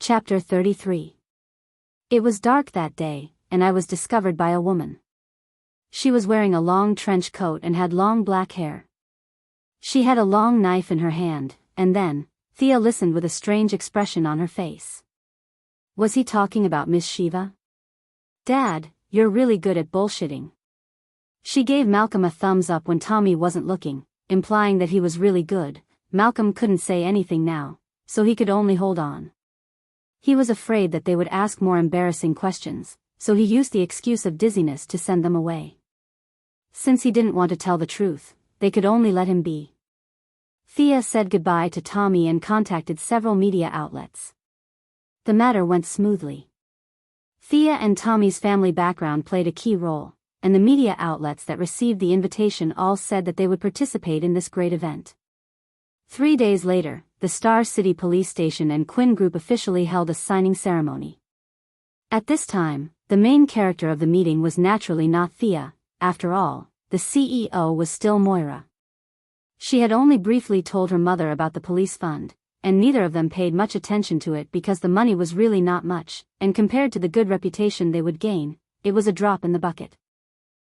Chapter 33. It was dark that day, and I was discovered by a woman. She was wearing a long trench coat and had long black hair. She had a long knife in her hand, and then, Thea listened with a strange expression on her face. Was he talking about Miss Shiva? Dad, you're really good at bullshitting. She gave Malcolm a thumbs up when Tommy wasn't looking, implying that he was really good. Malcolm couldn't say anything now, so he could only hold on. He was afraid that they would ask more embarrassing questions, so he used the excuse of dizziness to send them away. Since he didn't want to tell the truth, they could only let him be. Thea said goodbye to Tommy and contacted several media outlets. The matter went smoothly. Thea and Tommy's family background played a key role, and the media outlets that received the invitation all said that they would participate in this great event. 3 days later, the Star City Police Station and Quinn Group officially held a signing ceremony. At this time, the main character of the meeting was naturally not Thea. After all, the CEO was still Moira. She had only briefly told her mother about the police fund, and neither of them paid much attention to it because the money was really not much, and compared to the good reputation they would gain, it was a drop in the bucket.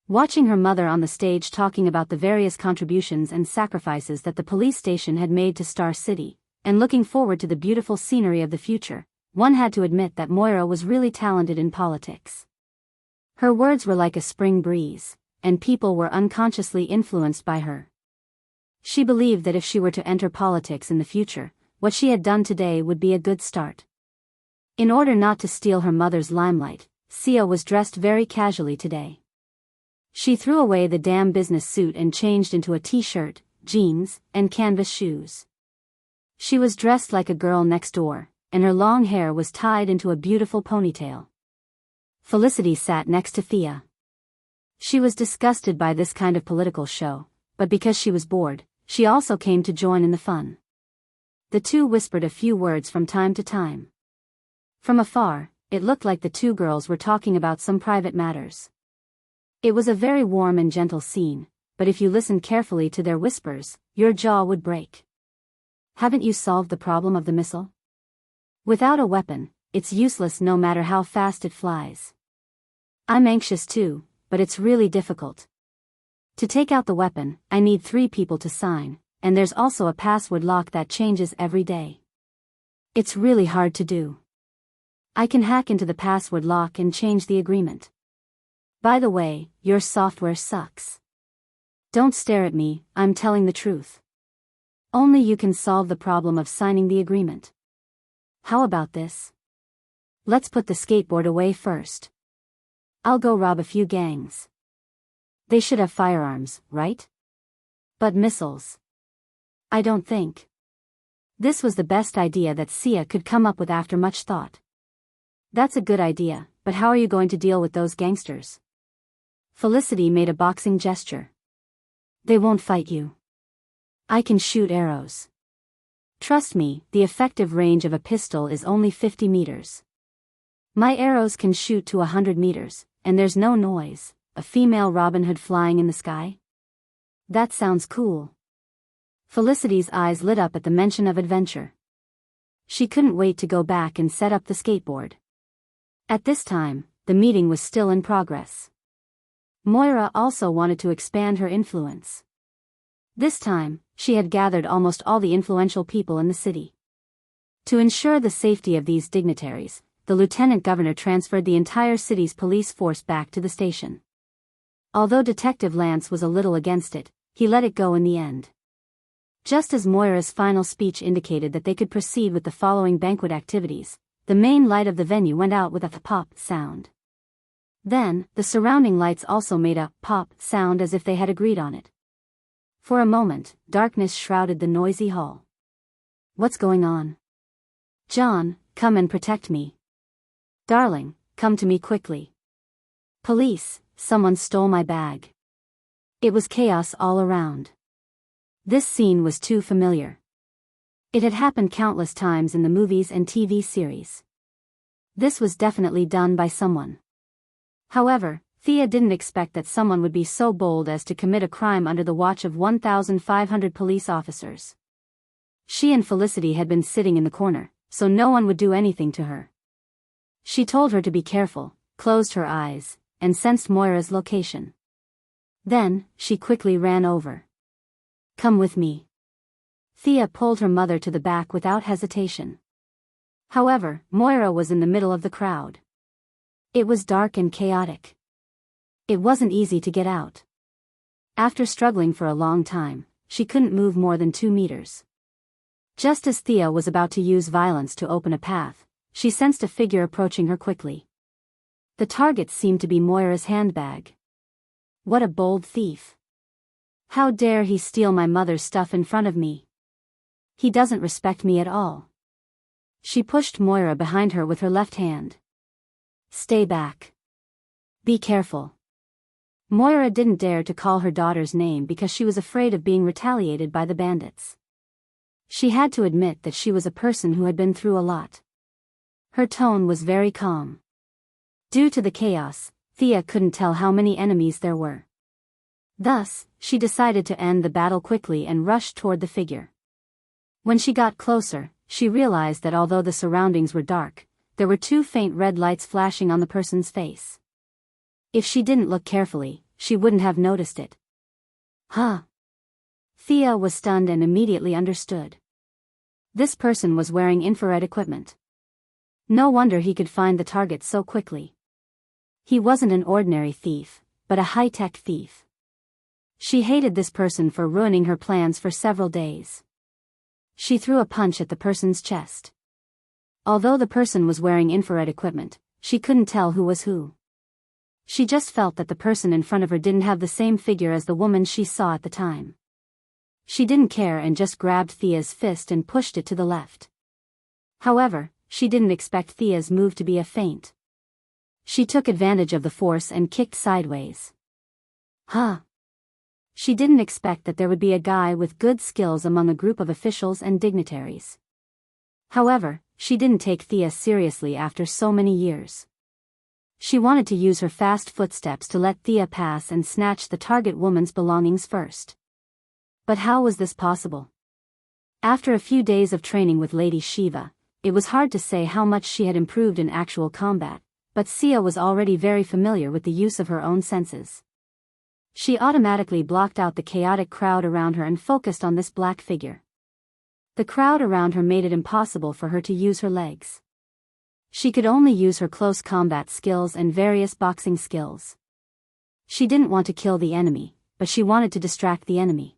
Watching her mother on the stage talking about the various contributions and sacrifices that the police station had made to Star City, and looking forward to the beautiful scenery of the future, one had to admit that Moira was really talented in politics. Her words were like a spring breeze, and people were unconsciously influenced by her. She believed that if she were to enter politics in the future, what she had done today would be a good start. In order not to steal her mother's limelight, Sia was dressed very casually today. She threw away the damn business suit and changed into a t-shirt, jeans, and canvas shoes. She was dressed like a girl next door, and her long hair was tied into a beautiful ponytail. Felicity sat next to Thea. She was disgusted by this kind of political show, but because she was bored, she also came to join in the fun. The two whispered a few words from time to time. From afar, it looked like the two girls were talking about some private matters. It was a very warm and gentle scene, but if you listened carefully to their whispers, your jaw would break. Haven't you solved the problem of the missile? Without a weapon, it's useless no matter how fast it flies. I'm anxious too, but it's really difficult. To take out the weapon, I need 3 people to sign, and there's also a password lock that changes every day. It's really hard to do. I can hack into the password lock and change the agreement. By the way, your software sucks. Don't stare at me, I'm telling the truth. Only you can solve the problem of signing the agreement. How about this? Let's put the skateboard away first. I'll go rob a few gangs. They should have firearms, right? But missiles. I don't think. This was the best idea that Sia could come up with after much thought. That's a good idea, but how are you going to deal with those gangsters? Felicity made a boxing gesture. They won't fight you. I can shoot arrows. Trust me, the effective range of a pistol is only 50 meters. My arrows can shoot to 100 meters, and there's no noise. A female Robin Hood flying in the sky? That sounds cool. Felicity's eyes lit up at the mention of adventure. She couldn't wait to go back and set up the skateboard. At this time, the meeting was still in progress. Moira also wanted to expand her influence. This time, she had gathered almost all the influential people in the city. To ensure the safety of these dignitaries, the lieutenant governor transferred the entire city's police force back to the station. Although Detective Lance was a little against it, he let it go in the end. Just as Moira's final speech indicated that they could proceed with the following banquet activities, the main light of the venue went out with a pop sound. Then, the surrounding lights also made a pop sound as if they had agreed on it. For a moment, darkness shrouded the noisy hall. What's going on? John, come and protect me. Darling, come to me quickly. Police, someone stole my bag. It was chaos all around. This scene was too familiar. It had happened countless times in the movies and TV series. This was definitely done by someone. However, Thea didn't expect that someone would be so bold as to commit a crime under the watch of 1,500 police officers. She and Felicity had been sitting in the corner, so no one would do anything to her. She told her to be careful, closed her eyes, and sensed Moira's location. Then, she quickly ran over. "Come with me." Thea pulled her mother to the back without hesitation. However, Moira was in the middle of the crowd. It was dark and chaotic. It wasn't easy to get out. After struggling for a long time, she couldn't move more than 2 meters. Just as Thea was about to use violence to open a path, she sensed a figure approaching her quickly. The target seemed to be Moira's handbag. What a bold thief. How dare he steal my mother's stuff in front of me? He doesn't respect me at all. She pushed Moira behind her with her left hand. "Stay back. Be careful." Moira didn't dare to call her daughter's name because she was afraid of being retaliated by the bandits. She had to admit that she was a person who had been through a lot. Her tone was very calm. Due to the chaos, Thea couldn't tell how many enemies there were. Thus, she decided to end the battle quickly and rushed toward the figure. When she got closer, she realized that although the surroundings were dark, there were 2 faint red lights flashing on the person's face. If she didn't look carefully, she wouldn't have noticed it. Huh? Thea was stunned and immediately understood. This person was wearing infrared equipment. No wonder he could find the target so quickly. He wasn't an ordinary thief, but a high-tech thief. She hated this person for ruining her plans for several days. She threw a punch at the person's chest. Although the person was wearing infrared equipment, she couldn't tell who was who. She just felt that the person in front of her didn't have the same figure as the woman she saw at the time. She didn't care and just grabbed Thea's fist and pushed it to the left. However, she didn't expect Thea's move to be a feint. She took advantage of the force and kicked sideways. Huh? She didn't expect that there would be a guy with good skills among a group of officials and dignitaries. However, she didn't take Thea seriously after so many years. She wanted to use her fast footsteps to let Thea pass and snatch the target woman's belongings first. But how was this possible? After a few days of training with Lady Shiva, it was hard to say how much she had improved in actual combat, but Sia was already very familiar with the use of her own senses. She automatically blocked out the chaotic crowd around her and focused on this black figure. The crowd around her made it impossible for her to use her legs. She could only use her close combat skills and various boxing skills. She didn't want to kill the enemy, but she wanted to distract the enemy.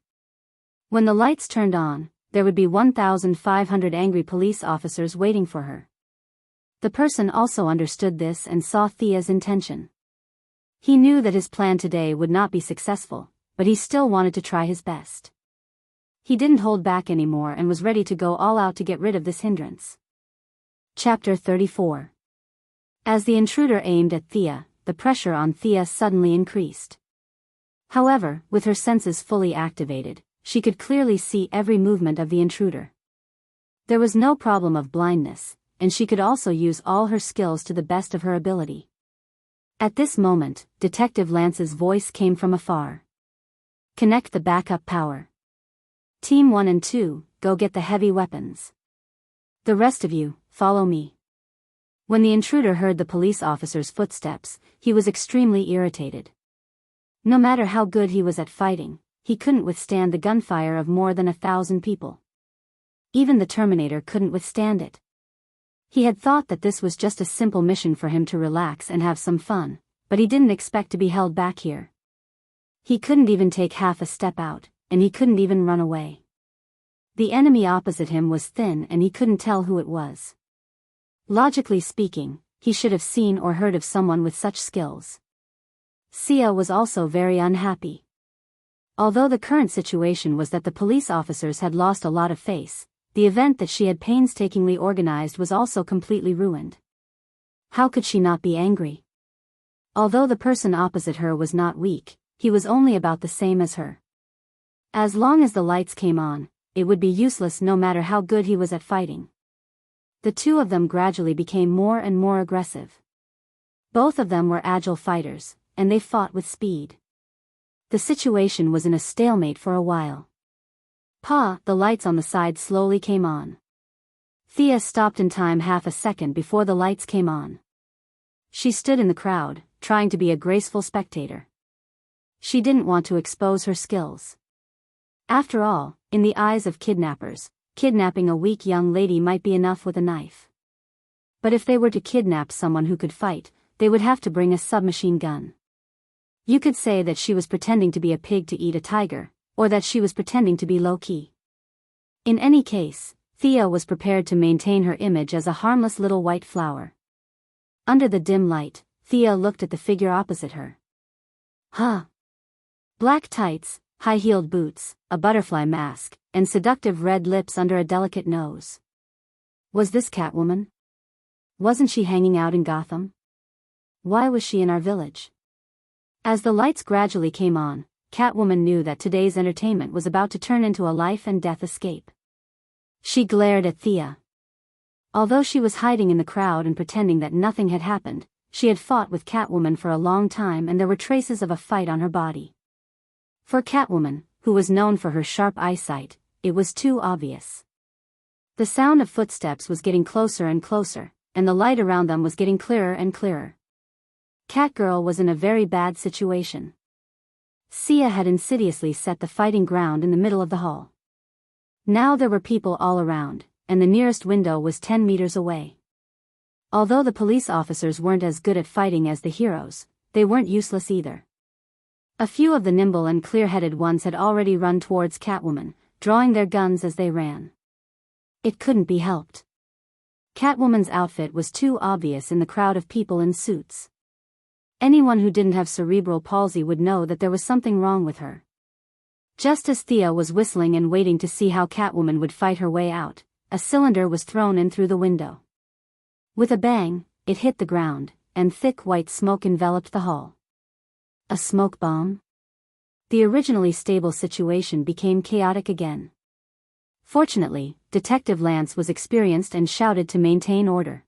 When the lights turned on, there would be 1,500 angry police officers waiting for her. The person also understood this and saw Thea's intention. He knew that his plan today would not be successful, but he still wanted to try his best. He didn't hold back anymore and was ready to go all out to get rid of this hindrance. Chapter 34. As the intruder aimed at Thea, the pressure on Thea suddenly increased. However, with her senses fully activated, she could clearly see every movement of the intruder. There was no problem of blindness, and she could also use all her skills to the best of her ability. At this moment, Detective Lance's voice came from afar. Connect the backup power. Team 1 and 2, go get the heavy weapons. The rest of you, follow me. When the intruder heard the police officer's footsteps, he was extremely irritated. No matter how good he was at fighting, he couldn't withstand the gunfire of more than 1,000 people. Even the Terminator couldn't withstand it. He had thought that this was just a simple mission for him to relax and have some fun, but he didn't expect to be held back here. He couldn't even take half a step out, and he couldn't even run away. The enemy opposite him was thin and he couldn't tell who it was. Logically speaking, he should have seen or heard of someone with such skills. Sia was also very unhappy. Although the current situation was that the police officers had lost a lot of face, the event that she had painstakingly organized was also completely ruined. How could she not be angry? Although the person opposite her was not weak, he was only about the same as her. As long as the lights came on, it would be useless no matter how good he was at fighting. The two of them gradually became more and more aggressive. Both of them were agile fighters, and they fought with speed. The situation was in a stalemate for a while. The lights on the side slowly came on. Thea stopped in time half a second before the lights came on. She stood in the crowd, trying to be a graceful spectator. She didn't want to expose her skills. After all, in the eyes of kidnappers, kidnapping a weak young lady might be enough with a knife. But if they were to kidnap someone who could fight, they would have to bring a submachine gun. You could say that she was pretending to be a pig to eat a tiger, or that she was pretending to be low-key. In any case, Thea was prepared to maintain her image as a harmless little white flower. Under the dim light, Thea looked at the figure opposite her. Black tights, high-heeled boots, a butterfly mask, and seductive red lips under a delicate nose. Was this Catwoman? Wasn't she hanging out in Gotham? Why was she in our village? As the lights gradually came on, Catwoman knew that today's entertainment was about to turn into a life-and-death escape. She glared at Thea. Although she was hiding in the crowd and pretending that nothing had happened, she had fought with Catwoman for a long time and there were traces of a fight on her body. For Catwoman, who was known for her sharp eyesight, it was too obvious. The sound of footsteps was getting closer and closer, and the light around them was getting clearer and clearer. Catgirl was in a very bad situation. Sia had insidiously set the fighting ground in the middle of the hall. Now there were people all around, and the nearest window was 10 meters away. Although the police officers weren't as good at fighting as the heroes, they weren't useless either. A few of the nimble and clear-headed ones had already run towards Catwoman, drawing their guns as they ran. It couldn't be helped. Catwoman's outfit was too obvious in the crowd of people in suits. Anyone who didn't have cerebral palsy would know that there was something wrong with her. Just as Thea was whistling and waiting to see how Catwoman would fight her way out, a cylinder was thrown in through the window. With a bang, it hit the ground, and thick white smoke enveloped the hall. A smoke bomb? The originally stable situation became chaotic again. Fortunately, Detective Lance was experienced and shouted to maintain order.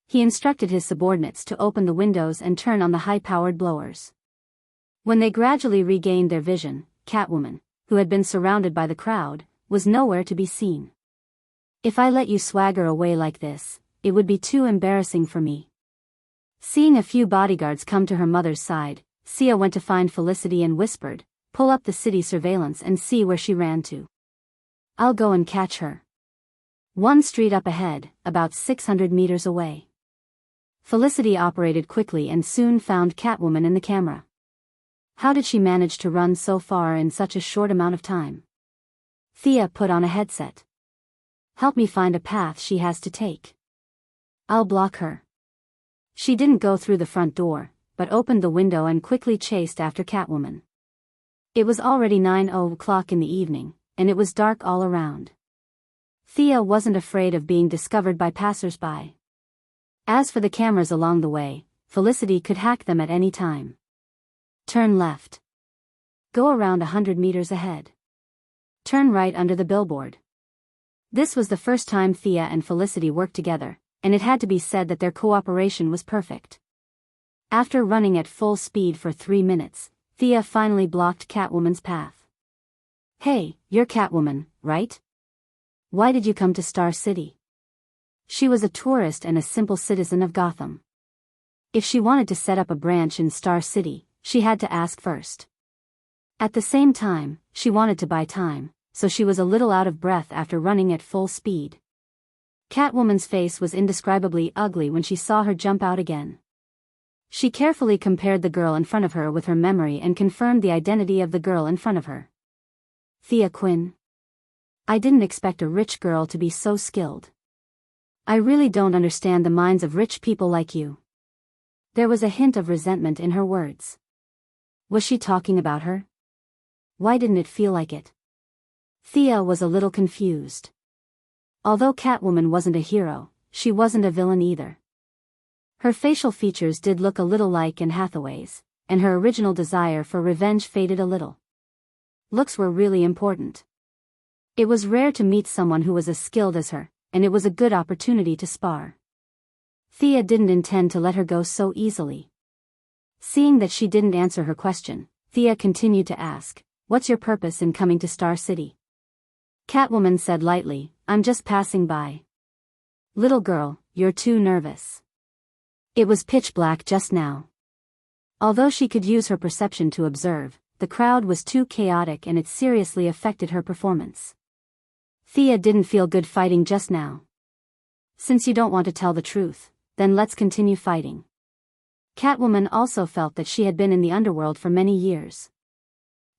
He instructed his subordinates to open the windows and turn on the high-powered blowers. When they gradually regained their vision, Catwoman, who had been surrounded by the crowd, was nowhere to be seen. If I let you swagger away like this, it would be too embarrassing for me. Seeing a few bodyguards come to her mother's side, Sia went to find Felicity and whispered, "Pull up the city surveillance and see where she ran to. I'll go and catch her." One street up ahead, about 600 meters away. Felicity operated quickly and soon found Catwoman in the camera. How did she manage to run so far in such a short amount of time? Thea put on a headset. "Help me find a path she has to take. I'll block her." She didn't go through the front door, but opened the window and quickly chased after Catwoman. It was already 9:00 in the evening, and it was dark all around. Thea wasn't afraid of being discovered by passers-by. As for the cameras along the way, Felicity could hack them at any time. Turn left. Go around 100 meters ahead. Turn right under the billboard. This was the first time Thea and Felicity worked together, and it had to be said that their cooperation was perfect. After running at full speed for 3 minutes, Thea finally blocked Catwoman's path. "Hey, you're Catwoman, right? Why did you come to Star City?" She was a tourist and a simple citizen of Gotham. If she wanted to set up a branch in Star City, she had to ask first. At the same time, she wanted to buy time, so she was a little out of breath after running at full speed. Catwoman's face was indescribably ugly when she saw her jump out again. She carefully compared the girl in front of her with her memory and confirmed the identity of the girl in front of her. "Thea Quinn. I didn't expect a rich girl to be so skilled. I really don't understand the minds of rich people like you." There was a hint of resentment in her words. Was she talking about her? Why didn't it feel like it? Thea was a little confused. Although Catwoman wasn't a hero, she wasn't a villain either. Her facial features did look a little like Anne Hathaway's, and her original desire for revenge faded a little. Looks were really important. It was rare to meet someone who was as skilled as her, and it was a good opportunity to spar. Thea didn't intend to let her go so easily. Seeing that she didn't answer her question, Thea continued to ask, "What's your purpose in coming to Star City?" Catwoman said lightly, "I'm just passing by. Little girl, you're too nervous. It was pitch black just now. Although she could use her perception to observe, the crowd was too chaotic and it seriously affected her performance. Thea didn't feel good fighting just now. Since you don't want to tell the truth, then let's continue fighting. Catwoman also felt that she had been in the underworld for many years.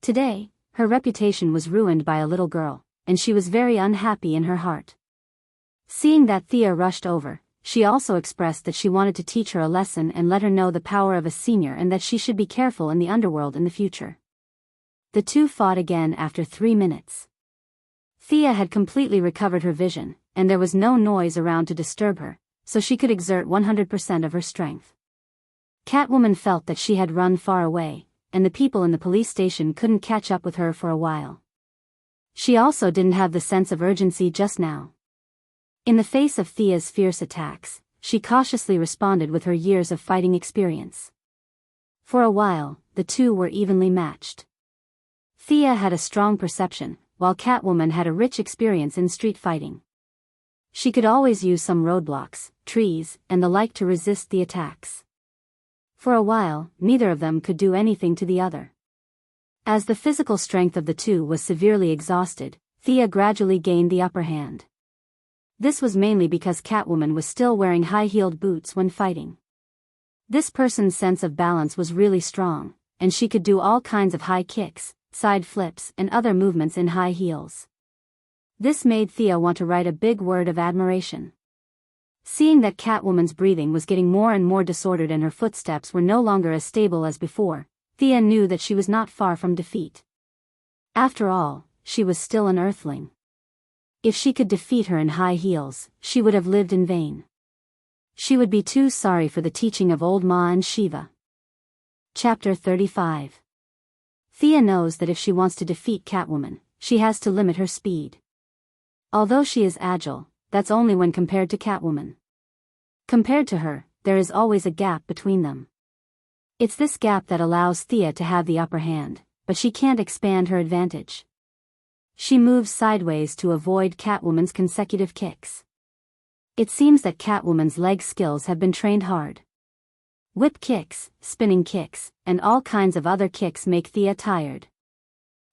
Today, her reputation was ruined by a little girl, and she was very unhappy in her heart. Seeing that Thea rushed over, she also expressed that she wanted to teach her a lesson and let her know the power of a senior and that she should be careful in the underworld in the future. The two fought again after 3 minutes. Thea had completely recovered her vision, and there was no noise around to disturb her, so she could exert 100% of her strength. Catwoman felt that she had run far away, and the people in the police station couldn't catch up with her for a while. She also didn't have the sense of urgency just now. In the face of Thea's fierce attacks, she cautiously responded with her years of fighting experience. For a while, the two were evenly matched. Thea had a strong perception, while Catwoman had a rich experience in street fighting. She could always use some roadblocks, trees, and the like to resist the attacks. For a while, neither of them could do anything to the other. As the physical strength of the two was severely exhausted, Thea gradually gained the upper hand. This was mainly because Catwoman was still wearing high-heeled boots when fighting. This person's sense of balance was really strong, and she could do all kinds of high kicks, side flips, and other movements in high heels. This made Thea want to write a big word of admiration. Seeing that Catwoman's breathing was getting more and more disordered and her footsteps were no longer as stable as before, Thea knew that she was not far from defeat. After all, she was still an Earthling. If she could defeat her in high heels, she would have lived in vain. She would be too sorry for the teaching of old Ma and Shiva. Chapter 35. Thea knows that if she wants to defeat Catwoman, she has to limit her speed. Although she is agile, that's only when compared to Catwoman. Compared to her, there is always a gap between them. It's this gap that allows Thea to have the upper hand, but she can't expand her advantage. She moves sideways to avoid Catwoman's consecutive kicks. It seems that Catwoman's leg skills have been trained hard. Whip kicks, spinning kicks, and all kinds of other kicks make Thea tired.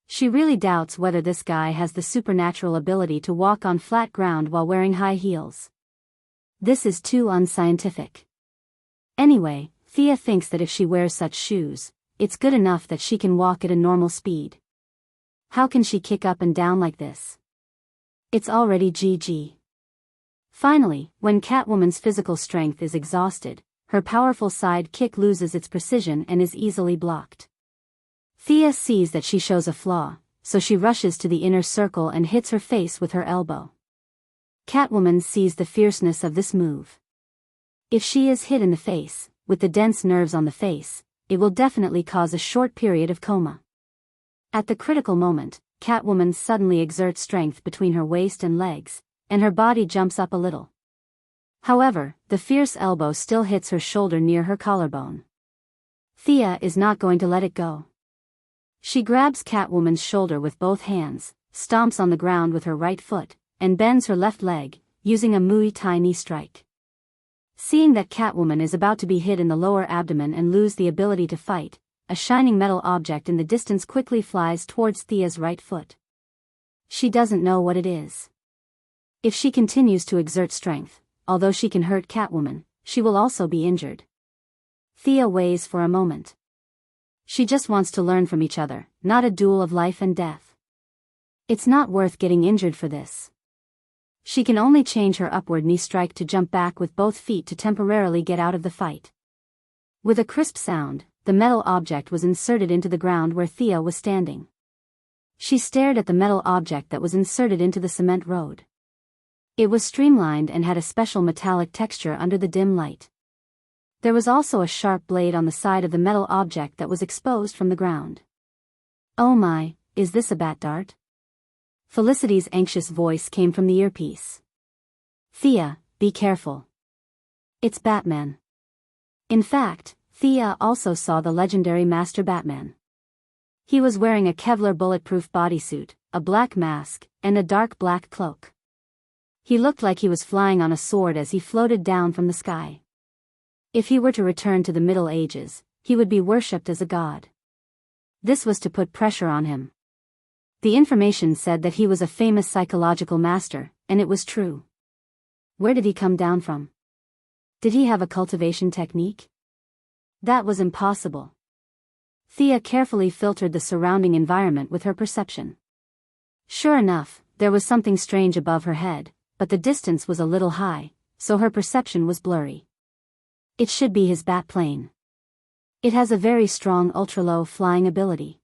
She really doubts whether this guy has the supernatural ability to walk on flat ground while wearing high heels. This is too unscientific. Anyway, Thea thinks that if she wears such shoes, it's good enough that she can walk at a normal speed. How can she kick up and down like this? It's already GG. Finally, when Catwoman's physical strength is exhausted, her powerful side kick loses its precision and is easily blocked. Thea sees that she shows a flaw, so she rushes to the inner circle and hits her face with her elbow. Catwoman sees the fierceness of this move. If she is hit in the face, with the dense nerves on the face, it will definitely cause a short period of coma. At the critical moment, Catwoman suddenly exerts strength between her waist and legs, and her body jumps up a little. However, the fierce elbow still hits her shoulder near her collarbone. Thea is not going to let it go. She grabs Catwoman's shoulder with both hands, stomps on the ground with her right foot, and bends her left leg, using a Muay Thai knee strike. Seeing that Catwoman is about to be hit in the lower abdomen and lose the ability to fight, a shining metal object in the distance quickly flies towards Thea's right foot. She doesn't know what it is. If she continues to exert strength, although she can hurt Catwoman, she will also be injured. Thea weighs for a moment. She just wants to learn from each other, not a duel of life and death. It's not worth getting injured for this. She can only change her upward knee strike to jump back with both feet to temporarily get out of the fight. With a crisp sound, the metal object was inserted into the ground where Thea was standing. She stared at the metal object that was inserted into the cement road. It was streamlined and had a special metallic texture under the dim light. There was also a sharp blade on the side of the metal object that was exposed from the ground. "Oh my, is this a bat dart?" Felicity's anxious voice came from the earpiece. "Thea, be careful. It's Batman." In fact, Thea also saw the legendary Master Batman. He was wearing a Kevlar bulletproof bodysuit, a black mask, and a dark black cloak. He looked like he was flying on a sword as he floated down from the sky. If he were to return to the Middle Ages, he would be worshipped as a god. This was to put pressure on him. The information said that he was a famous psychological master, and it was true. Where did he come down from? Did he have a cultivation technique? That was impossible. Thea carefully filtered the surrounding environment with her perception. Sure enough, there was something strange above her head, but the distance was a little high, so her perception was blurry. It should be his bat plane. It has a very strong ultra-low flying ability.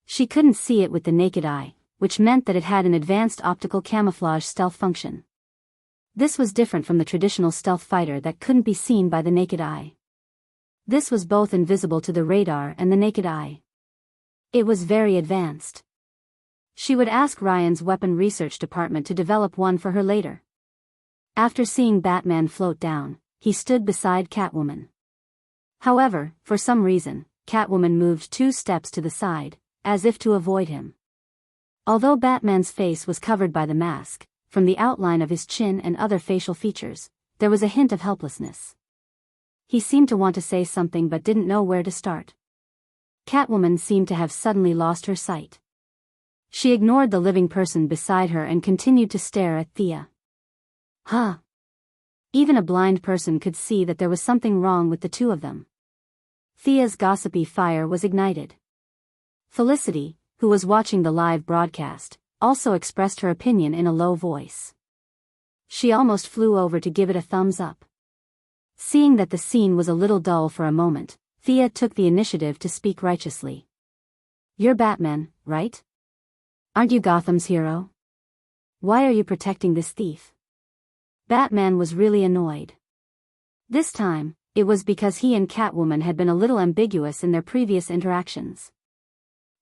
She couldn't see it with the naked eye, which meant that it had an advanced optical camouflage stealth function. This was different from the traditional stealth fighter that couldn't be seen by the naked eye. This was both invisible to the radar and the naked eye. It was very advanced. She would ask Ryan's weapon research department to develop one for her later. After seeing Batman float down, he stood beside Catwoman. However, for some reason, Catwoman moved 2 steps to the side, as if to avoid him. Although Batman's face was covered by the mask, from the outline of his chin and other facial features, there was a hint of helplessness. He seemed to want to say something but didn't know where to start. Catwoman seemed to have suddenly lost her sight. She ignored the living person beside her and continued to stare at Thea. Huh. Even a blind person could see that there was something wrong with the two of them. Thea's gossipy fire was ignited. Felicity, who was watching the live broadcast, also expressed her opinion in a low voice. She almost flew over to give it a thumbs up. Seeing that the scene was a little dull for a moment, Thea took the initiative to speak righteously. You're Batman, right? Aren't you Gotham's hero? Why are you protecting this thief? Batman was really annoyed. This time, it was because he and Catwoman had been a little ambiguous in their previous interactions.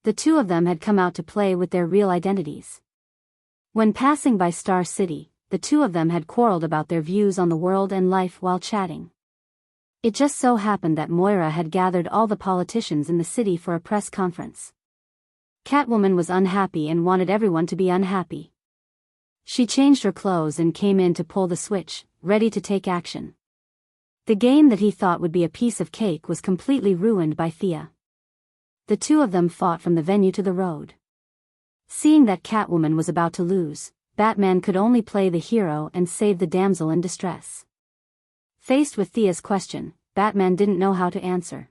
The two of them had come out to play with their real identities. When passing by Star City, the two of them had quarreled about their views on the world and life while chatting. It just so happened that Moira had gathered all the politicians in the city for a press conference. Catwoman was unhappy and wanted everyone to be unhappy. She changed her clothes and came in to pull the switch, ready to take action. The game that he thought would be a piece of cake was completely ruined by Thea. The two of them fought from the venue to the road. Seeing that Catwoman was about to lose, Batman could only play the hero and save the damsel in distress. Faced with Thea's question, Batman didn't know how to answer.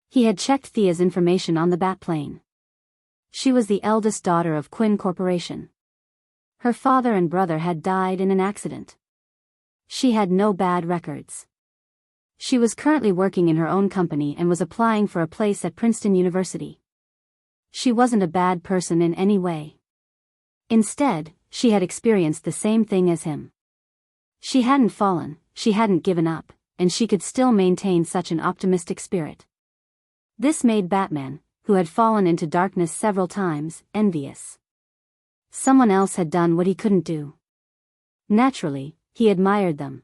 He had checked Thea's information on the Batplane. She was the eldest daughter of Quinn Corporation. Her father and brother had died in an accident. She had no bad records. She was currently working in her own company and was applying for a place at Princeton University. She wasn't a bad person in any way. Instead, she had experienced the same thing as him. She hadn't fallen, she hadn't given up, and she could still maintain such an optimistic spirit. This made Batman, who had fallen into darkness several times, envious. Someone else had done what he couldn't do. Naturally, he admired them.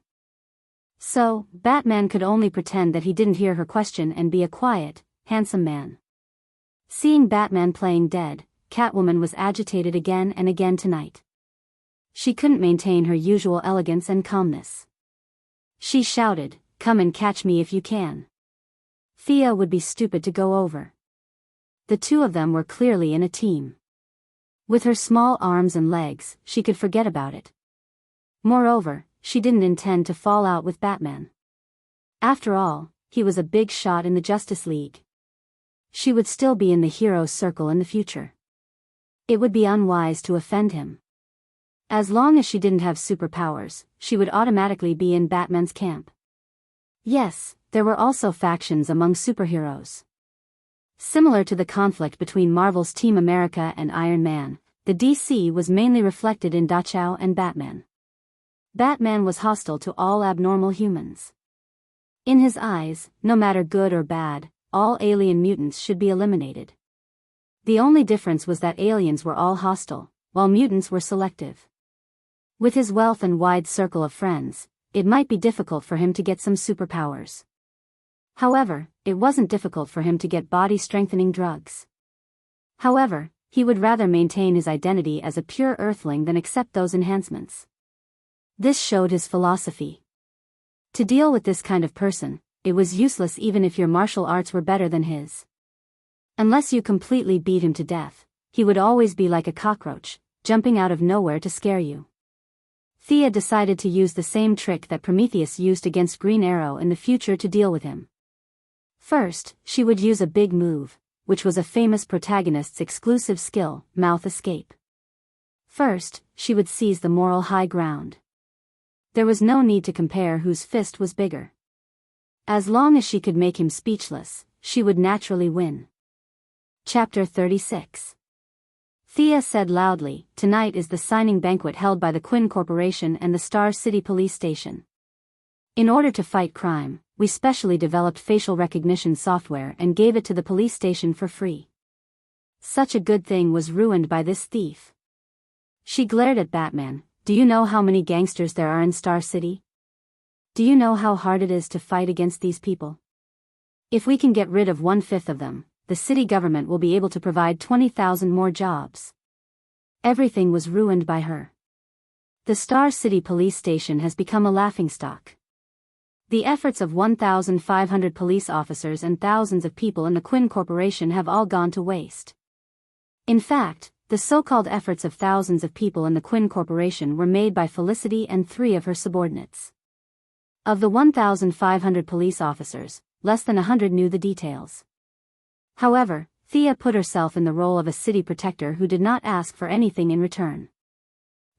So, Batman could only pretend that he didn't hear her question and be a quiet, handsome man. Seeing Batman playing dead, Catwoman was agitated again and again tonight. She couldn't maintain her usual elegance and calmness. She shouted, "Come and catch me if you can." Thea would be stupid to go over. The two of them were clearly in a team. With her small arms and legs, she could forget about it. Moreover, she didn't intend to fall out with Batman. After all, he was a big shot in the Justice League. She would still be in the hero's circle in the future. It would be unwise to offend him. As long as she didn't have superpowers, she would automatically be in Batman's camp. Yes, there were also factions among superheroes. Similar to the conflict between Marvel's Team America and Iron Man, the DC was mainly reflected in Biyao and Batman. Batman was hostile to all abnormal humans. In his eyes, no matter good or bad, all alien mutants should be eliminated. The only difference was that aliens were all hostile, while mutants were selective. With his wealth and wide circle of friends, it might be difficult for him to get some superpowers. However, it wasn't difficult for him to get body-strengthening drugs. However, he would rather maintain his identity as a pure Earthling than accept those enhancements. This showed his philosophy. To deal with this kind of person, it was useless even if your martial arts were better than his. Unless you completely beat him to death, he would always be like a cockroach, jumping out of nowhere to scare you. Thea decided to use the same trick that Prometheus used against Green Arrow in the future to deal with him. First, she would use a big move, which was a famous protagonist's exclusive skill, mouth escape. First, she would seize the moral high ground. There was no need to compare whose fist was bigger. As long as she could make him speechless, she would naturally win. Chapter 36. Thea said loudly, "Tonight is the signing banquet held by the Quinn Corporation and the Star City Police Station. In order to fight crime, we specially developed facial recognition software and gave it to the police station for free. Such a good thing was ruined by this thief." She glared at Batman. "Do you know how many gangsters there are in Star City? Do you know how hard it is to fight against these people? If we can get rid of 1/5 of them, the city government will be able to provide 20,000 more jobs." Everything was ruined by her. The Star City Police Station has become a laughingstock. The efforts of 1,500 police officers and thousands of people in the Quinn Corporation have all gone to waste. In fact, the so-called efforts of thousands of people in the Quinn Corporation were made by Felicity and 3 of her subordinates. Of the 1,500 police officers, less than 100 knew the details. However, Thea put herself in the role of a city protector who did not ask for anything in return.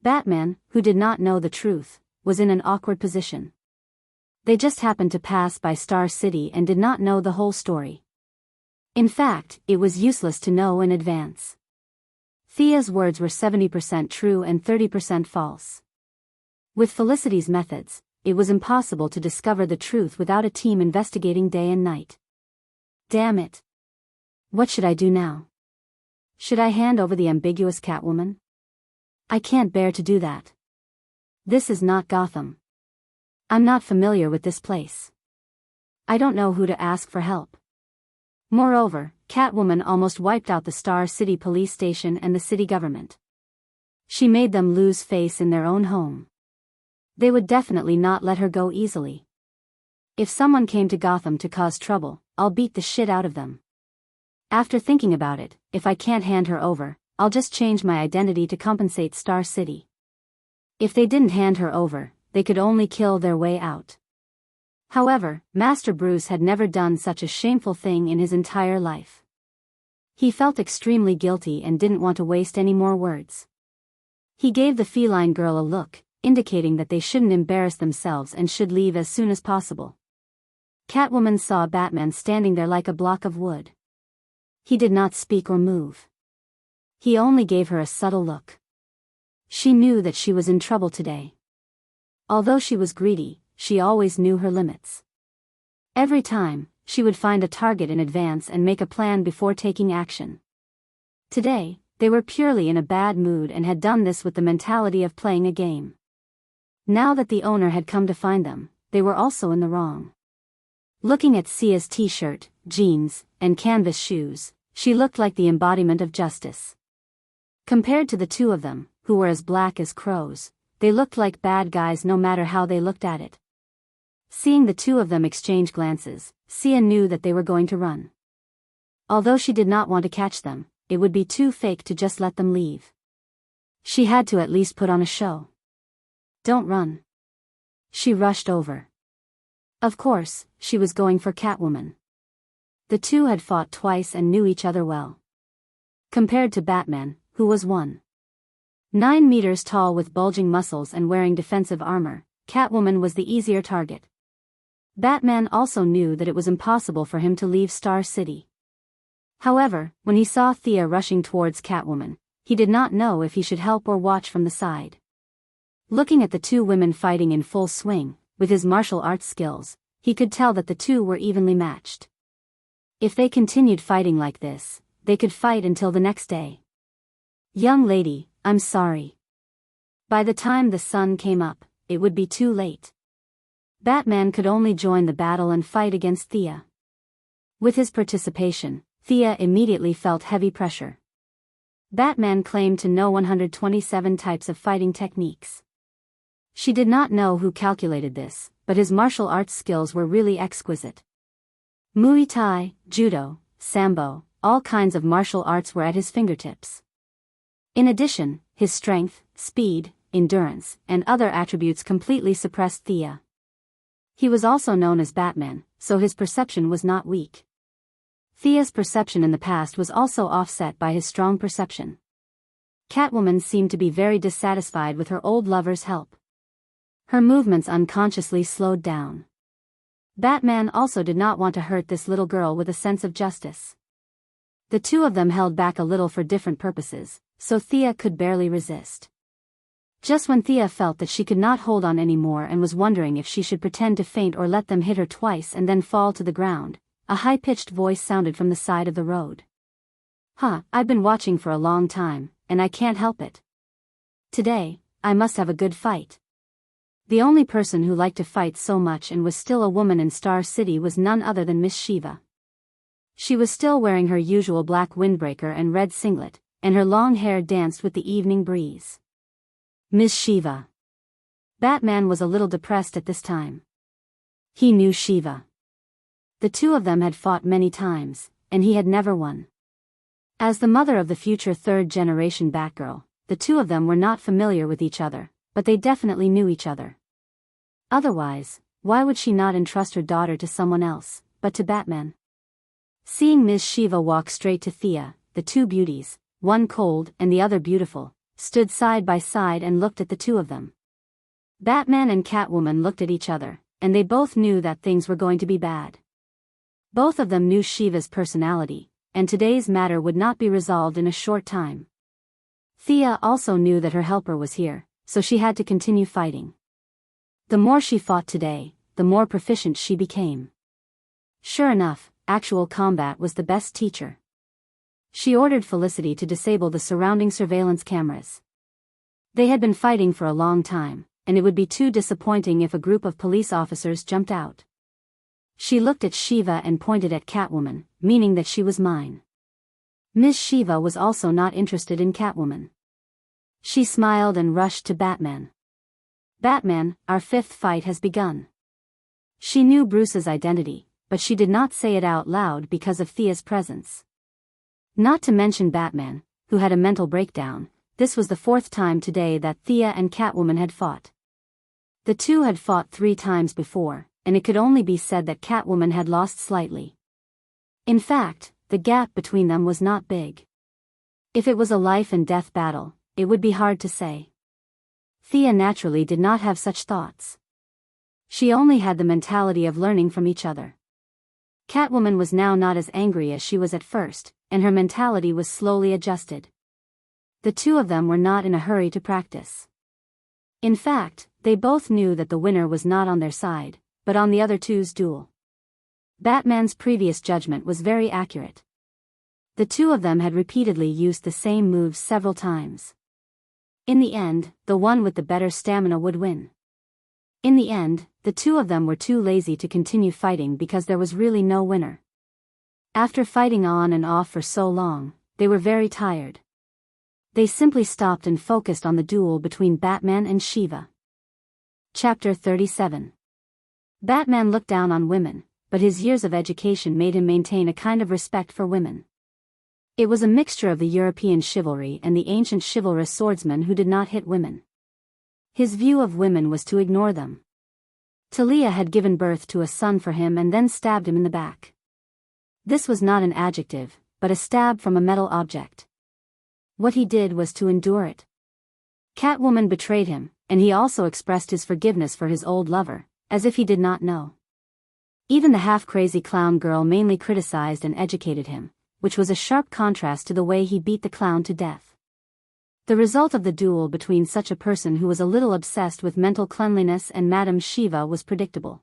Batman, who did not know the truth, was in an awkward position. They just happened to pass by Star City and did not know the whole story. In fact, it was useless to know in advance. Thea's words were 70% true and 30% false. With Felicity's methods, it was impossible to discover the truth without a team investigating day and night. Damn it. What should I do now? Should I hand over the ambiguous Catwoman? I can't bear to do that. This is not Gotham. I'm not familiar with this place. I don't know who to ask for help. Moreover, Catwoman almost wiped out the Star City Police Station and the city government. She made them lose face in their own home. They would definitely not let her go easily. If someone came to Gotham to cause trouble, I'll beat the shit out of them. After thinking about it, if I can't hand her over, I'll just change my identity to compensate Star City. If they didn't hand her over, they could only kill their way out. However, Master Bruce had never done such a shameful thing in his entire life. He felt extremely guilty and didn't want to waste any more words. He gave the feline girl a look, indicating that they shouldn't embarrass themselves and should leave as soon as possible. Catwoman saw Batman standing there like a block of wood. He did not speak or move. He only gave her a subtle look. She knew that she was in trouble today. Although she was greedy, she always knew her limits. Every time, she would find a target in advance and make a plan before taking action. Today, they were purely in a bad mood and had done this with the mentality of playing a game. Now that the owner had come to find them, they were also in the wrong. Looking at Sia's t-shirt, jeans, and canvas shoes, she looked like the embodiment of justice. Compared to the two of them, who were as black as crows, they looked like bad guys no matter how they looked at it. Seeing the two of them exchange glances, Sia knew that they were going to run. Although she did not want to catch them, it would be too fake to just let them leave. She had to at least put on a show. "Don't run." She rushed over. Of course, she was going for Catwoman. The two had fought twice and knew each other well. Compared to Batman, who was 1.9 meters tall with bulging muscles and wearing defensive armor, Catwoman was the easier target. Batman also knew that it was impossible for him to leave Star City. However, when he saw Thea rushing towards Catwoman, he did not know if he should help or watch from the side. Looking at the two women fighting in full swing, with his martial arts skills, he could tell that the two were evenly matched. If they continued fighting like this, they could fight until the next day. "Young lady, I'm sorry." By the time the sun came up, it would be too late. Batman could only join the battle and fight against Thea. With his participation, Thea immediately felt heavy pressure. Batman claimed to know 127 types of fighting techniques. She did not know who calculated this, but his martial arts skills were really exquisite. Muay Thai, Judo, Sambo, all kinds of martial arts were at his fingertips. In addition, his strength, speed, endurance, and other attributes completely suppressed Thea. He was also known as Batman, so his perception was not weak. Thea's perception in the past was also offset by his strong perception. Catwoman seemed to be very dissatisfied with her old lover's help. Her movements unconsciously slowed down. Batman also did not want to hurt this little girl with a sense of justice. The two of them held back a little for different purposes, so Thea could barely resist. Just when Thea felt that she could not hold on anymore and was wondering if she should pretend to faint or let them hit her twice and then fall to the ground, a high-pitched voice sounded from the side of the road. I've been watching for a long time, and I can't help it. Today, I must have a good fight. The only person who liked to fight so much and was still a woman in Star City was none other than Miss Shiva. She was still wearing her usual black windbreaker and red singlet, and her long hair danced with the evening breeze. Miss Shiva. Batman was a little depressed at this time. He knew Shiva. The two of them had fought many times, and he had never won. As the mother of the future third-generation Batgirl, the two of them were not familiar with each other, but they definitely knew each other. Otherwise, why would she not entrust her daughter to someone else, but to Batman? Seeing Ms. Shiva walk straight to Thea, the two beauties, one cold and the other beautiful, stood side by side and looked at the two of them. Batman and Catwoman looked at each other, and they both knew that things were going to be bad. Both of them knew Shiva's personality, and today's matter would not be resolved in a short time. Thea also knew that her helper was here, so she had to continue fighting. The more she fought today, the more proficient she became. Sure enough, actual combat was the best teacher. She ordered Felicity to disable the surrounding surveillance cameras. They had been fighting for a long time, and it would be too disappointing if a group of police officers jumped out. She looked at Shiva and pointed at Catwoman, meaning that she was mine. Miss Shiva was also not interested in Catwoman. She smiled and rushed to Batman. Batman, our fifth fight has begun. She knew Bruce's identity, but she did not say it out loud because of Thea's presence. Not to mention Batman, who had a mental breakdown, this was the fourth time today that Thea and Catwoman had fought. The two had fought 3 times before, and it could only be said that Catwoman had lost slightly. In fact, the gap between them was not big. If it was a life-and-death battle, it would be hard to say. Thea naturally did not have such thoughts. She only had the mentality of learning from each other. Catwoman was now not as angry as she was at first, and her mentality was slowly adjusted. The two of them were not in a hurry to practice. In fact, they both knew that the winner was not on their side, but on the other two's duel. Batman's previous judgment was very accurate. The two of them had repeatedly used the same moves several times. In the end, the one with the better stamina would win. In the end, the two of them were too lazy to continue fighting because there was really no winner. After fighting on and off for so long, they were very tired. They simply stopped and focused on the duel between Batman and Shiva. Chapter 37. Batman looked down on women, but his years of education made him maintain a kind of respect for women. It was a mixture of the European chivalry and the ancient chivalrous swordsmen who did not hit women. His view of women was to ignore them. Talia had given birth to a son for him and then stabbed him in the back. This was not an adjective, but a stab from a metal object. What he did was to endure it. Catwoman betrayed him, and he also expressed his forgiveness for his old lover, as if he did not know. Even the half-crazy clown girl mainly criticized and educated him, which was a sharp contrast to the way he beat the clown to death. The result of the duel between such a person who was a little obsessed with mental cleanliness and Madame Shiva was predictable.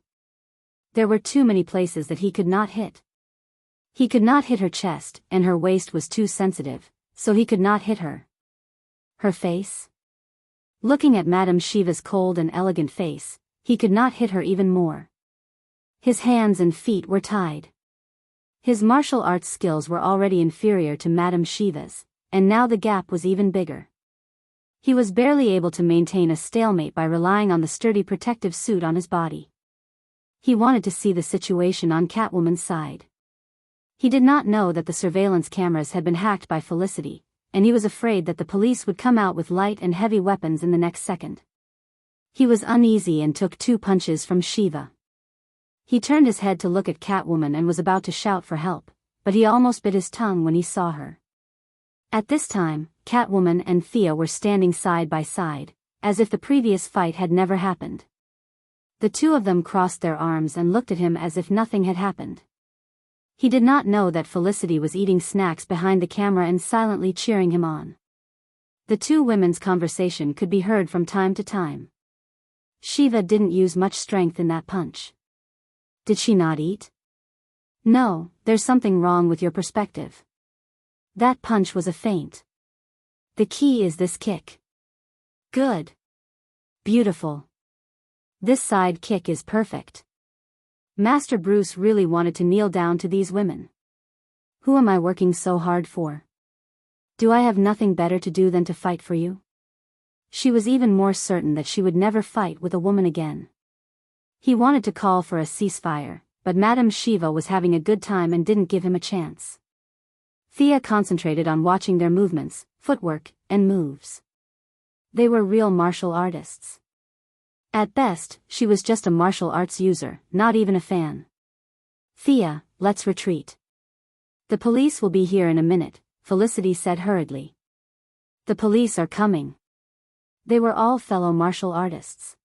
There were too many places that he could not hit. He could not hit her chest, and her waist was too sensitive, so he could not hit her. Her face? Looking at Madame Shiva's cold and elegant face, he could not hit her even more. His hands and feet were tied. His martial arts skills were already inferior to Madame Shiva's, and now the gap was even bigger. He was barely able to maintain a stalemate by relying on the sturdy protective suit on his body. He wanted to see the situation on Catwoman's side. He did not know that the surveillance cameras had been hacked by Felicity, and he was afraid that the police would come out with light and heavy weapons in the next second. He was uneasy and took 2 punches from Shiva. He turned his head to look at Catwoman and was about to shout for help, but he almost bit his tongue when he saw her. At this time, Catwoman and Thea were standing side by side, as if the previous fight had never happened. The two of them crossed their arms and looked at him as if nothing had happened. He did not know that Felicity was eating snacks behind the camera and silently cheering him on. The two women's conversation could be heard from time to time. Shiva didn't use much strength in that punch. Did she not eat? No, there's something wrong with your perspective. That punch was a feint. The key is this kick. Good. Beautiful. This side kick is perfect. Master Bruce really wanted to kneel down to these women. Who am I working so hard for? Do I have nothing better to do than to fight for you? She was even more certain that she would never fight with a woman again. He wanted to call for a ceasefire, but Madame Shiva was having a good time and didn't give him a chance. Thea concentrated on watching their movements, footwork, and moves. They were real martial artists. At best, she was just a martial arts user, not even a fan. Thea, let's retreat. The police will be here in a minute, Felicity said hurriedly. The police are coming. They were all fellow martial artists.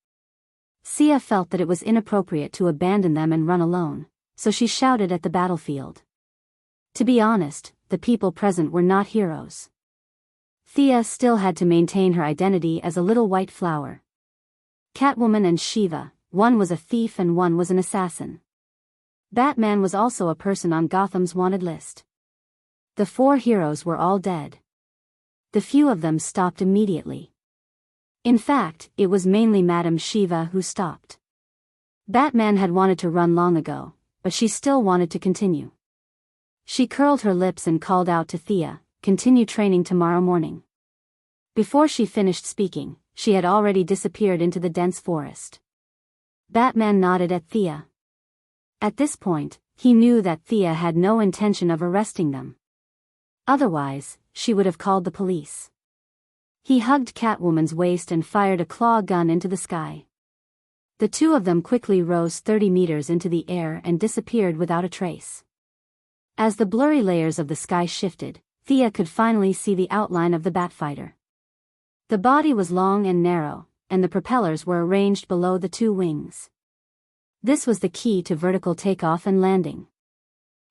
Thea felt that it was inappropriate to abandon them and run alone, so she shouted at the battlefield. To be honest, the people present were not heroes. Thea still had to maintain her identity as a little white flower. Catwoman and Shiva, one was a thief and one was an assassin. Batman was also a person on Gotham's wanted list. The 4 heroes were all dead. The few of them stopped immediately. In fact, it was mainly Madame Shiva who stopped. Batman had wanted to run long ago, but she still wanted to continue. She curled her lips and called out to Thea, "Continue training tomorrow morning." Before she finished speaking, she had already disappeared into the dense forest. Batman nodded at Thea. At this point, he knew that Thea had no intention of arresting them. Otherwise, she would have called the police. He hugged Catwoman's waist and fired a claw gun into the sky. The two of them quickly rose 30 meters into the air and disappeared without a trace. As the blurry layers of the sky shifted, Thea could finally see the outline of the Batfighter. The body was long and narrow, and the propellers were arranged below the 2 wings. This was the key to vertical takeoff and landing.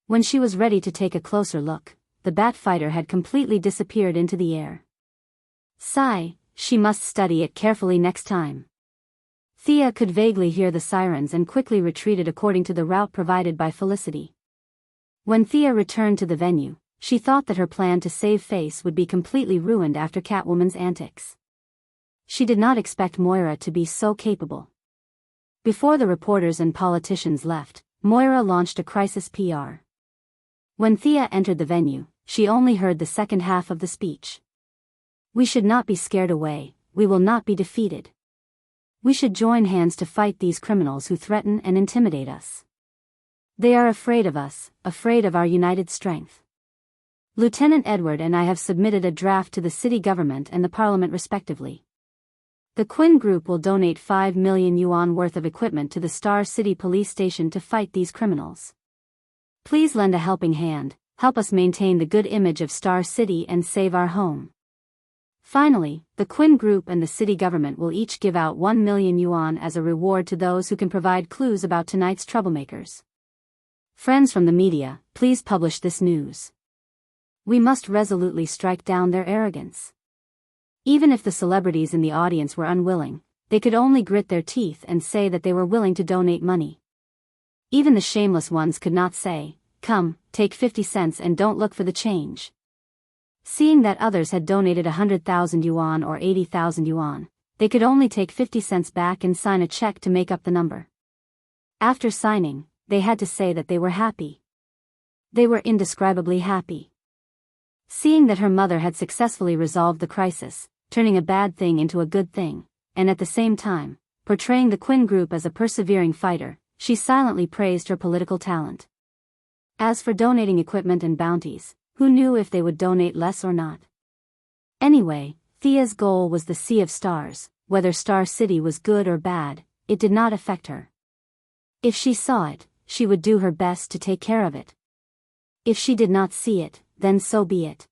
When she was ready to take a closer look, the Batfighter had completely disappeared into the air. Sigh, she must study it carefully next time. Thea could vaguely hear the sirens and quickly retreated according to the route provided by Felicity. When Thea returned to the venue, she thought that her plan to save face would be completely ruined after Catwoman's antics. She did not expect Moira to be so capable. Before the reporters and politicians left, Moira launched a crisis PR. When Thea entered the venue, she only heard the second half of the speech. We should not be scared away, we will not be defeated. We should join hands to fight these criminals who threaten and intimidate us. They are afraid of us, afraid of our united strength. Lieutenant Edward and I have submitted a draft to the city government and the parliament respectively. The Quinn Group will donate 5 million yuan worth of equipment to the Star City Police Station to fight these criminals. Please lend a helping hand, help us maintain the good image of Star City and save our home. Finally, the Quinn Group and the city government will each give out 1 million yuan as a reward to those who can provide clues about tonight's troublemakers. Friends from the media, please publish this news. We must resolutely strike down their arrogance. Even if the celebrities in the audience were unwilling, they could only grit their teeth and say that they were willing to donate money. Even the shameless ones could not say, "Come, take 50 cents and don't look for the change." Seeing that others had donated 100,000 yuan or 80,000 yuan, they could only take 50 cents back and sign a check to make up the number. After signing, they had to say that they were happy. They were indescribably happy. Seeing that her mother had successfully resolved the crisis, turning a bad thing into a good thing, and at the same time, portraying the Quinn group as a persevering fighter. She silently praised her political talent. As for donating equipment and bounties, who knew if they would donate less or not? Anyway, Thea's goal was the Sea of Stars. Whether Star City was good or bad, it did not affect her. If she saw it, she would do her best to take care of it. If she did not see it, then so be it.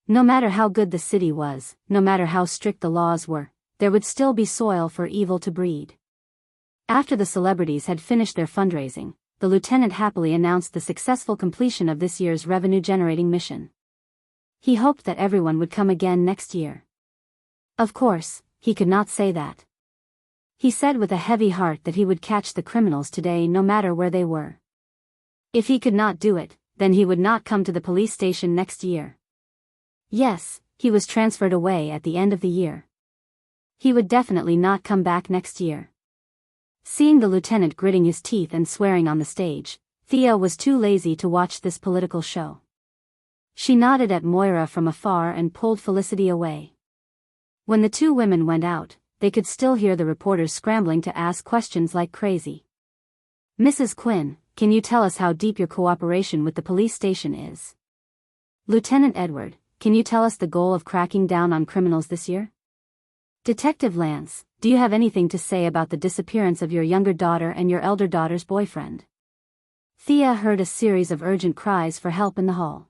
No matter how good the city was, no matter how strict the laws were, there would still be soil for evil to breed. After the celebrities had finished their fundraising, the lieutenant happily announced the successful completion of this year's revenue-generating mission. He hoped that everyone would come again next year. Of course, he could not say that. He said with a heavy heart that he would catch the criminals today no matter where they were. If he could not do it, then he would not come to the police station next year. Yes, he was transferred away at the end of the year. He would definitely not come back next year. Seeing the lieutenant gritting his teeth and swearing on the stage, Thea was too lazy to watch this political show. She nodded at Moira from afar and pulled Felicity away. When the two women went out, they could still hear the reporters scrambling to ask questions like crazy. Mrs. Quinn, can you tell us how deep your cooperation with the police station is? Lieutenant Edward, can you tell us the goal of cracking down on criminals this year? Detective Lance, do you have anything to say about the disappearance of your younger daughter and your elder daughter's boyfriend? Thea heard a series of urgent cries for help in the hall.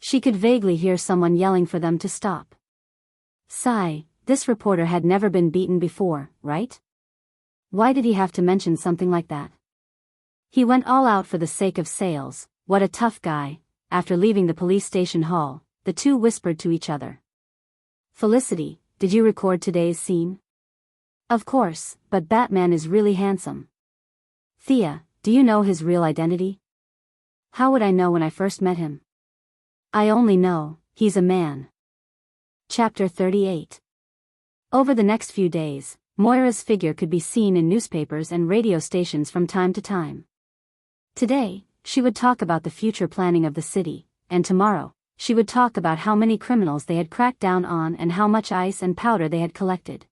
She could vaguely hear someone yelling for them to stop. Sigh, this reporter had never been beaten before, right? Why did he have to mention something like that? He went all out for the sake of sales. What a tough guy. After leaving the police station hall, the two whispered to each other. Felicity, did you record today's scene? Of course, but Batman is really handsome. Thea, do you know his real identity? How would I know when I first met him? I only know, he's a man. Chapter 38. Over the next few days, Moira's figure could be seen in newspapers and radio stations from time to time. Today, she would talk about the future planning of the city, and tomorrow, she would talk about how many criminals they had cracked down on and how much ice and powder they had collected.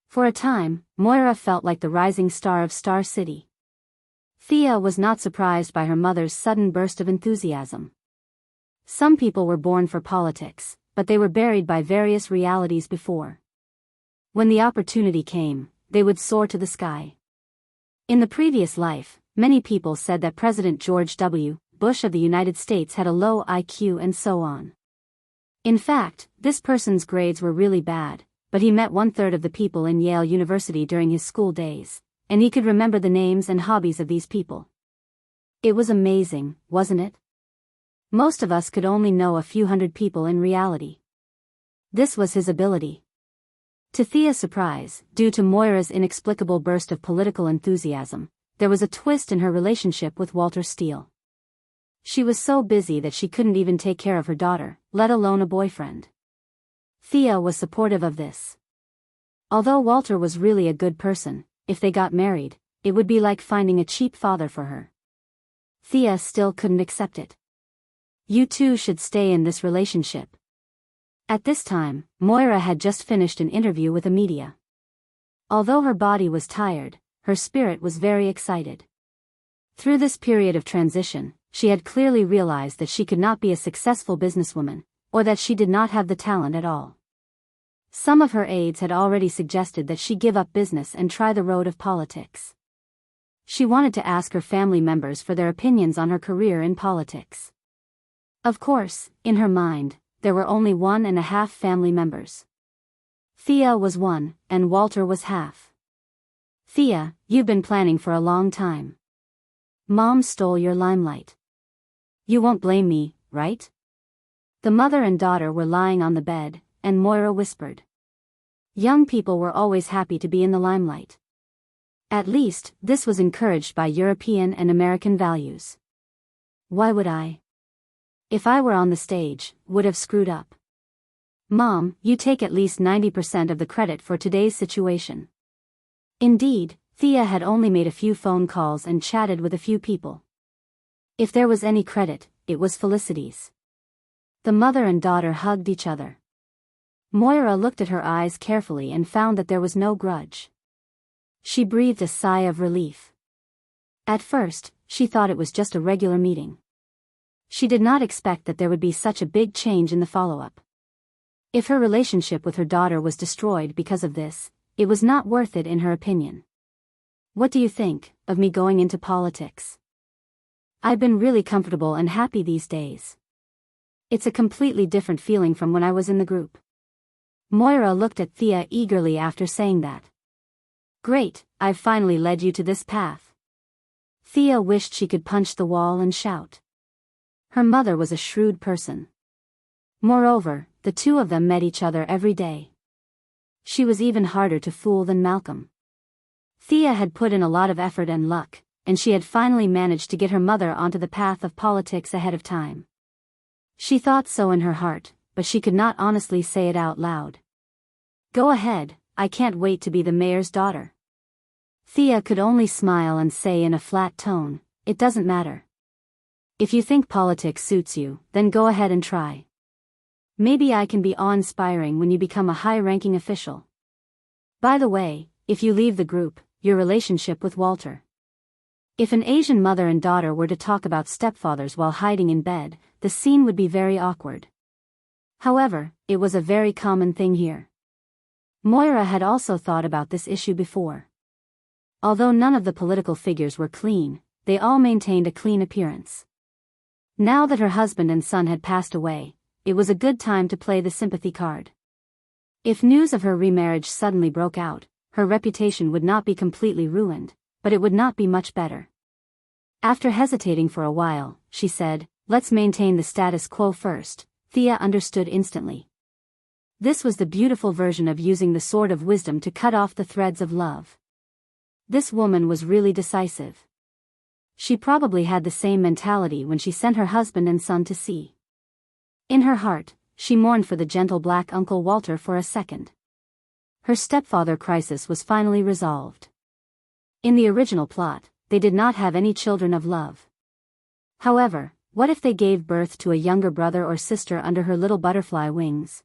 For a time, Moira felt like the rising star of Star City. Thea was not surprised by her mother's sudden burst of enthusiasm. Some people were born for politics, but they were buried by various realities before. When the opportunity came, they would soar to the sky. In the previous life, many people said that President George W. Bush of the United States had a low IQ and so on. In fact, this person's grades were really bad, but he met 1/3 of the people in Yale University during his school days, and he could remember the names and hobbies of these people. It was amazing, wasn't it? Most of us could only know a few hundred people in reality. This was his ability. To Thea's surprise, due to Moira's inexplicable burst of political enthusiasm, there was a twist in her relationship with Walter Steele. She was so busy that she couldn't even take care of her daughter, let alone a boyfriend. Thea was supportive of this. Although Walter was really a good person, if they got married, it would be like finding a cheap father for her. Thea still couldn't accept it. You two should stay in this relationship. At this time, Moira had just finished an interview with the media. Although her body was tired, her spirit was very excited. Through this period of transition, she had clearly realized that she could not be a successful businesswoman, or that she did not have the talent at all. Some of her aides had already suggested that she give up business and try the road of politics. She wanted to ask her family members for their opinions on her career in politics. Of course, in her mind, there were only 1.5 family members. Thea was one, and Walter was half. Thea, you've been planning for a long time. Mom stole your limelight. You won't blame me, right? The mother and daughter were lying on the bed, and Moira whispered. Young people were always happy to be in the limelight. At least, this was encouraged by European and American values. Why would I? If I were on the stage, would have screwed up. Mom, you take at least 90% of the credit for today's situation. Indeed, Thea had only made a few phone calls and chatted with a few people. If there was any credit, it was Felicity's. The mother and daughter hugged each other. Moira looked at her eyes carefully and found that there was no grudge. She breathed a sigh of relief. At first, she thought it was just a regular meeting. She did not expect that there would be such a big change in the follow-up. If her relationship with her daughter was destroyed because of this, it was not worth it in her opinion. What do you think of me going into politics? I've been really comfortable and happy these days. It's a completely different feeling from when I was in the group. Moira looked at Thea eagerly after saying that. Great, I've finally led you to this path. Thea wished she could punch the wall and shout. Her mother was a shrewd person. Moreover, the two of them met each other every day. She was even harder to fool than Malcolm. Thea had put in a lot of effort and luck, and she had finally managed to get her mother onto the path of politics ahead of time. She thought so in her heart, but she could not honestly say it out loud. Go ahead, I can't wait to be the mayor's daughter. Thea could only smile and say in a flat tone, it doesn't matter. If you think politics suits you, then go ahead and try. Maybe I can be awe-inspiring when you become a high-ranking official. By the way, if you leave the group, your relationship with Walter. If an Asian mother and daughter were to talk about stepfathers while hiding in bed, the scene would be very awkward. However, it was a very common thing here. Moira had also thought about this issue before. Although none of the political figures were clean, they all maintained a clean appearance. Now that her husband and son had passed away, it was a good time to play the sympathy card. If news of her remarriage suddenly broke out, her reputation would not be completely ruined, but it would not be much better. After hesitating for a while, she said, let's maintain the status quo first. Thea understood instantly. This was the beautiful version of using the sword of wisdom to cut off the threads of love. This woman was really decisive. She probably had the same mentality when she sent her husband and son to sea. In her heart, she mourned for the gentle black Uncle Walter for a second. Her stepfather crisis was finally resolved. In the original plot, they did not have any children of love. However, what if they gave birth to a younger brother or sister under her little butterfly wings?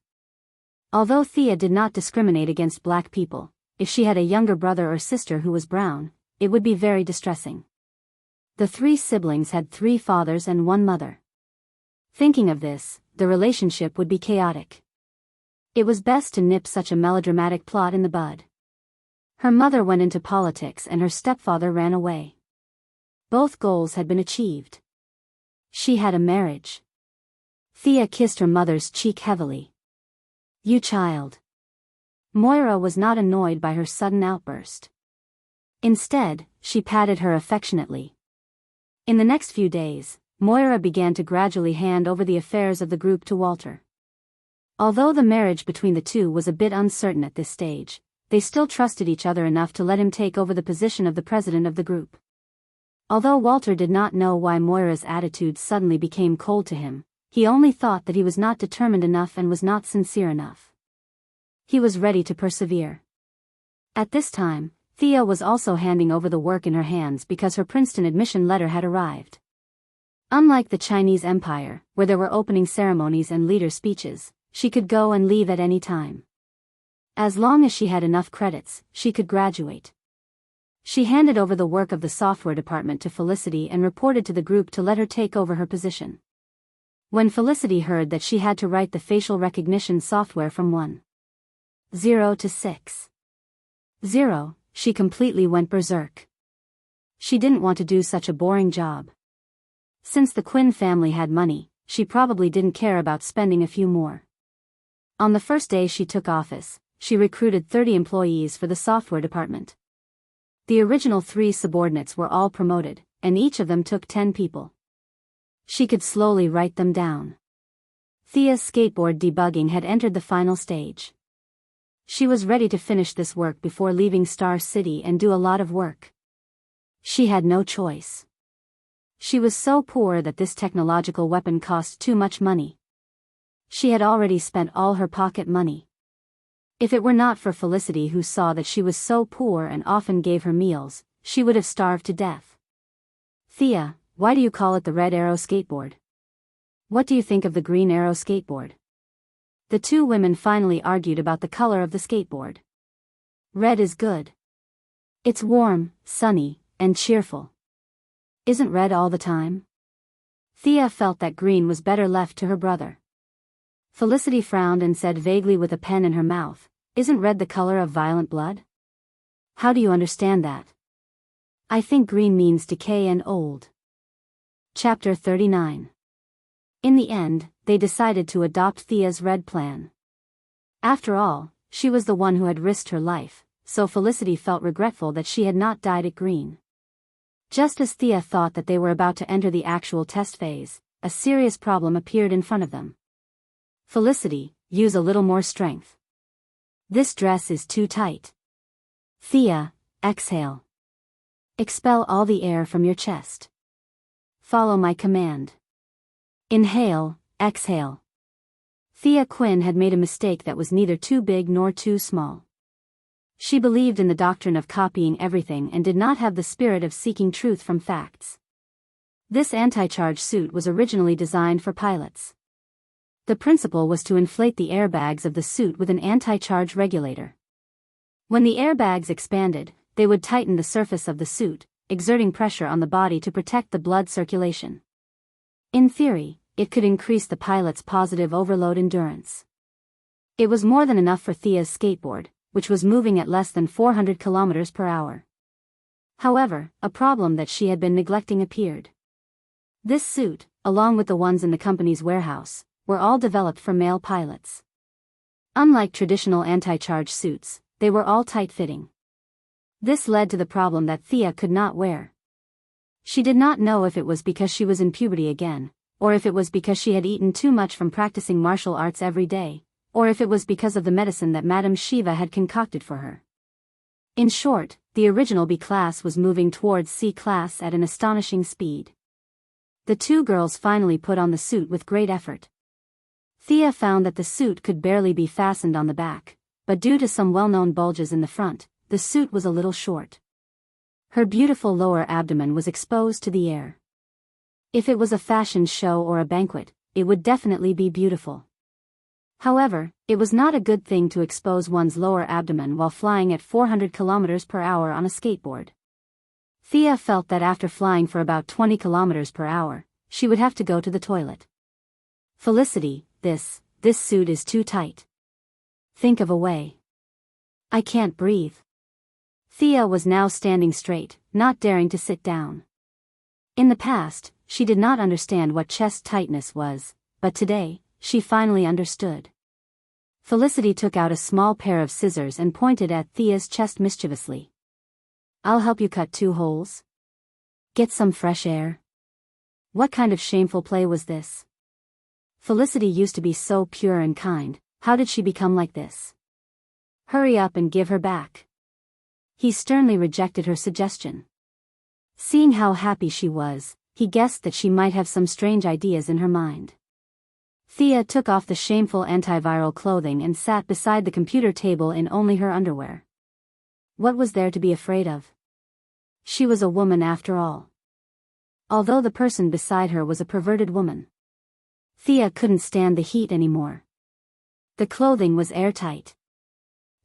Although Thea did not discriminate against black people, if she had a younger brother or sister who was brown, it would be very distressing. The three siblings had 3 fathers and 1 mother. Thinking of this, the relationship would be chaotic. It was best to nip such a melodramatic plot in the bud. Her mother went into politics and her stepfather ran away. Both goals had been achieved. She had a marriage. Thea kissed her mother's cheek heavily. You child. Moira was not annoyed by her sudden outburst. Instead, she patted her affectionately. In the next few days, Moira began to gradually hand over the affairs of the group to Walter. Although the marriage between the two was a bit uncertain at this stage, they still trusted each other enough to let him take over the position of the president of the group. Although Walter did not know why Moira's attitude suddenly became cold to him, he only thought that he was not determined enough and was not sincere enough. He was ready to persevere. At this time, Thea was also handing over the work in her hands because her Princeton admission letter had arrived. Unlike the Chinese Empire, where there were opening ceremonies and leader speeches, she could go and leave at any time. As long as she had enough credits, she could graduate. She handed over the work of the software department to Felicity and reported to the group to let her take over her position. When Felicity heard that she had to write the facial recognition software from 1.0 to 6.0, she completely went berserk. She didn't want to do such a boring job. Since the Quinn family had money, she probably didn't care about spending a few more. On the first day she took office, she recruited 30 employees for the software department. The original 3 subordinates were all promoted, and each of them took 10 people. She could slowly write them down. Thea's skateboard debugging had entered the final stage. She was ready to finish this work before leaving Star City and do a lot of work. She had no choice. She was so poor that this technological weapon cost too much money. She had already spent all her pocket money. If it were not for Felicity, who saw that she was so poor and often gave her meals, she would have starved to death. Thea, why do you call it the Red Arrow skateboard? What do you think of the Green Arrow skateboard? The two women finally argued about the color of the skateboard. Red is good. It's warm, sunny, and cheerful. Isn't red all the time? Thea felt that green was better left to her brother. Felicity frowned and said vaguely with a pen in her mouth, "Isn't red the color of violent blood?" "How do you understand that?" "I think green means decay and old." Chapter 39. In the end, they decided to adopt Thea's red plan. After all, she was the one who had risked her life, so Felicity felt regretful that she had not dyed it green. Just as Thea thought that they were about to enter the actual test phase, a serious problem appeared in front of them. "Felicity, use a little more strength. This dress is too tight." "Thea, exhale. Expel all the air from your chest. Follow my command. Inhale, exhale." Thea Quinn had made a mistake that was neither too big nor too small. She believed in the doctrine of copying everything and did not have the spirit of seeking truth from facts. This anti-charge suit was originally designed for pilots. The principle was to inflate the airbags of the suit with an anti-charge regulator. When the airbags expanded, they would tighten the surface of the suit, exerting pressure on the body to protect the blood circulation. In theory, it could increase the pilot's positive overload endurance. It was more than enough for Thea's skateboard, which was moving at less than 400 kilometers per hour. However, a problem that she had been neglecting appeared. This suit, along with the ones in the company's warehouse, were all developed for male pilots. Unlike traditional anti-charge suits, they were all tight-fitting. This led to the problem that Thea could not wear. She did not know if it was because she was in puberty again, or if it was because she had eaten too much from practicing martial arts every day, or if it was because of the medicine that Madame Shiva had concocted for her. In short, the original B class was moving towards C class at an astonishing speed. The two girls finally put on the suit with great effort. Thea found that the suit could barely be fastened on the back, but due to some well-known bulges in the front, the suit was a little short. Her beautiful lower abdomen was exposed to the air. If it was a fashion show or a banquet, it would definitely be beautiful. However, it was not a good thing to expose one's lower abdomen while flying at 400 kilometers per hour on a skateboard. Thea felt that after flying for about 20 kilometers per hour, she would have to go to the toilet. "Felicity, this suit is too tight. Think of a way." "I can't breathe." Thea was now standing straight, not daring to sit down. In the past, she did not understand what chest tightness was, but today, she finally understood. Felicity took out a small pair of scissors and pointed at Thea's chest mischievously. "I'll help you cut 2 holes. Get some fresh air." What kind of shameful play was this? Felicity used to be so pure and kind, how did she become like this? "Hurry up and give her back." He sternly rejected her suggestion. Seeing how happy she was, he guessed that she might have some strange ideas in her mind. Thea took off the shameful antiviral clothing and sat beside the computer table in only her underwear. What was there to be afraid of? She was a woman after all. Although the person beside her was a perverted woman. Thea couldn't stand the heat anymore. The clothing was airtight.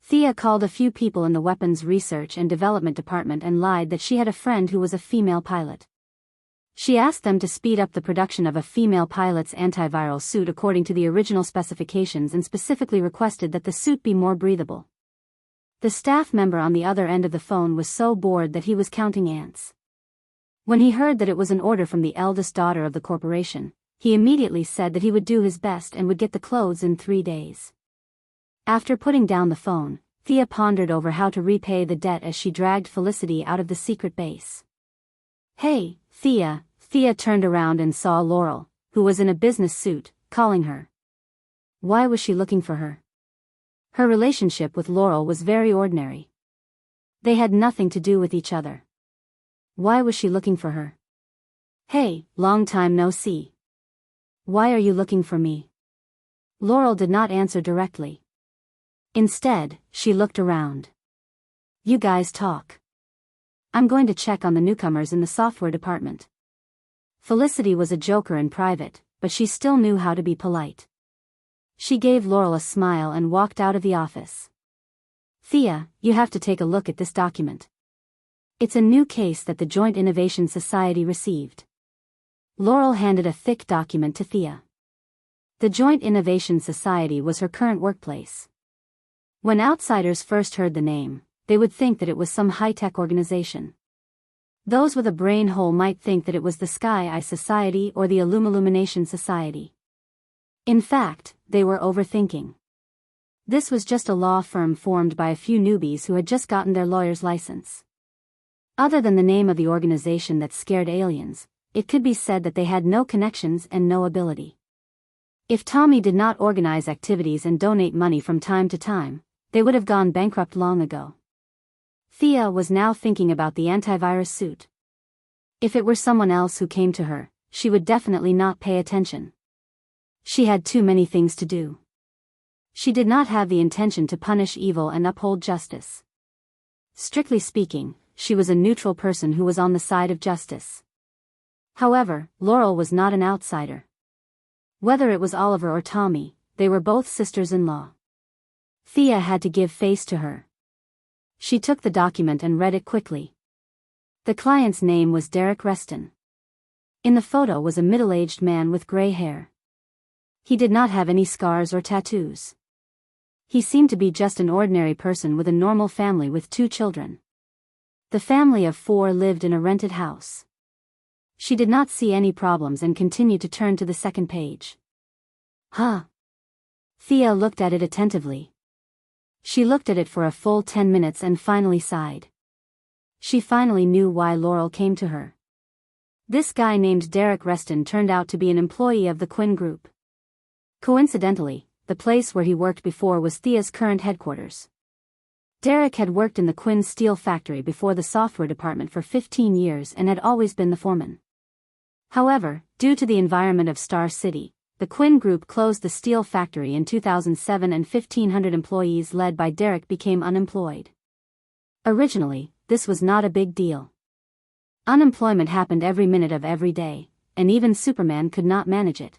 Thea called a few people in the Weapons Research and Development Department and lied that she had a friend who was a female pilot. She asked them to speed up the production of a female pilot's antiviral suit according to the original specifications and specifically requested that the suit be more breathable. The staff member on the other end of the phone was so bored that he was counting ants. When he heard that it was an order from the eldest daughter of the corporation, he immediately said that he would do his best and would get the clothes in 3 days. After putting down the phone, Thea pondered over how to repay the debt as she dragged Felicity out of the secret base. "Hey, Thea." Thea turned around and saw Laurel, who was in a business suit, calling her. Why was she looking for her? Her relationship with Laurel was very ordinary. They had nothing to do with each other. Why was she looking for her? "Hey, long time no see. Why are you looking for me?" Laurel did not answer directly. Instead, she looked around. "You guys talk. I'm going to check on the newcomers in the software department." Felicity was a joker in private, but she still knew how to be polite. She gave Laurel a smile and walked out of the office. Thea, you have to take a look at this document. It's a new case that the Joint Innovation Society received. Laurel handed a thick document to Thea. The Joint Innovation Society was her current workplace. When outsiders first heard the name, they would think that it was some high-tech organization. Those with a brain hole might think that it was the Sky Eye Society or the Illumination Society. In fact, they were overthinking. This was just a law firm formed by a few newbies who had just gotten their lawyer's license. Other than the name of the organization that scared aliens, it could be said that they had no connections and no ability. If Tommy did not organize activities and donate money from time to time, they would have gone bankrupt long ago. Thea was now thinking about the antivirus suit. If it were someone else who came to her, she would definitely not pay attention. She had too many things to do. She did not have the intention to punish evil and uphold justice. Strictly speaking, she was a neutral person who was on the side of justice. However, Laurel was not an outsider. Whether it was Oliver or Tommy, they were both sisters-in-law. Thea had to give face to her. She took the document and read it quickly. The client's name was Derek Reston. In the photo was a middle-aged man with gray hair. He did not have any scars or tattoos. He seemed to be just an ordinary person with a normal family with 2 children. The family of 4 lived in a rented house. She did not see any problems and continued to turn to the second page. Huh? Thea looked at it attentively. She looked at it for a full 10 minutes and finally sighed. She finally knew why Laurel came to her. This guy named Derek Reston turned out to be an employee of the Quinn Group. Coincidentally, the place where he worked before was Thea's current headquarters. Derek had worked in the Quinn steel factory before the software department for 15 years and had always been the foreman. However, due to the environment of Star City, the Quinn Group closed the steel factory in 2007 and 1,500 employees led by Derek became unemployed. Originally, this was not a big deal. Unemployment happened every minute of every day, and even Superman could not manage it.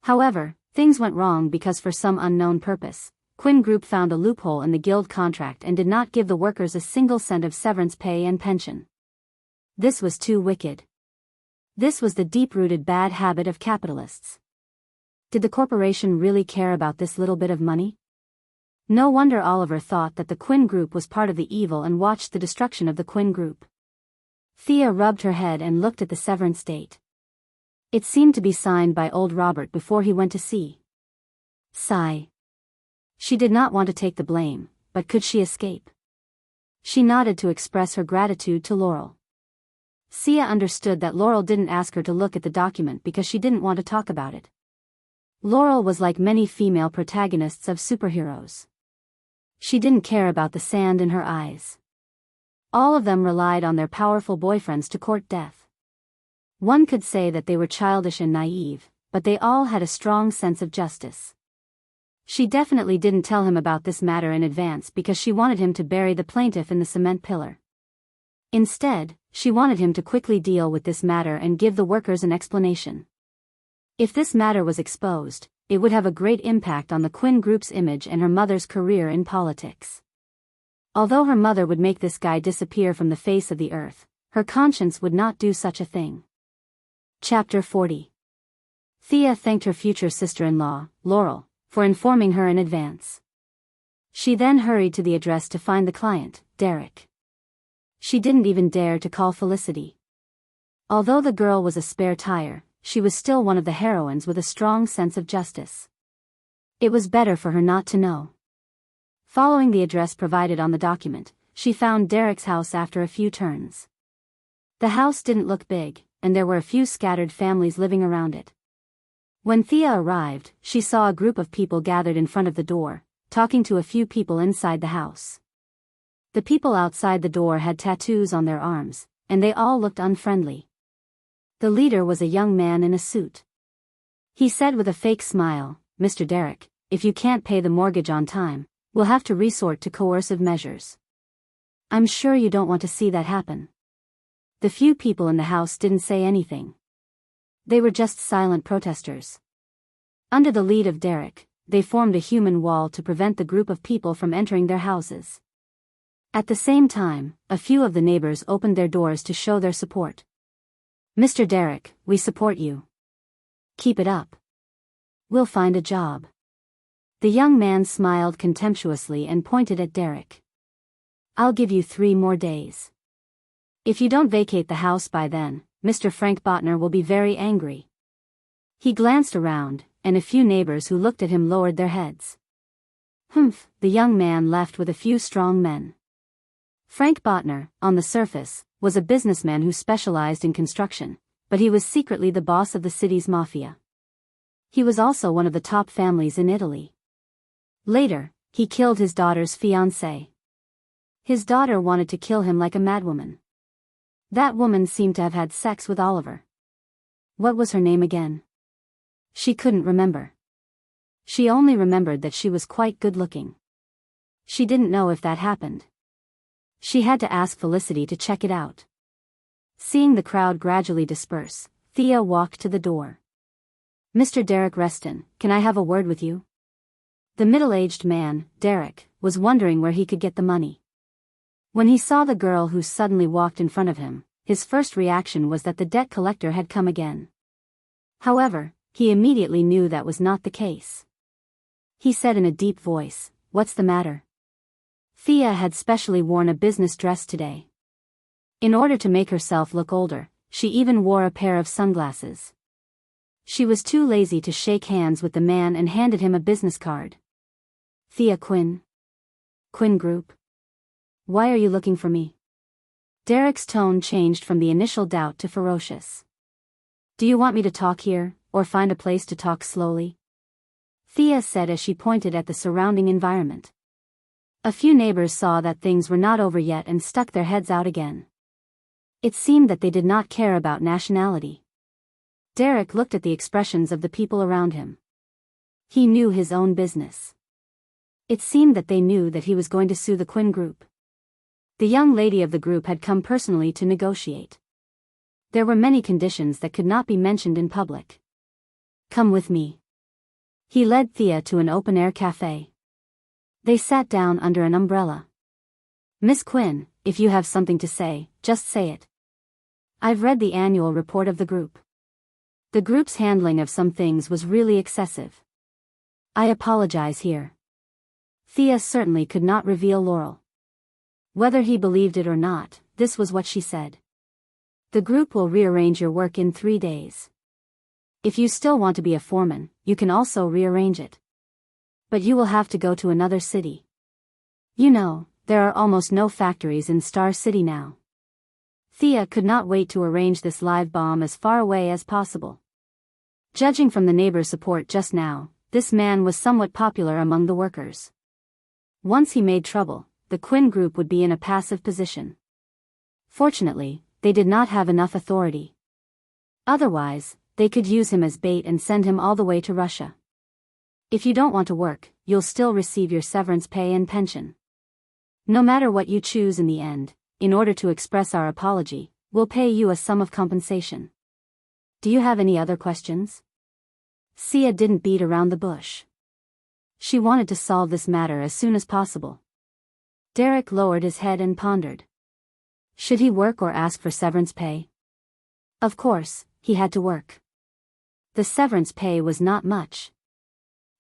However, things went wrong because for some unknown purpose, Quinn Group found a loophole in the guild contract and did not give the workers a single cent of severance pay and pension. This was too wicked. This was the deep-rooted bad habit of capitalists. Did the corporation really care about this little bit of money? No wonder Oliver thought that the Quinn Group was part of the evil and watched the destruction of the Quinn Group. Thea rubbed her head and looked at the severance date. It seemed to be signed by old Robert before he went to sea. Sigh. She did not want to take the blame, but could she escape? She nodded to express her gratitude to Laurel. Thea understood that Laurel didn't ask her to look at the document because she didn't want to talk about it. Laurel was like many female protagonists of superheroes. She didn't care about the sand in her eyes. All of them relied on their powerful boyfriends to court death. One could say that they were childish and naive, but they all had a strong sense of justice. She definitely didn't tell him about this matter in advance because she wanted him to bury the plaintiff in the cement pillar. Instead, she wanted him to quickly deal with this matter and give the workers an explanation. If this matter was exposed, it would have a great impact on the Quinn Group's image and her mother's career in politics. Although her mother would make this guy disappear from the face of the earth, her conscience would not do such a thing. Chapter 40. Thea thanked her future sister-in-law, Laurel, for informing her in advance. She then hurried to the address to find the client, Derek. She didn't even dare to call Felicity. Although the girl was a spare tire, she was still one of the heroines with a strong sense of justice. It was better for her not to know. Following the address provided on the document, she found Derek's house after a few turns. The house didn't look big, and there were a few scattered families living around it. When Thea arrived, she saw a group of people gathered in front of the door, talking to a few people inside the house. The people outside the door had tattoos on their arms, and they all looked unfriendly. The leader was a young man in a suit. He said with a fake smile, "Mr. Derek, if you can't pay the mortgage on time, we'll have to resort to coercive measures. I'm sure you don't want to see that happen." The few people in the house didn't say anything. They were just silent protesters. Under the lead of Derek, they formed a human wall to prevent the group of people from entering their houses. At the same time, a few of the neighbors opened their doors to show their support. "Mr. Derek, we support you. Keep it up. We'll find a job." The young man smiled contemptuously and pointed at Derek. "I'll give you 3 more days. If you don't vacate the house by then, Mr. Frank Botner will be very angry." He glanced around, and a few neighbors who looked at him lowered their heads. "Humph," the young man left with a few strong men. Frank Botner, on the surface, was a businessman who specialized in construction, but he was secretly the boss of the city's mafia. He was also one of the top families in Italy. Later, he killed his daughter's fiancée. His daughter wanted to kill him like a madwoman. That woman seemed to have had sex with Oliver. What was her name again? She couldn't remember. She only remembered that she was quite good-looking. She didn't know if that happened. She had to ask Felicity to check it out. Seeing the crowd gradually disperse, Thea walked to the door. "Mr. Derek Reston, can I have a word with you?" The middle-aged man, Derek, was wondering where he could get the money. When he saw the girl who suddenly walked in front of him, his first reaction was that the debt collector had come again. However, he immediately knew that was not the case. He said in a deep voice, "What's the matter?" Thea had specially worn a business dress today. In order to make herself look older, she even wore a pair of sunglasses. She was too lazy to shake hands with the man and handed him a business card. "Thea Quinn? Quinn Group? Why are you looking for me?" Derek's tone changed from the initial doubt to ferocious. "Do you want me to talk here, or find a place to talk slowly?" Thea said as she pointed at the surrounding environment. A few neighbors saw that things were not over yet and stuck their heads out again. It seemed that they did not care about nationality. Derek looked at the expressions of the people around him. He knew his own business. It seemed that they knew that he was going to sue the Quinn Group. The young lady of the group had come personally to negotiate. There were many conditions that could not be mentioned in public. "Come with me." He led Thea to an open-air cafe. They sat down under an umbrella. "Miss Quinn, if you have something to say, just say it. I've read the annual report of the group. The group's handling of some things was really excessive. I apologize here." Thea certainly could not reveal Laurel. Whether he believed it or not, this was what she said. "The group will rearrange your work in 3 days. If you still want to be a foreman, you can also rearrange it. But you will have to go to another city. You know, there are almost no factories in Star City now." Thea could not wait to arrange this live bomb as far away as possible. Judging from the neighbor support just now, this man was somewhat popular among the workers. Once he made trouble, the Quinn Group would be in a passive position. Fortunately, they did not have enough authority. Otherwise, they could use him as bait and send him all the way to Russia. "If you don't want to work, you'll still receive your severance pay and pension. No matter what you choose in the end, in order to express our apology, we'll pay you a sum of compensation. Do you have any other questions?" Thea didn't beat around the bush. She wanted to solve this matter as soon as possible. Derek lowered his head and pondered. Should he work or ask for severance pay? Of course, he had to work. The severance pay was not much.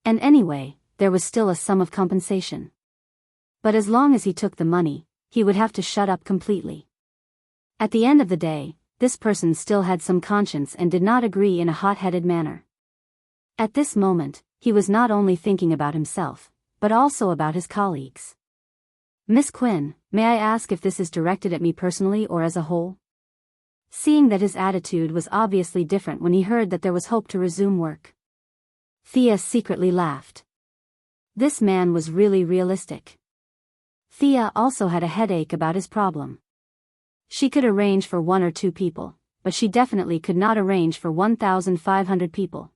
And anyway, there was still a sum of compensation. But as long as he took the money, he would have to shut up completely. At the end of the day, this person still had some conscience and did not agree in a hot-headed manner. At this moment, he was not only thinking about himself, but also about his colleagues. "Miss Quinn, may I ask if this is directed at me personally or as a whole?" Seeing that his attitude was obviously different when he heard that there was hope to resume work, Thea secretly laughed. This man was really realistic. Thea also had a headache about his problem. She could arrange for 1 or 2 people, but she definitely could not arrange for 1,500 people.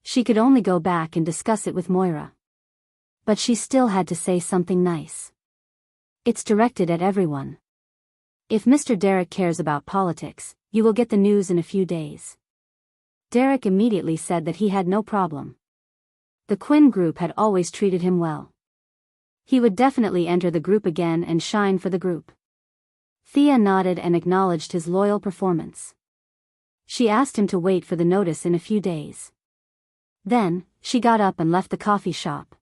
She could only go back and discuss it with Moira. But she still had to say something nice. "It's directed at everyone. If Mr. Derek cares about politics, you will get the news in a few days." Derek immediately said that he had no problem. The Quinn group had always treated him well. He would definitely enter the group again and shine for the group. Thea nodded and acknowledged his loyal performance. She asked him to wait for the notice in a few days. Then, she got up and left the coffee shop.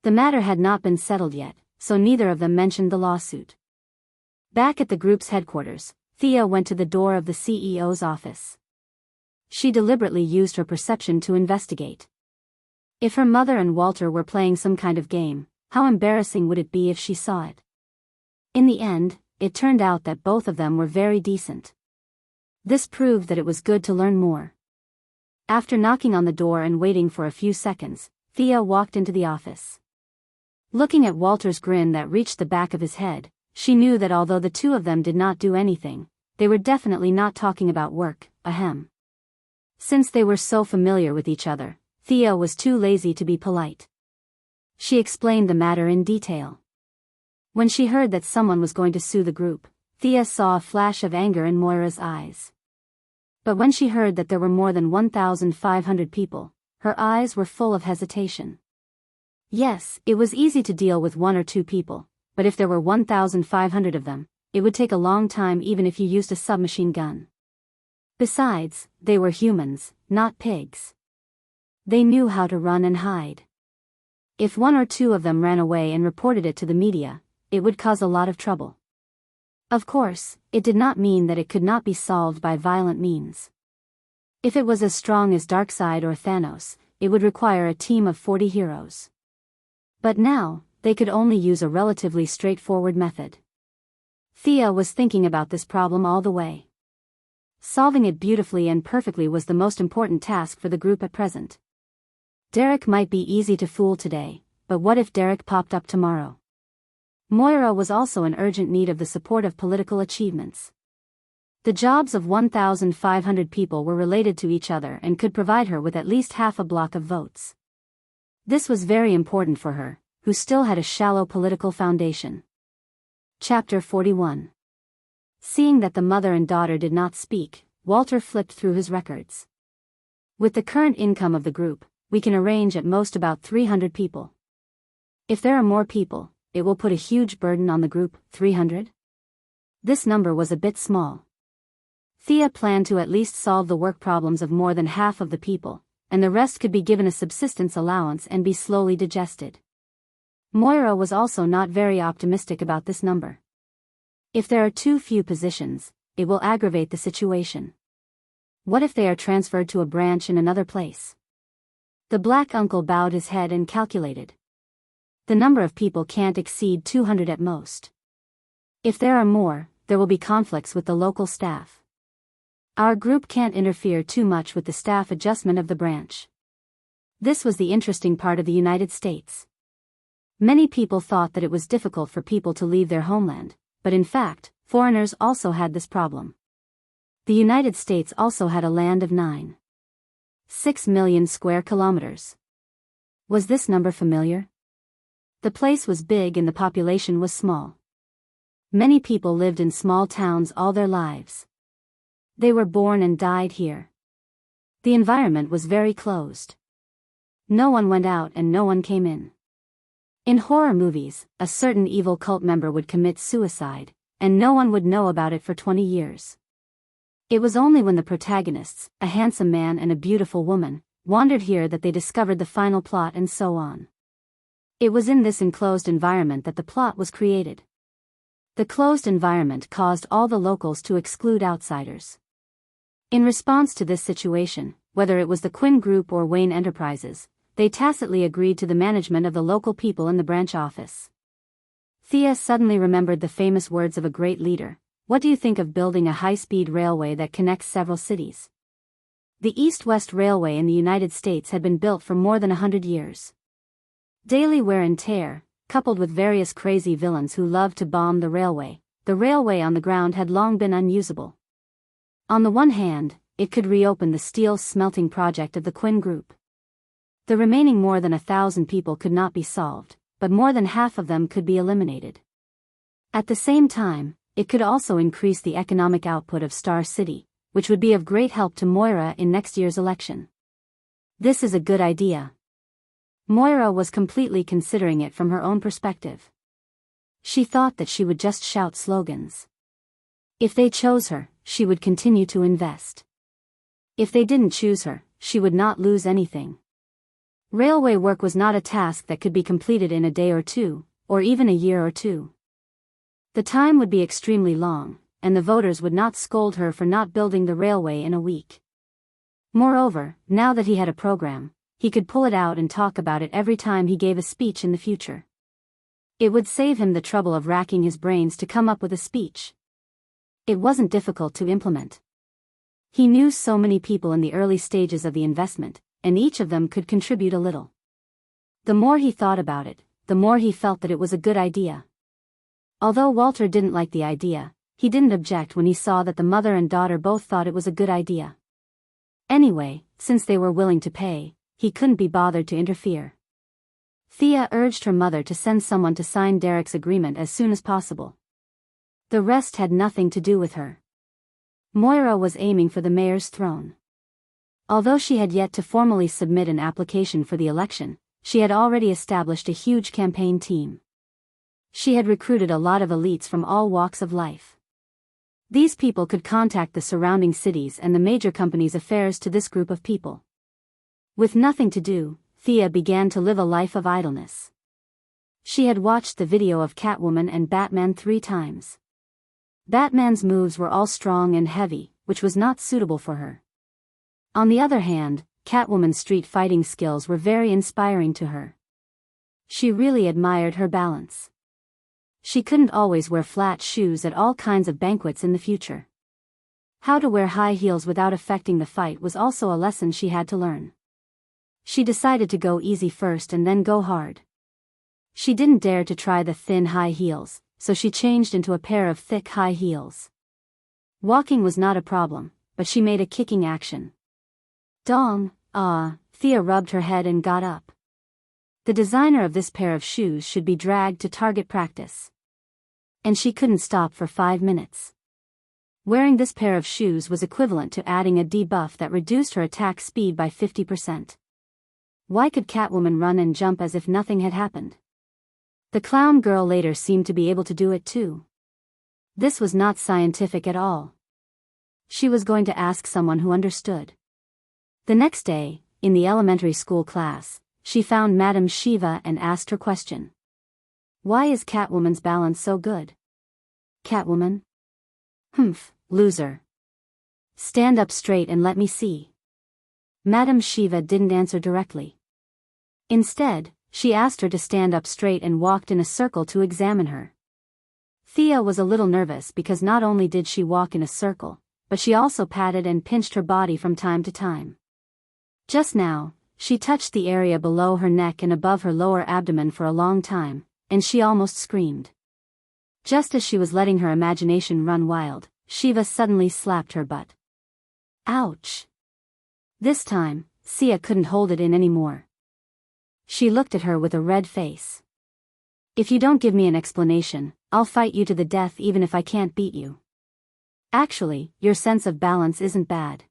The matter had not been settled yet, so neither of them mentioned the lawsuit. Back at the group's headquarters, Thea went to the door of the CEO's office. She deliberately used her perception to investigate. If her mother and Walter were playing some kind of game, how embarrassing would it be if she saw it? In the end, it turned out that both of them were very decent. This proved that it was good to learn more. After knocking on the door and waiting for a few seconds, Thea walked into the office. Looking at Walter's grin that reached the back of his head, she knew that although the two of them did not do anything, they were definitely not talking about work, ahem. Since they were so familiar with each other, Thea was too lazy to be polite. She explained the matter in detail. When she heard that someone was going to sue the group, Thea saw a flash of anger in Moira's eyes. But when she heard that there were more than 1,500 people, her eyes were full of hesitation. Yes, it was easy to deal with one or two people, but if there were 1,500 of them, it would take a long time even if you used a submachine gun. Besides, they were humans, not pigs. They knew how to run and hide. If one or two of them ran away and reported it to the media, it would cause a lot of trouble. Of course, it did not mean that it could not be solved by violent means. If it was as strong as Darkseid or Thanos, it would require a team of 40 heroes. But now, they could only use a relatively straightforward method. Thea was thinking about this problem all the way. Solving it beautifully and perfectly was the most important task for the group at present. Derek might be easy to fool today, but what if Derek popped up tomorrow? Moira was also in urgent need of the support of political achievements. The jobs of 1,500 people were related to each other and could provide her with at least half a block of votes. This was very important for her, who still had a shallow political foundation. Chapter 41. Seeing that the mother and daughter did not speak, Walter flipped through his records. With the current income of the group, we can arrange at most about 300 people. If there are more people, it will put a huge burden on the group, 300? This number was a bit small. Thea planned to at least solve the work problems of more than half of the people, and the rest could be given a subsistence allowance and be slowly digested. Moira was also not very optimistic about this number. If there are too few positions, it will aggravate the situation. What if they are transferred to a branch in another place? The black uncle bowed his head and calculated. The number of people can't exceed 200 at most. If there are more, there will be conflicts with the local staff. Our group can't interfere too much with the staff adjustment of the branch. This was the interesting part of the United States. Many people thought that it was difficult for people to leave their homeland, but in fact, foreigners also had this problem. The United States also had a land of 9.6 million square kilometers. Was this number familiar? The place was big and the population was small. Many people lived in small towns all their lives. They were born and died here. The environment was very closed. No one went out and no one came in. In horror movies, a certain evil cult member would commit suicide, and no one would know about it for 20 years. It was only when the protagonists, a handsome man and a beautiful woman, wandered here that they discovered the final plot and so on. It was in this enclosed environment that the plot was created. The closed environment caused all the locals to exclude outsiders. In response to this situation, whether it was the Quinn Group or Wayne Enterprises, they tacitly agreed to the management of the local people in the branch office. Thea suddenly remembered the famous words of a great leader: "What do you think of building a high-speed railway that connects several cities?" The East-West Railway in the United States had been built for more than 100 years. Daily wear and tear, coupled with various crazy villains who loved to bomb the railway on the ground had long been unusable. On the one hand, it could reopen the steel smelting project of the Quinn Group. The remaining more than 1,000 people could not be solved, but more than half of them could be eliminated. At the same time, it could also increase the economic output of Star City, which would be of great help to Moira in next year's election. This is a good idea. Moira was completely considering it from her own perspective. She thought that she would just shout slogans. If they chose her, she would continue to invest. If they didn't choose her, she would not lose anything. Railway work was not a task that could be completed in a day or two, or even a year or two. The time would be extremely long, and the voters would not scold her for not building the railway in a week. Moreover, now that he had a program, he could pull it out and talk about it every time he gave a speech in the future. It would save him the trouble of racking his brains to come up with a speech. It wasn't difficult to implement. He knew so many people in the early stages of the investment, and each of them could contribute a little. The more he thought about it, the more he felt that it was a good idea. Although Walter didn't like the idea, he didn't object when he saw that the mother and daughter both thought it was a good idea. Anyway, since they were willing to pay, he couldn't be bothered to interfere. Thea urged her mother to send someone to sign Derek's agreement as soon as possible. The rest had nothing to do with her. Moira was aiming for the mayor's throne. Although she had yet to formally submit an application for the election, she had already established a huge campaign team. She had recruited a lot of elites from all walks of life. These people could contact the surrounding cities and the major companies' affairs to this group of people. With nothing to do, Thea began to live a life of idleness. She had watched the video of Catwoman and Batman 3 times. Batman's moves were all strong and heavy, which was not suitable for her. On the other hand, Catwoman's street fighting skills were very inspiring to her. She really admired her balance. She couldn't always wear flat shoes at all kinds of banquets in the future. How to wear high heels without affecting the fight was also a lesson she had to learn. She decided to go easy first and then go hard. She didn't dare to try the thin high heels, so she changed into a pair of thick high heels. Walking was not a problem, but she made a kicking action. Dong, Thea rubbed her head and got up. The designer of this pair of shoes should be dragged to target practice. And she couldn't stop for 5 minutes. Wearing this pair of shoes was equivalent to adding a debuff that reduced her attack speed by 50%. Why could Catwoman run and jump as if nothing had happened? The clown girl later seemed to be able to do it too. This was not scientific at all. She was going to ask someone who understood. The next day, in the elementary school class, she found Madame Shiva and asked her question. Why is Catwoman's balance so good? Catwoman? Humph, loser. Stand up straight and let me see. Madame Shiva didn't answer directly. Instead, she asked her to stand up straight and walked in a circle to examine her. Thea was a little nervous because not only did she walk in a circle, but she also patted and pinched her body from time to time. Just now, she touched the area below her neck and above her lower abdomen for a long time, and she almost screamed. Just as she was letting her imagination run wild, Shiva suddenly slapped her butt. Ouch! This time, Thea couldn't hold it in anymore. She looked at her with a red face. If you don't give me an explanation, I'll fight you to the death even if I can't beat you. Actually, your sense of balance isn't bad.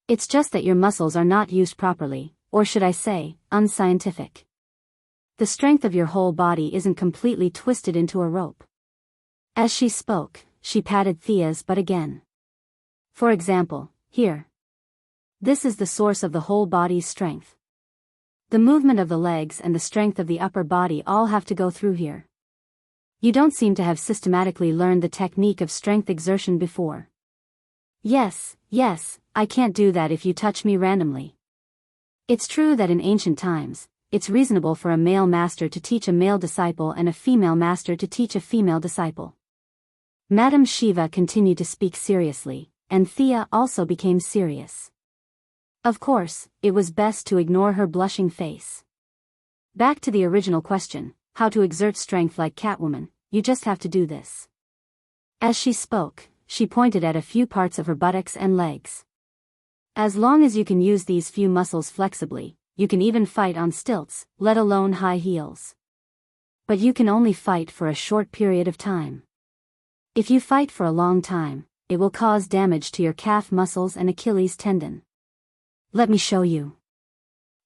It's just that your muscles are not used properly, or should I say, unscientific. The strength of your whole body isn't completely twisted into a rope. As she spoke, she patted Thea's butt again. For example, here. This is the source of the whole body's strength. The movement of the legs and the strength of the upper body all have to go through here. You don't seem to have systematically learned the technique of strength exertion before. Yes, I can't do that if you touch me randomly. It's true that in ancient times, it's reasonable for a male master to teach a male disciple and a female master to teach a female disciple. Madame Shiva continued to speak seriously, and Thea also became serious. Of course, it was best to ignore her blushing face. Back to the original question, how to exert strength like Catwoman, you just have to do this. As she spoke, she pointed at a few parts of her buttocks and legs. As long as you can use these few muscles flexibly, you can even fight on stilts, let alone high heels. But you can only fight for a short period of time. If you fight for a long time, it will cause damage to your calf muscles and Achilles tendon. Let me show you.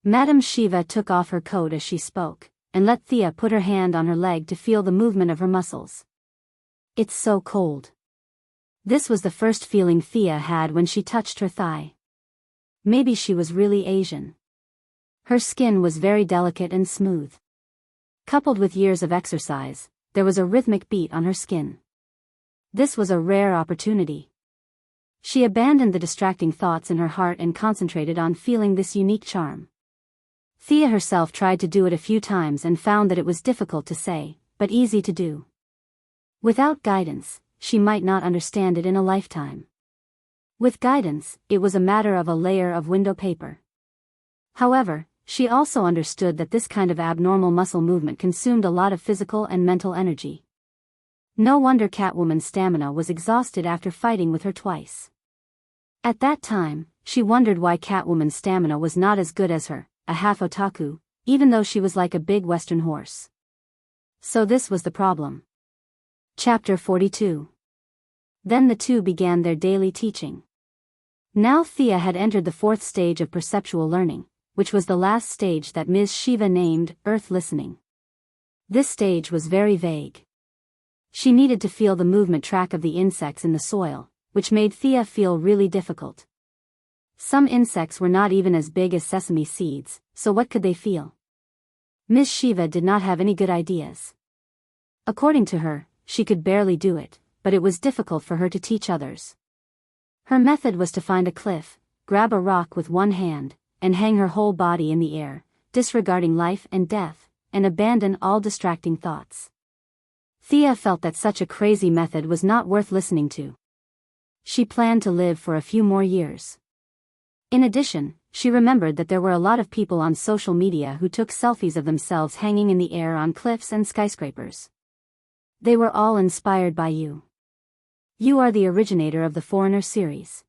Madame Shiva took off her coat as she spoke, and let Thea put her hand on her leg to feel the movement of her muscles. It's so cold. This was the first feeling Thea had when she touched her thigh. Maybe she was really Asian. Her skin was very delicate and smooth. Coupled with years of exercise, there was a rhythmic beat on her skin. This was a rare opportunity. She abandoned the distracting thoughts in her heart and concentrated on feeling this unique charm. Thea herself tried to do it a few times and found that it was difficult to say, but easy to do. Without guidance, she might not understand it in a lifetime. With guidance, it was a matter of a layer of window paper. However, she also understood that this kind of abnormal muscle movement consumed a lot of physical and mental energy. No wonder Catwoman's stamina was exhausted after fighting with her twice. At that time, she wondered why Catwoman's stamina was not as good as her, a half otaku, even though she was like a big Western horse. So this was the problem. Chapter 42. Then the two began their daily teaching. Now Thea had entered the fourth stage of perceptual learning, which was the last stage that Ms. Shiva named Earth Listening. This stage was very vague. She needed to feel the movement track of the insects in the soil, which made Thea feel really difficult. Some insects were not even as big as sesame seeds, so what could they feel? Ms. Shiva did not have any good ideas. According to her, she could barely do it, but it was difficult for her to teach others. Her method was to find a cliff, grab a rock with one hand, and hang her whole body in the air, disregarding life and death, and abandon all distracting thoughts. Thea felt that such a crazy method was not worth listening to. She planned to live for a few more years. In addition, she remembered that there were a lot of people on social media who took selfies of themselves hanging in the air on cliffs and skyscrapers. They were all inspired by you. You are the originator of the Foreigner series.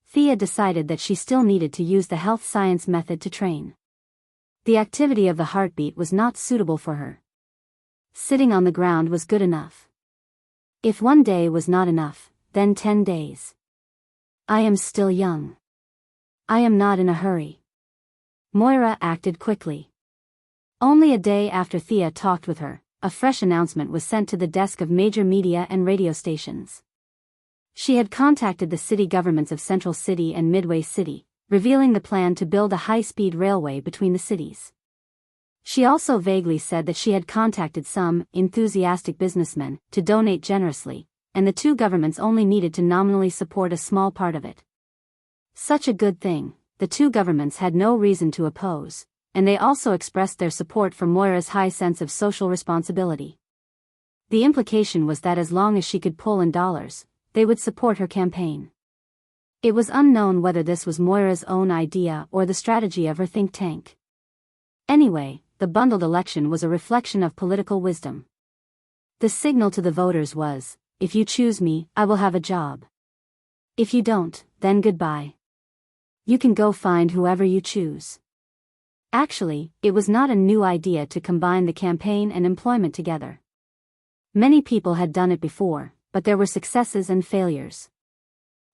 Thea decided that she still needed to use the health science method to train. The activity of the heartbeat was not suitable for her. Sitting on the ground was good enough. If one day was not enough, then 10 days. I am still young. I am not in a hurry. Moira acted quickly. Only a day after Thea talked with her, a fresh announcement was sent to the desk of major media and radio stations. She had contacted the city governments of Central City and Midway City, revealing the plan to build a high-speed railway between the cities. She also vaguely said that she had contacted some enthusiastic businessmen to donate generously, and the two governments only needed to nominally support a small part of it. Such a good thing, the two governments had no reason to oppose, and they also expressed their support for Moira's high sense of social responsibility. The implication was that as long as she could pull in dollars, they would support her campaign. It was unknown whether this was Moira's own idea or the strategy of her think tank. Anyway, the bundled election was a reflection of political wisdom. The signal to the voters was, if you choose me, I will have a job. If you don't, then goodbye. You can go find whoever you choose. Actually, it was not a new idea to combine the campaign and employment together. Many people had done it before, but there were successes and failures.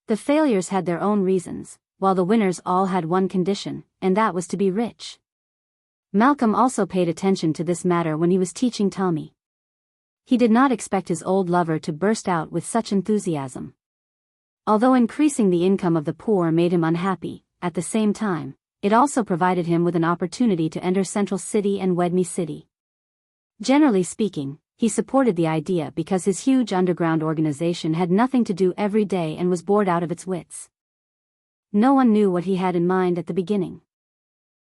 The failures had their own reasons, while the winners all had one condition, and that was to be rich. Malcolm also paid attention to this matter when he was teaching Tommy. He did not expect his old lover to burst out with such enthusiasm. Although increasing the income of the poor made him unhappy, at the same time, it also provided him with an opportunity to enter Central City and Wedme City. Generally speaking, he supported the idea because his huge underground organization had nothing to do every day and was bored out of its wits. No one knew what he had in mind at the beginning.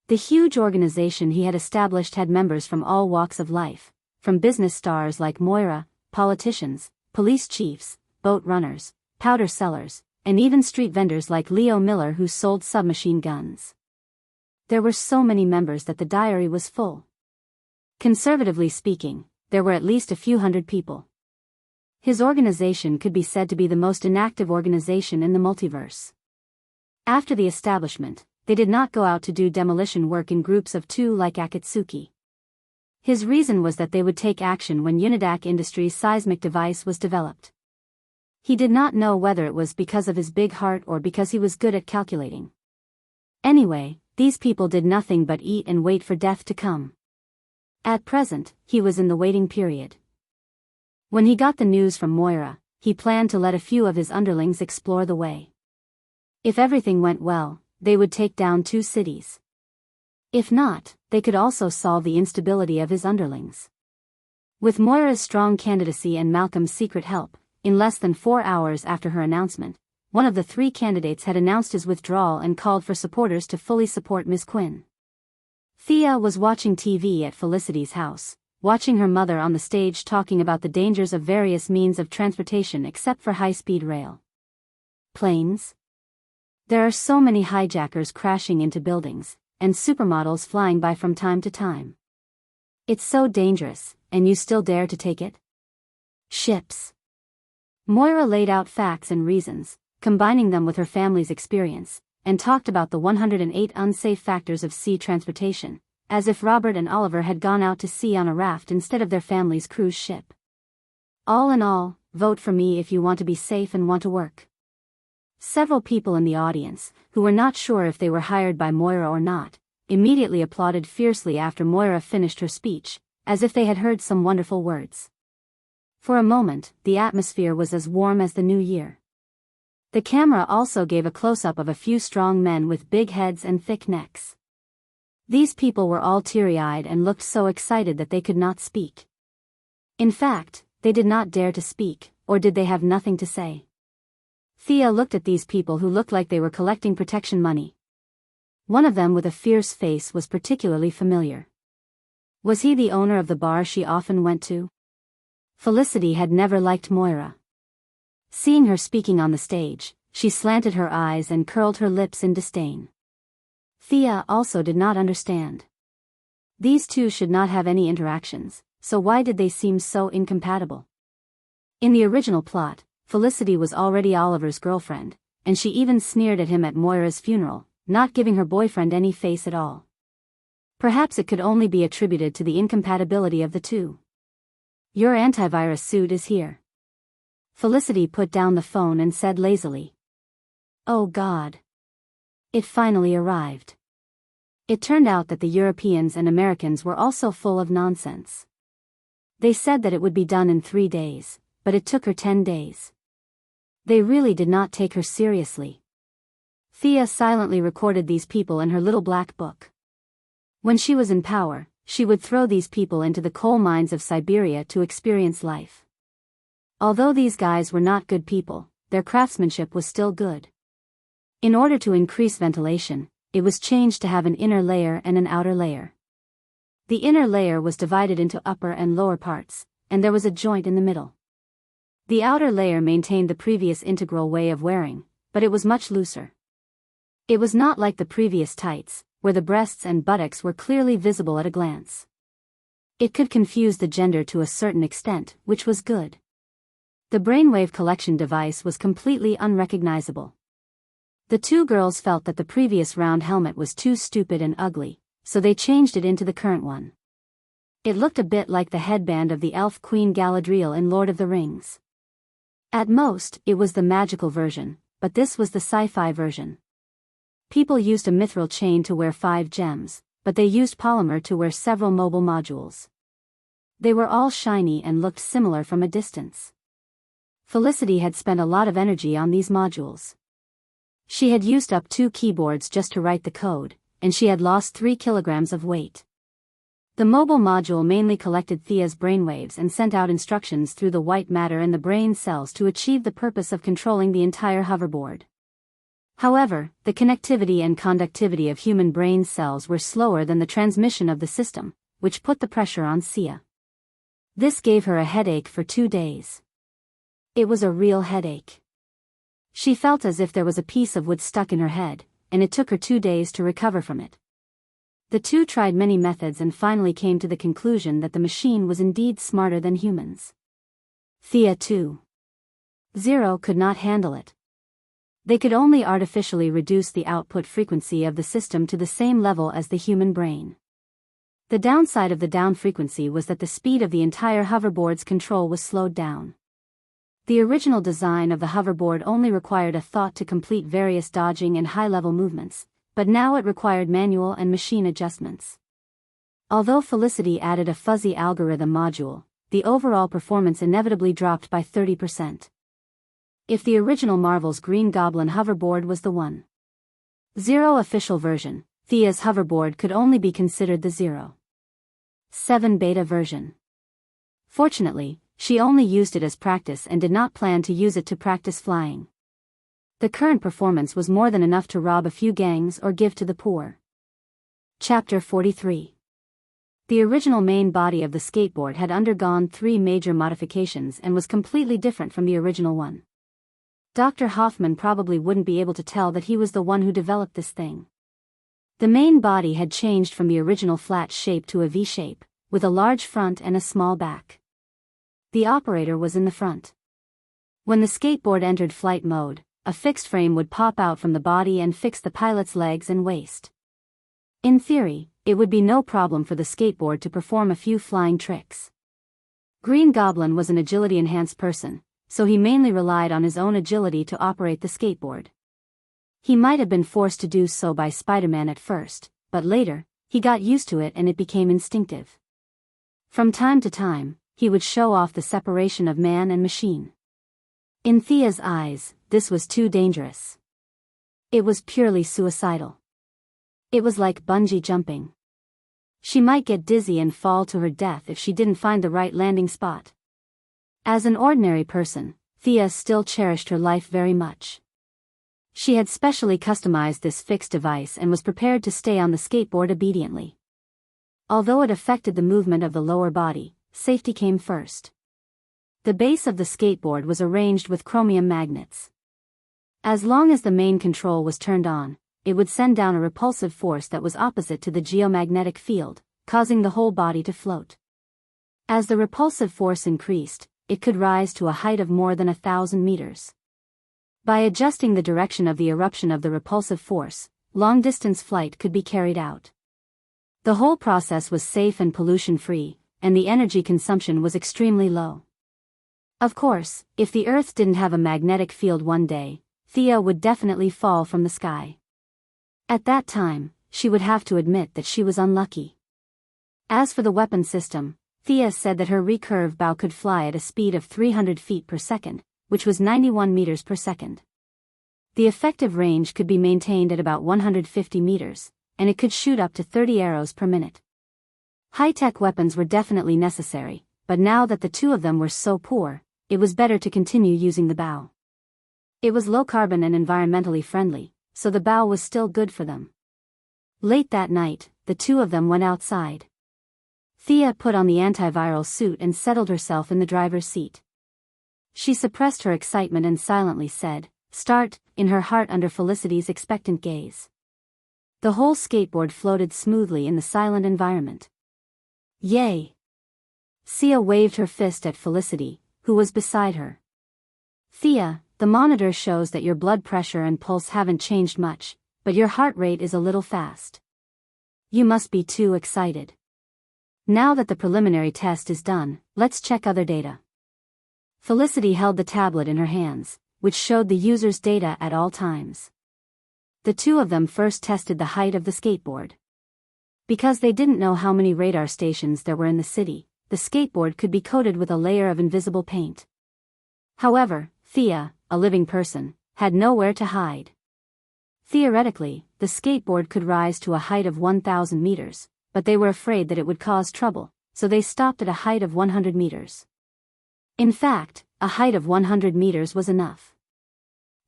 The huge organization he had established had members from all walks of life, from business stars like Moira, politicians, police chiefs, boat runners, powder sellers, and even street vendors like Leo Miller who sold submachine guns. There were so many members that the diary was full. Conservatively speaking, there were at least a few hundred people. His organization could be said to be the most inactive organization in the multiverse. After the establishment, they did not go out to do demolition work in groups of 2 like Akatsuki. His reason was that they would take action when Unidac Industries' seismic device was developed. He did not know whether it was because of his big heart or because he was good at calculating. Anyway, these people did nothing but eat and wait for death to come. At present, he was in the waiting period. When he got the news from Moira, he planned to let a few of his underlings explore the way. If everything went well, they would take down 2 cities. If not, they could also solve the instability of his underlings. With Moira's strong candidacy and Malcolm's secret help, in less than 4 hours after her announcement, one of the 3 candidates had announced his withdrawal and called for supporters to fully support Miss Quinn. Thea was watching TV at Felicity's house, watching her mother on the stage talking about the dangers of various means of transportation except for high-speed rail. Planes? There are so many hijackers crashing into buildings, and supermodels flying by from time to time. It's so dangerous, and you still dare to take it? Ships. Moira laid out facts and reasons, combining them with her family's experience, and talked about the 108 unsafe factors of sea transportation, as if Robert and Oliver had gone out to sea on a raft instead of their family's cruise ship. All in all, vote for me if you want to be safe and want to work. Several people in the audience, who were not sure if they were hired by Moira or not, immediately applauded fiercely after Moira finished her speech, as if they had heard some wonderful words. For a moment, the atmosphere was as warm as the new year. The camera also gave a close-up of a few strong men with big heads and thick necks. These people were all teary-eyed and looked so excited that they could not speak. In fact, they did not dare to speak, or did they have nothing to say? Thea looked at these people who looked like they were collecting protection money. One of them with a fierce face was particularly familiar. Was he the owner of the bar she often went to? Felicity had never liked Moira. Seeing her speaking on the stage, she slanted her eyes and curled her lips in disdain. Thea also did not understand. These two should not have any interactions, so why did they seem so incompatible? In the original plot, Felicity was already Oliver's girlfriend, and she even sneered at him at Moira's funeral, not giving her boyfriend any face at all. Perhaps it could only be attributed to the incompatibility of the two. Your antivirus suit is here. Felicity put down the phone and said lazily. Oh God. It finally arrived. It turned out that the Europeans and Americans were also full of nonsense. They said that it would be done in 3 days, but it took her 10 days. They really did not take her seriously. Thea silently recorded these people in her little black book. When she was in power, she would throw these people into the coal mines of Siberia to experience life. Although these guys were not good people, their craftsmanship was still good. In order to increase ventilation, it was changed to have an inner layer and an outer layer. The inner layer was divided into upper and lower parts, and there was a joint in the middle. The outer layer maintained the previous integral way of wearing, but it was much looser. It was not like the previous tights, where the breasts and buttocks were clearly visible at a glance. It could confuse the gender to a certain extent, which was good. The brainwave collection device was completely unrecognizable. The 2 girls felt that the previous round helmet was too stupid and ugly, so they changed it into the current one. It looked a bit like the headband of the elf Queen Galadriel in Lord of the Rings. At most, it was the magical version, but this was the sci-fi version. People used a mithril chain to wear 5 gems, but they used polymer to wear several mobile modules. They were all shiny and looked similar from a distance. Felicity had spent a lot of energy on these modules. She had used up 2 keyboards just to write the code, and she had lost 3 kilograms of weight. The mobile module mainly collected Thea's brainwaves and sent out instructions through the white matter in the brain cells to achieve the purpose of controlling the entire hoverboard. However, the connectivity and conductivity of human brain cells were slower than the transmission of the system, which put the pressure on Sia. This gave her a headache for 2 days. It was a real headache. She felt as if there was a piece of wood stuck in her head, and it took her 2 days to recover from it. The 2 tried many methods and finally came to the conclusion that the machine was indeed smarter than humans. Thea 2.0 could not handle it. They could only artificially reduce the output frequency of the system to the same level as the human brain. The downside of the down frequency was that the speed of the entire hoverboard's control was slowed down. The original design of the hoverboard only required a thought to complete various dodging and high-level movements, but now it required manual and machine adjustments. Although Felicity added a fuzzy algorithm module, the overall performance inevitably dropped by 30%. If the original Marvel's Green Goblin hoverboard was the 1.0 official version, Thea's hoverboard could only be considered the 0.7 beta version. Fortunately, she only used it as practice and did not plan to use it to practice flying. The current performance was more than enough to rob a few gangs or give to the poor. Chapter 43. The original main body of the skateboard had undergone 3 major modifications and was completely different from the original one. Dr. Hoffman probably wouldn't be able to tell that he was the one who developed this thing. The main body had changed from the original flat shape to a V shape, with a large front and a small back. The operator was in the front. When the skateboard entered flight mode, a fixed frame would pop out from the body and fix the pilot's legs and waist. In theory, it would be no problem for the skateboard to perform a few flying tricks. Green Goblin was an agility-enhanced person, so he mainly relied on his own agility to operate the skateboard. He might have been forced to do so by Spider-Man at first, but later, he got used to it and it became instinctive. From time to time, he would show off the separation of man and machine. In Thea's eyes, this was too dangerous. It was purely suicidal. It was like bungee jumping. She might get dizzy and fall to her death if she didn't find the right landing spot. As an ordinary person, Thea still cherished her life very much. She had specially customized this fixed device and was prepared to stay on the skateboard obediently. Although it affected the movement of the lower body, safety came first. The base of the skateboard was arranged with chromium magnets. As long as the main control was turned on, it would send down a repulsive force that was opposite to the geomagnetic field, causing the whole body to float. As the repulsive force increased, it could rise to a height of more than 1,000 meters. By adjusting the direction of the eruption of the repulsive force, long-distance flight could be carried out. The whole process was safe and pollution-free, and the energy consumption was extremely low. Of course, if the Earth didn't have a magnetic field one day, Thea would definitely fall from the sky. At that time, she would have to admit that she was unlucky. As for the weapon system, Thea said that her recurve bow could fly at a speed of 300 feet per second, which was 91 meters per second. The effective range could be maintained at about 150 meters, and it could shoot up to 30 arrows per minute. High-tech weapons were definitely necessary, but now that the two of them were so poor, it was better to continue using the bow. It was low-carbon and environmentally friendly, so the bow was still good for them. Late that night, the two of them went outside. Thea put on the antiviral suit and settled herself in the driver's seat. She suppressed her excitement and silently said, "Start," in her heart under Felicity's expectant gaze. The whole skateboard floated smoothly in the silent environment. Yay! Thea waved her fist at Felicity, who was beside her. Thea, the monitor shows that your blood pressure and pulse haven't changed much, but your heart rate is a little fast. You must be too excited. Now that the preliminary test is done, let's check other data. Felicity held the tablet in her hands, which showed the user's data at all times. The two of them first tested the height of the skateboard. Because they didn't know how many radar stations there were in the city, the skateboard could be coated with a layer of invisible paint. However, Thea, a living person, had nowhere to hide. Theoretically, the skateboard could rise to a height of 1,000 meters, but they were afraid that it would cause trouble, so they stopped at a height of 100 meters. In fact, a height of 100 meters was enough.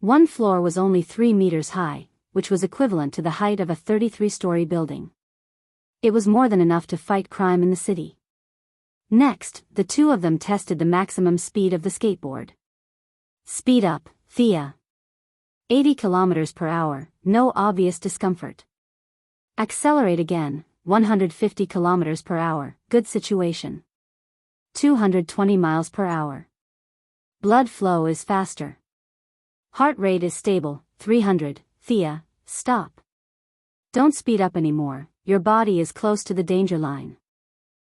One floor was only 3 meters high, which was equivalent to the height of a 33-story building. It was more than enough to fight crime in the city. Next, the two of them tested the maximum speed of the skateboard. Speed up, Thea. 80 kilometers per hour, no obvious discomfort. Accelerate again, 150 kilometers per hour, good situation. 220 miles per hour. Blood flow is faster. Heart rate is stable, 300, Thea, stop. Don't speed up anymore, your body is close to the danger line.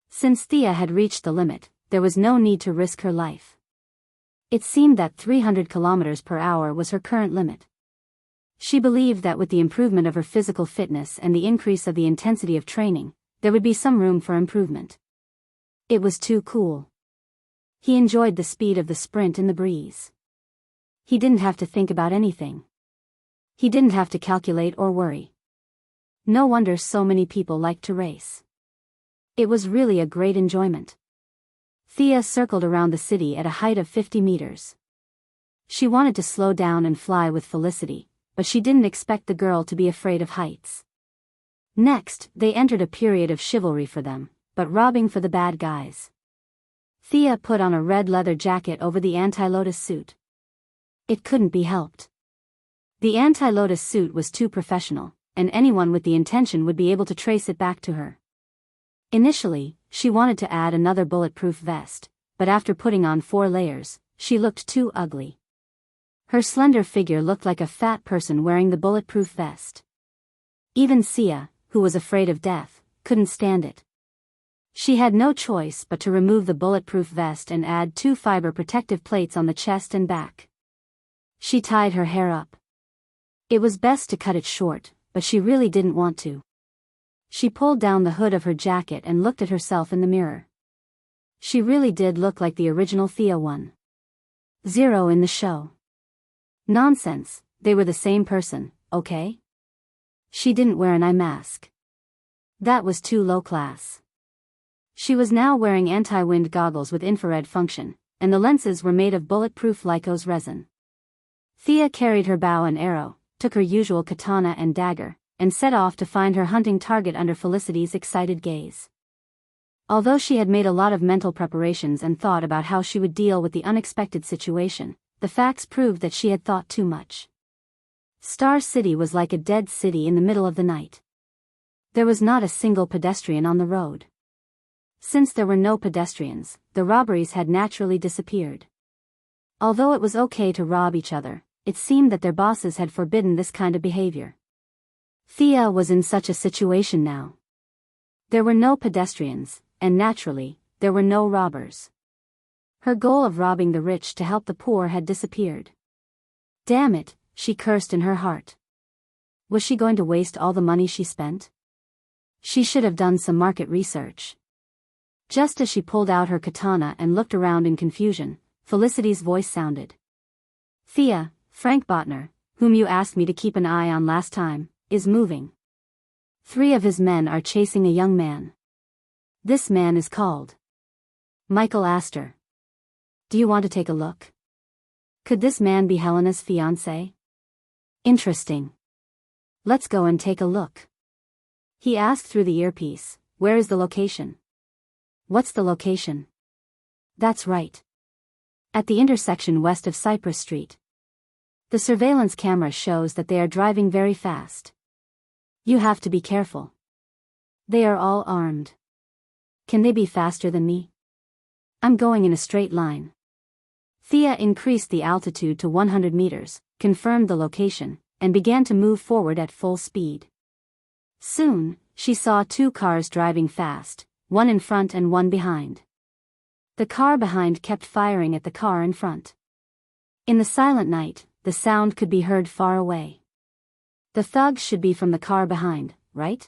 Since Thea had reached the limit, there was no need to risk her life. It seemed that 300 kilometers per hour was her current limit. She believed that with the improvement of her physical fitness and the increase of the intensity of training, there would be some room for improvement. It was too cool. He enjoyed the speed of the sprint in the breeze. He didn't have to think about anything. He didn't have to calculate or worry. No wonder so many people liked to race. It was really a great enjoyment. Thea circled around the city at a height of 50 meters. She wanted to slow down and fly with Felicity, but she didn't expect the girl to be afraid of heights. Next, they entered a period of chivalry for them, but robbing for the bad guys. Thea put on a red leather jacket over the anti-lotus suit. It couldn't be helped. The anti-lotus suit was too professional, and anyone with the intention would be able to trace it back to her. Initially, she wanted to add another bulletproof vest, but after putting on 4 layers, she looked too ugly. Her slender figure looked like a fat person wearing the bulletproof vest. Even Sia, who was afraid of death, couldn't stand it. She had no choice but to remove the bulletproof vest and add 2 fiber protective plates on the chest and back. She tied her hair up. It was best to cut it short, but she really didn't want to. She pulled down the hood of her jacket and looked at herself in the mirror. She really did look like the original Thea 1.0 in the show. Nonsense, they were the same person, okay? She didn't wear an eye mask. That was too low class. She was now wearing anti-wind goggles with infrared function, and the lenses were made of bulletproof Lycos resin. Thea carried her bow and arrow, took her usual katana and dagger, and set off to find her hunting target under Felicity's excited gaze. Although she had made a lot of mental preparations and thought about how she would deal with the unexpected situation, the facts proved that she had thought too much. Star City was like a dead city in the middle of the night. There was not a single pedestrian on the road. Since there were no pedestrians, the robberies had naturally disappeared. Although it was okay to rob each other, it seemed that their bosses had forbidden this kind of behavior. Thea was in such a situation now. There were no pedestrians, and naturally, there were no robbers. Her goal of robbing the rich to help the poor had disappeared. Damn it, she cursed in her heart. Was she going to waste all the money she spent? She should have done some market research. Just as she pulled out her katana and looked around in confusion, Felicity's voice sounded. Thea, Frank Botner, whom you asked me to keep an eye on last time, is moving. 3 of his men are chasing a young man. This man is called Michael Astor. Do you want to take a look? Could this man be Helena's fiancé? Interesting. Let's go and take a look. He asked through the earpiece, where is the location? What's the location? That's right. At the intersection west of Cypress Street. The surveillance camera shows that they are driving very fast. You have to be careful. They are all armed. Can they be faster than me? I'm going in a straight line. Thea increased the altitude to 100 meters, confirmed the location, and began to move forward at full speed. Soon, she saw 2 cars driving fast, one in front and one behind. The car behind kept firing at the car in front. In the silent night, the sound could be heard far away. The thugs should be from the car behind, right?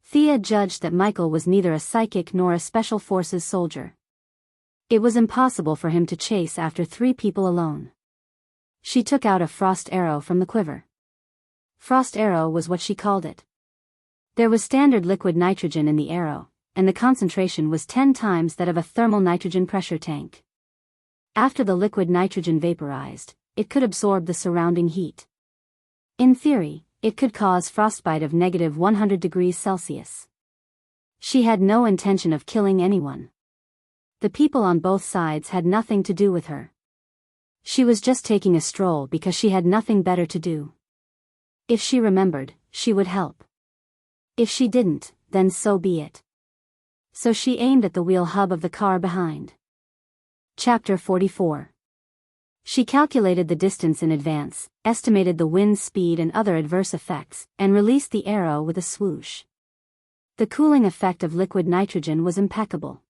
Thea judged that Michael was neither a psychic nor a special forces soldier. It was impossible for him to chase after 3 people alone. She took out a frost arrow from the quiver. Frost arrow was what she called it. There was standard liquid nitrogen in the arrow, and the concentration was 10 times that of a thermal nitrogen pressure tank. After the liquid nitrogen vaporized, it could absorb the surrounding heat. In theory, it could cause frostbite of negative 100 degrees Celsius. She had no intention of killing anyone. The people on both sides had nothing to do with her. She was just taking a stroll because she had nothing better to do. If she remembered, she would help. If she didn't, then so be it. So she aimed at the wheel hub of the car behind. Chapter 44. She calculated the distance in advance, estimated the wind speed and other adverse effects, and released the arrow with a swoosh. The cooling effect of liquid nitrogen was impeccable.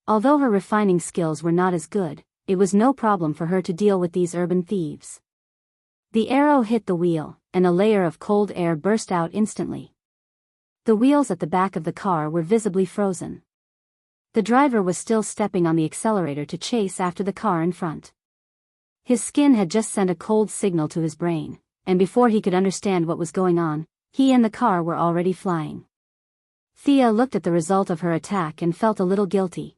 Although her refining skills were not as good, it was no problem for her to deal with these urban thieves. The arrow hit the wheel, and a layer of cold air burst out instantly. The wheels at the back of the car were visibly frozen. The driver was still stepping on the accelerator to chase after the car in front. His skin had just sent a cold signal to his brain, and before he could understand what was going on, he and the car were already flying. Thea looked at the result of her attack and felt a little guilty.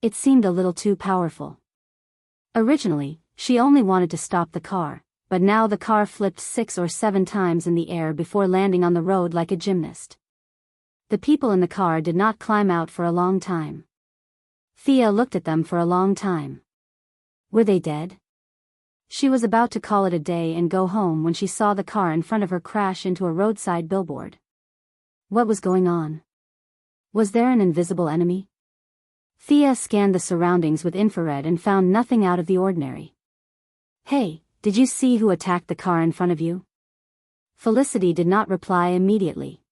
It seemed a little too powerful. Originally, she only wanted to stop the car, but now the car flipped 6 or 7 times in the air before landing on the road like a gymnast. The people in the car did not climb out for a long time. Thea looked at them for a long time. Were they dead? She was about to call it a day and go home when she saw the car in front of her crash into a roadside billboard. What was going on? Was there an invisible enemy? Thea scanned the surroundings with infrared and found nothing out of the ordinary. Hey, did you see who attacked the car in front of you? Felicity did not reply immediately.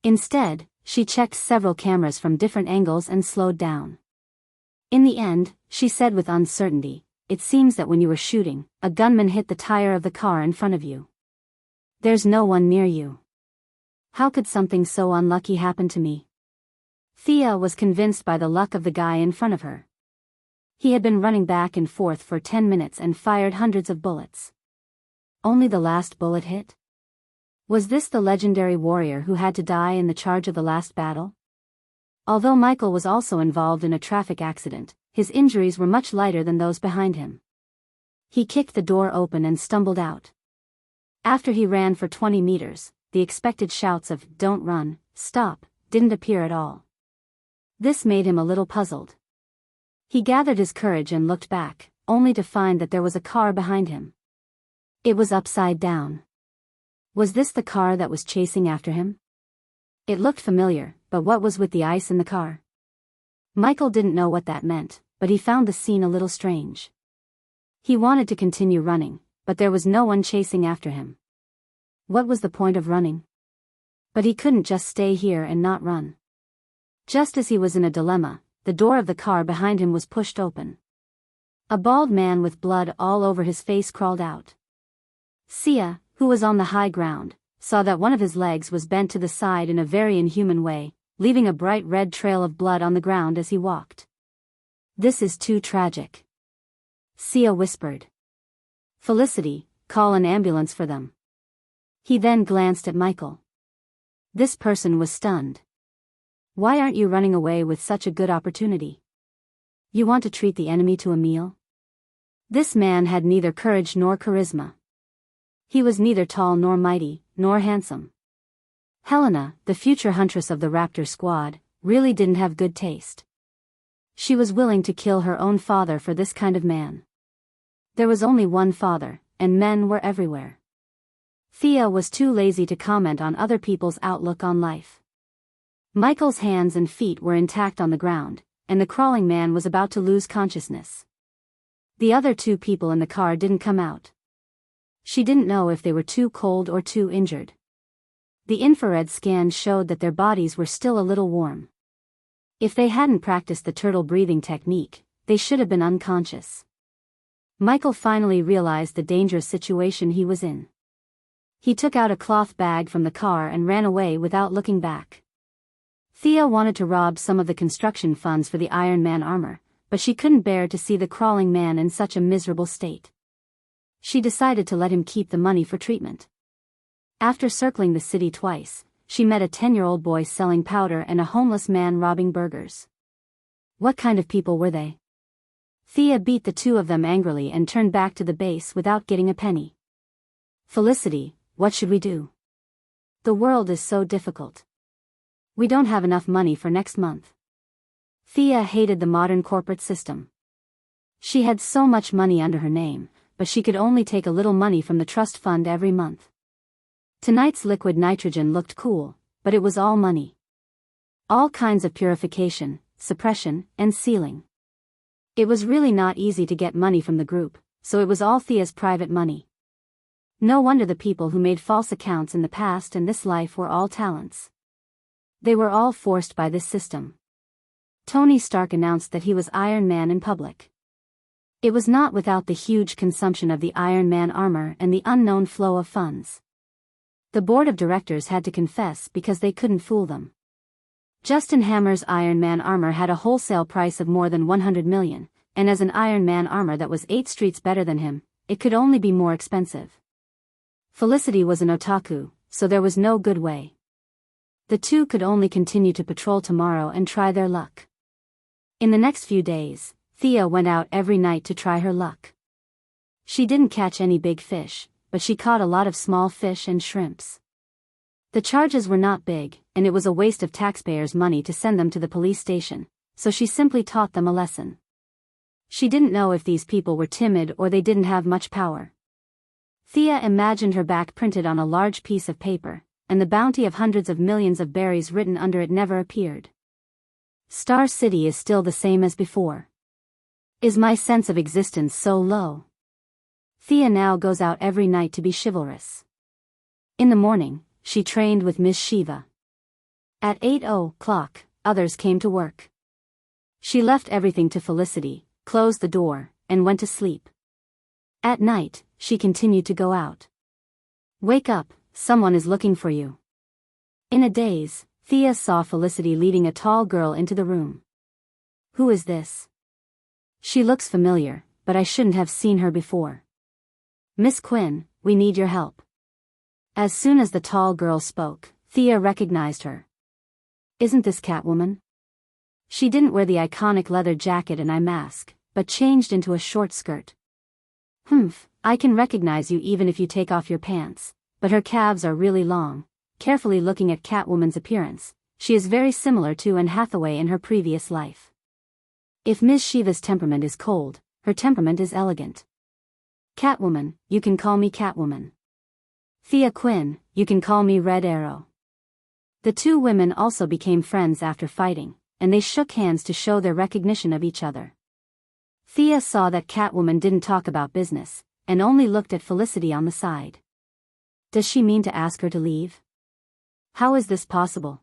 Instead, she checked several cameras from different angles and slowed down. In the end, she said with uncertainty, "It seems that when you were shooting, a gunman hit the tire of the car in front of you. There's no one near you. How could something so unlucky happen to me?" Thea was convinced by the luck of the guy in front of her. He had been running back and forth for 10 minutes and fired hundreds of bullets. Only the last bullet hit? Was this the legendary warrior who had to die in the charge of the last battle? Although Michael was also involved in a traffic accident, his injuries were much lighter than those behind him. He kicked the door open and stumbled out. After he ran for 20 meters, the expected shouts of "Don't run, stop," didn't appear at all. This made him a little puzzled. He gathered his courage and looked back, only to find that there was a car behind him. It was upside down. Was this the car that was chasing after him? It looked familiar, but what was with the ice in the car? Michael didn't know what that meant, but he found the scene a little strange. He wanted to continue running, but there was no one chasing after him. What was the point of running? But he couldn't just stay here and not run. Just as he was in a dilemma, the door of the car behind him was pushed open. A bald man with blood all over his face crawled out. Sia, who was on the high ground, saw that one of his legs was bent to the side in a very inhuman way, leaving a bright red trail of blood on the ground as he walked. "This is too tragic," Sia whispered. "Felicity, call an ambulance for them." He then glanced at Michael. This person was stunned. "Why aren't you running away with such a good opportunity? You want to treat the enemy to a meal?" This man had neither courage nor charisma. He was neither tall nor mighty, nor handsome. Helena, the future huntress of the Raptor squad, really didn't have good taste. She was willing to kill her own father for this kind of man. There was only one father, and men were everywhere. Thea was too lazy to comment on other people's outlook on life. Michael's hands and feet were intact on the ground, and the crawling man was about to lose consciousness. The other 2 people in the car didn't come out. She didn't know if they were too cold or too injured. The infrared scan showed that their bodies were still a little warm. If they hadn't practiced the turtle breathing technique, they should have been unconscious. Michael finally realized the dangerous situation he was in. He took out a cloth bag from the car and ran away without looking back. Thea wanted to rob some of the construction funds for the Iron Man armor, but she couldn't bear to see the crawling man in such a miserable state. She decided to let him keep the money for treatment. After circling the city twice, she met a 10-year-old boy selling powder and a homeless man robbing burgers. What kind of people were they? Thea beat the 2 of them angrily and turned back to the base without getting a penny. "Felicity, what should we do? The world is so difficult. We don't have enough money for next month." Thea hated the modern corporate system. She had so much money under her name, but she could only take a little money from the trust fund every month. Tonight's liquid nitrogen looked cool, but it was all money. All kinds of purification, suppression, and sealing. It was really not easy to get money from the group, so it was all Thea's private money. No wonder the people who made false accounts in the past and this life were all talents. They were all forced by this system. Tony Stark announced that he was Iron Man in public. It was not without the huge consumption of the Iron Man armor and the unknown flow of funds. The board of directors had to confess because they couldn't fool them. Justin Hammer's Iron Man armor had a wholesale price of more than 100 million, and as an Iron Man armor that was 8 streets better than him, it could only be more expensive. Felicity was an otaku, so there was no good way. The two could only continue to patrol tomorrow and try their luck. In the next few days, Thea went out every night to try her luck. She didn't catch any big fish, but she caught a lot of small fish and shrimps. The charges were not big, and it was a waste of taxpayers' money to send them to the police station, so she simply taught them a lesson. She didn't know if these people were timid or they didn't have much power. Thea imagined her back printed on a large piece of paper, and the bounty of hundreds of millions of berries written under it never appeared. Star City is still the same as before. Is my sense of existence so low? Thea now goes out every night to be chivalrous. In the morning, she trained with Miss Shiva. At 8:00, others came to work. She left everything to Felicity, closed the door, and went to sleep. At night, she continued to go out. Wake up, someone is looking for you. In a daze, Thea saw Felicity leading a tall girl into the room. Who is this? She looks familiar, but I shouldn't have seen her before. Miss Quinn, we need your help. As soon as the tall girl spoke, Thea recognized her. Isn't this Catwoman? She didn't wear the iconic leather jacket and eye mask, but changed into a short skirt. Humph, I can recognize you even if you take off your pants, but her calves are really long. Carefully looking at Catwoman's appearance, she is very similar to Anne Hathaway in her previous life. If Ms. Shiva's temperament is cold, her temperament is elegant. Catwoman, you can call me Catwoman. Thea Quinn, you can call me Red Arrow. The two women also became friends after fighting, and they shook hands to show their recognition of each other. Thea saw that Catwoman didn't talk about business, and only looked at Felicity on the side. Does she mean to ask her to leave? How is this possible?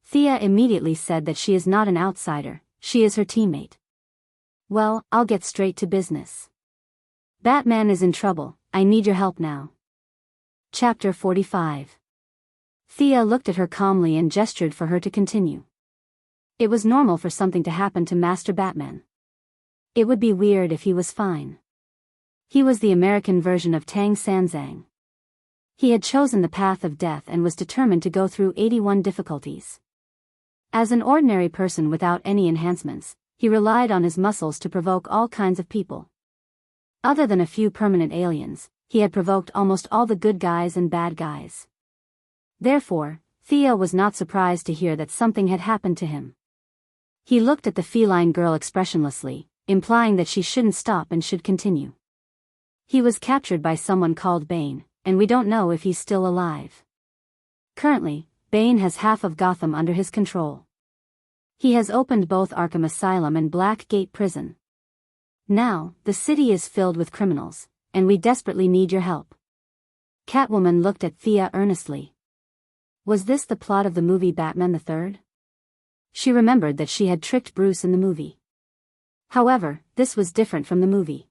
Thea immediately said that she is not an outsider, she is her teammate. Well, I'll get straight to business. Batman is in trouble, I need your help now. Chapter 45. Thea looked at her calmly and gestured for her to continue. It was normal for something to happen to Master Batman. It would be weird if he was fine. He was the American version of Tang Sanzang. He had chosen the path of death and was determined to go through 81 difficulties. As an ordinary person without any enhancements, he relied on his muscles to provoke all kinds of people. Other than a few permanent aliens, he had provoked almost all the good guys and bad guys. Therefore, Thea was not surprised to hear that something had happened to him. He looked at the feline girl expressionlessly, implying that she shouldn't stop and should continue. He was captured by someone called Bane, and we don't know if he's still alive. Currently, Bane has half of Gotham under his control. He has opened both Arkham Asylum and Black Gate Prison. Now, the city is filled with criminals, and we desperately need your help. Catwoman looked at Thea earnestly. Was this the plot of the movie Batman the Third? She remembered that she had tricked Bruce in the movie. However, this was different from the movie.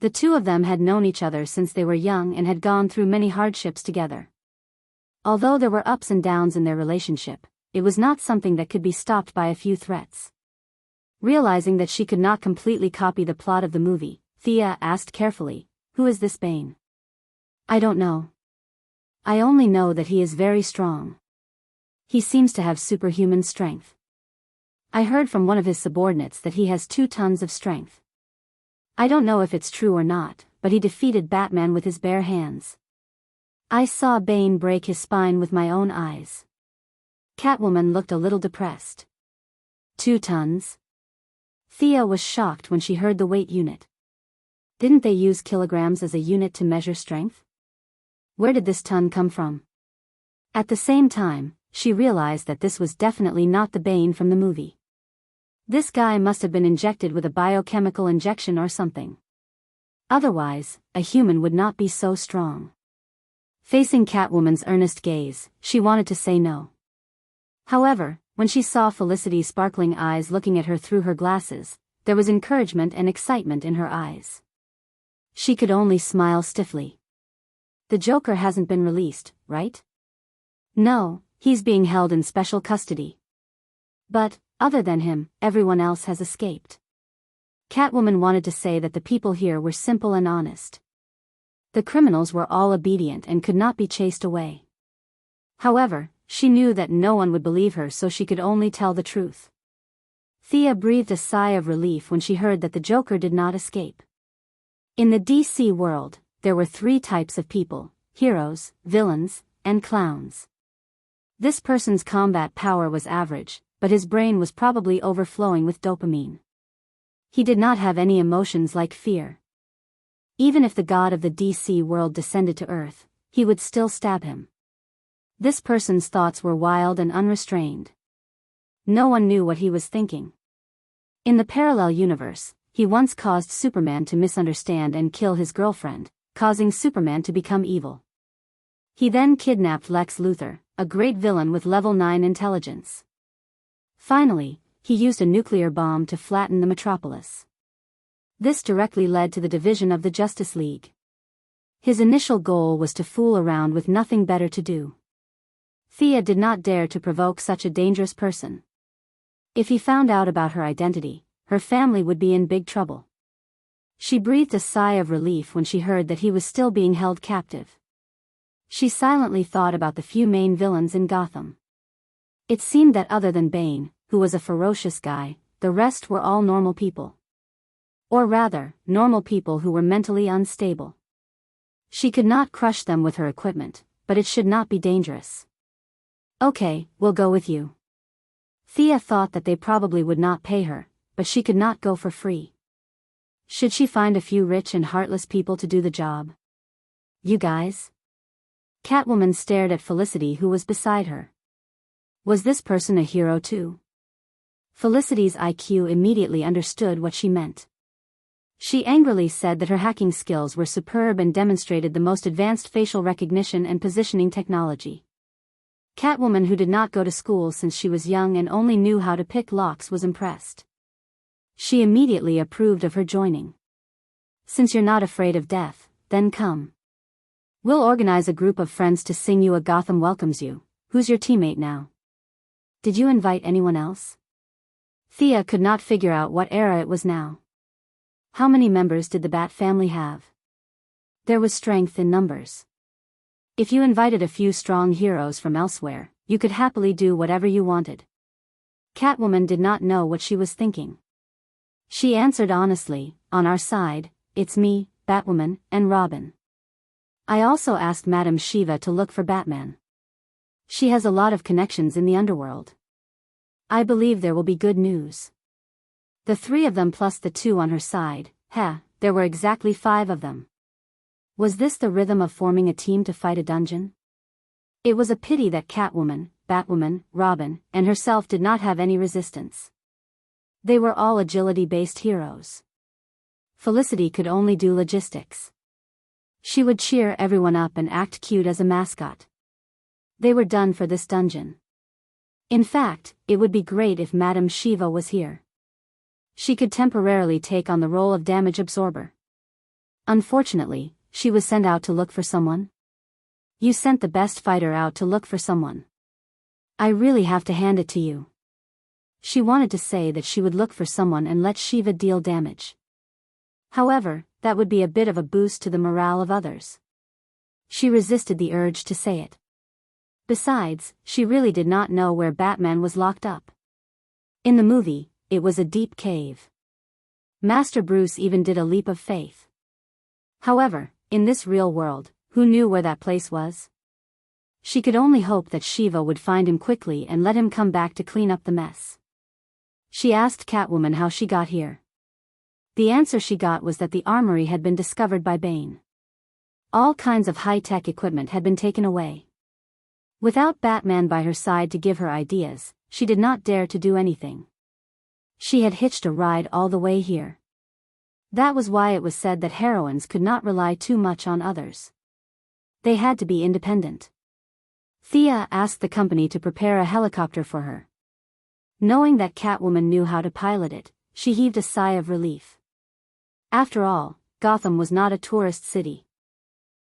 The two of them had known each other since they were young and had gone through many hardships together. Although there were ups and downs in their relationship, it was not something that could be stopped by a few threats. Realizing that she could not completely copy the plot of the movie, Thea asked carefully, "Who is this Bane?" "I don't know. I only know that he is very strong. He seems to have superhuman strength. I heard from one of his subordinates that he has 2 tons of strength. I don't know if it's true or not, but he defeated Batman with his bare hands. I saw Bane break his spine with my own eyes." Catwoman looked a little depressed. 2 tons? Thea was shocked when she heard the weight unit. Didn't they use kilograms as a unit to measure strength? Where did this ton come from? At the same time, she realized that this was definitely not the Bane from the movie. This guy must have been injected with a biochemical injection or something. Otherwise, a human would not be so strong. Facing Catwoman's earnest gaze, she wanted to say no. However, when she saw Felicity's sparkling eyes looking at her through her glasses, there was encouragement and excitement in her eyes. She could only smile stiffly. The Joker hasn't been released, right? No, he's being held in special custody. But, other than him, everyone else has escaped. Catwoman wanted to say that the people here were simple and honest. The criminals were all obedient and could not be chased away. However, she knew that no one would believe her, so she could only tell the truth. Thea breathed a sigh of relief when she heard that the Joker did not escape. In the DC world, there were 3 types of people: heroes, villains, and clowns. This person's combat power was average, but his brain was probably overflowing with dopamine. He did not have any emotions like fear. Even if the god of the DC world descended to Earth, he would still stab him. This person's thoughts were wild and unrestrained. No one knew what he was thinking. In the parallel universe, he once caused Superman to misunderstand and kill his girlfriend, causing Superman to become evil. He then kidnapped Lex Luthor, a great villain with level 9 intelligence. Finally, he used a nuclear bomb to flatten the metropolis. This directly led to the division of the Justice League. His initial goal was to fool around with nothing better to do. Thea did not dare to provoke such a dangerous person. If he found out about her identity, her family would be in big trouble. She breathed a sigh of relief when she heard that he was still being held captive. She silently thought about the few main villains in Gotham. It seemed that other than Bane, who was a ferocious guy, the rest were all normal people. Or rather, normal people who were mentally unstable. She could not crush them with her equipment, but it should not be dangerous. Okay, we'll go with you. Thea thought that they probably would not pay her, but she could not go for free. Should she find a few rich and heartless people to do the job? You guys? Catwoman stared at Felicity, who was beside her. Was this person a hero too? Felicity's IQ immediately understood what she meant. She angrily said that her hacking skills were superb and demonstrated the most advanced facial recognition and positioning technology. Catwoman, who did not go to school since she was young and only knew how to pick locks, was impressed. She immediately approved of her joining. Since you're not afraid of death, then come. We'll organize a group of friends to sing you a Gotham welcomes you. Who's your teammate now? Did you invite anyone else? Thea could not figure out what era it was now. How many members did the Bat family have? There was strength in numbers. If you invited a few strong heroes from elsewhere, you could happily do whatever you wanted. Catwoman did not know what she was thinking. She answered honestly, on our side, it's me, Batwoman, and Robin. I also asked Madame Shiva to look for Batman. She has a lot of connections in the underworld. I believe there will be good news. The 3 of them plus the 2 on her side, there were exactly 5 of them. Was this the rhythm of forming a team to fight a dungeon? It was a pity that Catwoman, Batwoman, Robin, and herself did not have any resistance. They were all agility-based heroes. Felicity could only do logistics. She would cheer everyone up and act cute as a mascot. They were done for this dungeon. In fact, it would be great if Madame Shiva was here. She could temporarily take on the role of damage absorber. Unfortunately, she was sent out to look for someone. You sent the best fighter out to look for someone. I really have to hand it to you. She wanted to say that she would look for someone and let Shiva deal damage. However, that would be a bit of a boost to the morale of others. She resisted the urge to say it. Besides, she really did not know where Batman was locked up. In the movie, it was a deep cave. Master Bruce even did a leap of faith. However, in this real world, who knew where that place was? She could only hope that Shiva would find him quickly and let him come back to clean up the mess. She asked Catwoman how she got here. The answer she got was that the armory had been discovered by Bane. All kinds of high-tech equipment had been taken away. Without Batman by her side to give her ideas, she did not dare to do anything. She had hitched a ride all the way here. That was why it was said that heroines could not rely too much on others. They had to be independent. Thea asked the company to prepare a helicopter for her. Knowing that Catwoman knew how to pilot it, she heaved a sigh of relief. After all, Gotham was not a tourist city.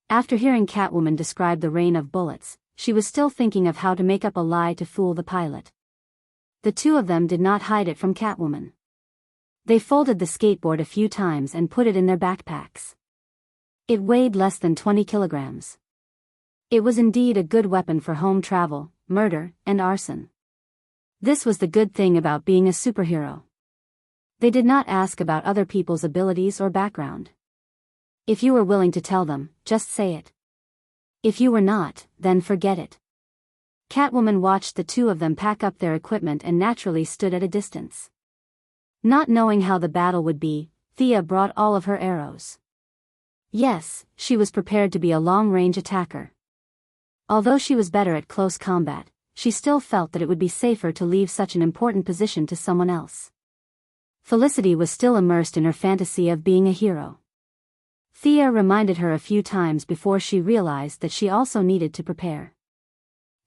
After hearing Catwoman describe the rain of bullets, she was still thinking of how to make up a lie to fool the pilot. The two of them did not hide it from Catwoman. They folded the skateboard a few times and put it in their backpacks. It weighed less than 20 kilograms. It was indeed a good weapon for home travel, murder, and arson. This was the good thing about being a superhero. They did not ask about other people's abilities or background. If you were willing to tell them, just say it. If you were not, then forget it. Catwoman watched the two of them pack up their equipment and naturally stood at a distance. Not knowing how the battle would be, Thea brought all of her arrows. Yes, she was prepared to be a long-range attacker. Although she was better at close combat, she still felt that it would be safer to leave such an important position to someone else. Felicity was still immersed in her fantasy of being a hero. Thea reminded her a few times before she realized that she also needed to prepare.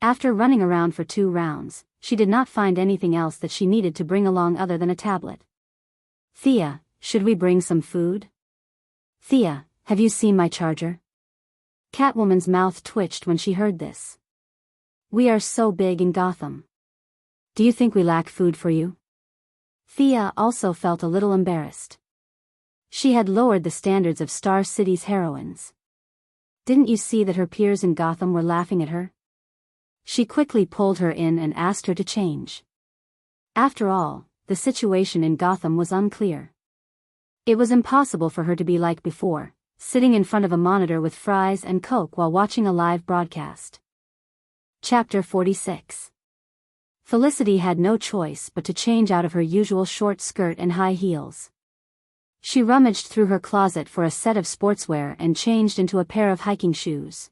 After running around for 2 rounds, she did not find anything else that she needed to bring along other than a tablet. Thea, should we bring some food? Thea, have you seen my charger? Catwoman's mouth twitched when she heard this. We are so big in Gotham. Do you think we lack food for you? Thea also felt a little embarrassed. She had lowered the standards of Star City's heroines. Didn't you see that her peers in Gotham were laughing at her? She quickly pulled her in and asked her to change. After all, the situation in Gotham was unclear. It was impossible for her to be like before, sitting in front of a monitor with fries and Coke while watching a live broadcast. Chapter 46. Felicity had no choice but to change out of her usual short skirt and high heels. She rummaged through her closet for a set of sportswear and changed into a pair of hiking shoes.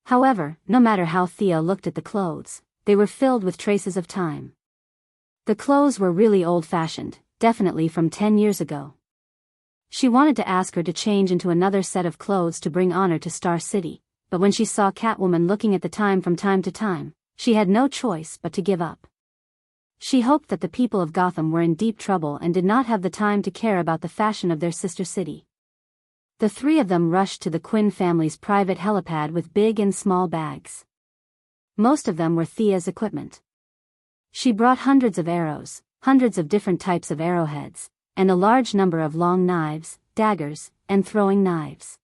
However, no matter how Thea looked at the clothes, they were filled with traces of time. The clothes were really old-fashioned, definitely from 10 years ago. She wanted to ask her to change into another set of clothes to bring honor to Star City, but when she saw Catwoman looking at the time from time to time, she had no choice but to give up. She hoped that the people of Gotham were in deep trouble and did not have the time to care about the fashion of their sister city. The three of them rushed to the Quinn family's private helipad with big and small bags. Most of them were Thea's equipment. She brought hundreds of arrows, hundreds of different types of arrowheads, and a large number of long knives, daggers, and throwing knives.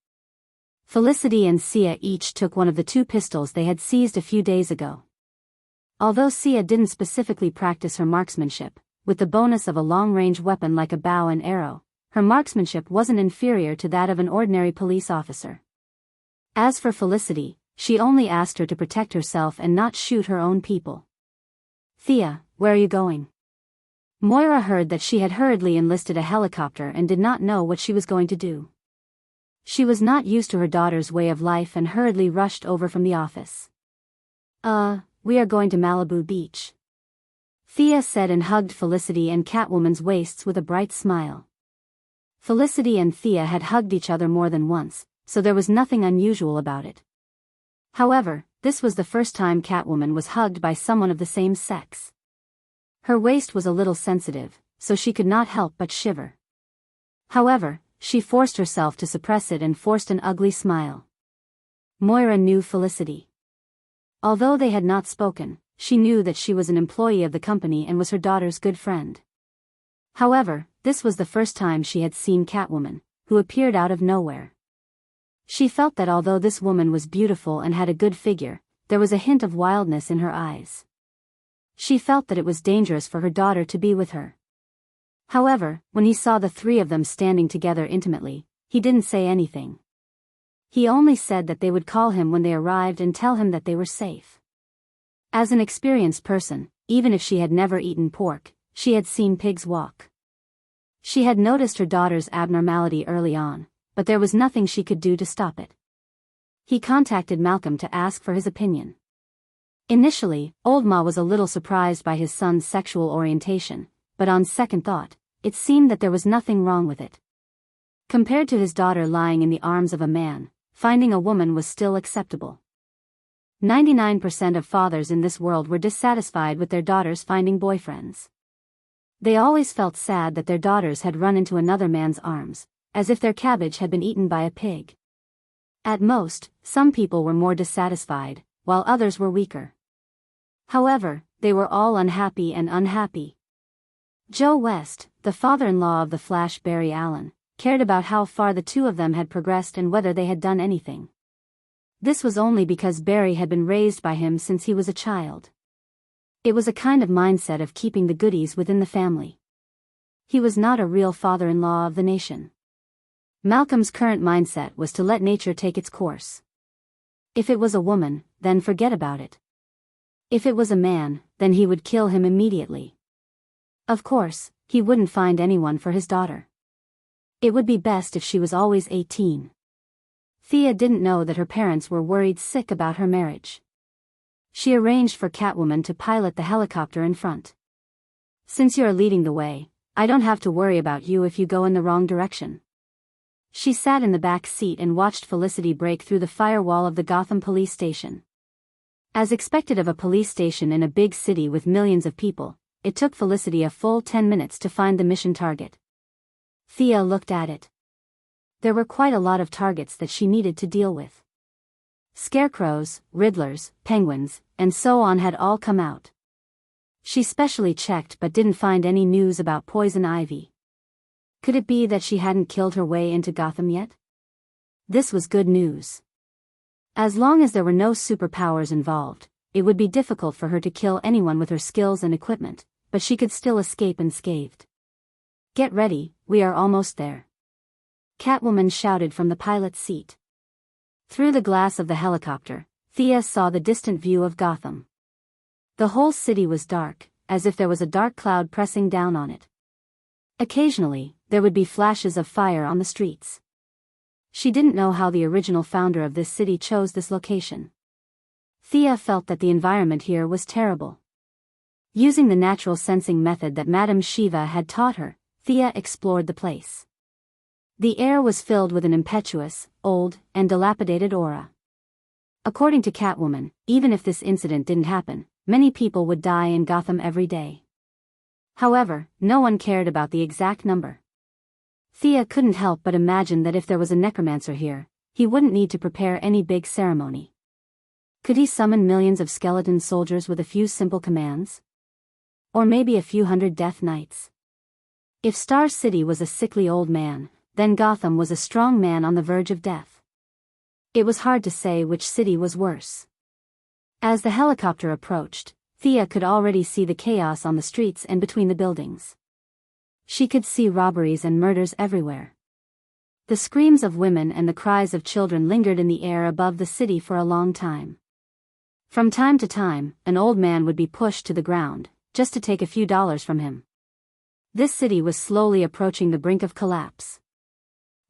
Felicity and Sia each took one of the 2 pistols they had seized a few days ago. Although Sia didn't specifically practice her marksmanship, with the bonus of a long-range weapon like a bow and arrow, her marksmanship wasn't inferior to that of an ordinary police officer. As for Felicity, she only asked her to protect herself and not shoot her own people. Thea, where are you going? Moira heard that she had hurriedly enlisted a helicopter and did not know what she was going to do. She was not used to her daughter's way of life and hurriedly rushed over from the office. We are going to Malibu Beach. Thea said and hugged Felicity and Catwoman's waists with a bright smile. Felicity and Thea had hugged each other more than once, so there was nothing unusual about it. However, this was the first time Catwoman was hugged by someone of the same sex. Her waist was a little sensitive, so she could not help but shiver. However, she forced herself to suppress it and forced an ugly smile. Moira knew Felicity. Although they had not spoken, she knew that she was an employee of the company and was her daughter's good friend. However, this was the first time she had seen Catwoman, who appeared out of nowhere. She felt that although this woman was beautiful and had a good figure, there was a hint of wildness in her eyes. She felt that it was dangerous for her daughter to be with her. However, when he saw the 3 of them standing together intimately, he didn't say anything. He only said that they would call him when they arrived and tell him that they were safe. As an experienced person, even if she had never eaten pork, she had seen pigs walk. She had noticed her daughter's abnormality early on, but there was nothing she could do to stop it. He contacted Malcolm to ask for his opinion. Initially, Old Ma was a little surprised by his son's sexual orientation, but on second thought, it seemed that there was nothing wrong with it. Compared to his daughter lying in the arms of a man, finding a woman was still acceptable. 99% of fathers in this world were dissatisfied with their daughters finding boyfriends. They always felt sad that their daughters had run into another man's arms, as if their cabbage had been eaten by a pig. At most, some people were more dissatisfied, while others were weaker. However, they were all unhappy and unhappy. Joe West, the father-in-law of the Flash Barry Allen, cared about how far the two of them had progressed and whether they had done anything. This was only because Barry had been raised by him since he was a child. It was a kind of mindset of keeping the goodies within the family. He was not a real father-in-law of the nation. Malcolm's current mindset was to let nature take its course. If it was a woman, then forget about it. If it was a man, then he would kill him immediately. Of course, he wouldn't find anyone for his daughter. It would be best if she was always 18. Thea didn't know that her parents were worried sick about her marriage. She arranged for Catwoman to pilot the helicopter in front. Since you're leading the way, I don't have to worry about you if you go in the wrong direction. She sat in the back seat and watched Felicity break through the firewall of the Gotham police station. As expected of a police station in a big city with millions of people, it took Felicity a full 10 minutes to find the mission target. Thea looked at it. There were quite a lot of targets that she needed to deal with. Scarecrows, Riddlers, Penguins, and so on had all come out. She specially checked but didn't find any news about Poison Ivy. Could it be that she hadn't killed her way into Gotham yet? This was good news. As long as there were no superpowers involved, it would be difficult for her to kill anyone with her skills and equipment, but she could still escape unscathed. Get ready, we are almost there. Catwoman shouted from the pilot's seat. Through the glass of the helicopter, Thea saw the distant view of Gotham. The whole city was dark, as if there was a dark cloud pressing down on it. Occasionally, there would be flashes of fire on the streets. She didn't know how the original founder of this city chose this location. Thea felt that the environment here was terrible. Using the natural sensing method that Madame Shiva had taught her, Thea explored the place. The air was filled with an impetuous, old, and dilapidated aura. According to Catwoman, even if this incident didn't happen, many people would die in Gotham every day. However, no one cared about the exact number. Thea couldn't help but imagine that if there was a necromancer here, he wouldn't need to prepare any big ceremony. Could he summon millions of skeleton soldiers with a few simple commands? Or maybe a few hundred death knights? If Star City was a sickly old man, then Gotham was a strong man on the verge of death. It was hard to say which city was worse. As the helicopter approached, Thea could already see the chaos on the streets and between the buildings. She could see robberies and murders everywhere. The screams of women and the cries of children lingered in the air above the city for a long time. From time to time, an old man would be pushed to the ground, just to take a few dollars from him. This city was slowly approaching the brink of collapse.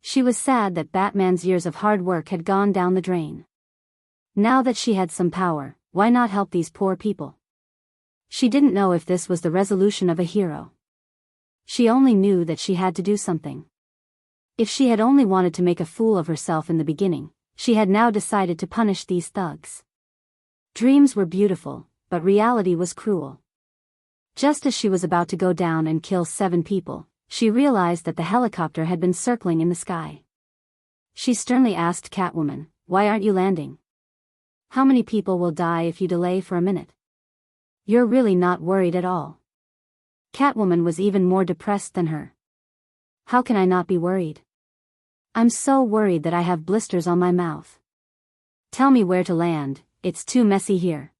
She was sad that Batman's years of hard work had gone down the drain. Now that she had some power, why not help these poor people? She didn't know if this was the resolution of a hero. She only knew that she had to do something. If she had only wanted to make a fool of herself in the beginning, she had now decided to punish these thugs. Dreams were beautiful, but reality was cruel. Just as she was about to go down and kill 7 people, she realized that the helicopter had been circling in the sky. She sternly asked Catwoman, "Why aren't you landing? How many people will die if you delay for a minute? You're really not worried at all." Catwoman was even more depressed than her. "How can I not be worried? I'm so worried that I have blisters on my mouth. Tell me where to land, it's too messy here."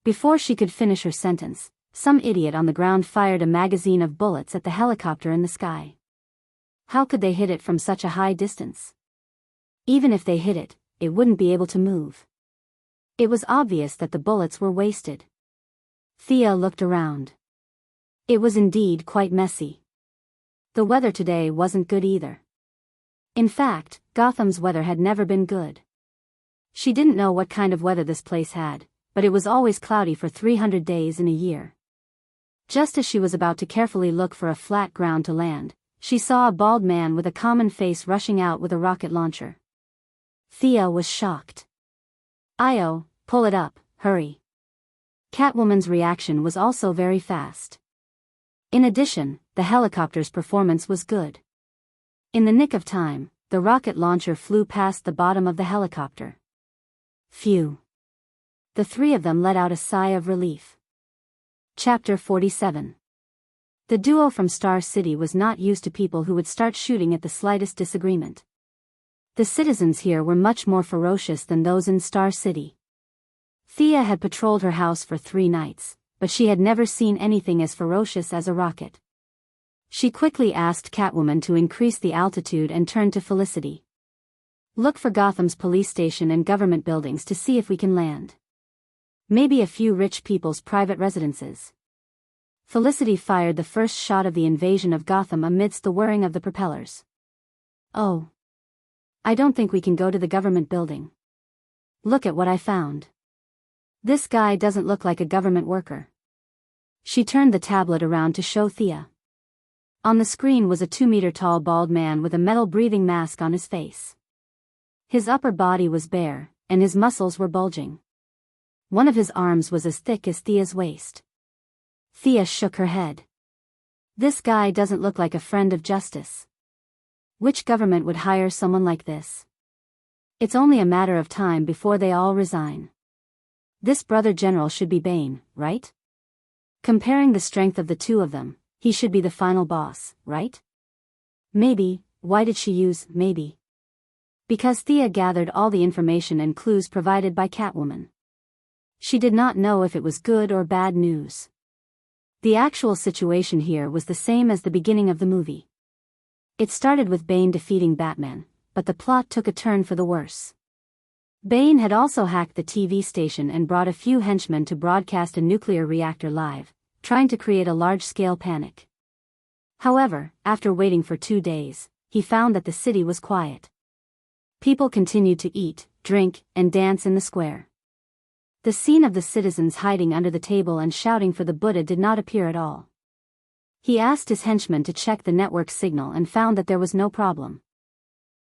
Before she could finish her sentence, some idiot on the ground fired a magazine of bullets at the helicopter in the sky. How could they hit it from such a high distance? Even if they hit it, it wouldn't be able to move. It was obvious that the bullets were wasted. Thea looked around. It was indeed quite messy. The weather today wasn't good either. In fact, Gotham's weather had never been good. She didn't know what kind of weather this place had, but it was always cloudy for 300 days in a year. Just as she was about to carefully look for a flat ground to land, she saw a bald man with a common face rushing out with a rocket launcher. Thea was shocked. "Io, pull it up, hurry." Catwoman's reaction was also very fast. In addition, the helicopter's performance was good. In the nick of time, the rocket launcher flew past the bottom of the helicopter. Phew. The three of them let out a sigh of relief. Chapter 47. The duo from Star City was not used to people who would start shooting at the slightest disagreement. The citizens here were much more ferocious than those in Star City. Thea had patrolled her house for 3 nights, but she had never seen anything as ferocious as a rocket. She quickly asked Catwoman to increase the altitude and turned to Felicity. "Look for Gotham's police station and government buildings to see if we can land. Maybe a few rich people's private residences." Felicity fired the first shot of the invasion of Gotham amidst the whirring of the propellers. "Oh. I don't think we can go to the government building. Look at what I found. This guy doesn't look like a government worker." She turned the tablet around to show Thea. On the screen was a 2-meter-tall bald man with a metal-breathing mask on his face. His upper body was bare, and his muscles were bulging. One of his arms was as thick as Thea's waist. Thea shook her head. "This guy doesn't look like a friend of justice. Which government would hire someone like this? It's only a matter of time before they all resign. This brother general should be Bane, right? Comparing the strength of the two of them, he should be the final boss, right?" Maybe. Why did she use maybe? Because Thea gathered all the information and clues provided by Catwoman. She did not know if it was good or bad news. The actual situation here was the same as the beginning of the movie. It started with Bane defeating Batman, but the plot took a turn for the worse. Bane had also hacked the TV station and brought a few henchmen to broadcast a nuclear reactor live, trying to create a large-scale panic. However, after waiting for 2 days, he found that the city was quiet. People continued to eat, drink, and dance in the square. The scene of the citizens hiding under the table and shouting for the Buddha did not appear at all. He asked his henchmen to check the network signal and found that there was no problem.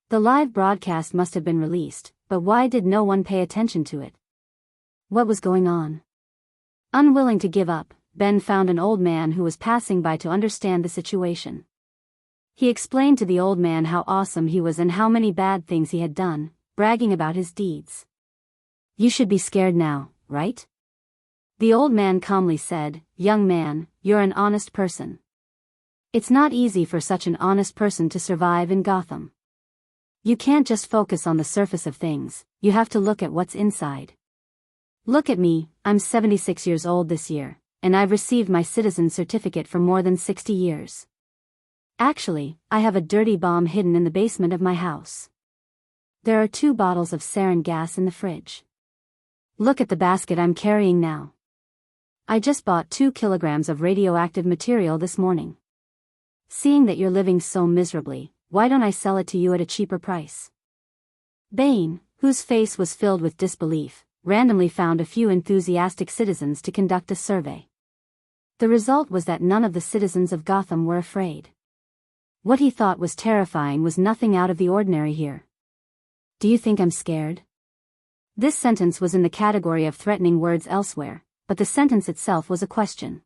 The live broadcast must have been released, but why did no one pay attention to it? What was going on? Unwilling to give up, Ben found an old man who was passing by to understand the situation. He explained to the old man how awesome he was and how many bad things he had done, bragging about his deeds. "You should be scared now, right?" The old man calmly said, "Young man, you're an honest person. It's not easy for such an honest person to survive in Gotham. You can't just focus on the surface of things, you have to look at what's inside. Look at me, I'm 76 years old this year, and I've received my citizen certificate for more than 60 years. Actually, I have a dirty bomb hidden in the basement of my house. There are 2 bottles of sarin gas in the fridge. Look at the basket I'm carrying now. I just bought 2 kilograms of radioactive material this morning. Seeing that you're living so miserably, why don't I sell it to you at a cheaper price?" Bane, whose face was filled with disbelief, randomly found a few enthusiastic citizens to conduct a survey. The result was that none of the citizens of Gotham were afraid. What he thought was terrifying was nothing out of the ordinary here. "Do you think I'm scared?" This sentence was in the category of threatening words elsewhere, but the sentence itself was a question.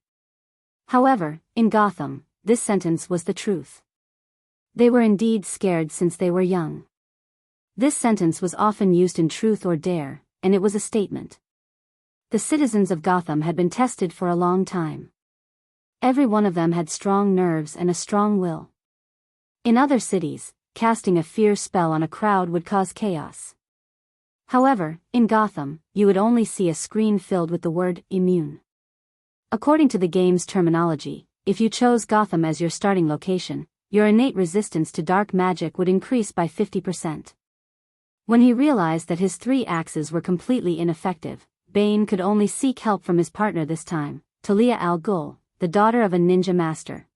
However, in Gotham, this sentence was the truth. They were indeed scared since they were young. This sentence was often used in Truth or Dare, and it was a statement. The citizens of Gotham had been tested for a long time. Every one of them had strong nerves and a strong will. In other cities, casting a fear spell on a crowd would cause chaos. However, in Gotham, you would only see a screen filled with the word immune. According to the game's terminology, if you chose Gotham as your starting location, your innate resistance to dark magic would increase by 50%. When he realized that his 3 axes were completely ineffective, Bane could only seek help from his partner this time, Talia al Ghul, the daughter of a ninja master.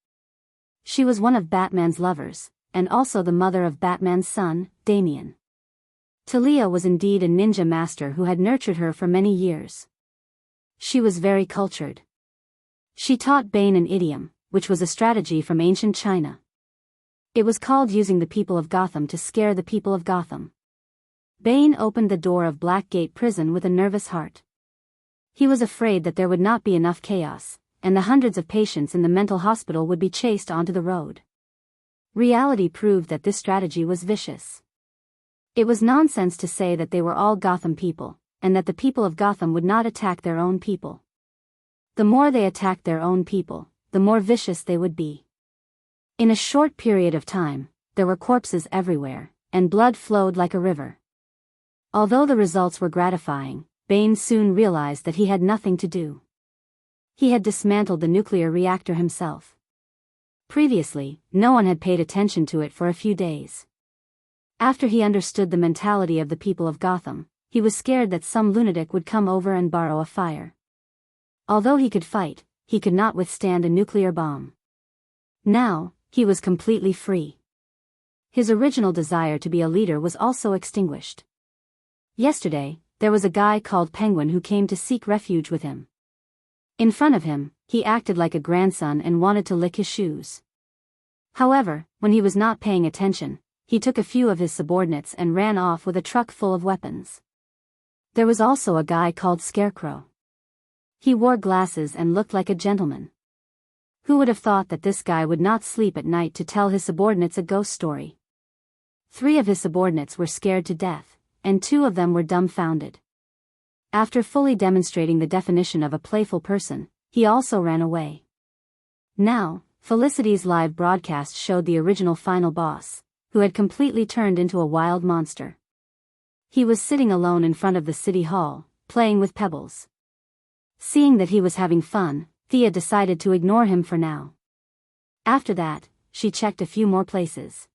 She was one of Batman's lovers, and also the mother of Batman's son, Damian. Talia was indeed a ninja master who had nurtured her for many years. She was very cultured. She taught Bane an idiom, which was a strategy from ancient China. It was called using the people of Gotham to scare the people of Gotham. Bane opened the door of Blackgate Prison with a nervous heart. He was afraid that there would not be enough chaos, and the hundreds of patients in the mental hospital would be chased onto the road. Reality proved that this strategy was vicious. It was nonsense to say that they were all Gotham people, and that the people of Gotham would not attack their own people. The more they attacked their own people, the more vicious they would be. In a short period of time, there were corpses everywhere, and blood flowed like a river. Although the results were gratifying, Bane soon realized that he had nothing to do. He had dismantled the nuclear reactor himself. Previously, no one had paid attention to it for a few days. After he understood the mentality of the people of Gotham, he was scared that some lunatic would come over and borrow a fire. Although he could fight, he could not withstand a nuclear bomb. Now, he was completely free. His original desire to be a leader was also extinguished. Yesterday, there was a guy called Penguin who came to seek refuge with him. In front of him, he acted like a grandson and wanted to lick his shoes. However, when he was not paying attention, he took a few of his subordinates and ran off with a truck full of weapons. There was also a guy called Scarecrow. He wore glasses and looked like a gentleman. Who would have thought that this guy would not sleep at night to tell his subordinates a ghost story? 3 of his subordinates were scared to death, and 2 of them were dumbfounded. After fully demonstrating the definition of a playful person, he also ran away. Now, Felicity's live broadcast showed the original final boss, who had completely turned into a wild monster. He was sitting alone in front of the city hall, playing with pebbles. Seeing that he was having fun, Thea decided to ignore him for now. After that, she checked a few more places.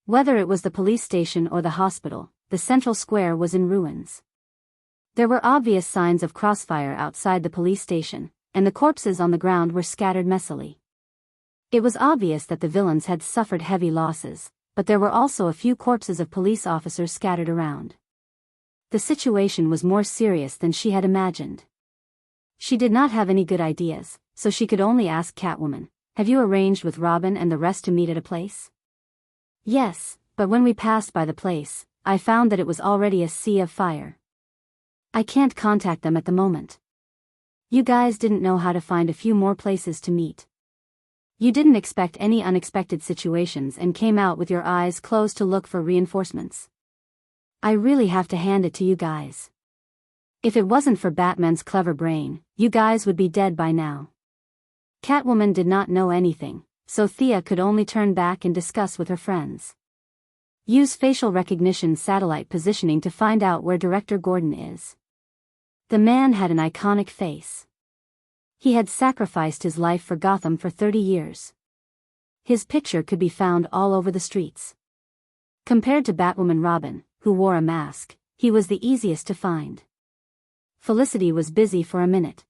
Whether it was the police station or the hospital, the central square was in ruins. There were obvious signs of crossfire outside the police station, and the corpses on the ground were scattered messily. It was obvious that the villains had suffered heavy losses, but there were also a few corpses of police officers scattered around. The situation was more serious than she had imagined. She did not have any good ideas, so she could only ask Catwoman, "Have you arranged with Robin and the rest to meet at a place?" "Yes, but when we passed by the place, I found that it was already a sea of fire. I can't contact them at the moment. You guys didn't know how to find a few more places to meet. You didn't expect any unexpected situations and came out with your eyes closed to look for reinforcements. I really have to hand it to you guys. If it wasn't for Batman's clever brain, you guys would be dead by now." Catwoman did not know anything, so Thea could only turn back and discuss with her friends. Use facial recognition satellite positioning to find out where Director Gordon is. The man had an iconic face. He had sacrificed his life for Gotham for 30 years. His picture could be found all over the streets. Compared to Batwoman Robin, who wore a mask, he was the easiest to find. Felicity was busy for a minute.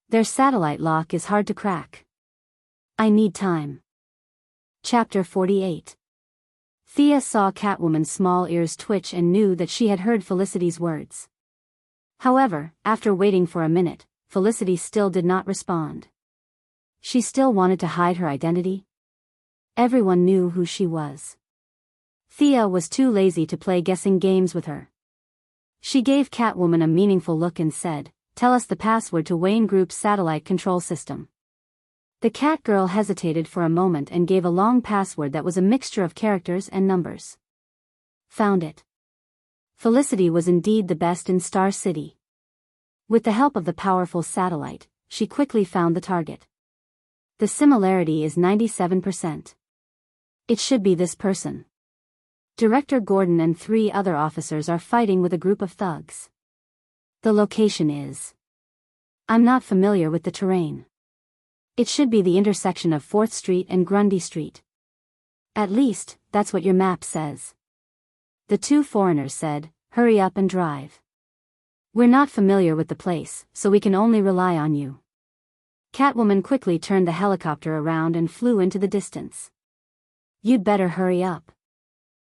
Their satellite lock is hard to crack. I need time. Chapter 48. Thea saw Catwoman's small ears twitch and knew that she had heard Felicity's words. However, after waiting for a minute, Felicity still did not respond. She still wanted to hide her identity. Everyone knew who she was. Thea was too lazy to play guessing games with her. She gave Catwoman a meaningful look and said, "Tell us the password to Wayne Group's satellite control system." The Catgirl hesitated for a moment and gave a long password that was a mixture of characters and numbers. Found it. Felicity was indeed the best in Star City. With the help of the powerful satellite, she quickly found the target. The similarity is 97%. It should be this person. Director Gordon and 3 other officers are fighting with a group of thugs. The location is... I'm not familiar with the terrain. It should be the intersection of 4th Street and Grundy Street. At least, that's what your map says. The 2 foreigners said, "Hurry up and drive. We're not familiar with the place, so we can only rely on you." Catwoman quickly turned the helicopter around and flew into the distance. "You'd better hurry up.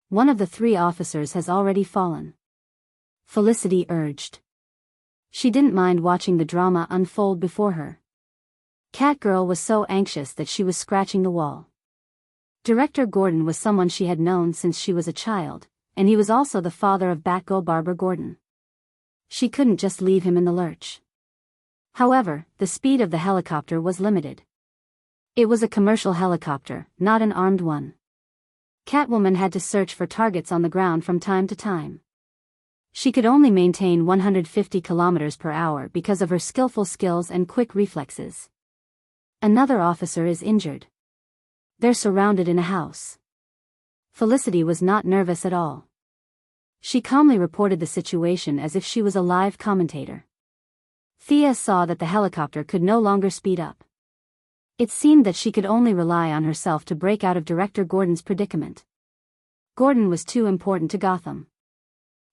One of the 3 officers has already fallen," Felicity urged. She didn't mind watching the drama unfold before her. Catgirl was so anxious that she was scratching the wall. Director Gordon was someone she had known since she was a child, and he was also the father of Batgirl Barbara Gordon. She couldn't just leave him in the lurch. However, the speed of the helicopter was limited. It was a commercial helicopter, not an armed one. Catwoman had to search for targets on the ground from time to time. She could only maintain 150 kilometers per hour because of her skillful skills and quick reflexes. Another officer is injured. They're surrounded in a house. Felicity was not nervous at all. She calmly reported the situation as if she was a live commentator. Thea saw that the helicopter could no longer speed up. It seemed that she could only rely on herself to break out of Director Gordon's predicament. Gordon was too important to Gotham.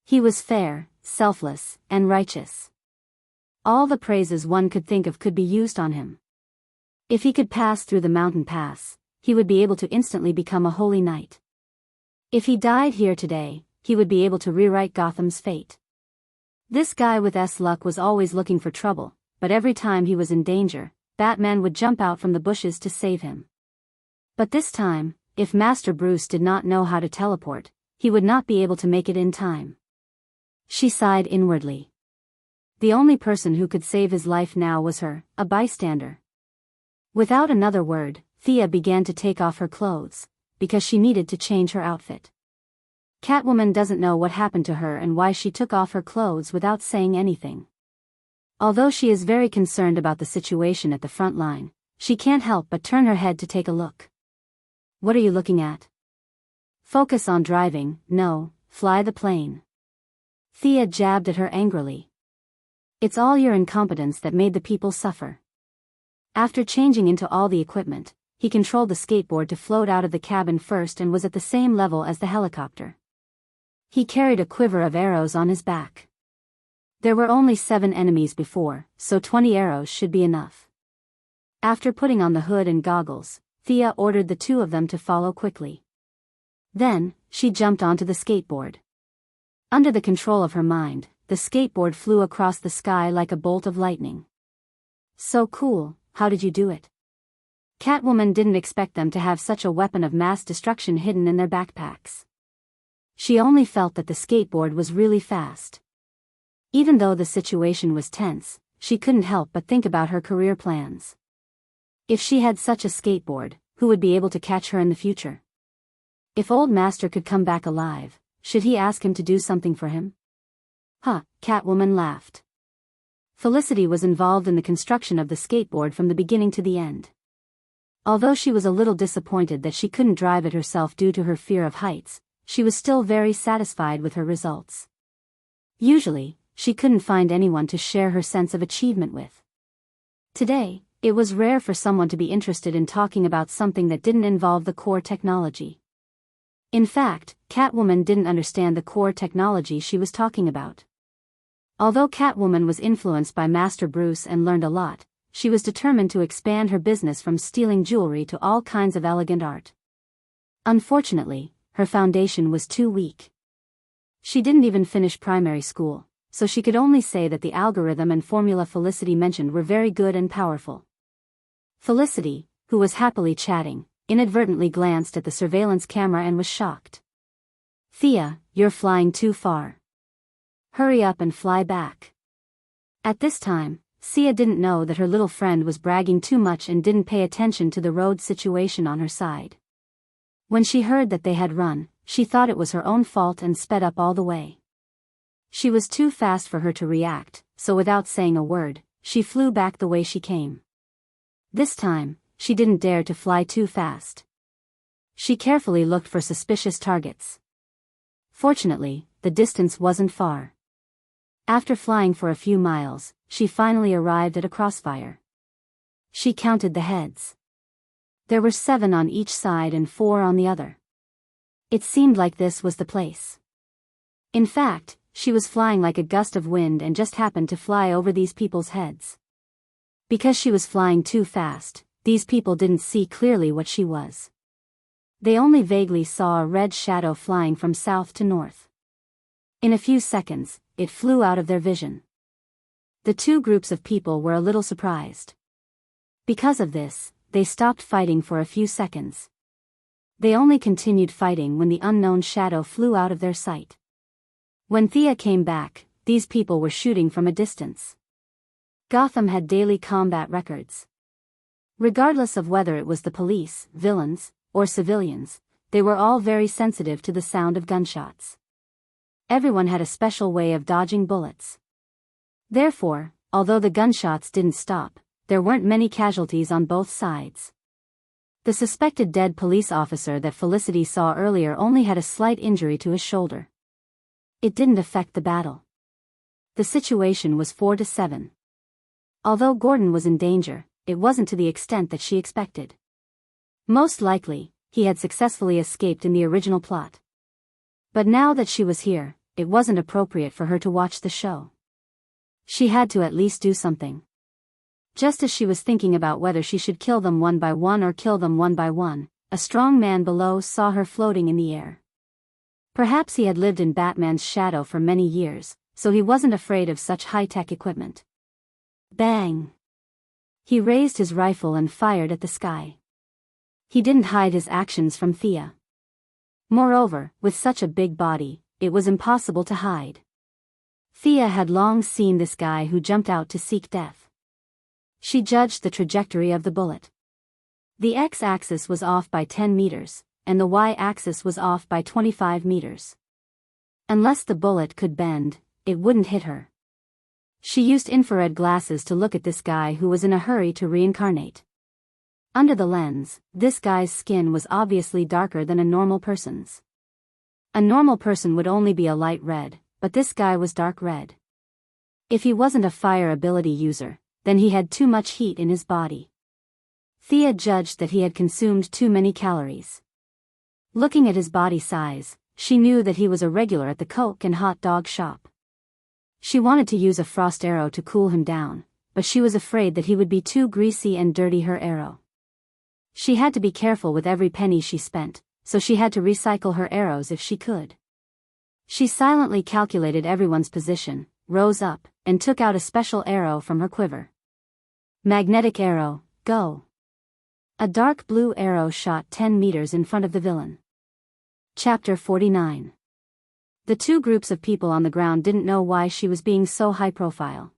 He was fair, selfless, and righteous. All the praises one could think of could be used on him. If he could pass through the mountain pass, he would be able to instantly become a holy knight. If he died here today, he would be able to rewrite Gotham's fate. This guy with luck was always looking for trouble, but every time he was in danger, Batman would jump out from the bushes to save him. But this time, if Master Bruce did not know how to teleport, he would not be able to make it in time. She sighed inwardly. The only person who could save his life now was her, a bystander. Without another word, Thea began to take off her clothes, because she needed to change her outfit. Catwoman doesn't know what happened to her and why she took off her clothes without saying anything. Although she is very concerned about the situation at the front line, she can't help but turn her head to take a look. What are you looking at? Focus on driving, no, fly the plane. Thea jabbed at her angrily. It's all your incompetence that made the people suffer. After changing into all the equipment, he controlled the skateboard to float out of the cabin first and was at the same level as the helicopter. He carried a quiver of arrows on his back. There were only 7 enemies before, so 20 arrows should be enough. After putting on the hood and goggles, Thea ordered the 2 of them to follow quickly. Then, she jumped onto the skateboard. Under the control of her mind, the skateboard flew across the sky like a bolt of lightning. So cool, how did you do it? Catwoman didn't expect them to have such a weapon of mass destruction hidden in their backpacks. She only felt that the skateboard was really fast. Even though the situation was tense, she couldn't help but think about her career plans. If she had such a skateboard, who would be able to catch her in the future? If Old Master could come back alive, should he ask him to do something for him? Catwoman laughed. Felicity was involved in the construction of the skateboard from the beginning to the end. Although she was a little disappointed that she couldn't drive it herself due to her fear of heights, she was still very satisfied with her results. Usually, she couldn't find anyone to share her sense of achievement with. Today, it was rare for someone to be interested in talking about something that didn't involve the core technology. In fact, Catwoman didn't understand the core technology she was talking about. Although Catwoman was influenced by Master Bruce and learned a lot, she was determined to expand her business from stealing jewelry to all kinds of elegant art. Unfortunately, her foundation was too weak. She didn't even finish primary school, so she could only say that the algorithm and formula Felicity mentioned were very good and powerful. Felicity, who was happily chatting, inadvertently glanced at the surveillance camera and was shocked. Thea, you're flying too far. Hurry up and fly back. At this time, Thea didn't know that her little friend was bragging too much and didn't pay attention to the road situation on her side. When she heard that they had run, she thought it was her own fault and sped up all the way. She was too fast for her to react, so without saying a word, she flew back the way she came. This time, she didn't dare to fly too fast. She carefully looked for suspicious targets. Fortunately, the distance wasn't far. After flying for a few miles, she finally arrived at a crossfire. She counted the heads. There were 7 on each side and 4 on the other. It seemed like this was the place. In fact, she was flying like a gust of wind and just happened to fly over these people's heads. Because she was flying too fast, these people didn't see clearly what she was. They only vaguely saw a red shadow flying from south to north. In a few seconds, it flew out of their vision. The 2 groups of people were a little surprised. Because of this, they stopped fighting for a few seconds. They only continued fighting when the unknown shadow flew out of their sight. When Thea came back, these people were shooting from a distance. Gotham had daily combat records. Regardless of whether it was the police, villains, or civilians, they were all very sensitive to the sound of gunshots. Everyone had a special way of dodging bullets. Therefore, although the gunshots didn't stop, there weren't many casualties on both sides. The suspected dead police officer that Felicity saw earlier only had a slight injury to his shoulder. It didn't affect the battle. The situation was 4-7. Although Gordon was in danger, it wasn't to the extent that she expected. Most likely, he had successfully escaped in the original plot. But now that she was here, it wasn't appropriate for her to watch the show. She had to at least do something. Just as she was thinking about whether she should kill them one by one or kill them one by one, a strong man below saw her floating in the air. Perhaps he had lived in Batman's shadow for many years, so he wasn't afraid of such high-tech equipment. Bang! He raised his rifle and fired at the sky. He didn't hide his actions from Thea. Moreover, with such a big body, it was impossible to hide. Thea had long seen this guy who jumped out to seek death. She judged the trajectory of the bullet. The x-axis was off by 10 meters, and the y-axis was off by 25 meters. Unless the bullet could bend, it wouldn't hit her. She used infrared glasses to look at this guy who was in a hurry to reincarnate. Under the lens, this guy's skin was obviously darker than a normal person's. A normal person would only be a light red, but this guy was dark red. If he wasn't a fire ability user, then he had too much heat in his body. Thea judged that he had consumed too many calories. Looking at his body size, she knew that he was a regular at the Coke and hot dog shop. She wanted to use a frost arrow to cool him down, but she was afraid that he would be too greasy and dirty her arrow. She had to be careful with every penny she spent, so she had to recycle her arrows if she could. She silently calculated everyone's position, rose up, and took out a special arrow from her quiver. Magnetic arrow, go! A dark blue arrow shot 10 meters in front of the villain. Chapter 49. The two groups of people on the ground didn't know why she was being so high-profile.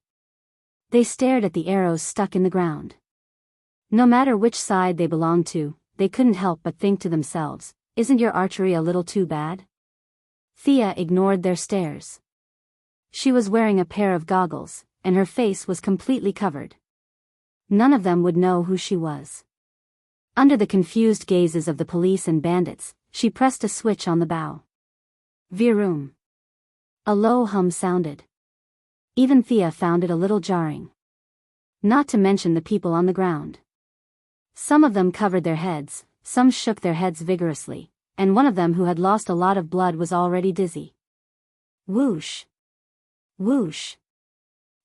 They stared at the arrows stuck in the ground. No matter which side they belonged to, they couldn't help but think to themselves, "Isn't your archery a little too bad?" Thea ignored their stares. She was wearing a pair of goggles, and her face was completely covered. None of them would know who she was. Under the confused gazes of the police and bandits, she pressed a switch on the bow. Vroom. A low hum sounded. Even Thea found it a little jarring. Not to mention the people on the ground. Some of them covered their heads, some shook their heads vigorously, and one of them who had lost a lot of blood was already dizzy. Whoosh! Whoosh!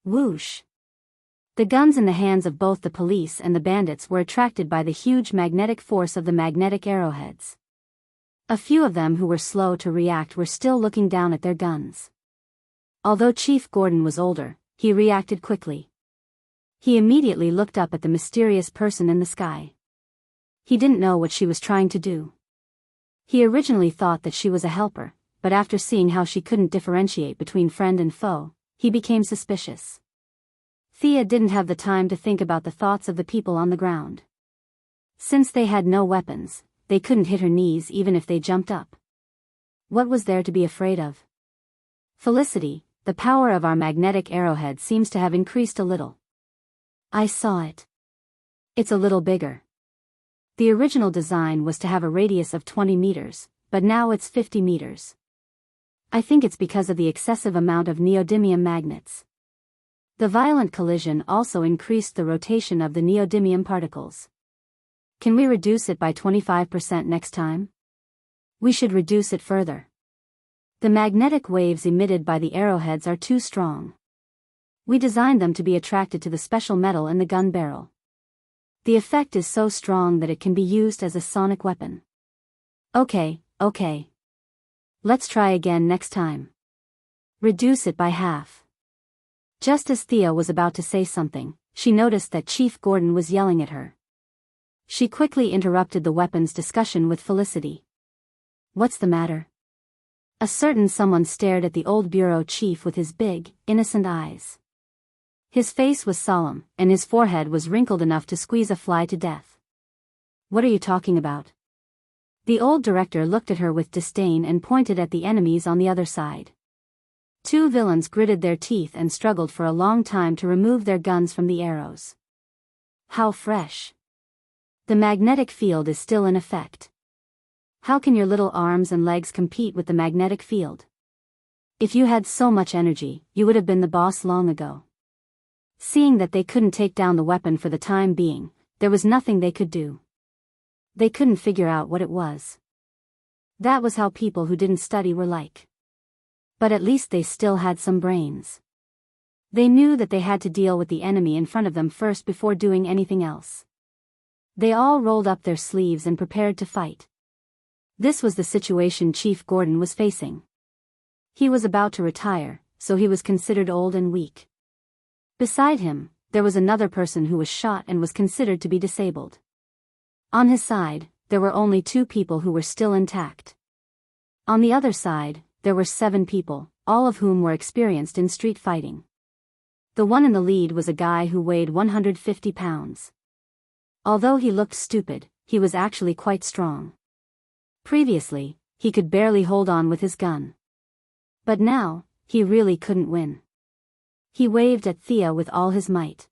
Whoosh! The guns in the hands of both the police and the bandits were attracted by the huge magnetic force of the magnetic arrowheads. A few of them who were slow to react were still looking down at their guns. Although Chief Gordon was older, he reacted quickly. He immediately looked up at the mysterious person in the sky. He didn't know what she was trying to do. He originally thought that she was a helper, but after seeing how she couldn't differentiate between friend and foe, he became suspicious. Thea didn't have the time to think about the thoughts of the people on the ground. Since they had no weapons, they couldn't hit her knees even if they jumped up. What was there to be afraid of? Felicity, the power of our magnetic arrowhead seems to have increased a little. I saw it. It's a little bigger. The original design was to have a radius of 20 meters, but now it's 50 meters. I think it's because of the excessive amount of neodymium magnets. The violent collision also increased the rotation of the neodymium particles. Can we reduce it by 25% next time? We should reduce it further. The magnetic waves emitted by the arrowheads are too strong. We designed them to be attracted to the special metal in the gun barrel. The effect is so strong that it can be used as a sonic weapon. Okay. Let's try again next time. Reduce it by half. Just as Thea was about to say something, she noticed that Chief Gordon was yelling at her. She quickly interrupted the weapons discussion with Felicity. What's the matter? A certain someone stared at the old bureau chief with his big, innocent eyes. His face was solemn, and his forehead was wrinkled enough to squeeze a fly to death. "What are you talking about?" The old director looked at her with disdain and pointed at the enemies on the other side. Two villains gritted their teeth and struggled for a long time to remove their guns from the arrows. "How fresh. The magnetic field is still in effect. How can your little arms and legs compete with the magnetic field? If you had so much energy, you would have been the boss long ago." Seeing that they couldn't take down the weapon for the time being, there was nothing they could do. They couldn't figure out what it was. That was how people who didn't study were like. But at least they still had some brains. They knew that they had to deal with the enemy in front of them first before doing anything else. They all rolled up their sleeves and prepared to fight. This was the situation Chief Gordon was facing. He was about to retire, so he was considered old and weak. Beside him, there was another person who was shot and was considered to be disabled. On his side, there were only 2 people who were still intact. On the other side, there were 7 people, all of whom were experienced in street fighting. The one in the lead was a guy who weighed 150 pounds. Although he looked stupid, he was actually quite strong. Previously, he could barely hold on with his gun. But now, he really couldn't win. He waved at Thea with all his might.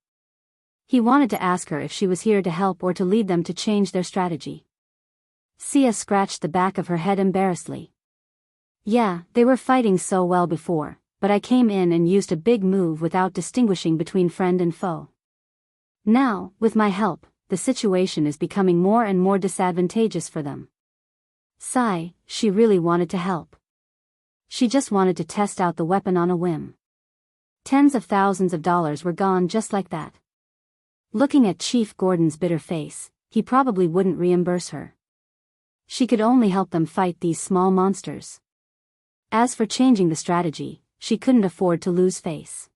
He wanted to ask her if she was here to help or to lead them to change their strategy. Thea scratched the back of her head embarrassedly. "Yeah, they were fighting so well before, but I came in and used a big move without distinguishing between friend and foe. Now, with my help, the situation is becoming more and more disadvantageous for them." Sigh, she really wanted to help. She just wanted to test out the weapon on a whim. Tens of thousands of dollars were gone just like that. Looking at Chief Gordon's bitter face, he probably wouldn't reimburse her. She could only help them fight these small monsters. As for changing the strategy, she couldn't afford to lose face.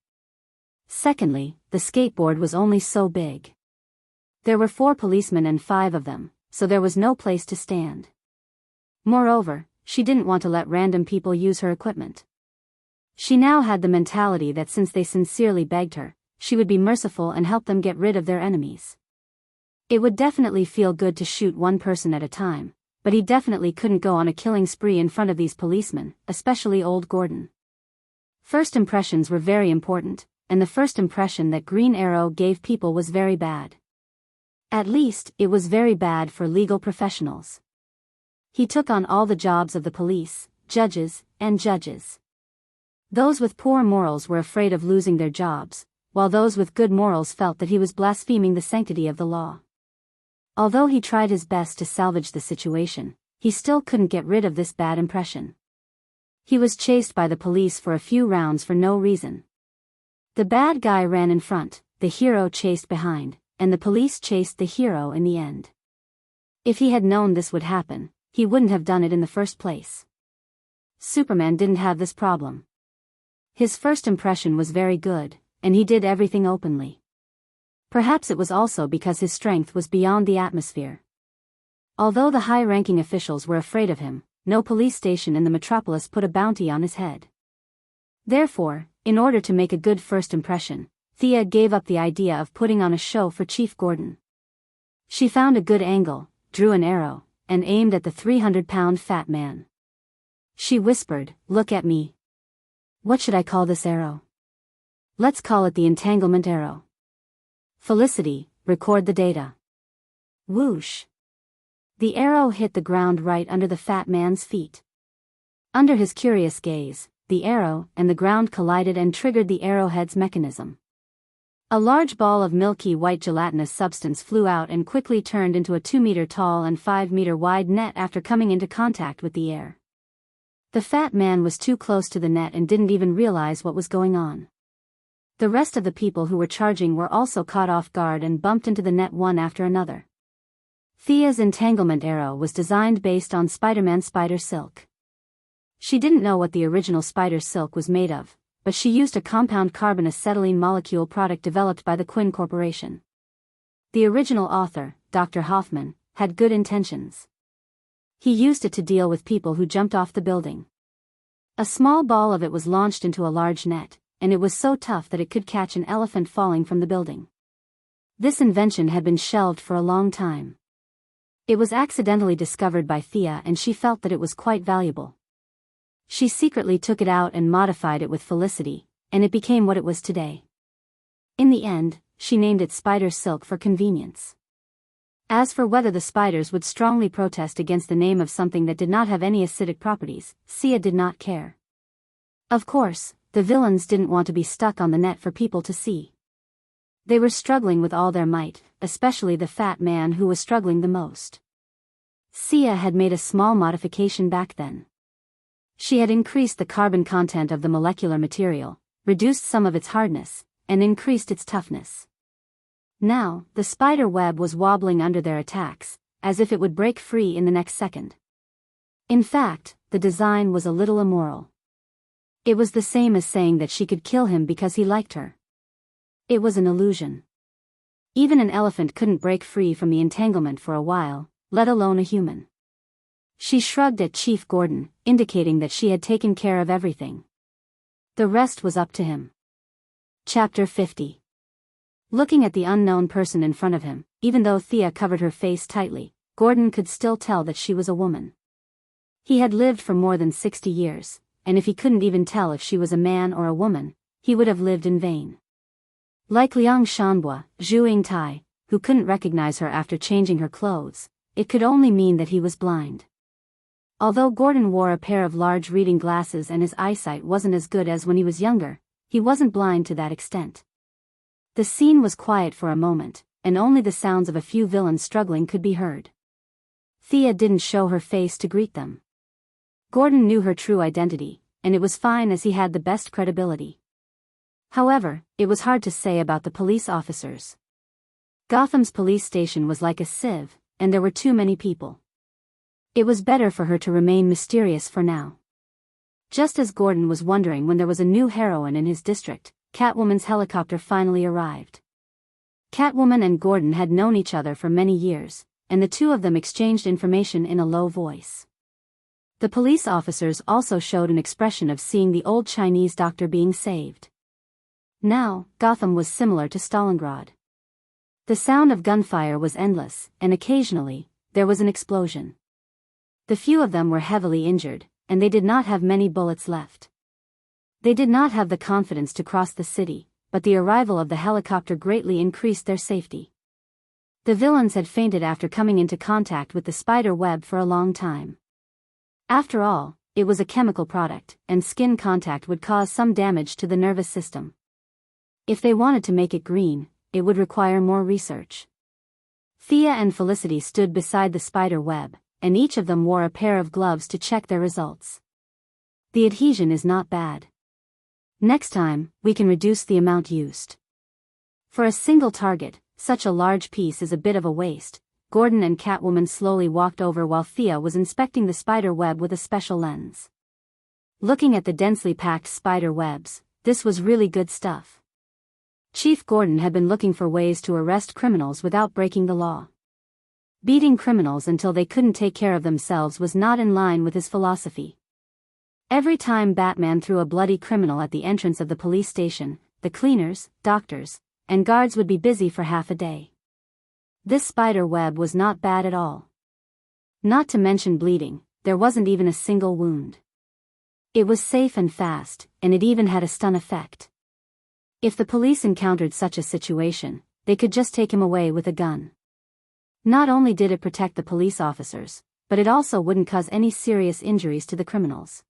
Secondly, the skateboard was only so big. There were 4 policemen and 5 of them, so there was no place to stand. Moreover, she didn't want to let random people use her equipment. She now had the mentality that since they sincerely begged her, she would be merciful and help them get rid of their enemies. It would definitely feel good to shoot one person at a time, but he definitely couldn't go on a killing spree in front of these policemen, especially old Gordon. First impressions were very important, and the first impression that Green Arrow gave people was very bad. At least, it was very bad for legal professionals. He took on all the jobs of the police, judges, and judges. Those with poor morals were afraid of losing their jobs, while those with good morals felt that he was blaspheming the sanctity of the law. Although he tried his best to salvage the situation, he still couldn't get rid of this bad impression. He was chased by the police for a few rounds for no reason. The bad guy ran in front, the hero chased behind, and the police chased the hero in the end. If he had known this would happen, he wouldn't have done it in the first place. Superman didn't have this problem. His first impression was very good, and he did everything openly. Perhaps it was also because his strength was beyond the atmosphere. Although the high-ranking officials were afraid of him, no police station in the metropolis put a bounty on his head. Therefore, in order to make a good first impression, Thea gave up the idea of putting on a show for Chief Gordon. She found a good angle, drew an arrow, and aimed at the 300-pound fat man. She whispered, "Look at me. What should I call this arrow? Let's call it the entanglement arrow. Felicity, record the data." Whoosh! The arrow hit the ground right under the fat man's feet. Under his curious gaze, the arrow and the ground collided and triggered the arrowhead's mechanism. A large ball of milky white gelatinous substance flew out and quickly turned into a 2-meter-tall and 5-meter-wide net after coming into contact with the air. The fat man was too close to the net and didn't even realize what was going on. The rest of the people who were charging were also caught off guard and bumped into the net one after another. Thea's entanglement arrow was designed based on Spider-Man spider silk. She didn't know what the original spider silk was made of, but she used a compound carbon-acetylene molecule product developed by the Quinn Corporation. The original author, Dr. Hoffman, had good intentions. He used it to deal with people who jumped off the building. A small ball of it was launched into a large net, and it was so tough that it could catch an elephant falling from the building. This invention had been shelved for a long time. It was accidentally discovered by Thea and she felt that it was quite valuable. She secretly took it out and modified it with Felicity, and it became what it was today. In the end, she named it Spider Silk for convenience. As for whether the spiders would strongly protest against the name of something that did not have any acidic properties, Sia did not care. Of course, the villains didn't want to be stuck on the net for people to see. They were struggling with all their might, especially the fat man who was struggling the most. Sia had made a small modification back then. She had increased the carbon content of the molecular material, reduced some of its hardness, and increased its toughness. Now, the spider web was wobbling under their attacks, as if it would break free in the next second. In fact, the design was a little immoral. It was the same as saying that she could kill him because he liked her. It was an illusion. Even an elephant couldn't break free from the entanglement for a while, let alone a human. She shrugged at Chief Gordon, indicating that she had taken care of everything. The rest was up to him. Chapter 50. Looking at the unknown person in front of him, even though Thea covered her face tightly, Gordon could still tell that she was a woman. He had lived for more than 60 years, and if he couldn't even tell if she was a man or a woman, he would have lived in vain. Like Liang Shanbua, Zhu Yingtai, who couldn't recognize her after changing her clothes, it could only mean that he was blind. Although Gordon wore a pair of large reading glasses and his eyesight wasn't as good as when he was younger, he wasn't blind to that extent. The scene was quiet for a moment, and only the sounds of a few villains struggling could be heard. Thea didn't show her face to greet them. Gordon knew her true identity, and it was fine as he had the best credibility. However, it was hard to say about the police officers. Gotham's police station was like a sieve, and there were too many people. It was better for her to remain mysterious for now. Just as Gordon was wondering when there was a new heroine in his district, Catwoman's helicopter finally arrived. Catwoman and Gordon had known each other for many years, and the two of them exchanged information in a low voice. The police officers also showed an expression of seeing the old Chinese doctor being saved. Now, Gotham was similar to Stalingrad. The sound of gunfire was endless, and occasionally, there was an explosion. The few of them were heavily injured, and they did not have many bullets left. They did not have the confidence to cross the city, but the arrival of the helicopter greatly increased their safety. The villains had fainted after coming into contact with the spider web for a long time. After all, it was a chemical product, and skin contact would cause some damage to the nervous system. If they wanted to make it green, it would require more research. Thea and Felicity stood beside the spider web, and each of them wore a pair of gloves to check their results. The adhesion is not bad. Next time, we can reduce the amount used. For a single target, such a large piece is a bit of a waste. Gordon and Catwoman slowly walked over while Thea was inspecting the spider web with a special lens. Looking at the densely packed spider webs, this was really good stuff. Chief Gordon had been looking for ways to arrest criminals without breaking the law. Beating criminals until they couldn't take care of themselves was not in line with his philosophy. Every time Batman threw a bloody criminal at the entrance of the police station, the cleaners, doctors, and guards would be busy for half a day. This spider web was not bad at all. Not to mention bleeding, there wasn't even a single wound. It was safe and fast, and it even had a stun effect. If the police encountered such a situation, they could just take him away with a gun. Not only did it protect the police officers, but it also wouldn't cause any serious injuries to the criminals.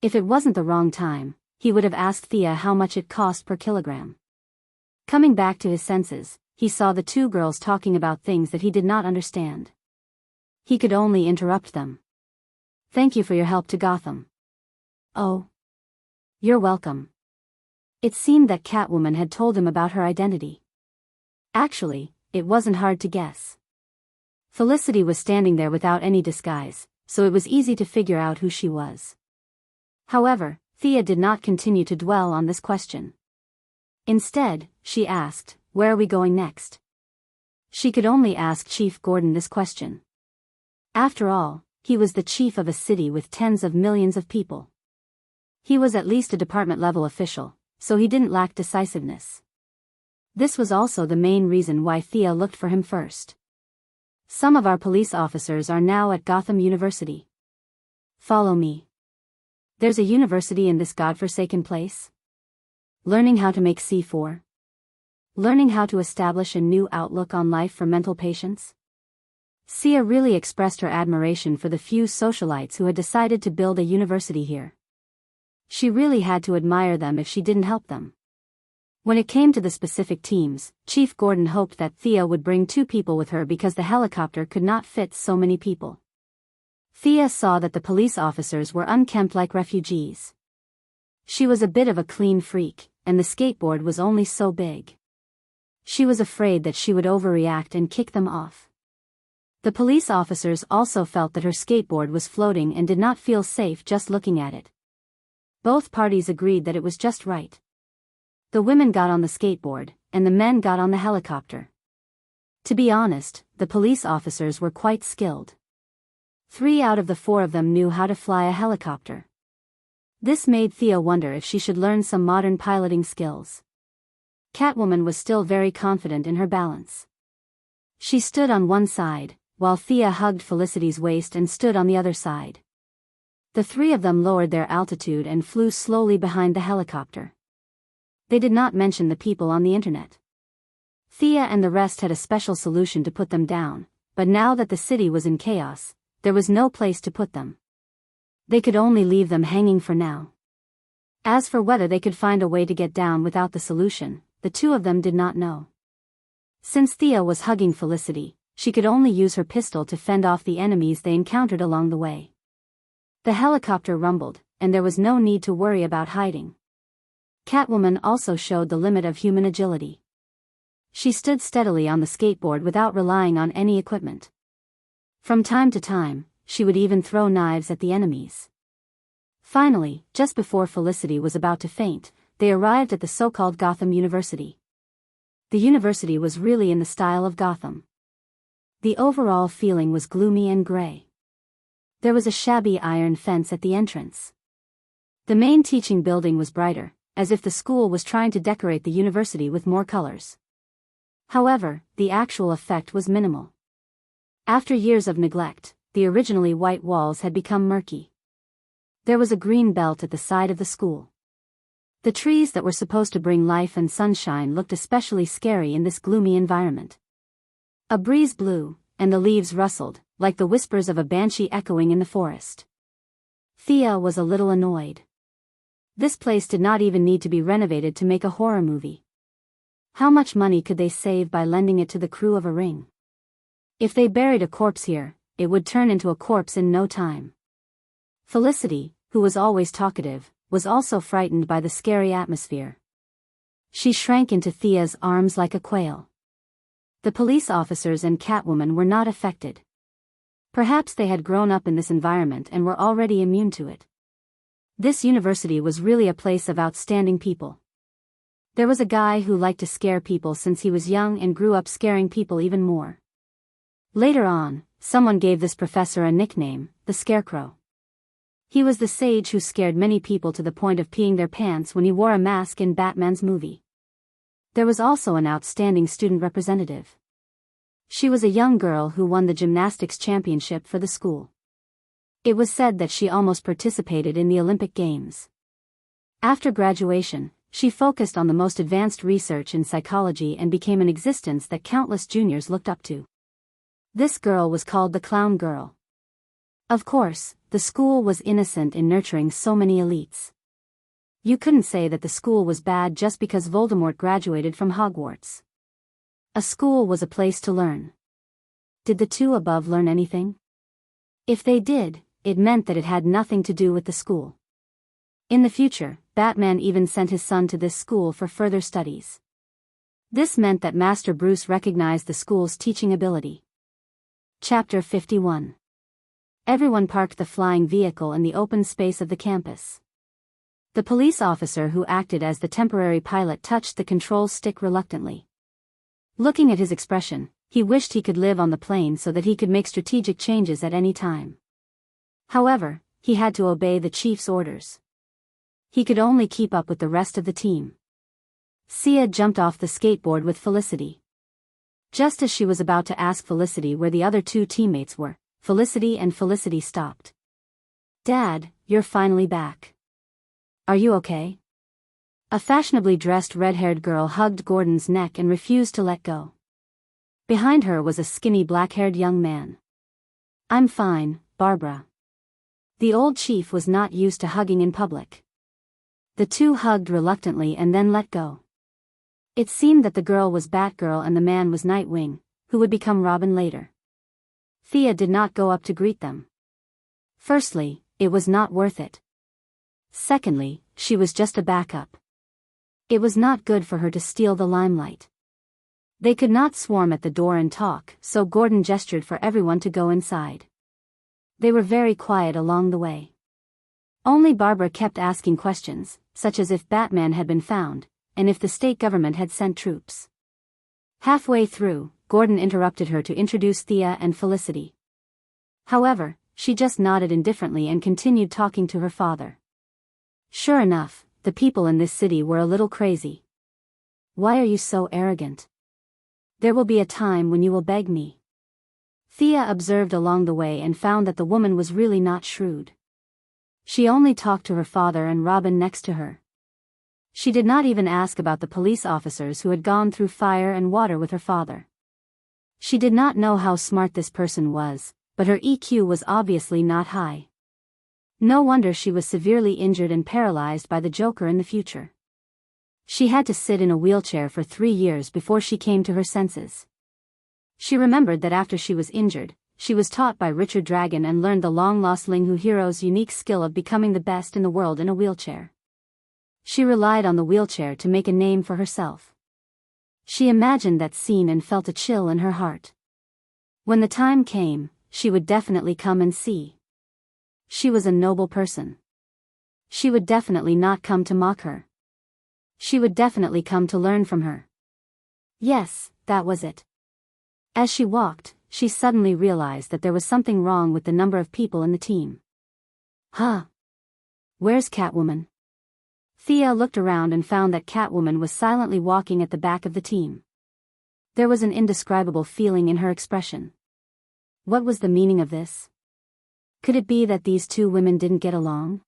If it wasn't the wrong time, he would have asked Thea how much it cost per kilogram. Coming back to his senses, he saw the two girls talking about things that he did not understand. He could only interrupt them. "Thank you for your help to Gotham." "Oh. You're welcome." It seemed that Catwoman had told him about her identity. Actually, it wasn't hard to guess. Felicity was standing there without any disguise, so it was easy to figure out who she was. However, Thea did not continue to dwell on this question. Instead, she asked, "Where are we going next?" She could only ask Chief Gordon this question. After all, he was the chief of a city with tens of millions of people. He was at least a department-level official, so he didn't lack decisiveness. This was also the main reason why Thea looked for him first. Some of our police officers are now at Gotham University. Follow me. There's a university in this godforsaken place. Learning how to make C4. Learning how to establish a new outlook on life for mental patients. Sia really expressed her admiration for the few socialites who had decided to build a university here. She really had to admire them if she didn't help them. When it came to the specific teams, Chief Gordon hoped that Thea would bring 2 people with her because the helicopter could not fit so many people. Thea saw that the police officers were unkempt like refugees. She was a bit of a clean freak, and the skateboard was only so big. She was afraid that she would overreact and kick them off. The police officers also felt that her skateboard was floating and did not feel safe just looking at it. Both parties agreed that it was just right. The women got on the skateboard, and the men got on the helicopter. To be honest, the police officers were quite skilled. 3 out of the 4 of them knew how to fly a helicopter. This made Thea wonder if she should learn some modern piloting skills. Catwoman was still very confident in her balance. She stood on one side, while Thea hugged Felicity's waist and stood on the other side. The 3 of them lowered their altitude and flew slowly behind the helicopter. They did not mention the people on the internet. Thea and the rest had a special solution to put them down, but now that the city was in chaos, there was no place to put them. They could only leave them hanging for now. As for whether they could find a way to get down without the solution, the 2 of them did not know. Since Thea was hugging Felicity, she could only use her pistol to fend off the enemies they encountered along the way. The helicopter rumbled, and there was no need to worry about hiding. Catwoman also showed the limit of human agility. She stood steadily on the skateboard without relying on any equipment. From time to time, she would even throw knives at the enemies. Finally, just before Felicity was about to faint, they arrived at the so-called Gotham University. The university was really in the style of Gotham. The overall feeling was gloomy and gray. There was a shabby iron fence at the entrance. The main teaching building was brighter, as if the school was trying to decorate the university with more colors. However, the actual effect was minimal. After years of neglect, the originally white walls had become murky. There was a green belt at the side of the school. The trees that were supposed to bring life and sunshine looked especially scary in this gloomy environment. A breeze blew, and the leaves rustled, like the whispers of a banshee echoing in the forest. Thea was a little annoyed. This place did not even need to be renovated to make a horror movie. How much money could they save by lending it to the crew of a ring? If they buried a corpse here, it would turn into a corpse in no time. Felicity, who was always talkative, was also frightened by the scary atmosphere. She shrank into Thea's arms like a quail. The police officers and Catwoman were not affected. Perhaps they had grown up in this environment and were already immune to it. This university was really a place of outstanding people. There was a guy who liked to scare people since he was young and grew up scaring people even more. Later on, someone gave this professor a nickname, the Scarecrow. He was the sage who scared many people to the point of peeing their pants when he wore a mask in Batman's movie. There was also an outstanding student representative. She was a young girl who won the gymnastics championship for the school. It was said that she almost participated in the Olympic Games. After graduation, she focused on the most advanced research in psychology and became an existence that countless juniors looked up to. This girl was called the Clown Girl. Of course, the school was innocent in nurturing so many elites. You couldn't say that the school was bad just because Voldemort graduated from Hogwarts. A school was a place to learn. Did the 2 above learn anything? If they did, it meant that it had nothing to do with the school. In the future, Batman even sent his son to this school for further studies. This meant that Master Bruce recognized the school's teaching ability. Chapter 51. Everyone parked the flying vehicle in the open space of the campus. The police officer who acted as the temporary pilot touched the control stick reluctantly. Looking at his expression, he wished he could live on the plane so that he could make strategic changes at any time. However, he had to obey the chief's orders. He could only keep up with the rest of the team. Sia jumped off the skateboard with Felicity. Just as she was about to ask Felicity where the other two teammates were, Felicity stopped. "Dad, you're finally back. Are you okay?" A fashionably dressed red-haired girl hugged Gordon's neck and refused to let go. Behind her was a skinny black-haired young man. "I'm fine, Barbara." The old chief was not used to hugging in public. The two hugged reluctantly and then let go. It seemed that the girl was Batgirl and the man was Nightwing, who would become Robin later. Thea did not go up to greet them. Firstly, it was not worth it. Secondly, she was just a backup. It was not good for her to steal the limelight. They could not swarm at the door and talk, so Gordon gestured for everyone to go inside. They were very quiet along the way. Only Barbara kept asking questions, such as if Batman had been found, and if the state government had sent troops. Halfway through, Gordon interrupted her to introduce Thea and Felicity. However, she just nodded indifferently and continued talking to her father. Sure enough, the people in this city were a little crazy. "Why are you so arrogant? There will be a time when you will beg me." Thea observed along the way and found that the woman was really not shrewd. She only talked to her father and Robin next to her. She did not even ask about the police officers who had gone through fire and water with her father. She did not know how smart this person was, but her EQ was obviously not high. No wonder she was severely injured and paralyzed by the Joker in the future. She had to sit in a wheelchair for 3 years before she came to her senses. She remembered that after she was injured, she was taught by Richard Dragon and learned the long-lost Linghu hero's unique skill of becoming the best in the world in a wheelchair. She relied on the wheelchair to make a name for herself. She imagined that scene and felt a chill in her heart. When the time came, she would definitely come and see. She was a noble person. She would definitely not come to mock her. She would definitely come to learn from her. Yes, that was it. As she walked, she suddenly realized that there was something wrong with the number of people in the team. Huh? Where's Catwoman? Thea looked around and found that Catwoman was silently walking at the back of the team. There was an indescribable feeling in her expression. What was the meaning of this? Could it be that these two women didn't get along?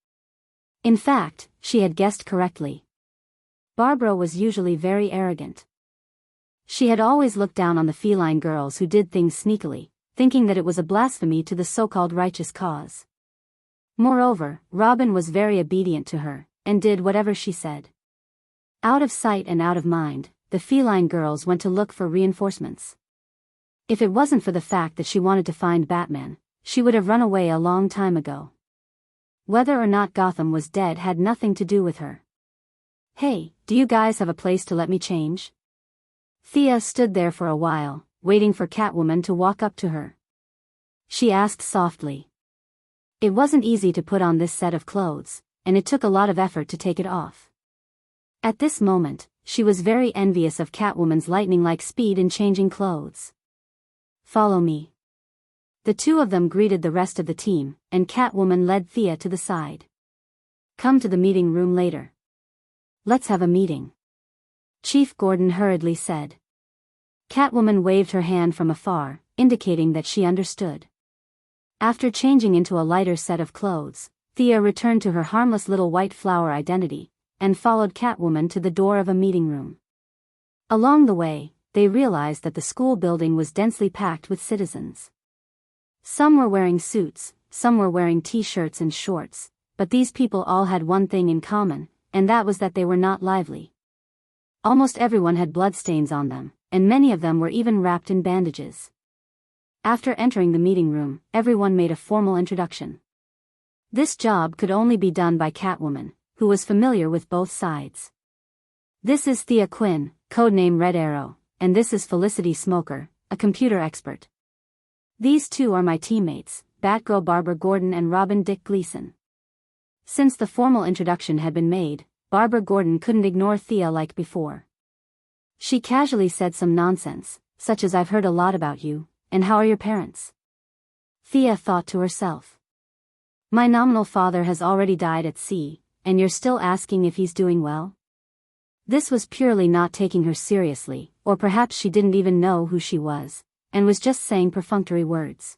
In fact, she had guessed correctly. Barbara was usually very arrogant. She had always looked down on the feline girls who did things sneakily, thinking that it was a blasphemy to the so-called righteous cause. Moreover, Robin was very obedient to her, and did whatever she said. Out of sight and out of mind, the feline girls went to look for reinforcements. If it wasn't for the fact that she wanted to find Batman, she would have run away a long time ago. Whether or not Gotham was dead had nothing to do with her. "Hey, do you guys have a place to let me change?" Thea stood there for a while, waiting for Catwoman to walk up to her. She asked softly. It wasn't easy to put on this set of clothes, and it took a lot of effort to take it off. At this moment, she was very envious of Catwoman's lightning-like speed in changing clothes. "Follow me." The two of them greeted the rest of the team, and Catwoman led Thea to the side. "Come to the meeting room later. Let's have a meeting," Chief Gordon hurriedly said. Catwoman waved her hand from afar, indicating that she understood. After changing into a lighter set of clothes, Thea returned to her harmless little white flower identity, and followed Catwoman to the door of a meeting room. Along the way, they realized that the school building was densely packed with citizens. Some were wearing suits, some were wearing t-shirts and shorts, but these people all had one thing in common, and that was that they were not lively. Almost everyone had bloodstains on them, and many of them were even wrapped in bandages. After entering the meeting room, everyone made a formal introduction. This job could only be done by Catwoman, who was familiar with both sides. "This is Thea Quinn, codename Red Arrow, and this is Felicity Smoker, a computer expert. These two are my teammates, Batgirl Barbara Gordon and Robin Dick Gleason." Since the formal introduction had been made, Barbara Gordon couldn't ignore Thea like before. She casually said some nonsense, such as "I've heard a lot about you, and how are your parents?" Thea thought to herself. "My nominal father has already died at sea, and you're still asking if he's doing well? This was purely not taking her seriously, or perhaps she didn't even know who she was, and was just saying perfunctory words.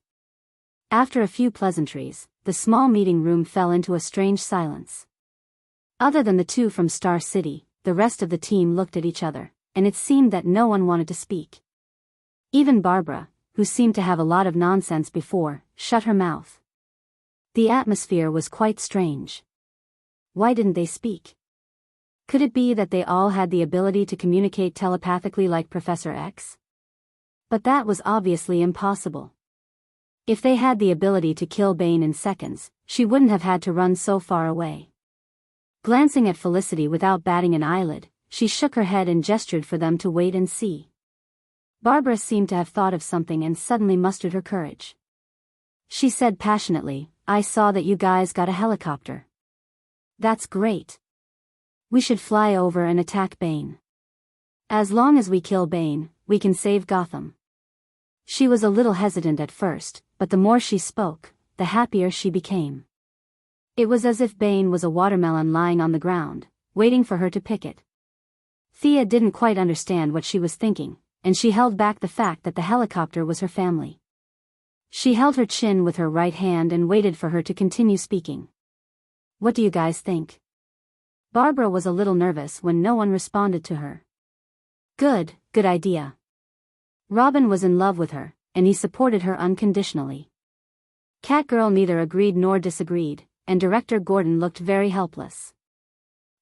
After a few pleasantries, the small meeting room fell into a strange silence. Other than the two from Star City, the rest of the team looked at each other, and it seemed that no one wanted to speak. Even Barbara, who seemed to have a lot of nonsense before, shut her mouth. The atmosphere was quite strange. Why didn't they speak? Could it be that they all had the ability to communicate telepathically like Professor X? But that was obviously impossible. If they had the ability to kill Bane in seconds, she wouldn't have had to run so far away. Glancing at Felicity without batting an eyelid, she shook her head and gestured for them to wait and see. Barbara seemed to have thought of something and suddenly mustered her courage. She said passionately, "I saw that you guys got a helicopter. That's great. We should fly over and attack Bane. As long as we kill Bane, we can save Gotham." She was a little hesitant at first, but the more she spoke, the happier she became. It was as if Bane was a watermelon lying on the ground, waiting for her to pick it. Thea didn't quite understand what she was thinking, and she held back the fact that the helicopter was her family. She held her chin with her right hand and waited for her to continue speaking. "What do you guys think?" Barbara was a little nervous when no one responded to her. Good idea." Robin was in love with her, and he supported her unconditionally. Catgirl neither agreed nor disagreed, and Director Gordon looked very helpless.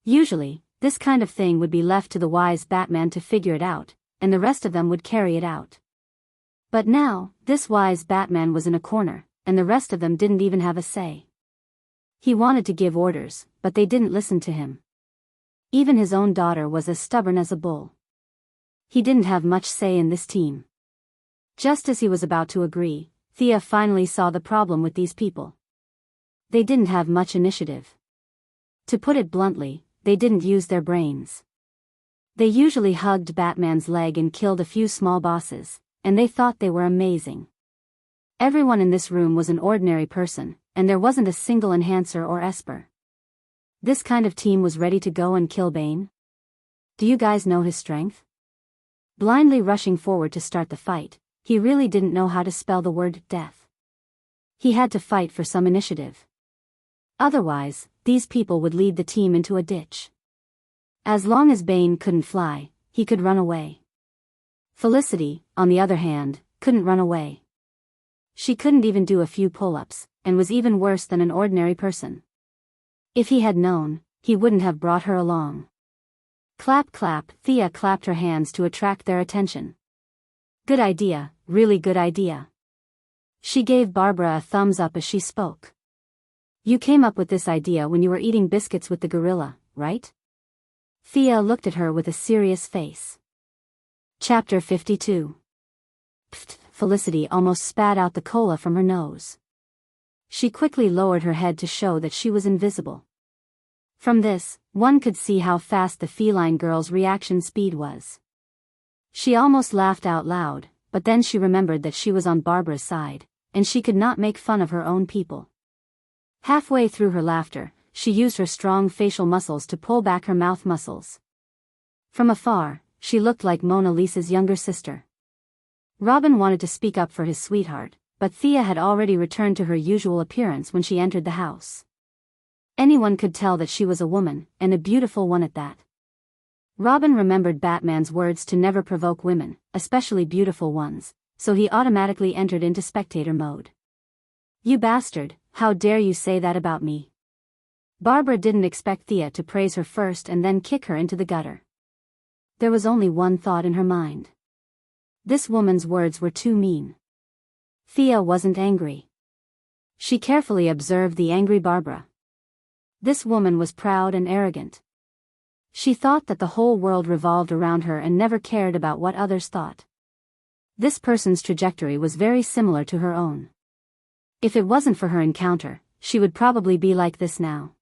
Usually, this kind of thing would be left to the wise Batman to figure it out, and the rest of them would carry it out. But now, this wise Batman was in a corner, and the rest of them didn't even have a say. He wanted to give orders, but they didn't listen to him. Even his own daughter was as stubborn as a bull. He didn't have much say in this team. Just as he was about to agree, Thea finally saw the problem with these people. They didn't have much initiative. To put it bluntly, they didn't use their brains. They usually hugged Batman's leg and killed a few small bosses, and they thought they were amazing. Everyone in this room was an ordinary person, and there wasn't a single enhancer or esper. This kind of team was ready to go and kill Bane? Do you guys know his strength? Blindly rushing forward to start the fight, he really didn't know how to spell the word death. He had to fight for some initiative. Otherwise, these people would lead the team into a ditch. As long as Bane couldn't fly, he could run away. Felicity, on the other hand, couldn't run away. She couldn't even do a few pull-ups, and was even worse than an ordinary person. If he had known, he wouldn't have brought her along. Clap clap, Thea clapped her hands to attract their attention. Good idea, really good idea. She gave Barbara a thumbs up as she spoke. You came up with this idea when you were eating biscuits with the gorilla, right? Thea looked at her with a serious face. Chapter 52. Pfft, Felicity almost spat out the cola from her nose. She quickly lowered her head to show that she was invisible. From this, one could see how fast the feline girl's reaction speed was. She almost laughed out loud, but then she remembered that she was on Barbara's side, and she could not make fun of her own people. Halfway through her laughter, she used her strong facial muscles to pull back her mouth muscles. From afar, she looked like Mona Lisa's younger sister. Robin wanted to speak up for his sweetheart, but Thea had already returned to her usual appearance when she entered the house. Anyone could tell that she was a woman, and a beautiful one at that. Robin remembered Batman's words to never provoke women, especially beautiful ones, so he automatically entered into spectator mode. You bastard, how dare you say that about me? Barbara didn't expect Thea to praise her first and then kick her into the gutter. There was only one thought in her mind. This woman's words were too mean. Thea wasn't angry. She carefully observed the angry Barbara. This woman was proud and arrogant. She thought that the whole world revolved around her and never cared about what others thought. This person's trajectory was very similar to her own. If it wasn't for her encounter, she would probably be like this now.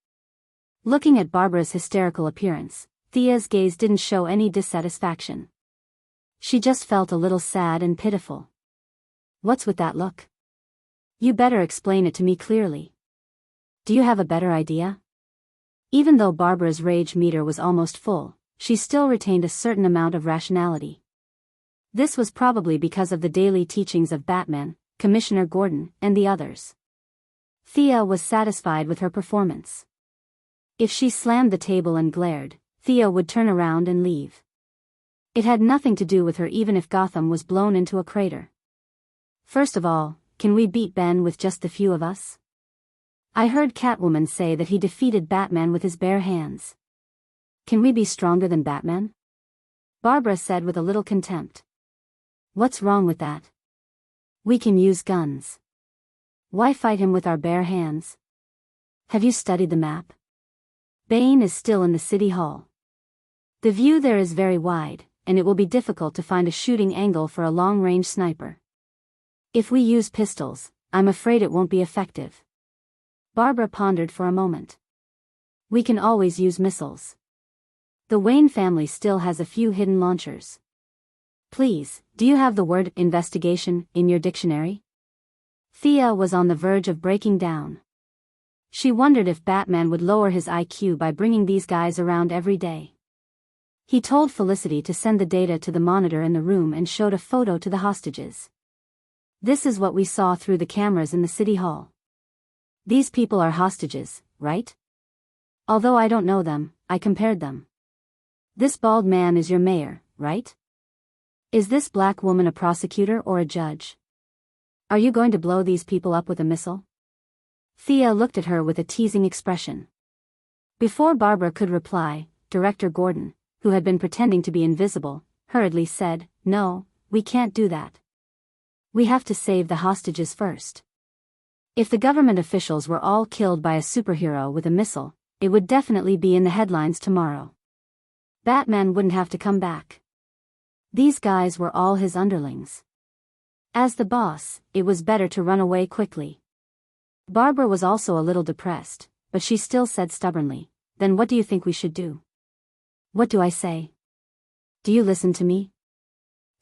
Looking at Barbara's hysterical appearance, Thea's gaze didn't show any dissatisfaction. She just felt a little sad and pitiful. What's with that look? You better explain it to me clearly. Do you have a better idea? Even though Barbara's rage meter was almost full, she still retained a certain amount of rationality. This was probably because of the daily teachings of Batman, Commissioner Gordon, and the others. Thea was satisfied with her performance. If she slammed the table and glared, Thea would turn around and leave. It had nothing to do with her even if Gotham was blown into a crater. First of all, can we beat Ben with just the few of us? I heard Catwoman say that he defeated Batman with his bare hands. Can we be stronger than Batman? Barbara said with a little contempt. What's wrong with that? We can use guns. Why fight him with our bare hands? Have you studied the map? Bane is still in the city hall. The view there is very wide, and it will be difficult to find a shooting angle for a long-range sniper. If we use pistols, I'm afraid it won't be effective. Barbara pondered for a moment. We can always use missiles. The Wayne family still has a few hidden launchers. Please, do you have the word investigation in your dictionary? Thea was on the verge of breaking down. She wondered if Batman would lower his IQ by bringing these guys around every day. He told Felicity to send the data to the monitor in the room and showed a photo to the hostages. This is what we saw through the cameras in the city hall. These people are hostages, right? Although I don't know them, I compared them. This bald man is your mayor, right? Is this black woman a prosecutor or a judge? Are you going to blow these people up with a missile? Thea looked at her with a teasing expression. Before Barbara could reply, Director Gordon, who had been pretending to be invisible, hurriedly said, "No, we can't do that. We have to save the hostages first. If the government officials were all killed by a superhero with a missile, it would definitely be in the headlines tomorrow. Batman wouldn't have to come back. These guys were all his underlings. As the boss, it was better to run away quickly." Barbara was also a little depressed, but she still said stubbornly, "Then what do you think we should do?" "What do I say? Do you listen to me?"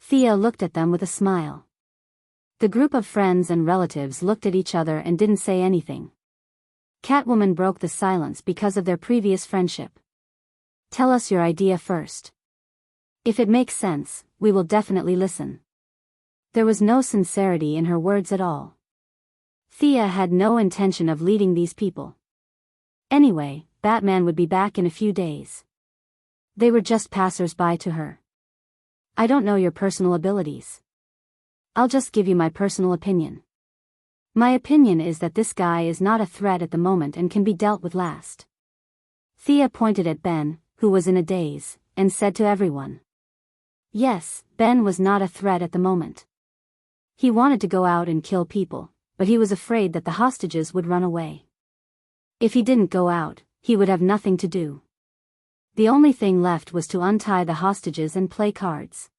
Thea looked at them with a smile. The group of friends and relatives looked at each other and didn't say anything. Catwoman broke the silence because of their previous friendship. "Tell us your idea first. If it makes sense, we will definitely listen." There was no sincerity in her words at all. Thea had no intention of leading these people. Anyway, Batman would be back in a few days. They were just passers-by to her. "I don't know your personal abilities. I'll just give you my personal opinion. My opinion is that this guy is not a threat at the moment and can be dealt with last." Thea pointed at Ben, who was in a daze, and said to everyone. Yes, Ben was not a threat at the moment. He wanted to go out and kill people, but he was afraid that the hostages would run away. If he didn't go out, he would have nothing to do. The only thing left was to untie the hostages and play cards.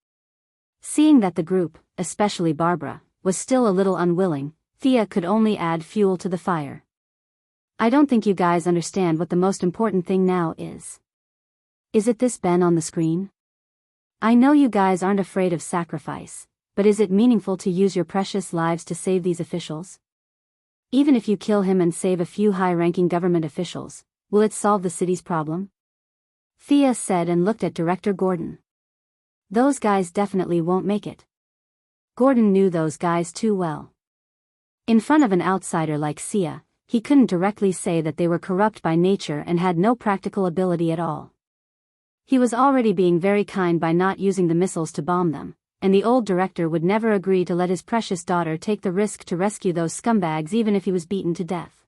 Seeing that the group, especially Barbara, was still a little unwilling, Thea could only add fuel to the fire. "I don't think you guys understand what the most important thing now is. Is it this Ben on the screen? I know you guys aren't afraid of sacrifice, but is it meaningful to use your precious lives to save these officials? Even if you kill him and save a few high-ranking government officials, will it solve the city's problem?" Thea said and looked at Director Gordon. "Those guys definitely won't make it." Gordon knew those guys too well. In front of an outsider like Sia, he couldn't directly say that they were corrupt by nature and had no practical ability at all. He was already being very kind by not using the missiles to bomb them, and the old director would never agree to let his precious daughter take the risk to rescue those scumbags even if he was beaten to death.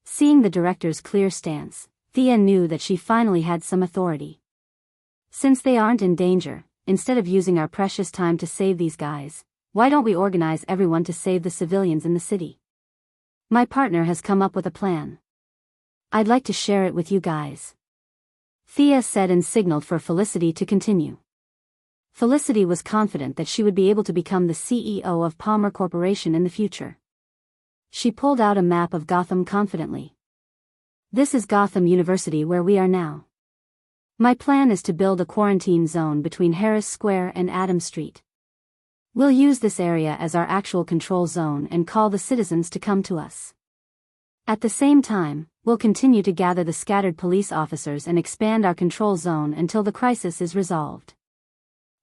Seeing the director's clear stance, Thea knew that she finally had some authority. "Since they aren't in danger, instead of using our precious time to save these guys, why don't we organize everyone to save the civilians in the city? My partner has come up with a plan. I'd like to share it with you guys." Thea said and signaled for Felicity to continue. Felicity was confident that she would be able to become the CEO of Palmer Corporation in the future. She pulled out a map of Gotham confidently. "This is Gotham University where we are now. My plan is to build a quarantine zone between Harris Square and Adams Street. We'll use this area as our actual control zone and call the citizens to come to us. At the same time, We'll continue to gather the scattered police officers and expand our control zone until the crisis is resolved.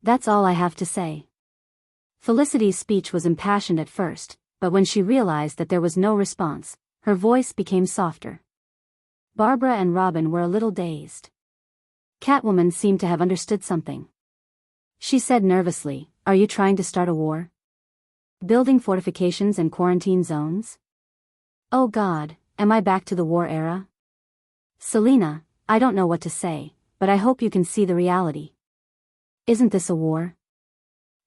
That's all I have to say. Felicity's speech was impassioned at first, but when she realized that there was no response, her voice became softer. Barbara and Robin were a little dazed. Catwoman seemed to have understood something. She said nervously, "Are you trying to start a war? Building fortifications and quarantine zones? Oh God, am I back to the war era? Selina, I don't know what to say, but I hope you can see the reality. Isn't this a war?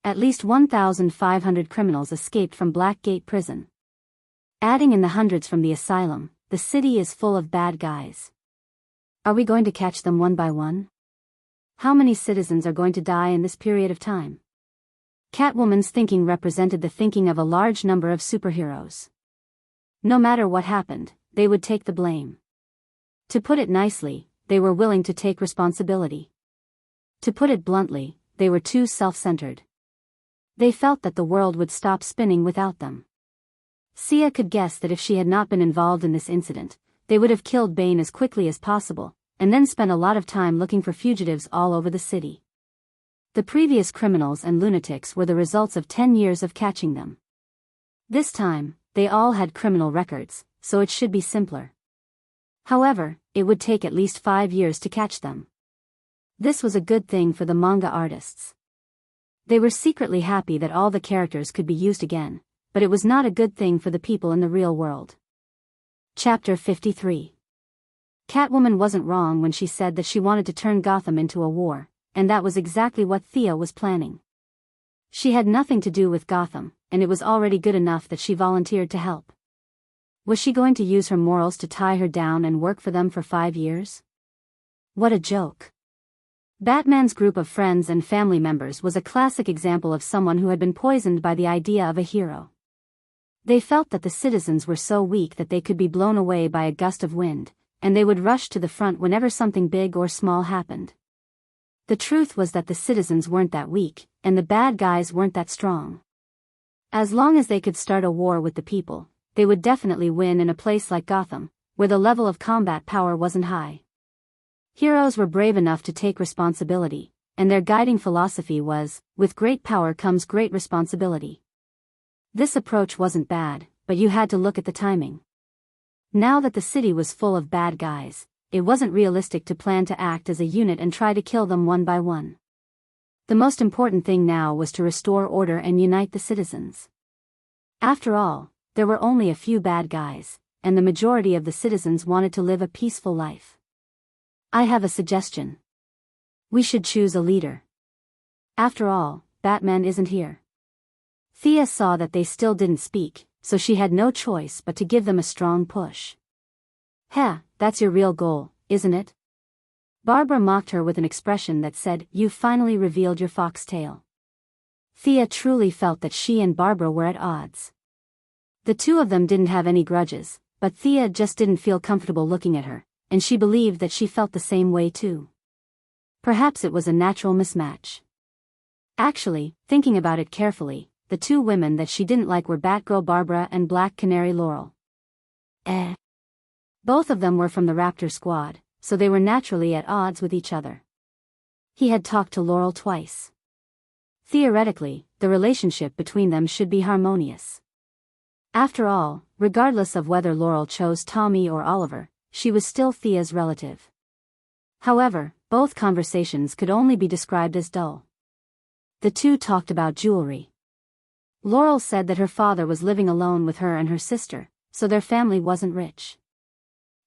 At least 1,500 criminals escaped from Blackgate Prison. Adding in the hundreds from the asylum, the city is full of bad guys. Are we going to catch them one by one? How many citizens are going to die in this period of time?" Catwoman's thinking represented the thinking of a large number of superheroes. No matter what happened, they would take the blame. To put it nicely, they were willing to take responsibility. To put it bluntly, they were too self-centered. They felt that the world would stop spinning without them. Sia could guess that if she had not been involved in this incident, they would have killed Bane as quickly as possible, and then spent a lot of time looking for fugitives all over the city. The previous criminals and lunatics were the results of 10 years of catching them. This time, they all had criminal records, so it should be simpler. However, it would take at least 5 years to catch them. This was a good thing for the manga artists. They were secretly happy that all the characters could be used again, but it was not a good thing for the people in the real world. Chapter 53. Catwoman wasn't wrong when she said that she wanted to turn Gotham into a war, and that was exactly what Thea was planning. She had nothing to do with Gotham, and it was already good enough that she volunteered to help. Was she going to use her morals to tie her down and work for them for 5 years? What a joke. Batman's group of friends and family members was a classic example of someone who had been poisoned by the idea of a hero. They felt that the citizens were so weak that they could be blown away by a gust of wind, and they would rush to the front whenever something big or small happened. The truth was that the citizens weren't that weak, and the bad guys weren't that strong. As long as they could start a war with the people, they would definitely win in a place like Gotham, where the level of combat power wasn't high. Heroes were brave enough to take responsibility, and their guiding philosophy was, "With great power comes great responsibility." This approach wasn't bad, but you had to look at the timing. Now that the city was full of bad guys, it wasn't realistic to plan to act as a unit and try to kill them one by one. The most important thing now was to restore order and unite the citizens. After all, there were only a few bad guys, and the majority of the citizens wanted to live a peaceful life. I have a suggestion. We should choose a leader. After all, Batman isn't here. Thea saw that they still didn't speak, so she had no choice but to give them a strong push. "Heh, that's your real goal, isn't it?" Barbara mocked her with an expression that said, "You've finally revealed your foxtail." Thea truly felt that she and Barbara were at odds. The two of them didn't have any grudges, but Thea just didn't feel comfortable looking at her, and she believed that she felt the same way too. Perhaps it was a natural mismatch. Actually, thinking about it carefully, the two women that she didn't like were Batgirl Barbara and Black Canary Laurel. Both of them were from the Raptor Squad, so they were naturally at odds with each other. He had talked to Laurel twice. Theoretically, the relationship between them should be harmonious. After all, regardless of whether Laurel chose Tommy or Oliver, she was still Thea's relative. However, both conversations could only be described as dull. The two talked about jewelry. Laurel said that her father was living alone with her and her sister, so their family wasn't rich.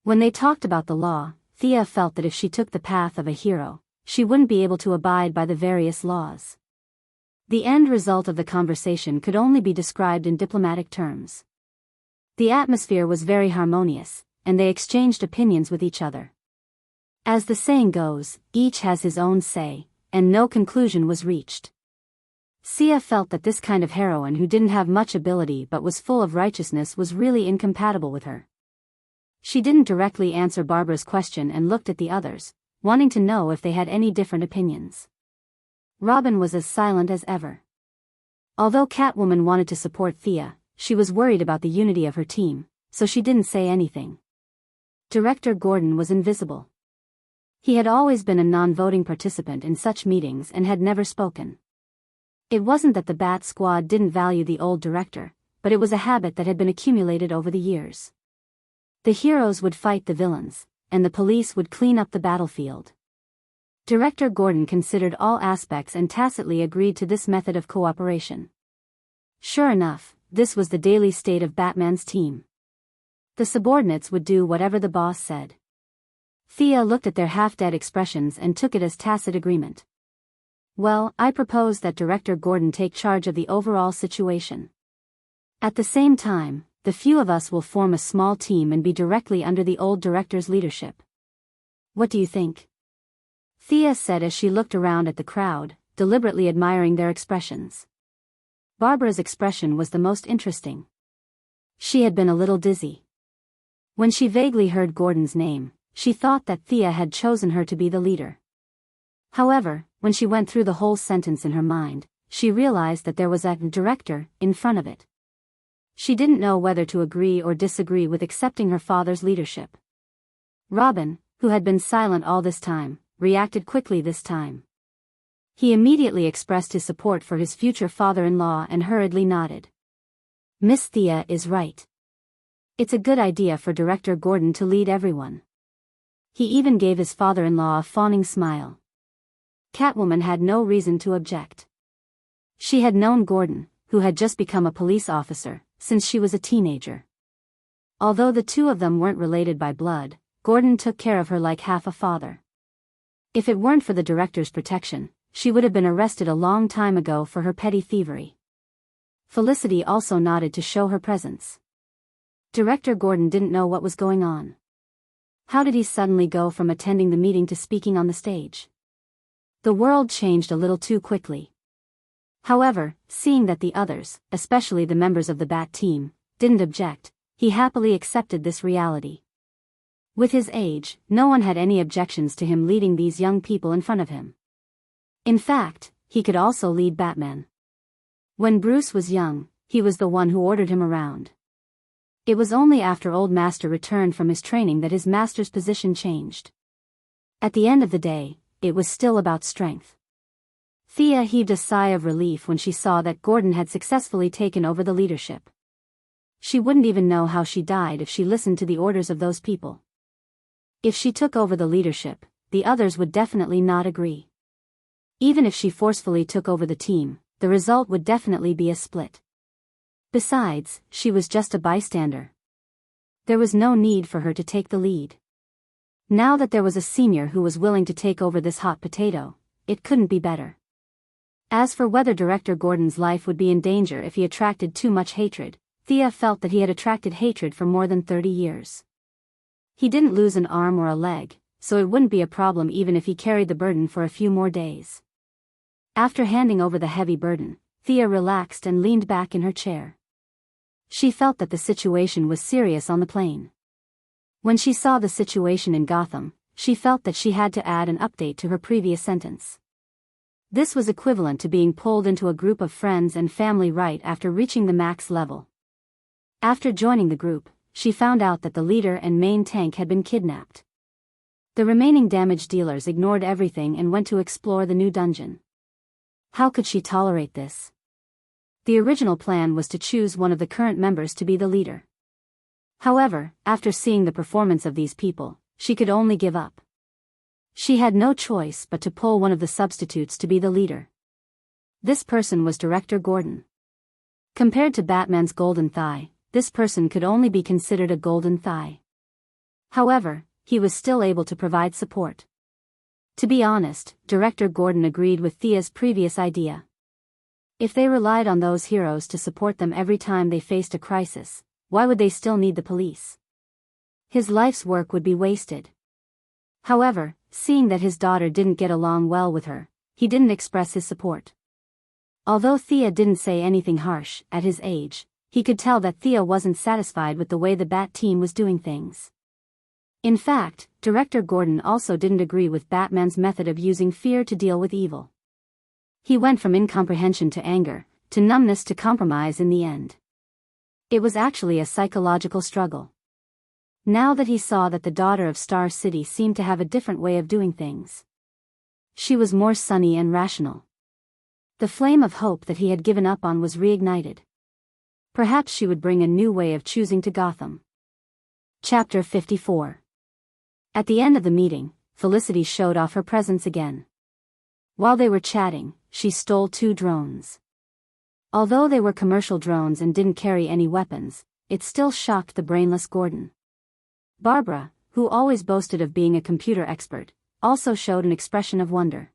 When they talked about the law, Thea felt that if she took the path of a hero, she wouldn't be able to abide by the various laws. The end result of the conversation could only be described in diplomatic terms. The atmosphere was very harmonious, and they exchanged opinions with each other. As the saying goes, each has his own say, and no conclusion was reached. Sia felt that this kind of heroine who didn't have much ability but was full of righteousness was really incompatible with her. She didn't directly answer Barbara's question and looked at the others, wanting to know if they had any different opinions. Robin was as silent as ever. Although Catwoman wanted to support Thea, she was worried about the unity of her team, so she didn't say anything. Director Gordon was invisible. He had always been a non-voting participant in such meetings and had never spoken. It wasn't that the Bat Squad didn't value the old director, but it was a habit that had been accumulated over the years. The heroes would fight the villains, and the police would clean up the battlefield. Director Gordon considered all aspects and tacitly agreed to this method of cooperation. Sure enough, this was the daily state of Batman's team. The subordinates would do whatever the boss said. Thea looked at their half-dead expressions and took it as tacit agreement. Well, I propose that Director Gordon take charge of the overall situation. At the same time, the few of us will form a small team and be directly under the old director's leadership. What do you think? Thea said as she looked around at the crowd, deliberately admiring their expressions. Barbara's expression was the most interesting. She had been a little dizzy. When she vaguely heard Gordon's name, she thought that Thea had chosen her to be the leader. However, when she went through the whole sentence in her mind, she realized that there was a director in front of it. She didn't know whether to agree or disagree with accepting her father's leadership. Robin, who had been silent all this time, reacted quickly this time. He immediately expressed his support for his future father-in-law and hurriedly nodded. Miss Thea is right. It's a good idea for Director Gordon to lead everyone. He even gave his father-in-law a fawning smile. Catwoman had no reason to object. She had known Gordon, who had just become a police officer, since she was a teenager. Although the two of them weren't related by blood, Gordon took care of her like half a father. If it weren't for the director's protection, she would have been arrested a long time ago for her petty thievery. Felicity also nodded to show her presence. Director Gordon didn't know what was going on. How did he suddenly go from attending the meeting to speaking on the stage? The world changed a little too quickly. However, seeing that the others, especially the members of the Bat team, didn't object, he happily accepted this reality. With his age, no one had any objections to him leading these young people in front of him. In fact, he could also lead Batman. When Bruce was young, he was the one who ordered him around. It was only after Old Master returned from his training that his master's position changed. At the end of the day, it was still about strength. Thea heaved a sigh of relief when she saw that Gordon had successfully taken over the leadership. She wouldn't even know how she died if she listened to the orders of those people. If she took over the leadership, the others would definitely not agree. Even if she forcefully took over the team, the result would definitely be a split. Besides, she was just a bystander. There was no need for her to take the lead. Now that there was a senior who was willing to take over this hot potato, it couldn't be better. As for whether Director Gordon's life would be in danger if he attracted too much hatred, Thea felt that he had attracted hatred for more than 30 years. He didn't lose an arm or a leg, so it wouldn't be a problem even if he carried the burden for a few more days. After handing over the heavy burden, Thea relaxed and leaned back in her chair. She felt that the situation was serious on the plane. When she saw the situation in Gotham, she felt that she had to add an update to her previous sentence. This was equivalent to being pulled into a group of friends and family right after reaching the max level. After joining the group, she found out that the leader and main tank had been kidnapped. The remaining damage dealers ignored everything and went to explore the new dungeon. How could she tolerate this? The original plan was to choose one of the current members to be the leader. However, after seeing the performance of these people, she could only give up. She had no choice but to pull one of the substitutes to be the leader. This person was Director Gordon. Compared to Batman's golden thigh, this person could only be considered a golden thigh. However, he was still able to provide support. To be honest, Director Gordon agreed with Thea's previous idea. If they relied on those heroes to support them every time they faced a crisis, why would they still need the police? His life's work would be wasted. However, seeing that his daughter didn't get along well with her, he didn't express his support. Although Thea didn't say anything harsh, at his age, he could tell that Thea wasn't satisfied with the way the Bat team was doing things. In fact, Director Gordon also didn't agree with Batman's method of using fear to deal with evil. He went from incomprehension to anger, to numbness to compromise in the end. It was actually a psychological struggle. Now that he saw that the daughter of Star City seemed to have a different way of doing things. She was more sunny and rational. The flame of hope that he had given up on was reignited. Perhaps she would bring a new way of choosing to Gotham. Chapter 54. At the end of the meeting, Felicity showed off her presence again. While they were chatting, she stole 2 drones. Although they were commercial drones and didn't carry any weapons, it still shocked the brainless Gordon. Barbara, who always boasted of being a computer expert, also showed an expression of wonder.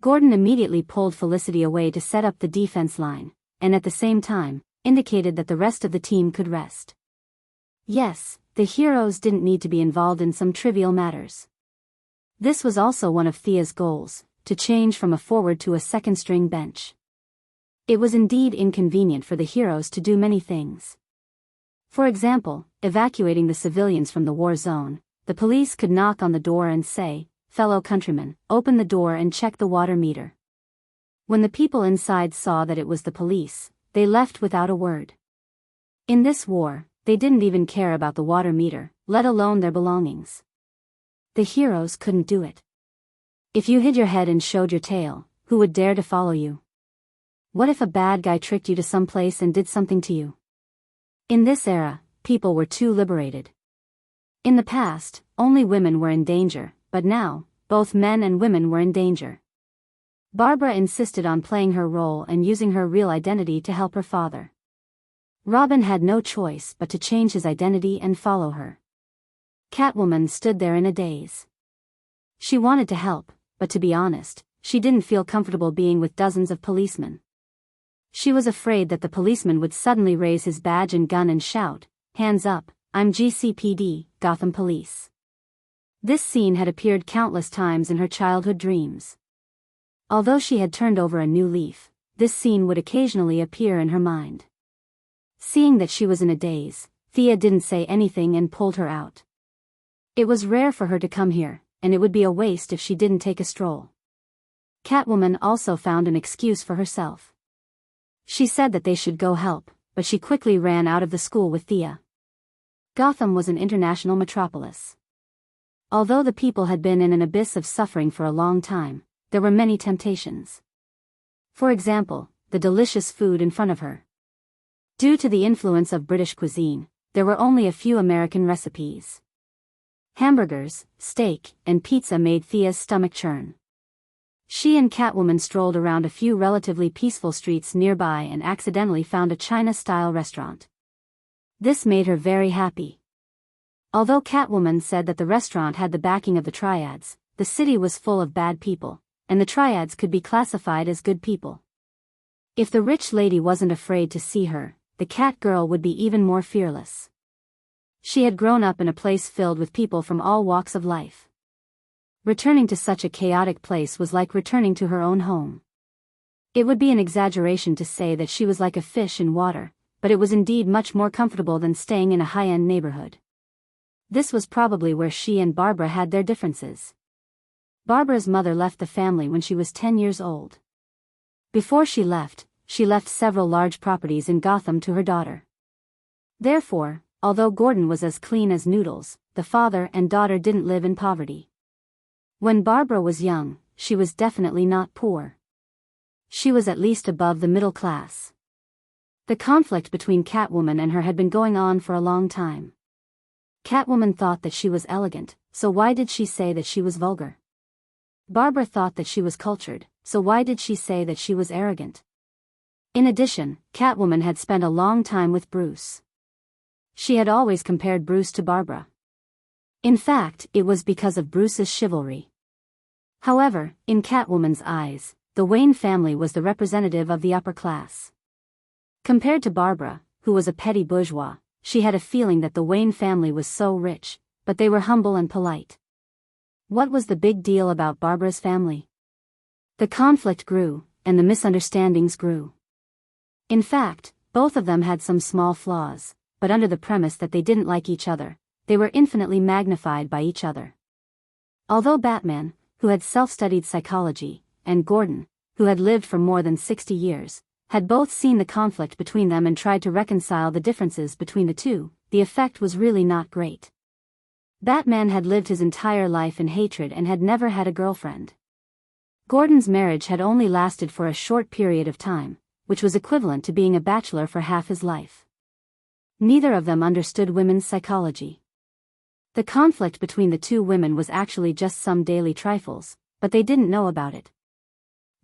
Gordon immediately pulled Felicity away to set up the defense line, and at the same time, indicated that the rest of the team could rest. Yes, the heroes didn't need to be involved in some trivial matters. This was also one of Thea's goals, to change from a forward to a second-string bench. It was indeed inconvenient for the heroes to do many things. For example, evacuating the civilians from the war zone, the police could knock on the door and say, "Fellow countrymen, open the door and check the water meter." When the people inside saw that it was the police, they left without a word. In this war, they didn't even care about the water meter, let alone their belongings. The heroes couldn't do it. If you hid your head and showed your tail, who would dare to follow you? What if a bad guy tricked you to some place and did something to you? In this era, people were too liberated. In the past, only women were in danger, but now, both men and women were in danger. Barbara insisted on playing her role and using her real identity to help her father. Robin had no choice but to change his identity and follow her. Catwoman stood there in a daze. She wanted to help, but to be honest, she didn't feel comfortable being with dozens of policemen. She was afraid that the policeman would suddenly raise his badge and gun and shout, "Hands up, I'm GCPD, Gotham Police." This scene had appeared countless times in her childhood dreams. Although she had turned over a new leaf, this scene would occasionally appear in her mind. Seeing that she was in a daze, Thea didn't say anything and pulled her out. It was rare for her to come here, and it would be a waste if she didn't take a stroll. Catwoman also found an excuse for herself. She said that they should go help, but she quickly ran out of the school with Thea. Gotham was an international metropolis. Although the people had been in an abyss of suffering for a long time, there were many temptations. For example, the delicious food in front of her. Due to the influence of British cuisine, there were only a few American recipes. Hamburgers, steak, and pizza made Thea's stomach churn. She and Catwoman strolled around a few relatively peaceful streets nearby and accidentally found a China-style restaurant. This made her very happy. Although Catwoman said that the restaurant had the backing of the Triads, the city was full of bad people, and the Triads could be classified as good people. If the rich lady wasn't afraid to see her, the cat girl would be even more fearless. She had grown up in a place filled with people from all walks of life. Returning to such a chaotic place was like returning to her own home. It would be an exaggeration to say that she was like a fish in water, but it was indeed much more comfortable than staying in a high-end neighborhood. This was probably where she and Barbara had their differences. Barbara's mother left the family when she was 10 years old. Before she left several large properties in Gotham to her daughter. Therefore, although Gordon was as clean as noodles, the father and daughter didn't live in poverty. When Barbara was young, she was definitely not poor. She was at least above the middle class. The conflict between Catwoman and her had been going on for a long time. Catwoman thought that she was elegant, so why did she say that she was vulgar? Barbara thought that she was cultured, so why did she say that she was arrogant? In addition, Catwoman had spent a long time with Bruce. She had always compared Bruce to Barbara. In fact, it was because of Bruce's chivalry. However, in Catwoman's eyes, the Wayne family was the representative of the upper class. Compared to Barbara, who was a petty bourgeois, she had a feeling that the Wayne family was so rich, but they were humble and polite. What was the big deal about Barbara's family? The conflict grew, and the misunderstandings grew. In fact, both of them had some small flaws, but under the premise that they didn't like each other, they were infinitely magnified by each other. Although Batman, who had self-studied psychology, and Gordon, who had lived for more than 60 years, had both seen the conflict between them and tried to reconcile the differences between the two, the effect was really not great. Batman had lived his entire life in hatred and had never had a girlfriend. Gordon's marriage had only lasted for a short period of time, which was equivalent to being a bachelor for half his life. Neither of them understood women's psychology. The conflict between the two women was actually just some daily trifles, but they didn't know about it.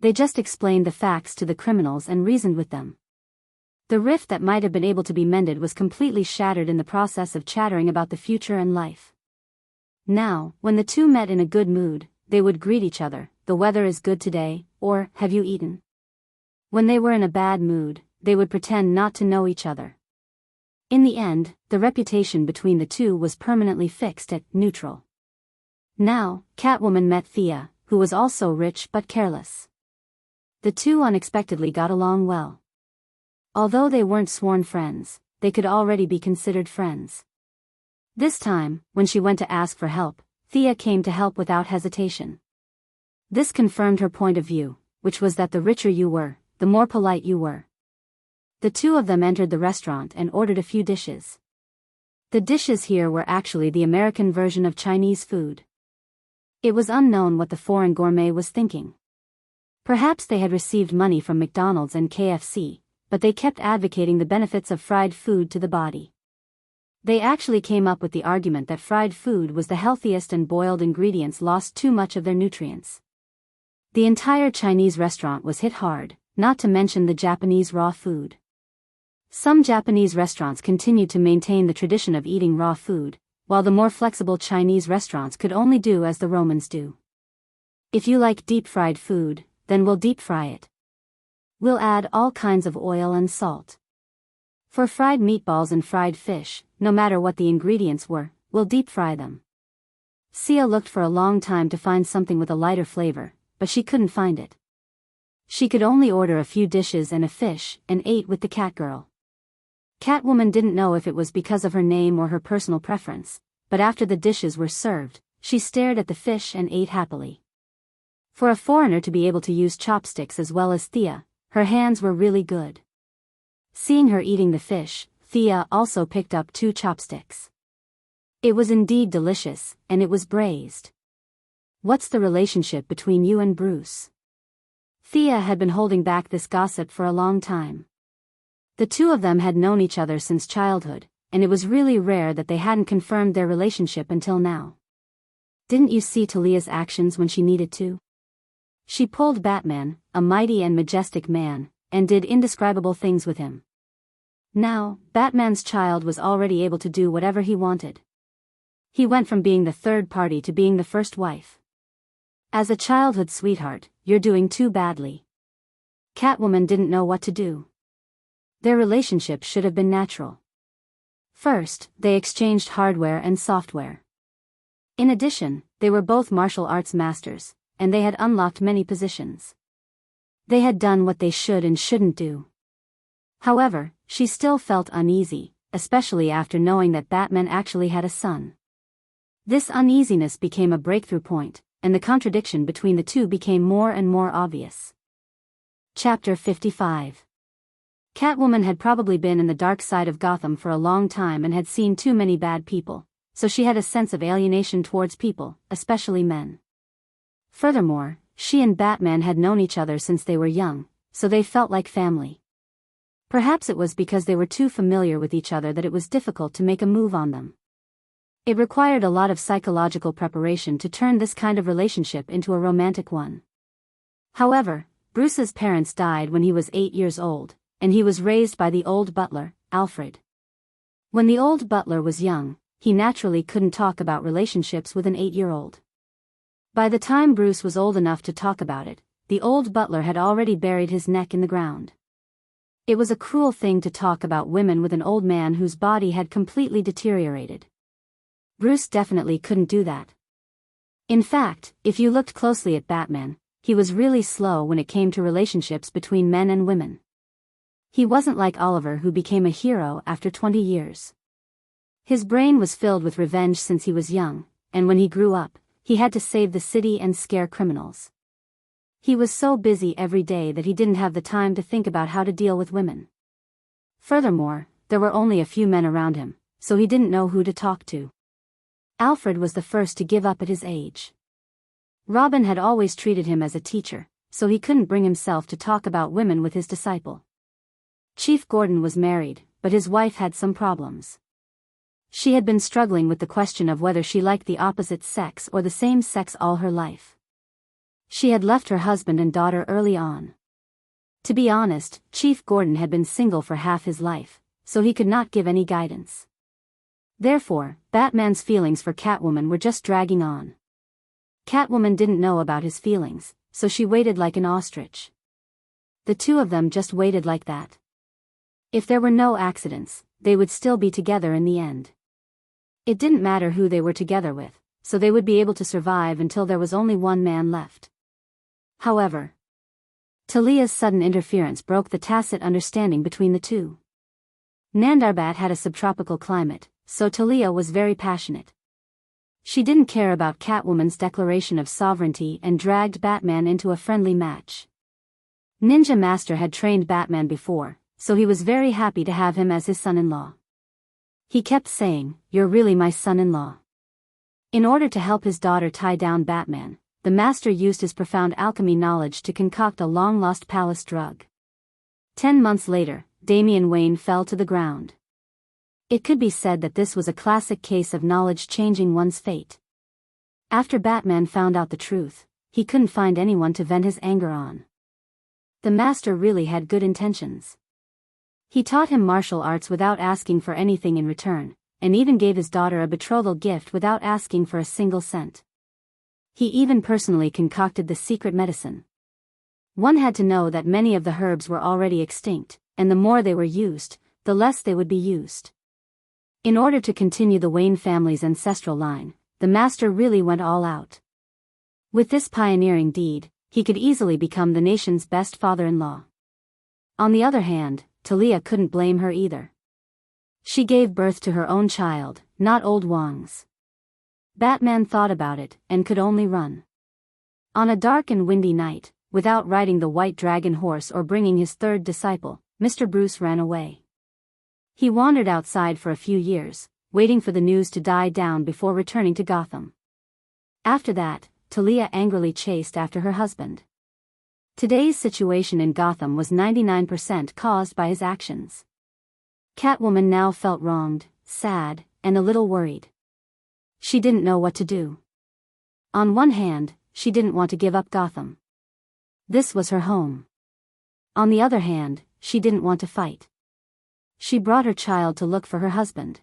They just explained the facts to the criminals and reasoned with them. The rift that might have been able to be mended was completely shattered in the process of chattering about the future and life. Now, when the two met in a good mood, they would greet each other, "The weather is good today," or "Have you eaten?" When they were in a bad mood, they would pretend not to know each other. In the end, the reputation between the two was permanently fixed at neutral. Now, Catwoman met Thea, who was also rich but careless. The two unexpectedly got along well. Although they weren't sworn friends, they could already be considered friends. This time, when she went to ask for help, Thea came to help without hesitation. This confirmed her point of view, which was that the richer you were, the more polite you were. The two of them entered the restaurant and ordered a few dishes. The dishes here were actually the American version of Chinese food. It was unknown what the foreign gourmet was thinking. Perhaps they had received money from McDonald's and KFC, but they kept advocating the benefits of fried food to the body. They actually came up with the argument that fried food was the healthiest and boiled ingredients lost too much of their nutrients. The entire Chinese restaurant was hit hard, not to mention the Japanese raw food. Some Japanese restaurants continued to maintain the tradition of eating raw food, while the more flexible Chinese restaurants could only do as the Romans do. If you like deep-fried food, then we'll deep-fry it. We'll add all kinds of oil and salt. For fried meatballs and fried fish, no matter what the ingredients were, we'll deep-fry them. Sia looked for a long time to find something with a lighter flavor, but she couldn't find it. She could only order a few dishes and a fish, and ate with the cat girl. Catwoman didn't know if it was because of her name or her personal preference, but after the dishes were served, she stared at the fish and ate happily. For a foreigner to be able to use chopsticks as well as Thea, her hands were really good. Seeing her eating the fish, Thea also picked up 2 chopsticks. It was indeed delicious, and it was braised. "What's the relationship between you and Bruce?" Thea had been holding back this gossip for a long time. The two of them had known each other since childhood, and it was really rare that they hadn't confirmed their relationship until now. "Didn't you see Talia's actions when she needed to?" She pulled Batman, a mighty and majestic man, and did indescribable things with him. Now, Batman's child was already able to do whatever he wanted. He went from being the third party to being the first wife. As a childhood sweetheart, you're doing too badly. Catwoman didn't know what to do. Their relationship should have been natural. First, they exchanged hardware and software. In addition, they were both martial arts masters, and they had unlocked many positions. They had done what they should and shouldn't do. However, she still felt uneasy, especially after knowing that Batman actually had a son. This uneasiness became a breakthrough point, and the contradiction between the two became more and more obvious. Chapter 55. Catwoman had probably been in the dark side of Gotham for a long time and had seen too many bad people, so she had a sense of alienation towards people, especially men. Furthermore, she and Batman had known each other since they were young, so they felt like family. Perhaps it was because they were too familiar with each other that it was difficult to make a move on them. It required a lot of psychological preparation to turn this kind of relationship into a romantic one. However, Bruce's parents died when he was 8 years old, and he was raised by the old butler, Alfred. When the old butler was young, he naturally couldn't talk about relationships with an 8-year-old. By the time Bruce was old enough to talk about it, the old butler had already buried his neck in the ground. It was a cruel thing to talk about women with an old man whose body had completely deteriorated. Bruce definitely couldn't do that. In fact, if you looked closely at Batman, he was really slow when it came to relationships between men and women. He wasn't like Oliver, who became a hero after 20 years. His brain was filled with revenge since he was young, and when he grew up, he had to save the city and scare criminals. He was so busy every day that he didn't have the time to think about how to deal with women. Furthermore, there were only a few men around him, so he didn't know who to talk to. Alfred was the first to give up at his age. Robin had always treated him as a teacher, so he couldn't bring himself to talk about women with his disciple. Chief Gordon was married, but his wife had some problems. She had been struggling with the question of whether she liked the opposite sex or the same sex all her life. She had left her husband and daughter early on. To be honest, Chief Gordon had been single for half his life, so he could not give any guidance. Therefore, Batman's feelings for Catwoman were just dragging on. Catwoman didn't know about his feelings, so she waited like an ostrich. The two of them just waited like that. If there were no accidents, they would still be together in the end. It didn't matter who they were together with, so they would be able to survive until there was only one man left. However, Talia's sudden interference broke the tacit understanding between the two. Nandarbat had a subtropical climate, so Talia was very passionate. She didn't care about Catwoman's declaration of sovereignty and dragged Batman into a friendly match. Ninja Master had trained Batman before, so he was very happy to have him as his son-in-law. He kept saying, "You're really my son-in-law." In order to help his daughter tie down Batman, the Master used his profound alchemy knowledge to concoct a long-lost palace drug. 10 months later, Damian Wayne fell to the ground. It could be said that this was a classic case of knowledge changing one's fate. After Batman found out the truth, he couldn't find anyone to vent his anger on. The Master really had good intentions. He taught him martial arts without asking for anything in return, and even gave his daughter a betrothal gift without asking for a single cent. He even personally concocted the secret medicine. One had to know that many of the herbs were already extinct, and the more they were used, the less they would be used. In order to continue the Wayne family's ancestral line, the Master really went all out. With this pioneering deed, he could easily become the nation's best father-in-law. On the other hand, Talia couldn't blame her either. She gave birth to her own child, not old Wang's. Batman thought about it, and could only run. On a dark and windy night, without riding the white dragon horse or bringing his third disciple, Mr. Bruce ran away. He wandered outside for a few years, waiting for the news to die down before returning to Gotham. After that, Talia angrily chased after her husband. Today's situation in Gotham was 99% caused by his actions. Catwoman now felt wronged, sad, and a little worried. She didn't know what to do. On one hand, she didn't want to give up Gotham. This was her home. On the other hand, she didn't want to fight. She brought her child to look for her husband.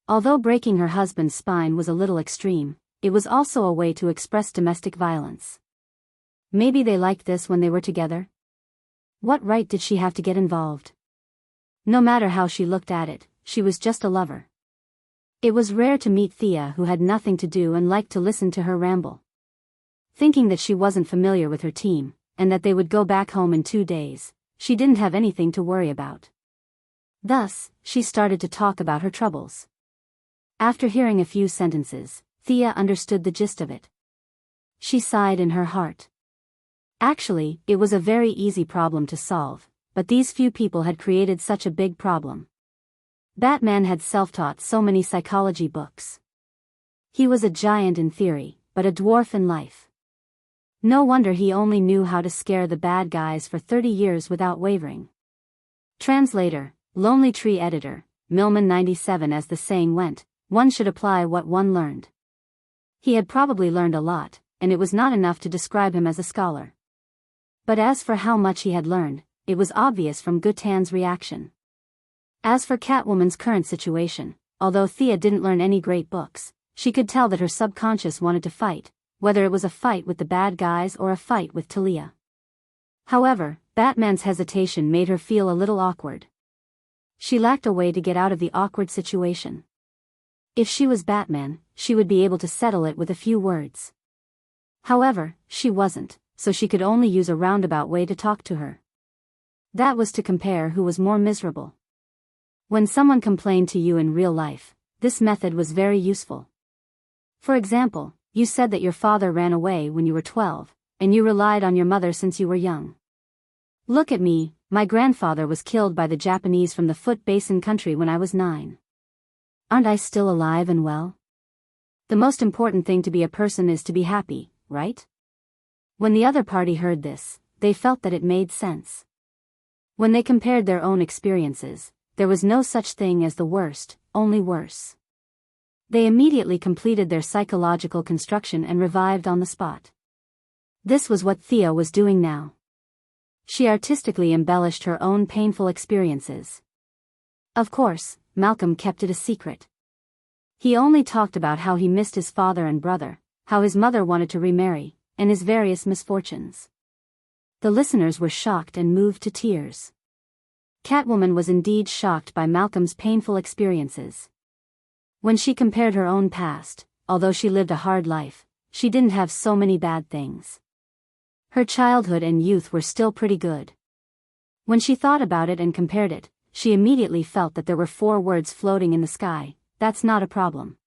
Although breaking her husband's spine was a little extreme, it was also a way to express domestic violence. Maybe they liked this when they were together? What right did she have to get involved? No matter how she looked at it, she was just a lover. It was rare to meet Thea who had nothing to do and liked to listen to her ramble. Thinking that she wasn't familiar with her team, and that they would go back home in 2 days, she didn't have anything to worry about. Thus, she started to talk about her troubles. After hearing a few sentences, Thea understood the gist of it. She sighed in her heart. Actually, it was a very easy problem to solve, but these few people had created such a big problem. Batman had self-taught so many psychology books. He was a giant in theory, but a dwarf in life. No wonder he only knew how to scare the bad guys for 30 years without wavering. Translator, Lonely Tree Editor, Millman 97. As the saying went, one should apply what one learned. He had probably learned a lot, and it was not enough to describe him as a scholar. But as for how much he had learned, it was obvious from Gutan's reaction. As for Catwoman's current situation, although Thea didn't learn any great books, she could tell that her subconscious wanted to fight, whether it was a fight with the bad guys or a fight with Talia. However, Batman's hesitation made her feel a little awkward. She lacked a way to get out of the awkward situation. If she was Batman, she would be able to settle it with a few words. However, she wasn't, so she could only use a roundabout way to talk to her. That was to compare who was more miserable. When someone complained to you in real life, this method was very useful. For example, you said that your father ran away when you were 12, and you relied on your mother since you were young. Look at me, my grandfather was killed by the Japanese from the Foot Basin country when I was 9. Aren't I still alive and well? The most important thing to be a person is to be happy, right? When the other party heard this, they felt that it made sense. When they compared their own experiences, there was no such thing as the worst, only worse. They immediately completed their psychological construction and revived on the spot. This was what Thea was doing now. She artistically embellished her own painful experiences. Of course, Malcolm kept it a secret. He only talked about how he missed his father and brother, how his mother wanted to remarry, and his various misfortunes. The listeners were shocked and moved to tears. Catwoman was indeed shocked by Malcolm's painful experiences. When she compared her own past, although she lived a hard life, she didn't have so many bad things. Her childhood and youth were still pretty good. When she thought about it and compared it, she immediately felt that there were 4 words floating in the sky: that's not a problem.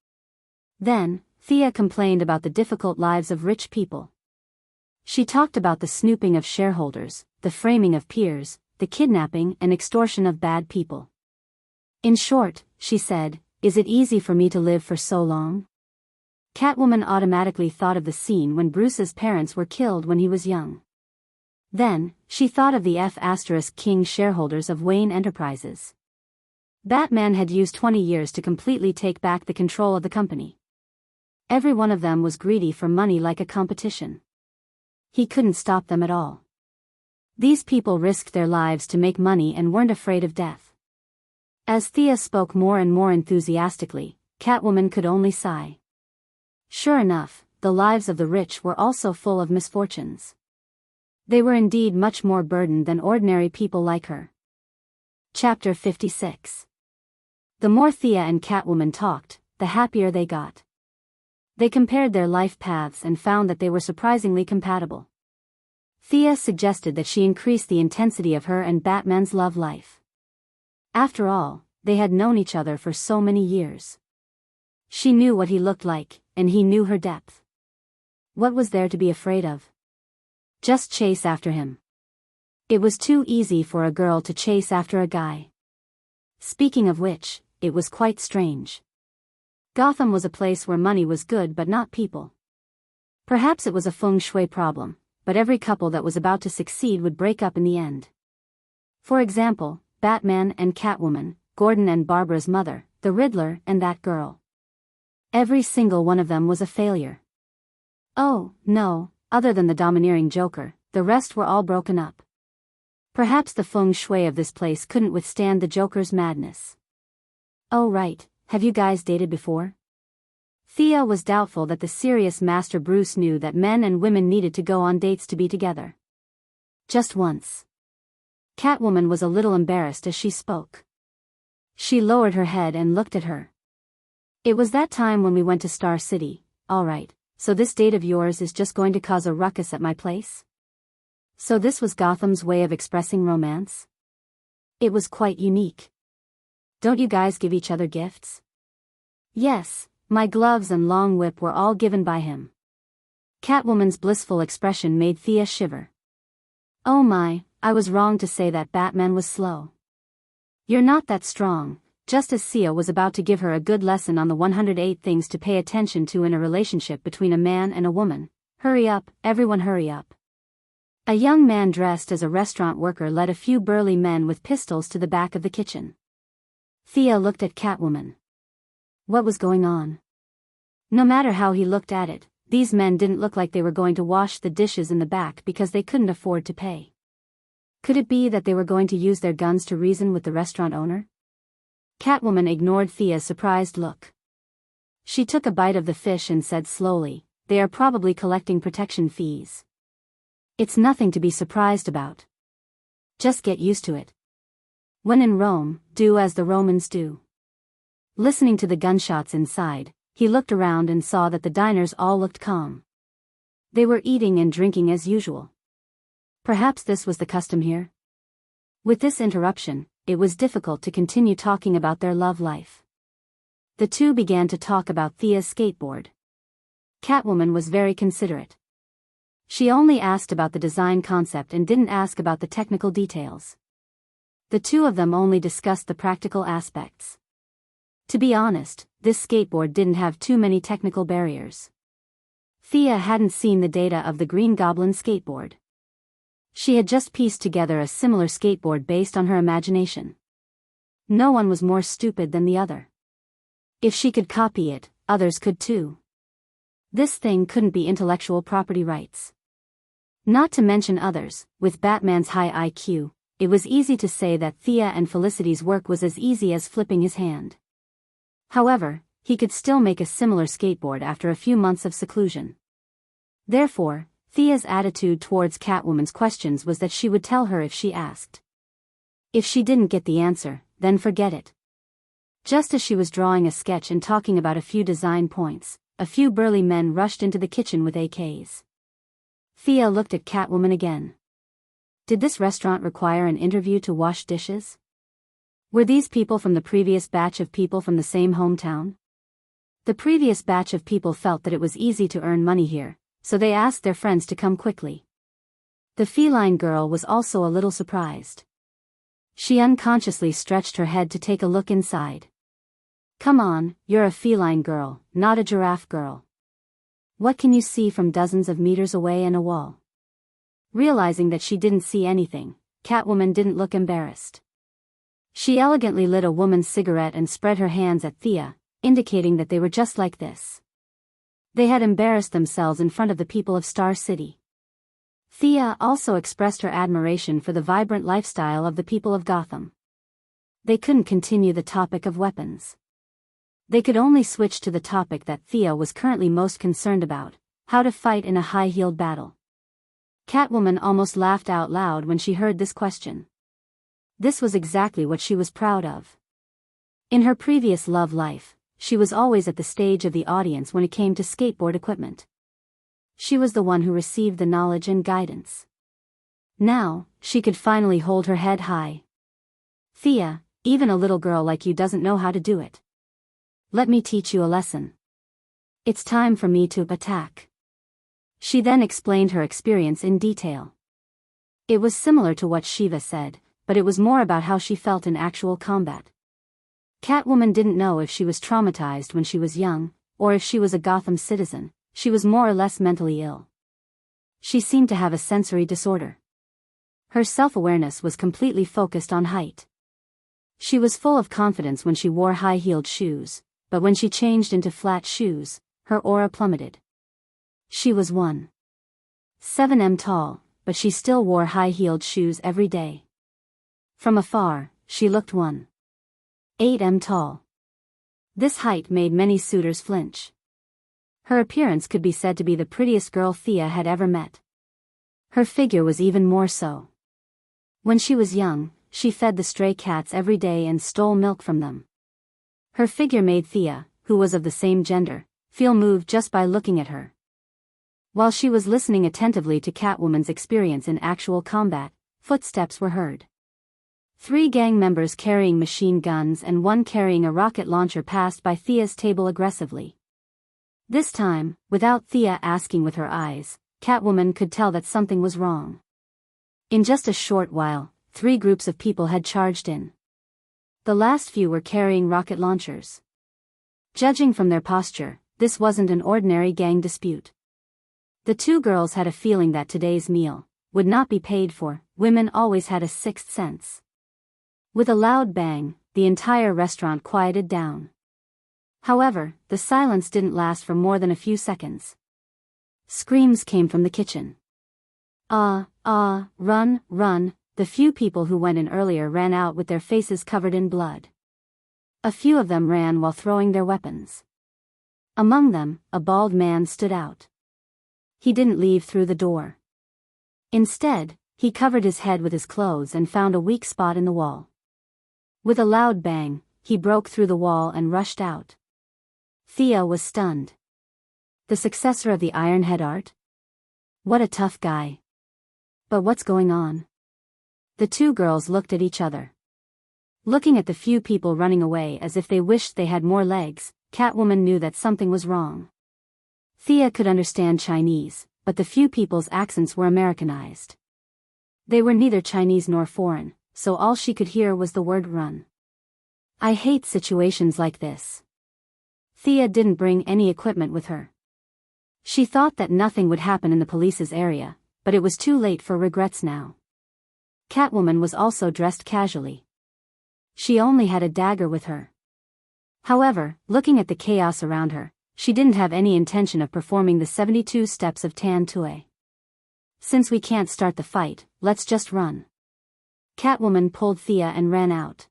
Then, Thea complained about the difficult lives of rich people. She talked about the snooping of shareholders, the framing of peers, the kidnapping and extortion of bad people. In short, she said, is it easy for me to live for so long? Catwoman automatically thought of the scene when Bruce's parents were killed when he was young. Then, she thought of the F*King shareholders of Wayne Enterprises. Batman had used 20 years to completely take back the control of the company. Every one of them was greedy for money like a competition. He couldn't stop them at all. These people risked their lives to make money and weren't afraid of death. As Thea spoke more and more enthusiastically, Catwoman could only sigh. Sure enough, the lives of the rich were also full of misfortunes. They were indeed much more burdened than ordinary people like her. Chapter 56. The more Thea and Catwoman talked, the happier they got. They compared their life paths and found that they were surprisingly compatible. Thea suggested that she increase the intensity of her and Batman's love life. After all, they had known each other for so many years. She knew what he looked like, and he knew her depth. What was there to be afraid of? Just chase after him. It was too easy for a girl to chase after a guy. Speaking of which, it was quite strange. Gotham was a place where money was good but not people. Perhaps it was a feng shui problem, but every couple that was about to succeed would break up in the end. For example, Batman and Catwoman, Gordon and Barbara's mother, the Riddler and that girl. Every single one of them was a failure. Oh, no, other than the domineering Joker, the rest were all broken up. Perhaps the feng shui of this place couldn't withstand the Joker's madness. Oh right, have you guys dated before? Thea was doubtful that the serious Master Bruce knew that men and women needed to go on dates to be together. Just once. Catwoman was a little embarrassed as she spoke. She lowered her head and looked at her. It was that time when we went to Star City. All right, so this date of yours is just going to cause a ruckus at my place? So this was Gotham's way of expressing romance? It was quite unique. Don't you guys give each other gifts? Yes, my gloves and long whip were all given by him. Catwoman's blissful expression made Thea shiver. Oh my, I was wrong to say that Batman was slow. You're not that strong. Just as Thea was about to give her a good lesson on the 108 things to pay attention to in a relationship between a man and a woman. Hurry up, everyone hurry up. A young man dressed as a restaurant worker led a few burly men with pistols to the back of the kitchen. Thea looked at Catwoman. What was going on? No matter how he looked at it, these men didn't look like they were going to wash the dishes in the back because they couldn't afford to pay. Could it be that they were going to use their guns to reason with the restaurant owner? Catwoman ignored Thea's surprised look. She took a bite of the fish and said slowly, they are probably collecting protection fees. It's nothing to be surprised about. Just get used to it. When in Rome, do as the Romans do. Listening to the gunshots inside, he looked around and saw that the diners all looked calm. They were eating and drinking as usual. Perhaps this was the custom here? With this interruption, it was difficult to continue talking about their love life. The two began to talk about Thea's skateboard. Catwoman was very considerate. She only asked about the design concept and didn't ask about the technical details. The two of them only discussed the practical aspects. To be honest, this skateboard didn't have too many technical barriers. Thea hadn't seen the data of the Green Goblin skateboard. She had just pieced together a similar skateboard based on her imagination. No one was more stupid than the other. If she could copy it, others could too. This thing couldn't be intellectual property rights. Not to mention others, with Batman's high IQ, it was easy to say that Thea and Felicity's work was as easy as flipping his hand. However, he could still make a similar skateboard after a few months of seclusion. Therefore, Thea's attitude towards Catwoman's questions was that she would tell her if she asked. If she didn't get the answer, then forget it. Just as she was drawing a sketch and talking about a few design points, a few burly men rushed into the kitchen with AKs. Thea looked at Catwoman again. Did this restaurant require an interview to wash dishes? Were these people from the previous batch of people from the same hometown? The previous batch of people felt that it was easy to earn money here, so they asked their friends to come quickly. The feline girl was also a little surprised. She unconsciously stretched her head to take a look inside. Come on, you're a feline girl, not a giraffe girl. What can you see from dozens of meters away in a wall? Realizing that she didn't see anything, Catwoman didn't look embarrassed. She elegantly lit a woman's cigarette and spread her hands at Thea, indicating that they were just like this. They had embarrassed themselves in front of the people of Star City. Thea also expressed her admiration for the vibrant lifestyle of the people of Gotham. They couldn't continue the topic of weapons. They could only switch to the topic that Thea was currently most concerned about: how to fight in a high-heeled battle. Catwoman almost laughed out loud when she heard this question. This was exactly what she was proud of. In her previous love life, she was always at the stage of the audience when it came to skateboard equipment. She was the one who received the knowledge and guidance. Now, she could finally hold her head high. Thea, even a little girl like you doesn't know how to do it. Let me teach you a lesson. It's time for me to attack. She then explained her experience in detail. It was similar to what Shiva said, but it was more about how she felt in actual combat. Catwoman didn't know if she was traumatized when she was young, or if she was a Gotham citizen. She was more or less mentally ill. She seemed to have a sensory disorder. Her self-awareness was completely focused on height. She was full of confidence when she wore high-heeled shoes, but when she changed into flat shoes, her aura plummeted. She was 1.7 tall, but she still wore high-heeled shoes every day. From afar, she looked 1.8 tall. This height made many suitors flinch. Her appearance could be said to be the prettiest girl Thea had ever met. Her figure was even more so. When she was young, she fed the stray cats every day and stole milk from them. Her figure made Thea, who was of the same gender, feel moved just by looking at her. While she was listening attentively to Catwoman's experience in actual combat, footsteps were heard. 3 gang members carrying machine guns and 1 carrying a rocket launcher passed by Thea's table aggressively. This time, without Thea asking with her eyes, Catwoman could tell that something was wrong. In just a short while, 3 groups of people had charged in. The last few were carrying rocket launchers. Judging from their posture, this wasn't an ordinary gang dispute. The 2 girls had a feeling that today's meal would not be paid for. Women always had a sixth sense. With a loud bang, the entire restaurant quieted down. However, the silence didn't last for more than a few seconds. Screams came from the kitchen. Run, run. The few people who went in earlier ran out with their faces covered in blood. A few of them ran while throwing their weapons. Among them, a bald man stood out. He didn't leave through the door. Instead, he covered his head with his clothes and found a weak spot in the wall. With a loud bang, he broke through the wall and rushed out. Thea was stunned. The successor of the Ironhead art? What a tough guy. But what's going on? The 2 girls looked at each other. Looking at the few people running away as if they wished they had more legs, Catwoman knew that something was wrong. Thea could understand Chinese, but the few people's accents were Americanized. They were neither Chinese nor foreign, so all she could hear was the word run. I hate situations like this. Thea didn't bring any equipment with her. She thought that nothing would happen in the police's area, but it was too late for regrets now. Catwoman was also dressed casually. She only had a dagger with her. However, looking at the chaos around her, she didn't have any intention of performing the 72 steps of Tan Tue. Since we can't start the fight, let's just run. Catwoman pulled Thea and ran out.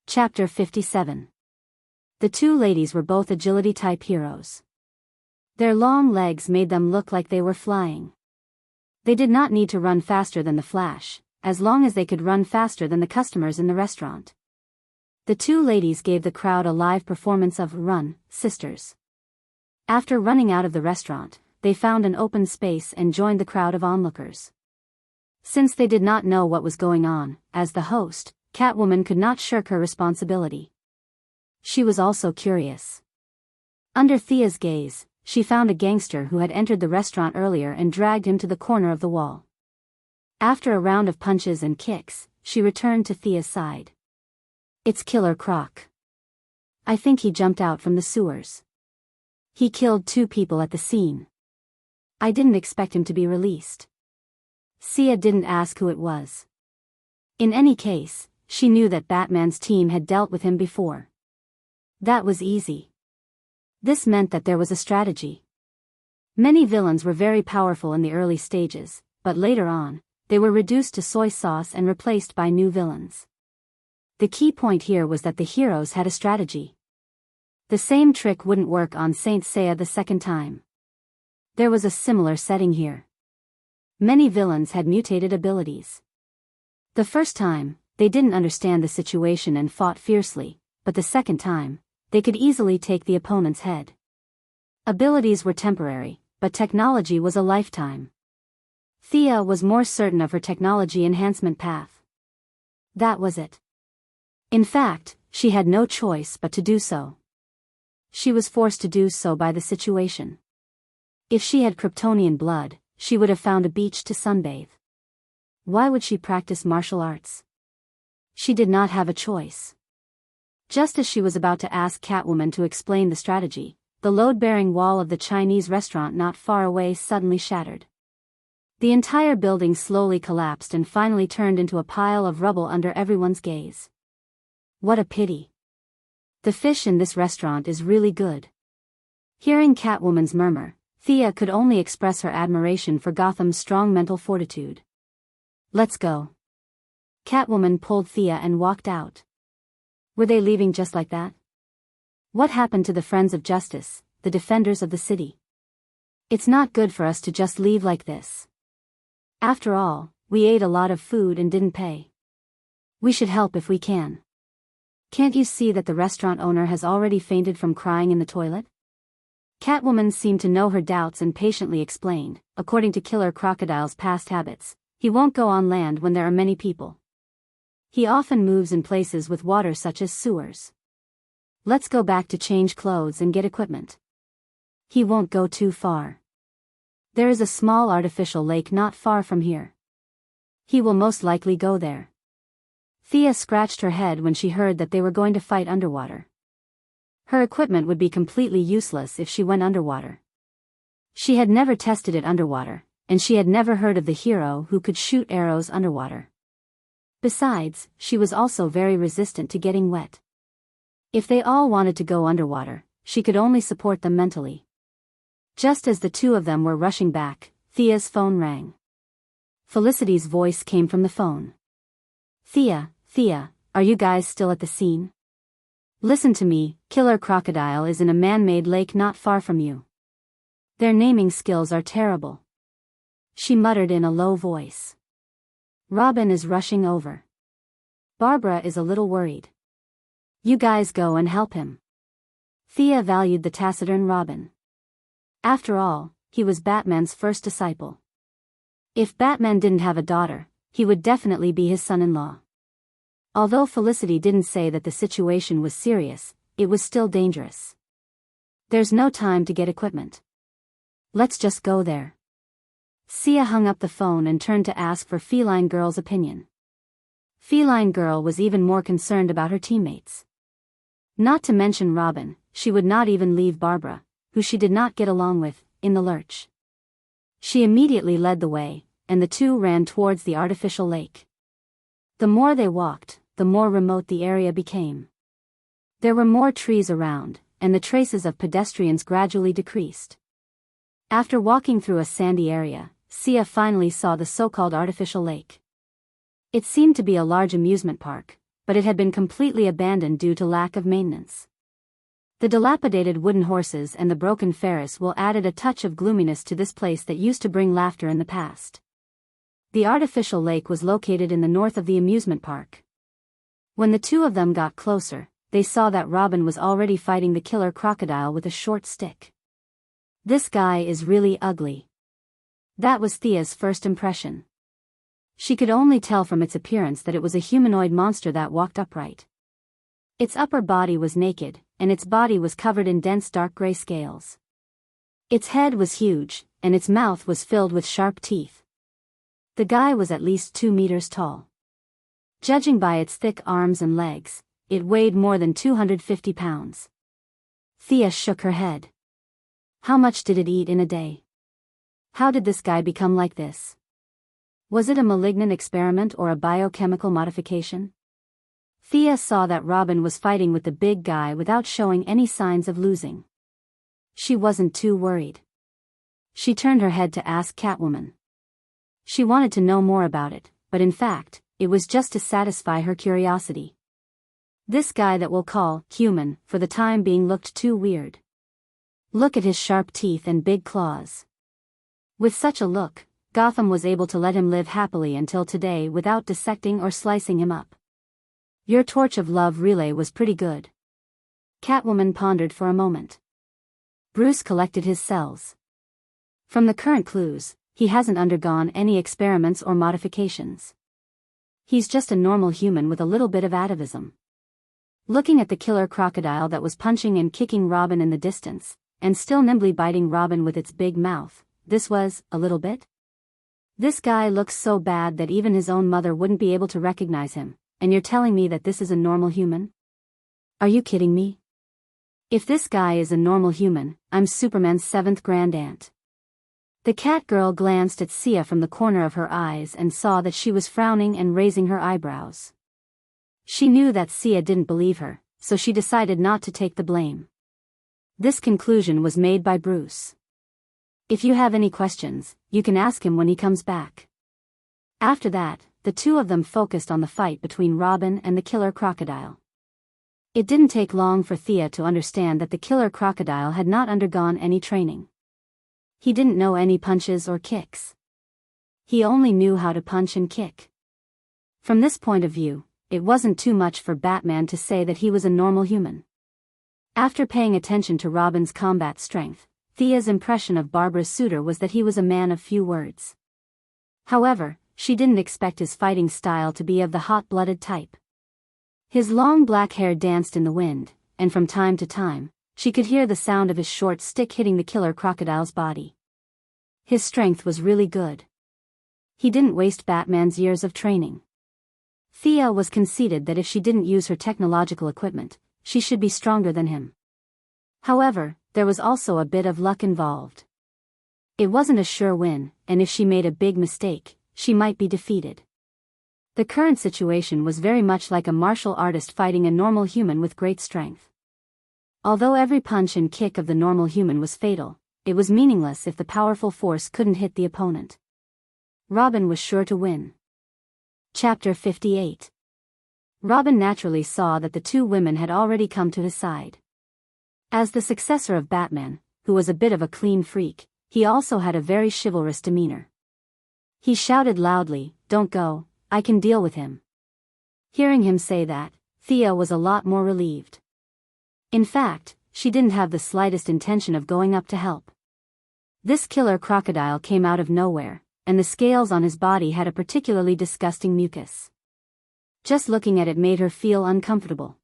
Chapter 57. The two ladies were both agility-type heroes. Their long legs made them look like they were flying. They did not need to run faster than the Flash, as long as they could run faster than the customers in the restaurant. The two ladies gave the crowd a live performance of Run, Sisters. After running out of the restaurant, they found an open space and joined the crowd of onlookers. Since they did not know what was going on, as the host, Catwoman could not shirk her responsibility. She was also curious. Under Thea's gaze, she found a gangster who had entered the restaurant earlier and dragged him to the corner of the wall. After a round of punches and kicks, she returned to Thea's side. It's Killer Croc. I think he jumped out from the sewers. He killed 2 people at the scene. I didn't expect him to be released. Thea didn't ask who it was. In any case, she knew that Batman's team had dealt with him before. That was easy. This meant that there was a strategy. Many villains were very powerful in the early stages, but later on, they were reduced to soy sauce and replaced by new villains. The key point here was that the heroes had a strategy. The same trick wouldn't work on Saint Seiya the second time. There was a similar setting here. Many villains had mutated abilities. The first time, they didn't understand the situation and fought fiercely, but the second time, they could easily take the opponent's head. Abilities were temporary, but technology was a lifetime. Thea was more certain of her technology enhancement path. That was it. In fact, she had no choice but to do so. She was forced to do so by the situation. If she had Kryptonian blood, she would have found a beach to sunbathe. Why would she practice martial arts? She did not have a choice. Just as she was about to ask Catwoman to explain the strategy, the load-bearing wall of the Chinese restaurant not far away suddenly shattered. The entire building slowly collapsed and finally turned into a pile of rubble under everyone's gaze. What a pity. The fish in this restaurant is really good. Hearing Catwoman's murmur, Thea could only express her admiration for Gotham's strong mental fortitude. Let's go. Catwoman pulled Thea and walked out. Were they leaving just like that? What happened to the Friends of Justice, the defenders of the city? It's not good for us to just leave like this. After all, we ate a lot of food and didn't pay. We should help if we can. Can't you see that the restaurant owner has already fainted from crying in the toilet? Catwoman seemed to know her doubts and patiently explained, according to Killer Crocodile's past habits, he won't go on land when there are many people. He often moves in places with water such as sewers. Let's go back to change clothes and get equipment. He won't go too far. There is a small artificial lake not far from here. He will most likely go there. Thea scratched her head when she heard that they were going to fight underwater. Her equipment would be completely useless if she went underwater. She had never tested it underwater, and she had never heard of the hero who could shoot arrows underwater. Besides, she was also very resistant to getting wet. If they all wanted to go underwater, she could only support them mentally. Just as the two of them were rushing back, Thea's phone rang. Felicity's voice came from the phone. Thea, are you guys still at the scene? Listen to me, Killer Crocodile is in a man-made lake not far from you. Their naming skills are terrible. She muttered in a low voice. Robin is rushing over. Barbara is a little worried. You guys go and help him. Thea valued the taciturn Robin. After all, he was Batman's first disciple. If Batman didn't have a daughter, he would definitely be his son-in-law. Although Felicity didn't say that the situation was serious, it was still dangerous. There's no time to get equipment. Let's just go there. Sia hung up the phone and turned to ask for Feline Girl's opinion. Feline Girl was even more concerned about her teammates. Not to mention Robin, she would not even leave Barbara, who she did not get along with, in the lurch. She immediately led the way, and the two ran towards the artificial lake. The more they walked, the more remote the area became. There were more trees around, and the traces of pedestrians gradually decreased. After walking through a sandy area, Sia finally saw the so-called artificial lake. It seemed to be a large amusement park, but it had been completely abandoned due to lack of maintenance. The dilapidated wooden horses and the broken Ferris wheel added a touch of gloominess to this place that used to bring laughter in the past. The artificial lake was located in the north of the amusement park. When the two of them got closer, they saw that Robin was already fighting the killer crocodile with a short stick. This guy is really ugly. That was Thea's first impression. She could only tell from its appearance that it was a humanoid monster that walked upright. Its upper body was naked, and its body was covered in dense dark gray scales. Its head was huge, and its mouth was filled with sharp teeth. The guy was at least 2 meters tall. Judging by its thick arms and legs, it weighed more than 250 pounds. Thea shook her head. How much did it eat in a day? How did this guy become like this? Was it a malignant experiment or a biochemical modification? Thea saw that Robin was fighting with the big guy without showing any signs of losing. She wasn't too worried. She turned her head to ask Catwoman. She wanted to know more about it, but in fact, it was just to satisfy her curiosity. This guy that we'll call human for the time being looked too weird. Look at his sharp teeth and big claws. With such a look, Gotham was able to let him live happily until today without dissecting or slicing him up. Your torch of love relay was pretty good. Catwoman pondered for a moment. Bruce collected his cells. From the current clues, he hasn't undergone any experiments or modifications. He's just a normal human with a little bit of atavism. Looking at the killer crocodile that was punching and kicking Robin in the distance, and still nimbly biting Robin with its big mouth, this was, a little bit? This guy looks so bad that even his own mother wouldn't be able to recognize him, and you're telling me that this is a normal human? Are you kidding me? If this guy is a normal human, I'm Superman's 7th grandaunt. The cat girl glanced at Sia from the corner of her eyes and saw that she was frowning and raising her eyebrows. She knew that Sia didn't believe her, so she decided not to take the blame. This conclusion was made by Bruce. If you have any questions, you can ask him when he comes back. After that, the two of them focused on the fight between Robin and the killer crocodile. It didn't take long for Thea to understand that the killer crocodile had not undergone any training. He didn't know any punches or kicks. He only knew how to punch and kick. From this point of view, it wasn't too much for Batman to say that he was a normal human. After paying attention to Robin's combat strength, Thea's impression of Barbara's suitor was that he was a man of few words. However, she didn't expect his fighting style to be of the hot-blooded type. His long black hair danced in the wind, and from time to time, she could hear the sound of his short stick hitting the killer crocodile's body. His strength was really good. He didn't waste Batman's years of training. Thea was conceited that if she didn't use her technological equipment, she should be stronger than him. However, there was also a bit of luck involved. It wasn't a sure win, and if she made a big mistake, she might be defeated. The current situation was very much like a martial artist fighting a normal human with great strength. Although every punch and kick of the normal human was fatal, it was meaningless if the powerful force couldn't hit the opponent. Robin was sure to win. Chapter 58. Robin naturally saw that the two women had already come to his side. As the successor of Batman, who was a bit of a clean freak, he also had a very chivalrous demeanor. He shouted loudly, "Don't go, I can deal with him." Hearing him say that, Thea was a lot more relieved. In fact, she didn't have the slightest intention of going up to help. This killer crocodile came out of nowhere, and the scales on his body had a particularly disgusting mucus. Just looking at it made her feel uncomfortable.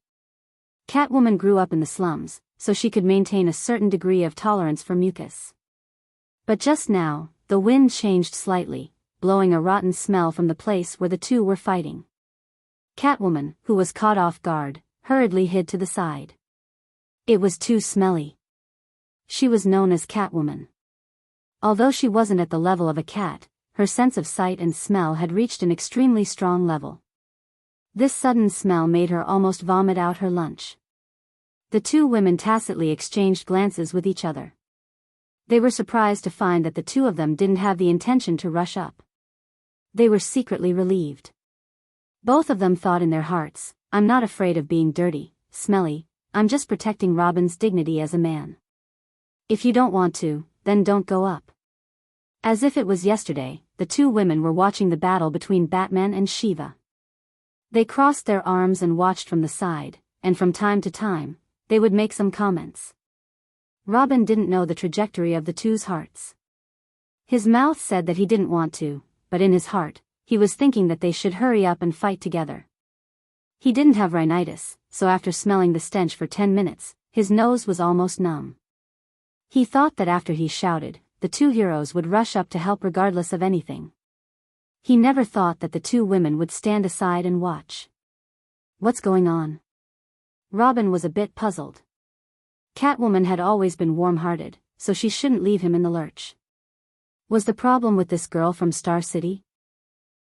Catwoman grew up in the slums, so she could maintain a certain degree of tolerance for mucus. But just now, the wind changed slightly, blowing a rotten smell from the place where the two were fighting. Catwoman, who was caught off guard, hurriedly hid to the side. It was too smelly. She was known as Catwoman. Although she wasn't at the level of a cat, her sense of sight and smell had reached an extremely strong level. This sudden smell made her almost vomit out her lunch. The two women tacitly exchanged glances with each other. They were surprised to find that the two of them didn't have the intention to rush up. They were secretly relieved. Both of them thought in their hearts, I'm not afraid of being dirty, smelly, I'm just protecting Robin's dignity as a man. If you don't want to, then don't go up. As if it was yesterday, the two women were watching the battle between Batman and Shiva. They crossed their arms and watched from the side, and from time to time, they would make some comments. Robin didn't know the trajectory of the two's hearts. His mouth said that he didn't want to, but in his heart, he was thinking that they should hurry up and fight together. He didn't have rhinitis, so after smelling the stench for 10 minutes, his nose was almost numb. He thought that after he shouted, the two heroes would rush up to help regardless of anything. He never thought that the two women would stand aside and watch. What's going on? Robin was a bit puzzled. Catwoman had always been warm-hearted, so she shouldn't leave him in the lurch. Was the problem with this girl from Star City?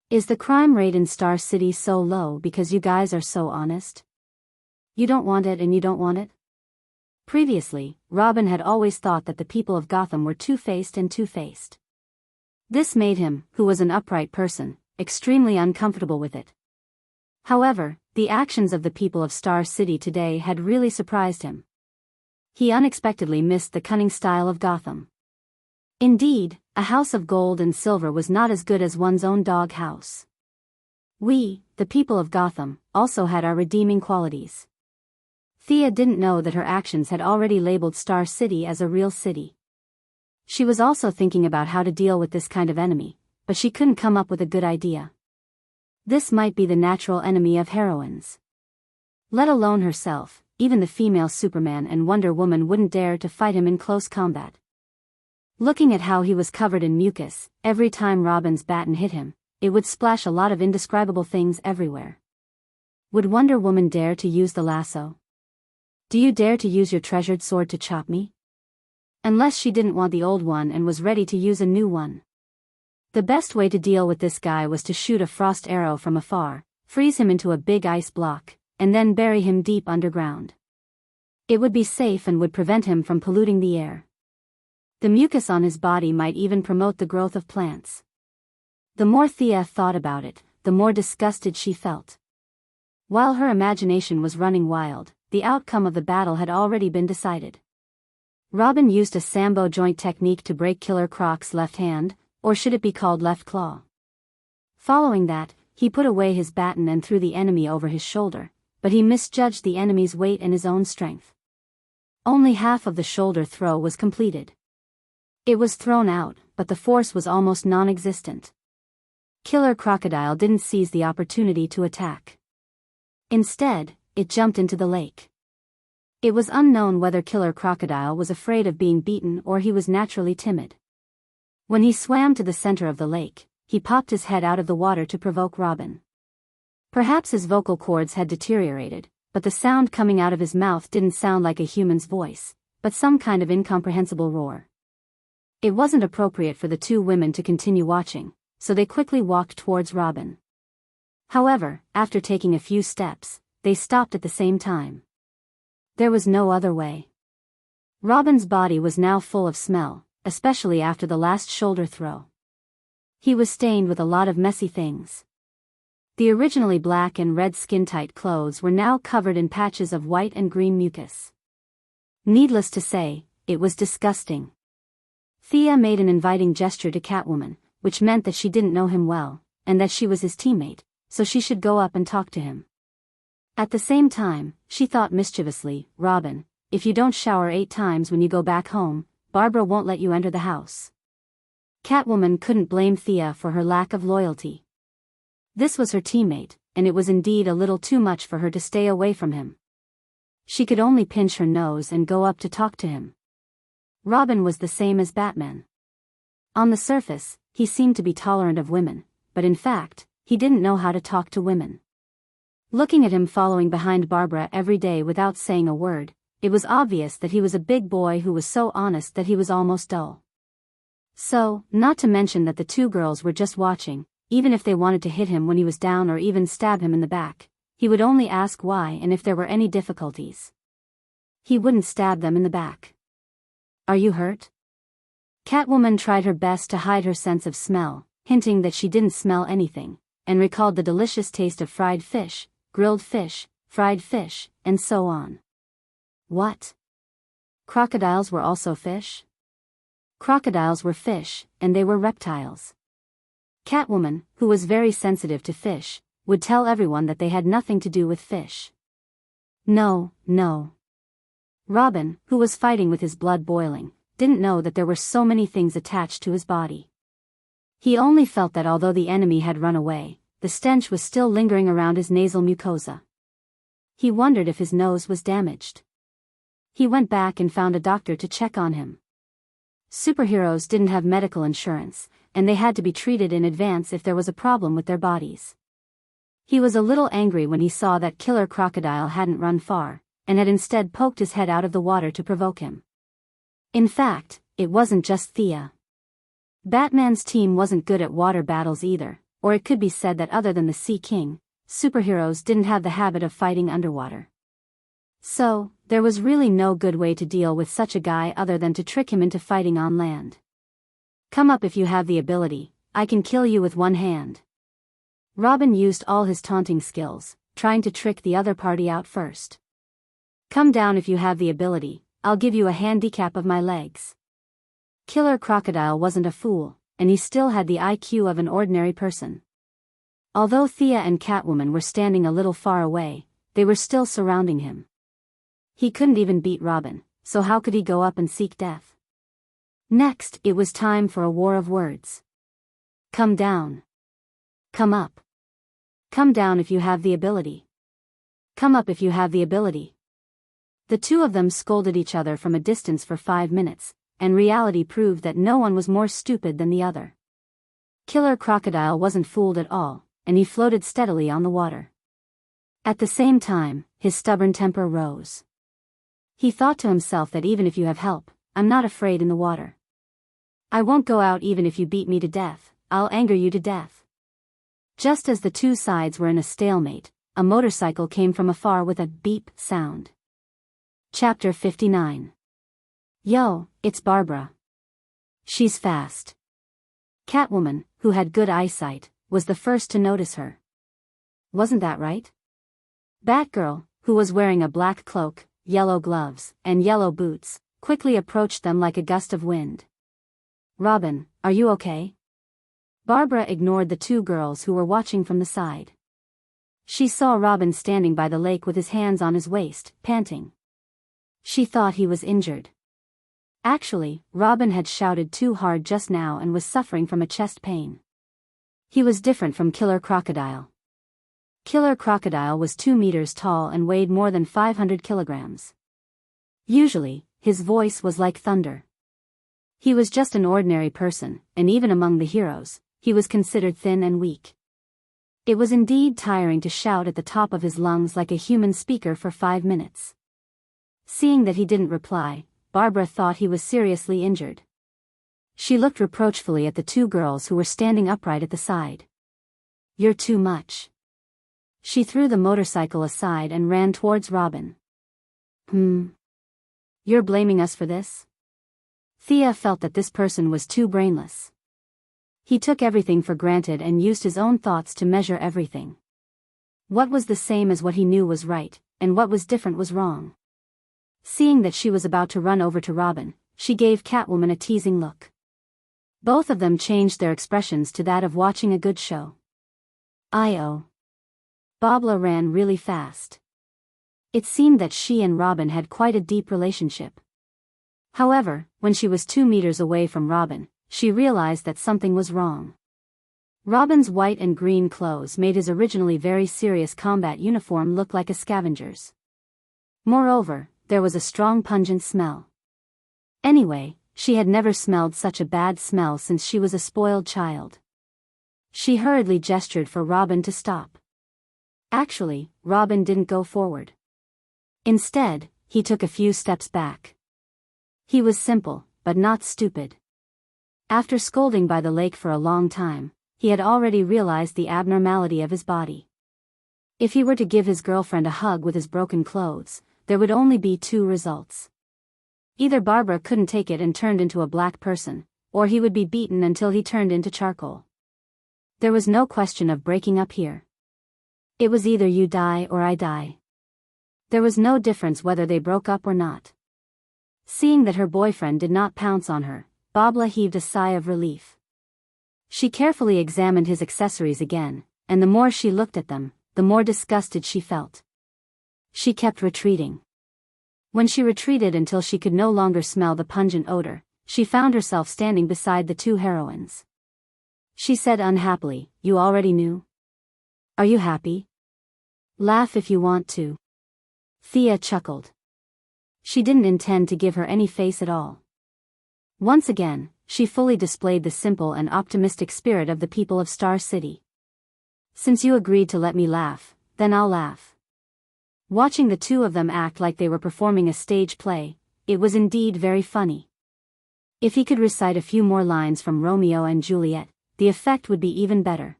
Is the crime rate in Star City so low because you guys are so honest? You don't want it and you don't want it? Previously, Robin had always thought that the people of Gotham were two-faced and two-faced. This made him, who was an upright person, extremely uncomfortable with it. However, the actions of the people of Star City today had really surprised him. He unexpectedly missed the cunning style of Gotham. Indeed, a house of gold and silver was not as good as one's own dog house. We, the people of Gotham, also had our redeeming qualities. Thea didn't know that her actions had already labeled Star City as a real city. She was also thinking about how to deal with this kind of enemy, but she couldn't come up with a good idea. This might be the natural enemy of heroines. Let alone herself, even the female Superman and Wonder Woman wouldn't dare to fight him in close combat. Looking at how he was covered in mucus, every time Robin's baton hit him, it would splash a lot of indescribable things everywhere. Would Wonder Woman dare to use the lasso? Do you dare to use your treasured sword to chop me? Unless she didn't want the old one and was ready to use a new one. The best way to deal with this guy was to shoot a frost arrow from afar, freeze him into a big ice block, and then bury him deep underground. It would be safe and would prevent him from polluting the air. The mucus on his body might even promote the growth of plants. The more Thea thought about it, the more disgusted she felt. While her imagination was running wild, the outcome of the battle had already been decided. Robin used a Sambo joint technique to break Killer Croc's left hand, or should it be called left claw. Following that, he put away his baton and threw the enemy over his shoulder, but he misjudged the enemy's weight and his own strength. Only half of the shoulder throw was completed. It was thrown out, but the force was almost non-existent. Killer Crocodile didn't seize the opportunity to attack. Instead, it jumped into the lake. It was unknown whether Killer Crocodile was afraid of being beaten or he was naturally timid. When he swam to the center of the lake, he popped his head out of the water to provoke Robin. Perhaps his vocal cords had deteriorated, but the sound coming out of his mouth didn't sound like a human's voice, but some kind of incomprehensible roar. It wasn't appropriate for the two women to continue watching, so they quickly walked towards Robin. However, after taking a few steps, they stopped at the same time. There was no other way. Robin's body was now full of smell, especially after the last shoulder throw. He was stained with a lot of messy things. The originally black and red skin-tight clothes were now covered in patches of white and green mucus. Needless to say, it was disgusting. Thea made an inviting gesture to Catwoman, which meant that she didn't know him well, and that she was his teammate, so she should go up and talk to him. At the same time, she thought mischievously, Robin, if you don't shower 8 times when you go back home, Barbara won't let you enter the house. Catwoman couldn't blame Thea for her lack of loyalty. This was her teammate, and it was indeed a little too much for her to stay away from him. She could only pinch her nose and go up to talk to him. Robin was the same as Batman. On the surface, he seemed to be tolerant of women, but in fact, he didn't know how to talk to women. Looking at him following behind Barbara every day without saying a word, it was obvious that he was a big boy who was so honest that he was almost dull. So, not to mention that the two girls were just watching, even if they wanted to hit him when he was down or even stab him in the back, he would only ask why and if there were any difficulties. He wouldn't stab them in the back. Are you hurt? Catwoman tried her best to hide her sense of smell, hinting that she didn't smell anything, and recalled the delicious taste of fried fish, grilled fish, fried fish, and so on. What? Crocodiles were also fish? Crocodiles were fish, and they were reptiles. Catwoman, who was very sensitive to fish, would tell everyone that they had nothing to do with fish. No. Robin, who was fighting with his blood boiling, didn't know that there were so many things attached to his body. He only felt that although the enemy had run away, the stench was still lingering around his nasal mucosa. He wondered if his nose was damaged. He went back and found a doctor to check on him. Superheroes didn't have medical insurance, and they had to be treated in advance if there was a problem with their bodies. He was a little angry when he saw that killer crocodile hadn't run far, and had instead poked his head out of the water to provoke him. In fact, it wasn't just Thea. Batman's team wasn't good at water battles either, or it could be said that other than the Sea King, superheroes didn't have the habit of fighting underwater. So, there was really no good way to deal with such a guy other than to trick him into fighting on land. Come up if you have the ability, I can kill you with one hand. Robin used all his taunting skills, trying to trick the other party out first. Come down if you have the ability, I'll give you a handicap of my legs. Killer Crocodile wasn't a fool, and he still had the IQ of an ordinary person. Although Thea and Catwoman were standing a little far away, they were still surrounding him. He couldn't even beat Robin, so how could he go up and seek death? Next, it was time for a war of words. Come down. Come up. Come down if you have the ability. Come up if you have the ability. The two of them scolded each other from a distance for 5 minutes, and reality proved that no one was more stupid than the other. Killer Crocodile wasn't fooled at all, and he floated steadily on the water. At the same time, his stubborn temper rose. He thought to himself that even if you have help, I'm not afraid in the water. I won't go out even if you beat me to death, I'll anger you to death. Just as the two sides were in a stalemate, a motorcycle came from afar with a beep sound. Chapter 59. Yo, it's Barbara. She's fast. Catwoman, who had good eyesight, was the first to notice her. Wasn't that right? Batgirl, who was wearing a black cloak, yellow gloves, and yellow boots, quickly approached them like a gust of wind. Robin, are you okay? Barbara ignored the two girls who were watching from the side. She saw Robin standing by the lake with his hands on his waist, panting. She thought he was injured. Actually, Robin had shouted too hard just now and was suffering from a chest pain. He was different from Killer Crocodile. Killer Crocodile was 2 meters tall and weighed more than 500 kilograms. Usually, his voice was like thunder. He was just an ordinary person, and even among the heroes, he was considered thin and weak. It was indeed tiring to shout at the top of his lungs like a human speaker for 5 minutes. Seeing that he didn't reply, Barbara thought he was seriously injured. She looked reproachfully at the two girls who were standing upright at the side. You're too much. She threw the motorcycle aside and ran towards Robin. You're blaming us for this? Thea felt that this person was too brainless. He took everything for granted and used his own thoughts to measure everything. What was the same as what he knew was right, and what was different was wrong. Seeing that she was about to run over to Robin, she gave Catwoman a teasing look. Both of them changed their expressions to that of watching a good show. I.O. Barbara ran really fast. It seemed that she and Robin had quite a deep relationship. However, when she was 2 meters away from Robin, she realized that something was wrong. Robin's white and green clothes made his originally very serious combat uniform look like a scavenger's. Moreover, there was a strong pungent smell. Anyway, she had never smelled such a bad smell since she was a spoiled child. She hurriedly gestured for Robin to stop. Actually, Robin didn't go forward. Instead, he took a few steps back. He was simple, but not stupid. After scolding by the lake for a long time, he had already realized the abnormality of his body. If he were to give his girlfriend a hug with his broken clothes, there would only be two results. Either Barbara couldn't take it and turned into a black person, or he would be beaten until he turned into charcoal. There was no question of breaking up here. It was either you die or I die. There was no difference whether they broke up or not. Seeing that her boyfriend did not pounce on her, Babla heaved a sigh of relief. She carefully examined his accessories again, and the more she looked at them, the more disgusted she felt. She kept retreating. When she retreated until she could no longer smell the pungent odor, she found herself standing beside the two heroines. She said unhappily, "You already knew? Are you happy? Laugh if you want to." Thea chuckled. She didn't intend to give her any face at all. Once again, she fully displayed the simple and optimistic spirit of the people of Star City. "Since you agreed to let me laugh, then I'll laugh." Watching the two of them act like they were performing a stage play, it was indeed very funny. If he could recite a few more lines from Romeo and Juliet, the effect would be even better.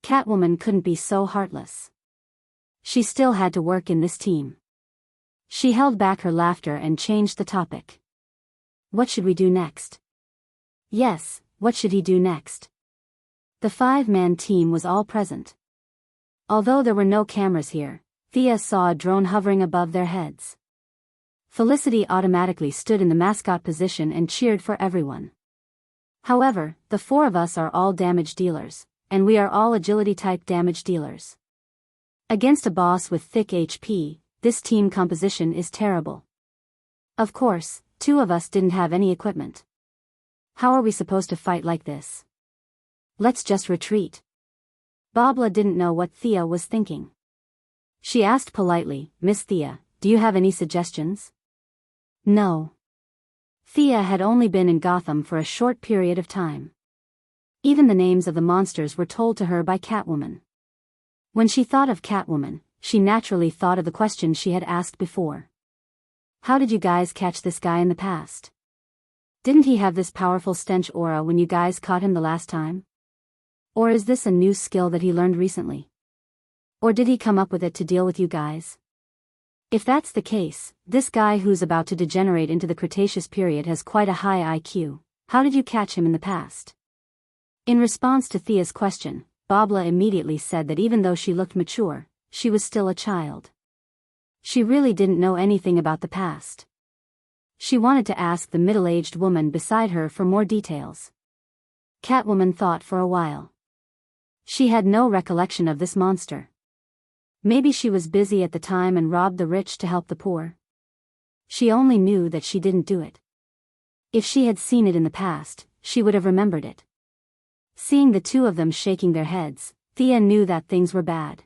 Catwoman couldn't be so heartless. She still had to work in this team. She held back her laughter and changed the topic. "What should we do next?" Yes, what should he do next? The five-man team was all present. Although there were no cameras here, Thea saw a drone hovering above their heads. Felicity automatically stood in the mascot position and cheered for everyone. However, the four of us are all damage dealers, and we are all agility-type damage dealers. Against a boss with thick HP, this team composition is terrible. Of course, two of us didn't have any equipment. How are we supposed to fight like this? Let's just retreat. Babla didn't know what Thea was thinking. She asked politely, "Miss Thea, do you have any suggestions?" No. Thea had only been in Gotham for a short period of time. Even the names of the monsters were told to her by Catwoman. When she thought of Catwoman, she naturally thought of the question she had asked before. "How did you guys catch this guy in the past? Didn't he have this powerful stench aura when you guys caught him the last time? Or is this a new skill that he learned recently? Or did he come up with it to deal with you guys? If that's the case, this guy who's about to degenerate into the Cretaceous period has quite a high IQ. How did you catch him in the past?" In response to Thea's question, Babla immediately said that even though she looked mature, she was still a child. She really didn't know anything about the past. She wanted to ask the middle-aged woman beside her for more details. Catwoman thought for a while. She had no recollection of this monster. Maybe she was busy at the time and robbed the rich to help the poor. She only knew that she didn't do it. If she had seen it in the past, she would have remembered it. Seeing the two of them shaking their heads, Thea knew that things were bad.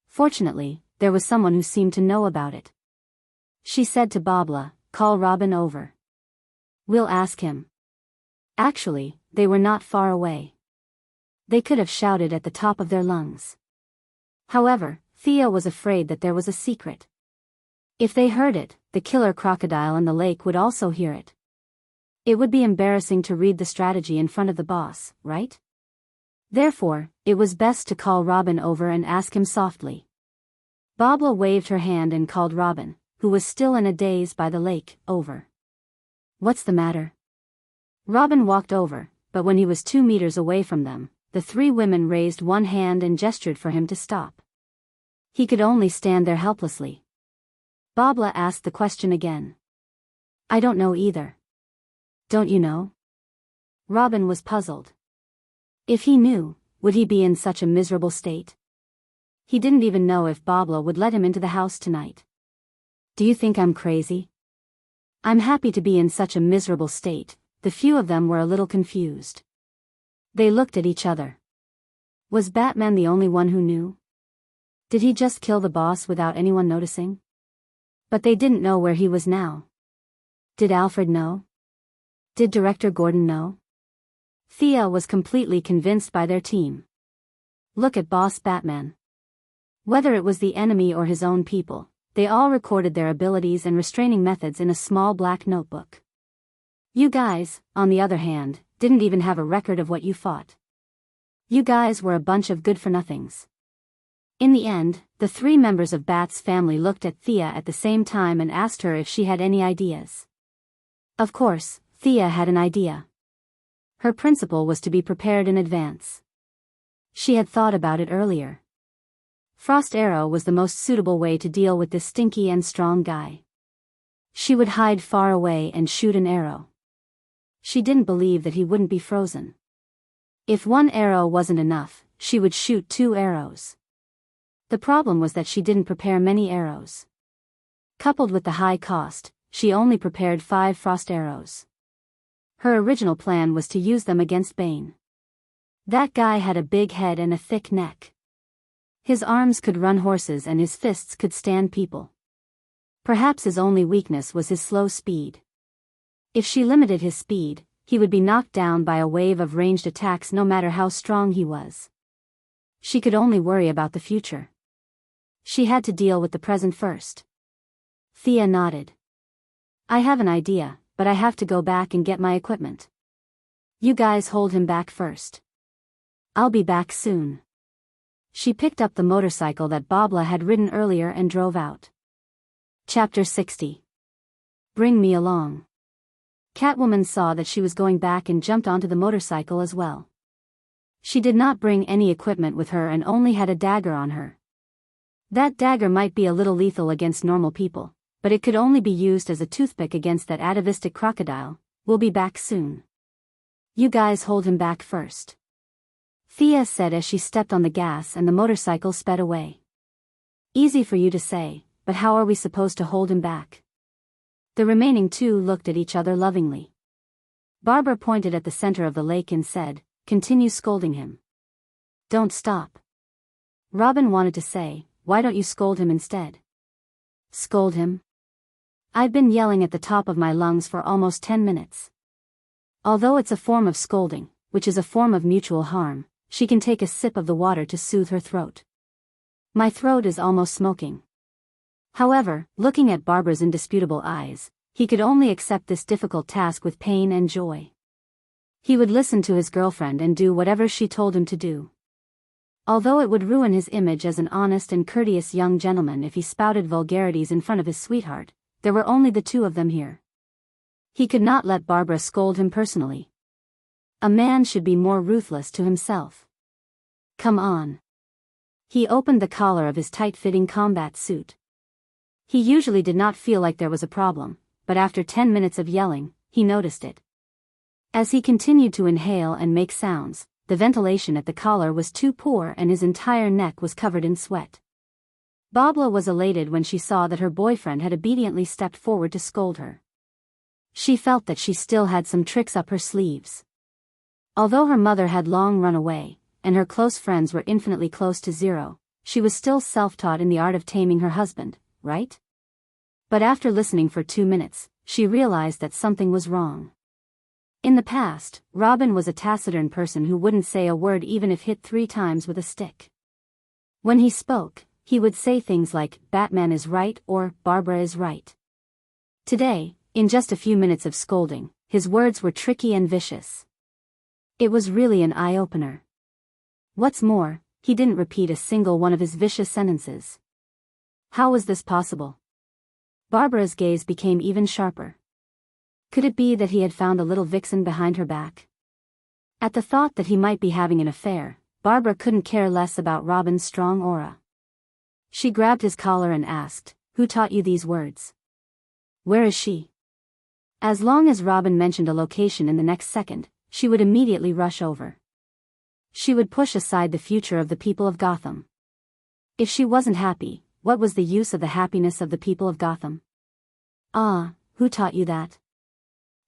Fortunately, there was someone who seemed to know about it. She said to Babla, "Call Robin over. We'll ask him." Actually, they were not far away. They could have shouted at the top of their lungs. However, Thea was afraid that there was a secret. If they heard it, the killer crocodile in the lake would also hear it. It would be embarrassing to read the strategy in front of the boss, right? Therefore, it was best to call Robin over and ask him softly. Babla waved her hand and called Robin, who was still in a daze by the lake, over. "What's the matter?" Robin walked over, but when he was 2 meters away from them, the three women raised one hand and gestured for him to stop. He could only stand there helplessly. Babla asked the question again. "I don't know either." "Don't you know?" Robin was puzzled. If he knew, would he be in such a miserable state? He didn't even know if Babla would let him into the house tonight. "Do you think I'm crazy?" "I'm happy to be in such a miserable state." The few of them were a little confused. They looked at each other. Was Batman the only one who knew? Did he just kill the boss without anyone noticing? But they didn't know where he was now. Did Alfred know? Did Director Gordon know? Thea was completely convinced by their team. "Look at Boss Batman. Whether it was the enemy or his own people, they all recorded their abilities and restraining methods in a small black notebook. You guys, on the other hand, didn't even have a record of what you fought. You guys were a bunch of good-for-nothings. In the end, the 3 members of Bat's family looked at Thea at the same time and asked her if she had any ideas. Of course, Thea had an idea. Her principle was to be prepared in advance. She had thought about it earlier. Frost Arrow was the most suitable way to deal with this stinky and strong guy. She would hide far away and shoot an arrow. She didn't believe that he wouldn't be frozen. If 1 arrow wasn't enough, she would shoot 2 arrows. The problem was that she didn't prepare many arrows. Coupled with the high cost, she only prepared 5 frost arrows. Her original plan was to use them against Bane. That guy had a big head and a thick neck. His arms could run horses and his fists could stand people. Perhaps his only weakness was his slow speed. If she limited his speed, he would be knocked down by a wave of ranged attacks no matter how strong he was. She could only worry about the future. She had to deal with the present first. Thea nodded. I have an idea, but I have to go back and get my equipment. You guys hold him back first. I'll be back soon. She picked up the motorcycle that Babla had ridden earlier and drove out. Chapter 60. Bring me along. Catwoman saw that she was going back and jumped onto the motorcycle as well. She did not bring any equipment with her and only had a dagger on her. That dagger might be a little lethal against normal people, but it could only be used as a toothpick against that atavistic crocodile. We'll be back soon. You guys hold him back first. Thea said as she stepped on the gas and the motorcycle sped away. Easy for you to say, but how are we supposed to hold him back? The remaining 2 looked at each other lovingly. Barbara pointed at the center of the lake and said, continue scolding him. Don't stop. Robin wanted to say, why don't you scold him instead? Scold him? I've been yelling at the top of my lungs for almost 10 minutes. Although it's a form of scolding, which is a form of mutual harm, she can take a sip of the water to soothe her throat. My throat is almost smoking. However, looking at Barbara's indisputable eyes, he could only accept this difficult task with pain and joy. He would listen to his girlfriend and do whatever she told him to do. Although it would ruin his image as an honest and courteous young gentleman if he spouted vulgarities in front of his sweetheart, there were only the 2 of them here. He could not let Barbara scold him personally. A man should be more ruthless to himself. Come on. He opened the collar of his tight-fitting combat suit. He usually did not feel like there was a problem, but after 10 minutes of yelling, he noticed it. As he continued to inhale and make sounds, the ventilation at the collar was too poor and his entire neck was covered in sweat. Babla was elated when she saw that her boyfriend had obediently stepped forward to scold her. She felt that she still had some tricks up her sleeves. Although her mother had long run away, and her close friends were infinitely close to 0, she was still self-taught in the art of taming her husband, right? But after listening for 2 minutes, she realized that something was wrong. In the past, Robin was a taciturn person who wouldn't say a word even if hit 3 times with a stick. When he spoke, he would say things like, Batman is right or Barbara is right. Today, in just a few minutes of scolding, his words were tricky and vicious. It was really an eye-opener. What's more, he didn't repeat a single one of his vicious sentences. How was this possible? Barbara's gaze became even sharper. Could it be that he had found a little vixen behind her back? At the thought that he might be having an affair, Barbara couldn't care less about Robin's strong aura. She grabbed his collar and asked, Who taught you these words? Where is she? As long as Robin mentioned a location in the next second, she would immediately rush over. She would push aside the future of the people of Gotham. If she wasn't happy, what was the use of the happiness of the people of Gotham? Ah, who taught you that?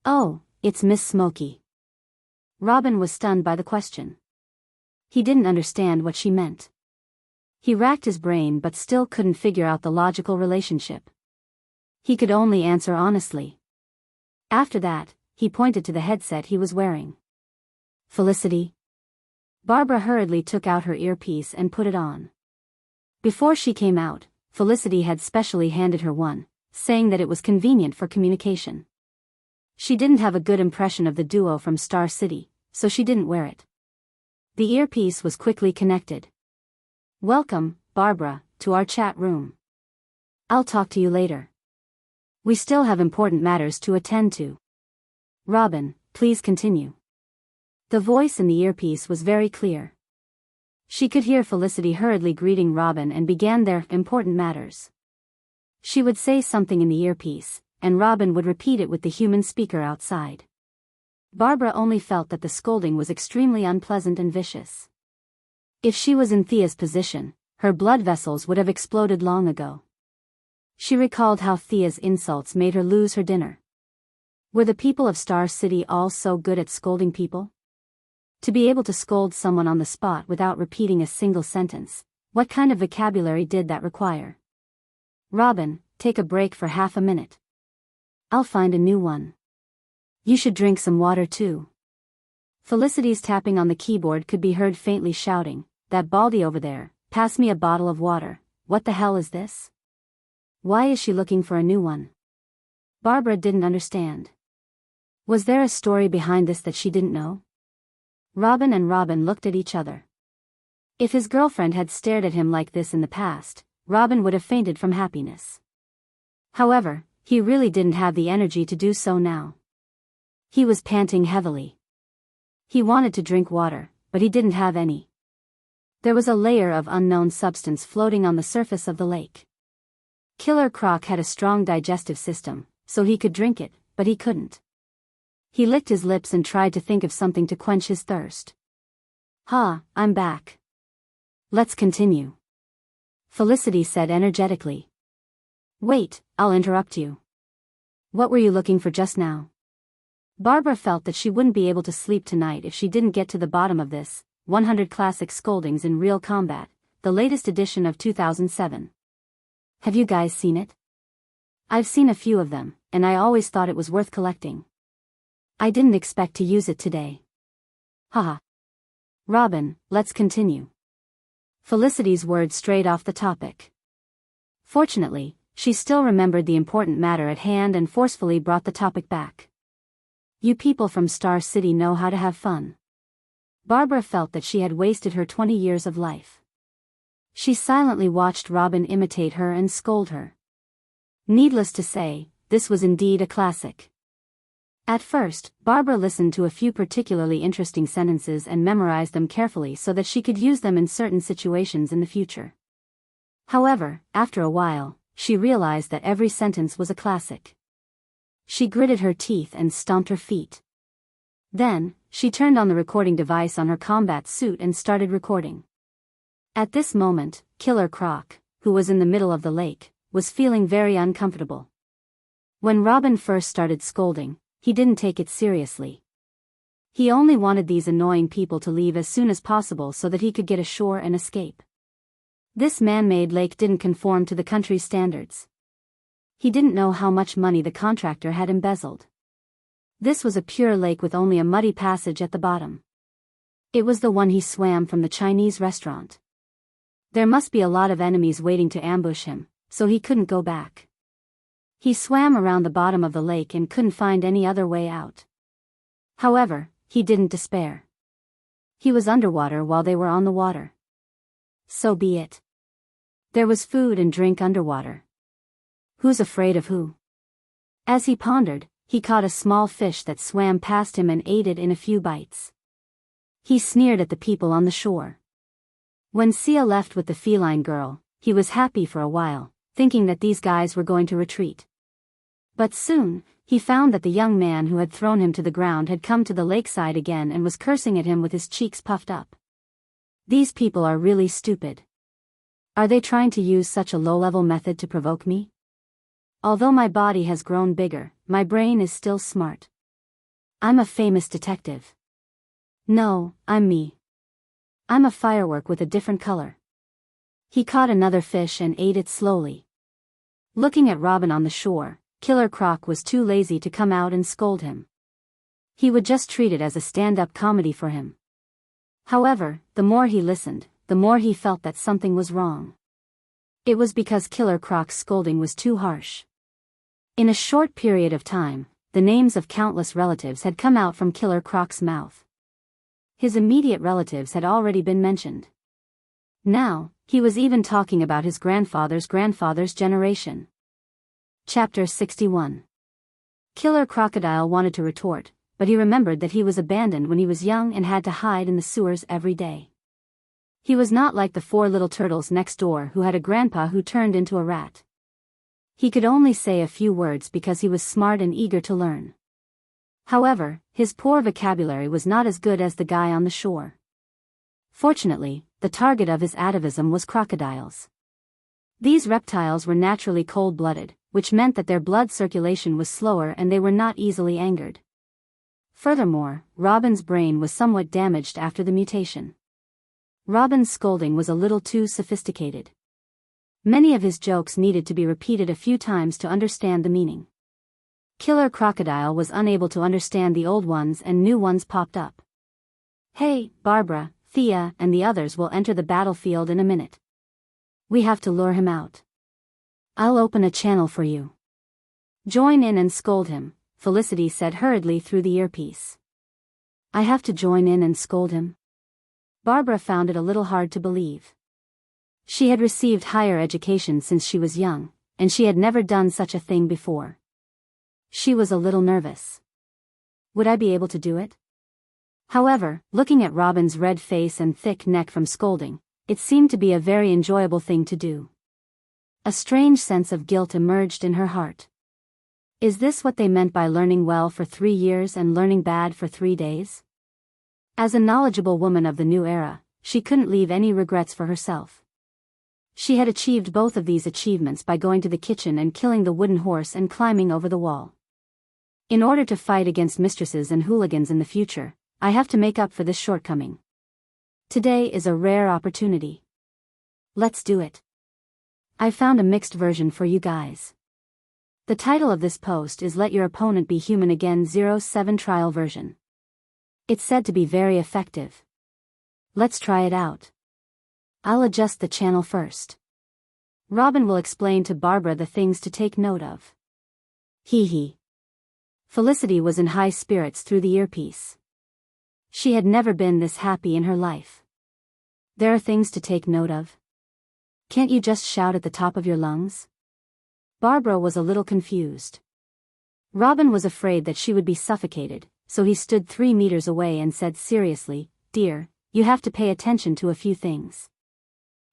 Oh, it's Miss Smokey. Robin was stunned by the question. He didn't understand what she meant. He racked his brain but still couldn't figure out the logical relationship. He could only answer honestly. After that, he pointed to the headset he was wearing. Felicity. Barbara hurriedly took out her earpiece and put it on. Before she came out, Felicity had specially handed her one, saying that it was convenient for communication. She didn't have a good impression of the duo from Star City, so she didn't wear it. The earpiece was quickly connected. "Welcome, Barbara, to our chat room. I'll talk to you later. We still have important matters to attend to. Robin, please continue." The voice in the earpiece was very clear. She could hear Felicity hurriedly greeting Robin and began their important matters. She would say something in the earpiece, and Robin would repeat it with the human speaker outside. Barbara only felt that the scolding was extremely unpleasant and vicious. If she was in Thea's position, her blood vessels would have exploded long ago. She recalled how Thea's insults made her lose her dinner. Were the people of Star City all so good at scolding people? To be able to scold someone on the spot without repeating a single sentence, what kind of vocabulary did that require? "Robin, take a break for half a minute. I'll find a new one. You should drink some water too." Felicity's tapping on the keyboard could be heard faintly shouting, "That Baldy over there, pass me a bottle of water. What the hell is this? Why is she looking for a new one?" Barbara didn't understand. Was there a story behind this that she didn't know? Robin looked at each other. If his girlfriend had stared at him like this in the past, Robin would have fainted from happiness. However, he really didn't have the energy to do so now. He was panting heavily. He wanted to drink water, but he didn't have any. There was a layer of unknown substance floating on the surface of the lake. Killer Croc had a strong digestive system, so he could drink it, but he couldn't. He licked his lips and tried to think of something to quench his thirst. I'm back. Let's continue," Felicity said energetically. "Wait, I'll interrupt you. What were you looking for just now?" Barbara felt that she wouldn't be able to sleep tonight if she didn't get to the bottom of this. 100 Classic Scoldings in Real Combat, the latest edition of 2007. Have you guys seen it? I've seen a few of them, and I always thought it was worth collecting. I didn't expect to use it today. Haha. Robin, let's continue. Felicity's words strayed off the topic. Fortunately, she still remembered the important matter at hand and forcefully brought the topic back. "You people from Star City know how to have fun." Barbara felt that she had wasted her 20 years of life. She silently watched Robin imitate her and scold her. Needless to say, this was indeed a classic. At first, Barbara listened to a few particularly interesting sentences and memorized them carefully so that she could use them in certain situations in the future. However, after a while, she realized that every sentence was a classic. She gritted her teeth and stomped her feet. Then, she turned on the recording device on her combat suit and started recording. At this moment, Killer Croc, who was in the middle of the lake, was feeling very uncomfortable. When Robin first started scolding, he didn't take it seriously. He only wanted these annoying people to leave as soon as possible so that he could get ashore and escape. This man-made lake didn't conform to the country's standards. He didn't know how much money the contractor had embezzled. This was a pure lake with only a muddy passage at the bottom. It was the one he swam from the Chinese restaurant. There must be a lot of enemies waiting to ambush him, so he couldn't go back. He swam around the bottom of the lake and couldn't find any other way out. However, he didn't despair. He was underwater while they were on the water. So be it. There was food and drink underwater. Who's afraid of who? As he pondered, he caught a small fish that swam past him and ate it in a few bites. He sneered at the people on the shore. When Sia left with the feline girl, he was happy for a while, thinking that these guys were going to retreat. But soon, he found that the young man who had thrown him to the ground had come to the lakeside again and was cursing at him with his cheeks puffed up. These people are really stupid. Are they trying to use such a low-level method to provoke me? Although my body has grown bigger, my brain is still smart. I'm a famous detective. No, I'm me. I'm a firework with a different color. He caught another fish and ate it slowly. Looking at Robin on the shore, Killer Croc was too lazy to come out and scold him. He would just treat it as a stand-up comedy for him. However, the more he listened, the more he felt that something was wrong. It was because Killer Croc's scolding was too harsh. In a short period of time, the names of countless relatives had come out from Killer Croc's mouth. His immediate relatives had already been mentioned. Now, he was even talking about his grandfather's grandfather's generation. Chapter 61. Killer Crocodile wanted to retort, but he remembered that he was abandoned when he was young and had to hide in the sewers every day. He was not like the 4 little turtles next door who had a grandpa who turned into a rat. He could only say a few words because he was smart and eager to learn. However, his poor vocabulary was not as good as the guy on the shore. Fortunately, the target of his atavism was crocodiles. These reptiles were naturally cold-blooded, which meant that their blood circulation was slower and they were not easily angered. Furthermore, Robin's brain was somewhat damaged after the mutation. Robin's scolding was a little too sophisticated. Many of his jokes needed to be repeated a few times to understand the meaning. Killer Crocodile was unable to understand the old ones and new ones popped up. Hey, Barbara, Thea, and the others will enter the battlefield in a minute. We have to lure him out. I'll open a channel for you. Join in and scold him, Felicity said hurriedly through the earpiece. I have to join in and scold him? Barbara found it a little hard to believe. She had received higher education since she was young, and she had never done such a thing before. She was a little nervous. Would I be able to do it? However, looking at Robin's red face and thick neck from scolding, it seemed to be a very enjoyable thing to do. A strange sense of guilt emerged in her heart. Is this what they meant by learning well for 3 years and learning bad for 3 days? As a knowledgeable woman of the new era, she couldn't leave any regrets for herself. She had achieved both of these achievements by going to the kitchen and killing the wooden horse and climbing over the wall. In order to fight against mistresses and hooligans in the future, I have to make up for this shortcoming. Today is a rare opportunity. Let's do it. I found a mixed version for you guys. The title of this post is Let Your Opponent Be Human Again 07 trial version. It's said to be very effective. Let's try it out. I'll adjust the channel first. Robin will explain to Barbara the things to take note of. Hee hee. Felicity was in high spirits through the earpiece. She had never been this happy in her life. There are things to take note of. Can't you just shout at the top of your lungs? Barbara was a little confused. Robin was afraid that she would be suffocated, so he stood 3 meters away and said seriously, Dear, you have to pay attention to a few things.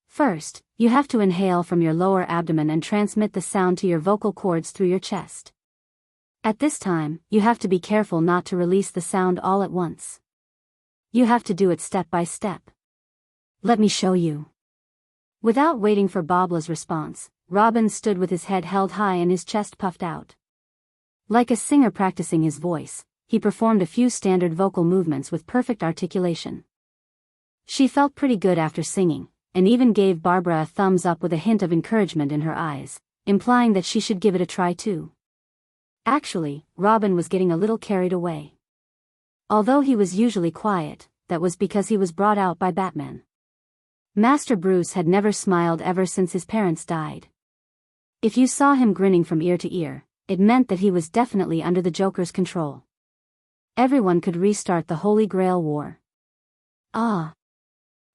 First, you have to inhale from your lower abdomen and transmit the sound to your vocal cords through your chest. At this time, you have to be careful not to release the sound all at once. You have to do it step by step. Let me show you. Without waiting for Babla's response, Robin stood with his head held high and his chest puffed out. Like a singer practicing his voice, he performed a few standard vocal movements with perfect articulation. She felt pretty good after singing, and even gave Barbara a thumbs up with a hint of encouragement in her eyes, implying that she should give it a try too. Actually, Robin was getting a little carried away. Although he was usually quiet, that was because he was brought out by Batman. Master Bruce had never smiled ever since his parents died. If you saw him grinning from ear to ear, it meant that he was definitely under the Joker's control. Everyone could restart the Holy Grail War. Ah.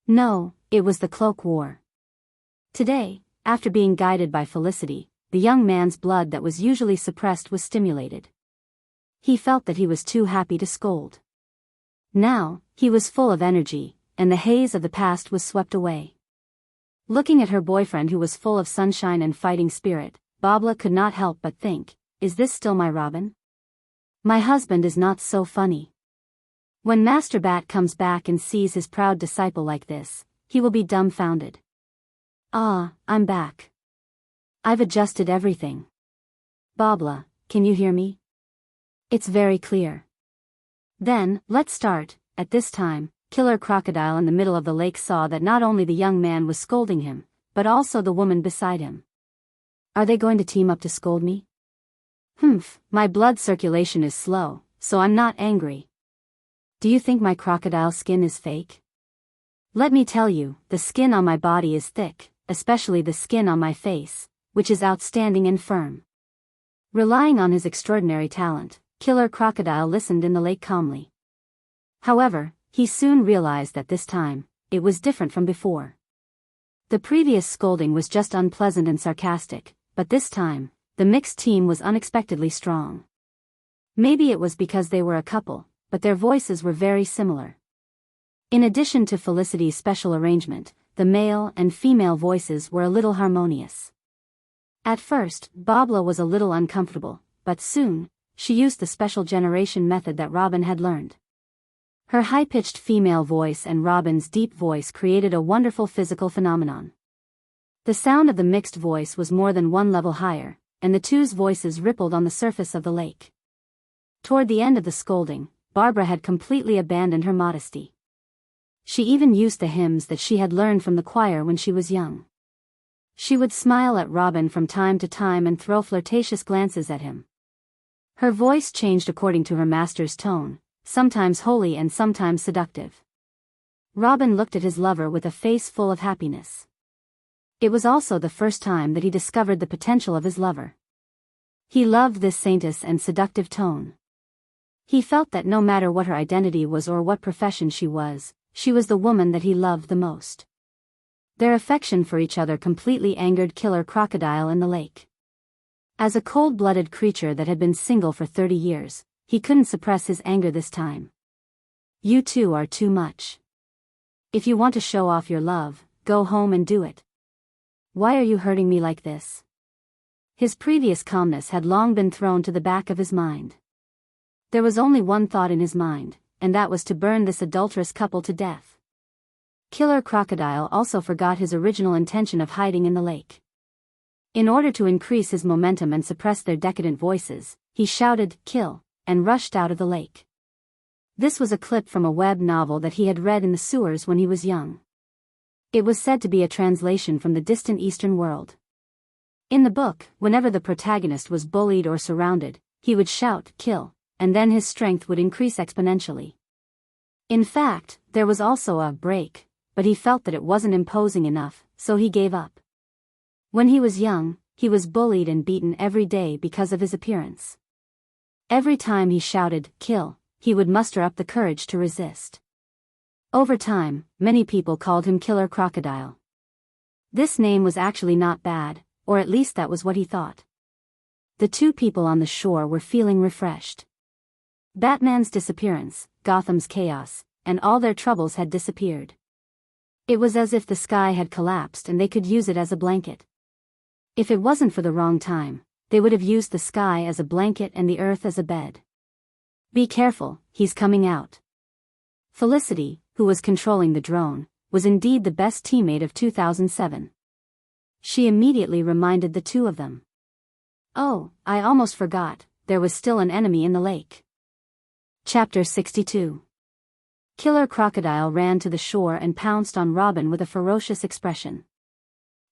No, it was the Cloak War. Today, after being guided by Felicity, the young man's blood that was usually suppressed was stimulated. He felt that he was too happy to scold. Now, he was full of energy, and the haze of the past was swept away. Looking at her boyfriend who was full of sunshine and fighting spirit, Babla could not help but think, is this still my Robin? My husband is not so funny. When Master Bat comes back and sees his proud disciple like this, he will be dumbfounded. Ah, I'm back. I've adjusted everything. Babla, can you hear me? It's very clear. Then, let's start. At this time, Killer Crocodile in the middle of the lake saw that not only the young man was scolding him, but also the woman beside him. Are they going to team up to scold me? Humph, my blood circulation is slow, so I'm not angry. Do you think my crocodile skin is fake? Let me tell you, the skin on my body is thick, especially the skin on my face, which is outstanding and firm." Relying on his extraordinary talent, Killer Crocodile listened in the lake calmly. However, he soon realized that this time, it was different from before. The previous scolding was just unpleasant and sarcastic, but this time, the mixed team was unexpectedly strong. Maybe it was because they were a couple, but their voices were very similar. In addition to Felicity's special arrangement, the male and female voices were a little harmonious. At first, Babla was a little uncomfortable, but soon, she used the special generation method that Robin had learned. Her high-pitched female voice and Robin's deep voice created a wonderful physical phenomenon. The sound of the mixed voice was more than one level higher, and the two's voices rippled on the surface of the lake. Toward the end of the scolding, Barbara had completely abandoned her modesty. She even used the hymns that she had learned from the choir when she was young. She would smile at Robin from time to time and throw flirtatious glances at him. Her voice changed according to her master's tone, sometimes holy and sometimes seductive. Robin looked at his lover with a face full of happiness. It was also the first time that he discovered the potential of his lover. He loved this saintess and seductive tone. He felt that no matter what her identity was or what profession she was the woman that he loved the most. Their affection for each other completely angered Killer Crocodile in the lake. As a cold-blooded creature that had been single for 30 years, he couldn't suppress his anger this time. "You two are too much. If you want to show off your love, go home and do it. Why are you hurting me like this?" His previous calmness had long been thrown to the back of his mind. There was only one thought in his mind, and that was to burn this adulterous couple to death. Killer Crocodile also forgot his original intention of hiding in the lake. In order to increase his momentum and suppress their decadent voices, he shouted, "Kill," and rushed out of the lake. This was a clip from a web novel that he had read in the sewers when he was young. It was said to be a translation from the distant Eastern world. In the book, whenever the protagonist was bullied or surrounded, he would shout, "Kill," and then his strength would increase exponentially. In fact, there was also a break, but he felt that it wasn't imposing enough, so he gave up. When he was young, he was bullied and beaten every day because of his appearance. Every time he shouted, "Kill," he would muster up the courage to resist. Over time, many people called him Killer Crocodile. This name was actually not bad, or at least that was what he thought. The two people on the shore were feeling refreshed. Batman's disappearance, Gotham's chaos, and all their troubles had disappeared. It was as if the sky had collapsed and they could use it as a blanket. If it wasn't for the wrong time, they would have used the sky as a blanket and the earth as a bed. "Be careful, he's coming out." Felicity, who was controlling the drone, was indeed the best teammate of 2007. She immediately reminded the two of them. "Oh, I almost forgot, there was still an enemy in the lake." Chapter 62. Killer Crocodile ran to the shore and pounced on Robin with a ferocious expression.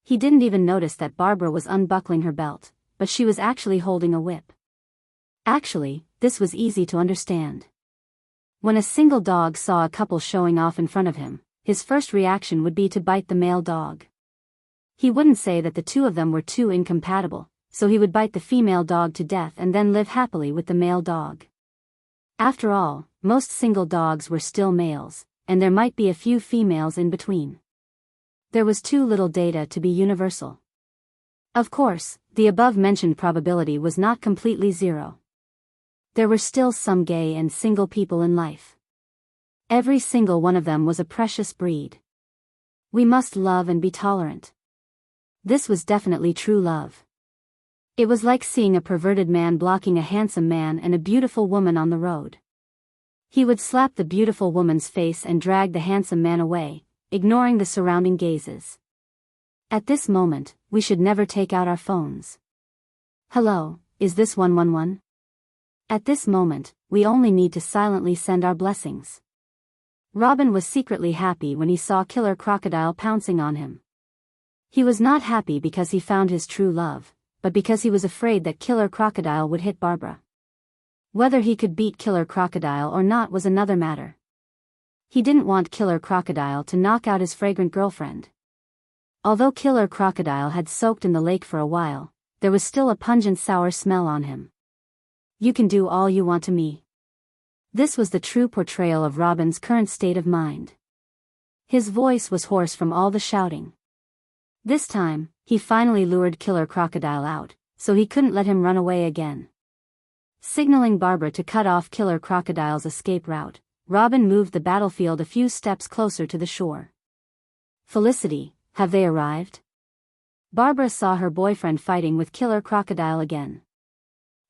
He didn't even notice that Barbara was unbuckling her belt, but she was actually holding a whip. Actually, this was easy to understand. When a single dog saw a couple showing off in front of him, his first reaction would be to bite the male dog. He wouldn't say that the two of them were too incompatible, so he would bite the female dog to death and then live happily with the male dog. After all, most single dogs were still males, and there might be a few females in between. There was too little data to be universal. Of course, the above-mentioned probability was not completely zero. There were still some gay and single people in life. Every single one of them was a precious breed. We must love and be tolerant. This was definitely true love. It was like seeing a perverted man blocking a handsome man and a beautiful woman on the road. He would slap the beautiful woman's face and drag the handsome man away, ignoring the surrounding gazes. At this moment, we should never take out our phones. "Hello, is this 111? At this moment, we only need to silently send our blessings." Robin was secretly happy when he saw Killer Crocodile pouncing on him. He was not happy because he found his true love, but because he was afraid that Killer Crocodile would hit Barbara. Whether he could beat Killer Crocodile or not was another matter. He didn't want Killer Crocodile to knock out his fragrant girlfriend. Although Killer Crocodile had soaked in the lake for a while, there was still a pungent sour smell on him. You can do all you want to me. This was the true portrayal of Robin's current state of mind. His voice was hoarse from all the shouting. This time, he finally lured Killer Crocodile out, so he couldn't let him run away again. Signaling Barbara to cut off Killer Crocodile's escape route, Robin moved the battlefield a few steps closer to the shore. Felicity, have they arrived? Barbara saw her boyfriend fighting with Killer Crocodile again.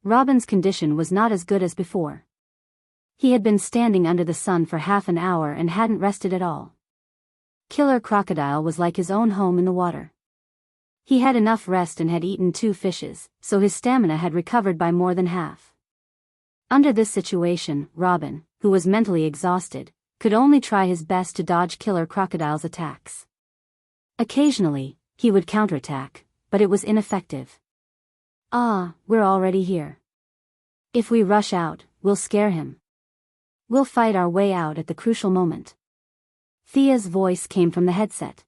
Robin's condition was not as good as before. He had been standing under the sun for half an hour and hadn't rested at all. Killer Crocodile was like his own home in the water. He had enough rest and had eaten 2 fishes, so his stamina had recovered by more than half. Under this situation, Robin, who was mentally exhausted, could only try his best to dodge Killer Crocodile's attacks. Occasionally, he would counterattack, but it was ineffective. Ah, we're already here. If we rush out, we'll scare him. We'll fight our way out at the crucial moment. Thea's voice came from the headset.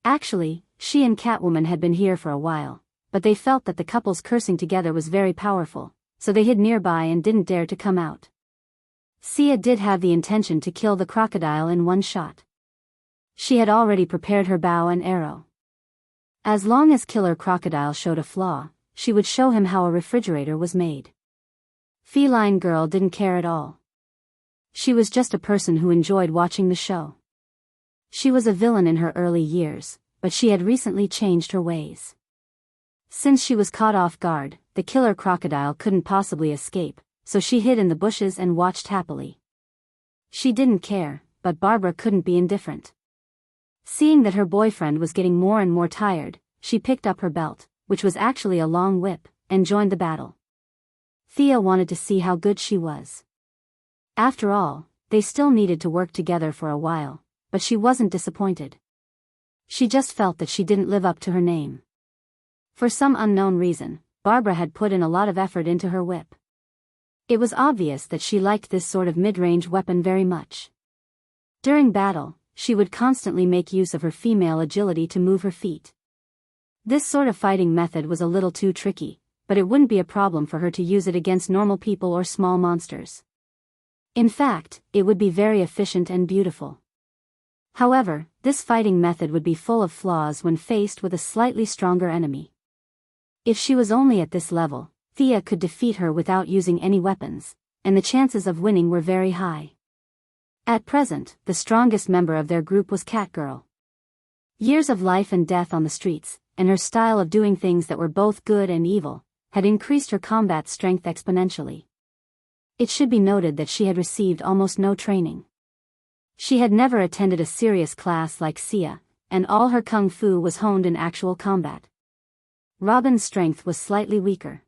Actually, she and Catwoman had been here for a while, but they felt that the couple's cursing together was very powerful, so they hid nearby and didn't dare to come out. Sia did have the intention to kill the crocodile in one shot. She had already prepared her bow and arrow. As long as Killer Crocodile showed a flaw, she would show him how a refrigerator was made. Feline Girl didn't care at all. She was just a person who enjoyed watching the show. She was a villain in her early years, but she had recently changed her ways. Since she was caught off guard, the Killer Crocodile couldn't possibly escape, so she hid in the bushes and watched happily. She didn't care, but Barbara couldn't be indifferent. Seeing that her boyfriend was getting more and more tired, she picked up her belt, which was actually a long whip, and joined the battle. Thea wanted to see how good she was. After all, they still needed to work together for a while, but she wasn't disappointed. She just felt that she didn't live up to her name. For some unknown reason, Barbara had put in a lot of effort into her whip. It was obvious that she liked this sort of mid-range weapon very much. During battle, she would constantly make use of her female agility to move her feet. This sort of fighting method was a little too tricky, but it wouldn't be a problem for her to use it against normal people or small monsters. In fact, it would be very efficient and beautiful. However, this fighting method would be full of flaws when faced with a slightly stronger enemy. If she was only at this level, Thea could defeat her without using any weapons, and the chances of winning were very high. At present, the strongest member of their group was Catgirl. Years of life and death on the streets, and her style of doing things that were both good and evil, had increased her combat strength exponentially. It should be noted that she had received almost no training. She had never attended a serious class like Sia, and all her kung fu was honed in actual combat. Robin's strength was slightly weaker.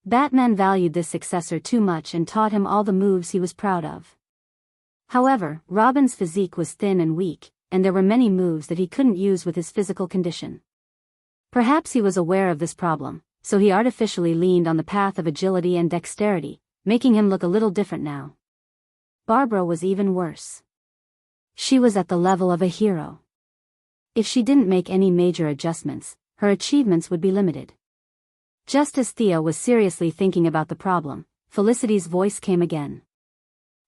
Batman valued this successor too much and taught him all the moves he was proud of. However, Robin's physique was thin and weak, and there were many moves that he couldn't use with his physical condition. Perhaps he was aware of this problem, so he artificially leaned on the path of agility and dexterity, making him look a little different now. Barbara was even worse. She was at the level of a hero. If she didn't make any major adjustments, her achievements would be limited. Just as Thea was seriously thinking about the problem, Felicity's voice came again.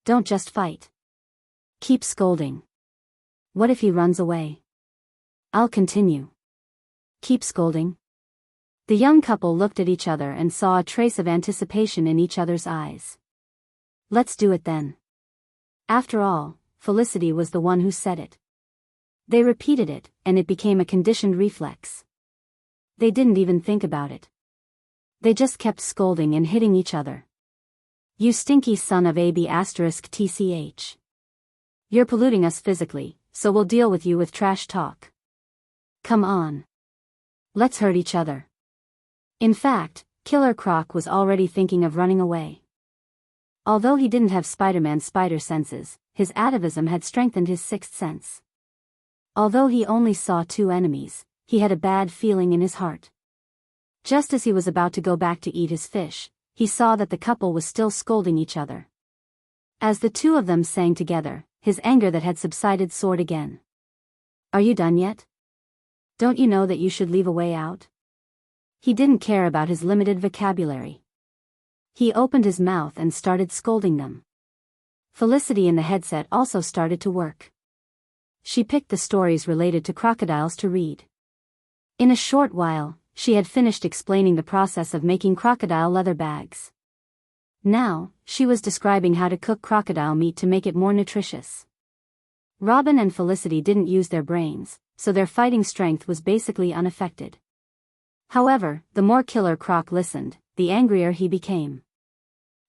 Don't just fight. Keep scolding. What if he runs away? I'll continue. Keep scolding. The young couple looked at each other and saw a trace of anticipation in each other's eyes. Let's do it then. After all, Felicity was the one who said it. They repeated it, and it became a conditioned reflex. They didn't even think about it. They just kept scolding and hitting each other. You stinky son of a b***tch. You're polluting us physically, so we'll deal with you with trash talk. Come on. Let's hurt each other. In fact, Killer Croc was already thinking of running away. Although he didn't have Spider-Man's spider senses, his atavism had strengthened his sixth sense. Although he only saw 2 enemies, he had a bad feeling in his heart. Just as he was about to go back to eat his fish, he saw that the couple was still scolding each other. As the 2 of them sang together, his anger that had subsided soared again. Are you done yet? Don't you know that you should leave a way out? He didn't care about his limited vocabulary. He opened his mouth and started scolding them. Felicity in the headset also started to work. She picked the stories related to crocodiles to read. In a short while, she had finished explaining the process of making crocodile leather bags. Now, she was describing how to cook crocodile meat to make it more nutritious. Robin and Felicity didn't use their brains, so their fighting strength was basically unaffected. However, the more Killer Croc listened, the angrier he became.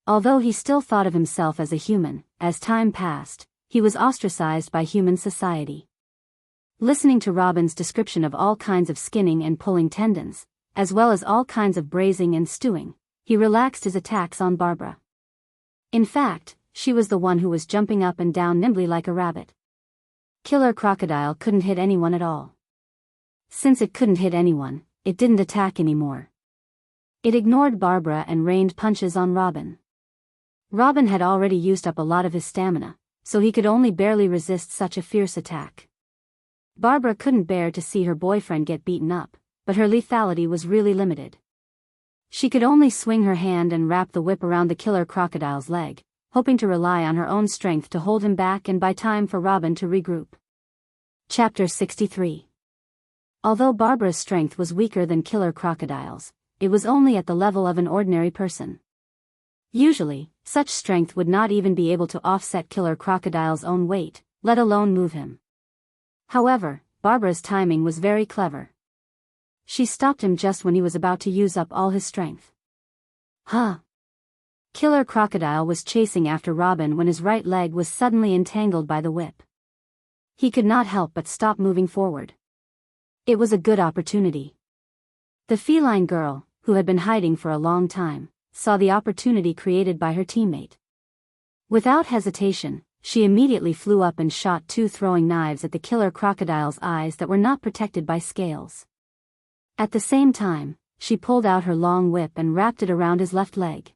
Although he still thought of himself as a human, as time passed, he was ostracized by human society. Listening to Robin's description of all kinds of skinning and pulling tendons, as well as all kinds of braising and stewing, he relaxed his attacks on Barbara. In fact, she was the one who was jumping up and down nimbly like a rabbit. Killer Crocodile couldn't hit anyone at all. Since it couldn't hit anyone, it didn't attack anymore. It ignored Barbara and rained punches on Robin. Robin had already used up a lot of his stamina, so he could only barely resist such a fierce attack. Barbara couldn't bear to see her boyfriend get beaten up, but her lethality was really limited. She could only swing her hand and wrap the whip around the Killer Crocodile's leg, hoping to rely on her own strength to hold him back and buy time for Robin to regroup. Chapter 63. Although Barbara's strength was weaker than Killer Crocodile's, it was only at the level of an ordinary person. Usually, such strength would not even be able to offset Killer Crocodile's own weight, let alone move him. However, Barbara's timing was very clever. She stopped him just when he was about to use up all his strength. Huh! Killer Crocodile was chasing after Robin when his right leg was suddenly entangled by the whip. He could not help but stop moving forward. It was a good opportunity. The feline girl, who had been hiding for a long time, saw the opportunity created by her teammate. Without hesitation, she immediately flew up and shot two throwing knives at the Killer Crocodile's eyes that were not protected by scales. At the same time, she pulled out her long whip and wrapped it around his left leg.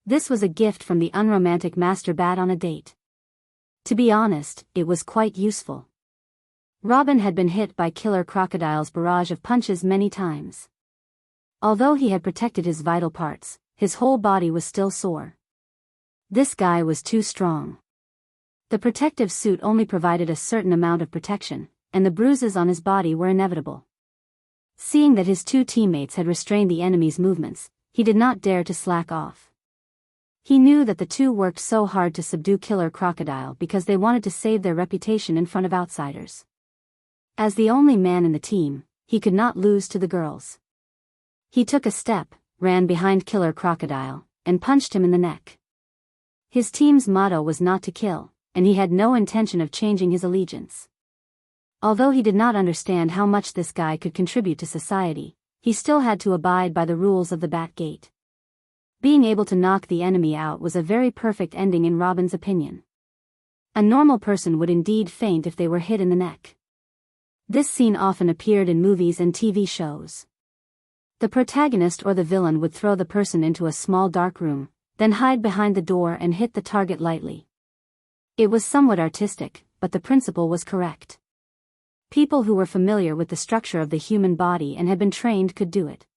This was a gift from the unromantic Master Bat on a date. To be honest, it was quite useful. Robin had been hit by Killer Crocodile's barrage of punches many times. Although he had protected his vital parts, his whole body was still sore. This guy was too strong. The protective suit only provided a certain amount of protection, and the bruises on his body were inevitable. Seeing that his two teammates had restrained the enemy's movements, he did not dare to slack off. He knew that the two worked so hard to subdue Killer Crocodile because they wanted to save their reputation in front of outsiders. As the only man in the team, he could not lose to the girls. He took a step, ran behind Killer Crocodile, and punched him in the neck. His team's motto was not to kill, and he had no intention of changing his allegiance. Although he did not understand how much this guy could contribute to society, he still had to abide by the rules of the Bat Gate. Being able to knock the enemy out was a very perfect ending in Robin's opinion. A normal person would indeed faint if they were hit in the neck. This scene often appeared in movies and TV shows. The protagonist or the villain would throw the person into a small dark room, then hide behind the door and hit the target lightly. It was somewhat artistic, but the principle was correct. People who were familiar with the structure of the human body and had been trained could do it.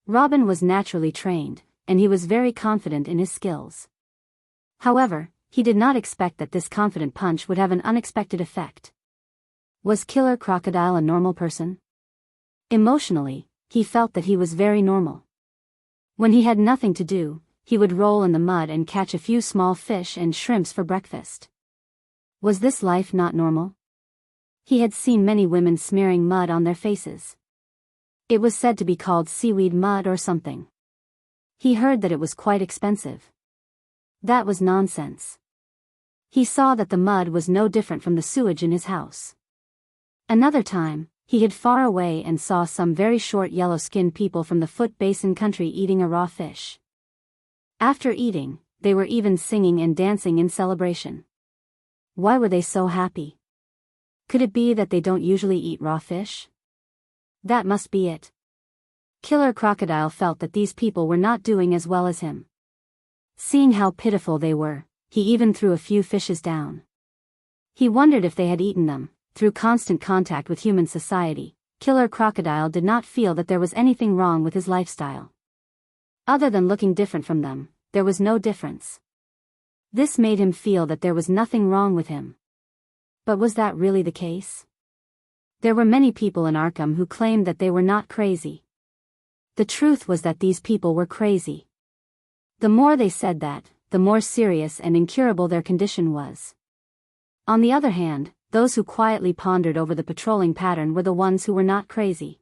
Robin was naturally trained, and he was very confident in his skills. However, he did not expect that this confident punch would have an unexpected effect. Was Killer Crocodile a normal person? Emotionally, he felt that he was very normal. When he had nothing to do, he would roll in the mud and catch a few small fish and shrimps for breakfast. Was this life not normal? He had seen many women smearing mud on their faces. It was said to be called seaweed mud or something. He heard that it was quite expensive. That was nonsense. He saw that the mud was no different from the sewage in his house. Another time, he hid far away and saw some very short yellow-skinned people from the Foot Basin country eating a raw fish. After eating, they were even singing and dancing in celebration. Why were they so happy? Could it be that they don't usually eat raw fish? That must be it. Killer Crocodile felt that these people were not doing as well as him. Seeing how pitiful they were, he even threw a few fishes down. He wondered if they had eaten them. Through constant contact with human society, Killer Crocodile did not feel that there was anything wrong with his lifestyle. Other than looking different from them, there was no difference. This made him feel that there was nothing wrong with him. But was that really the case? There were many people in Arkham who claimed that they were not crazy. The truth was that these people were crazy. The more they said that, the more serious and incurable their condition was. On the other hand, those who quietly pondered over the patrolling pattern were the ones who were not crazy.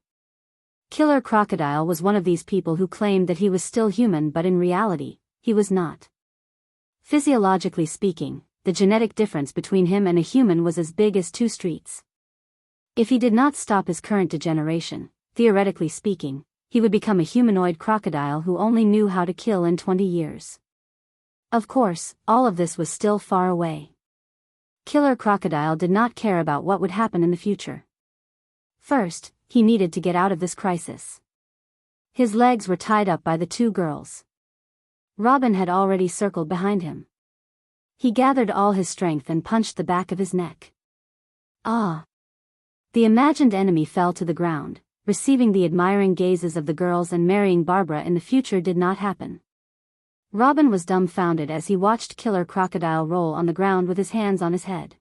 Killer Crocodile was one of these people who claimed that he was still human, but in reality, he was not. Physiologically speaking, the genetic difference between him and a human was as big as two streets. If he did not stop his current degeneration, theoretically speaking, he would become a humanoid crocodile who only knew how to kill in 20 years. Of course, all of this was still far away. Killer Crocodile did not care about what would happen in the future. First, he needed to get out of this crisis. His legs were tied up by the two girls. Robin had already circled behind him. He gathered all his strength and punched the back of his neck. Ah! The imagined enemy fell to the ground. Receiving the admiring gazes of the girls and marrying Barbara in the future did not happen. Robin was dumbfounded as he watched Killer Crocodile roll on the ground with his hands on his head.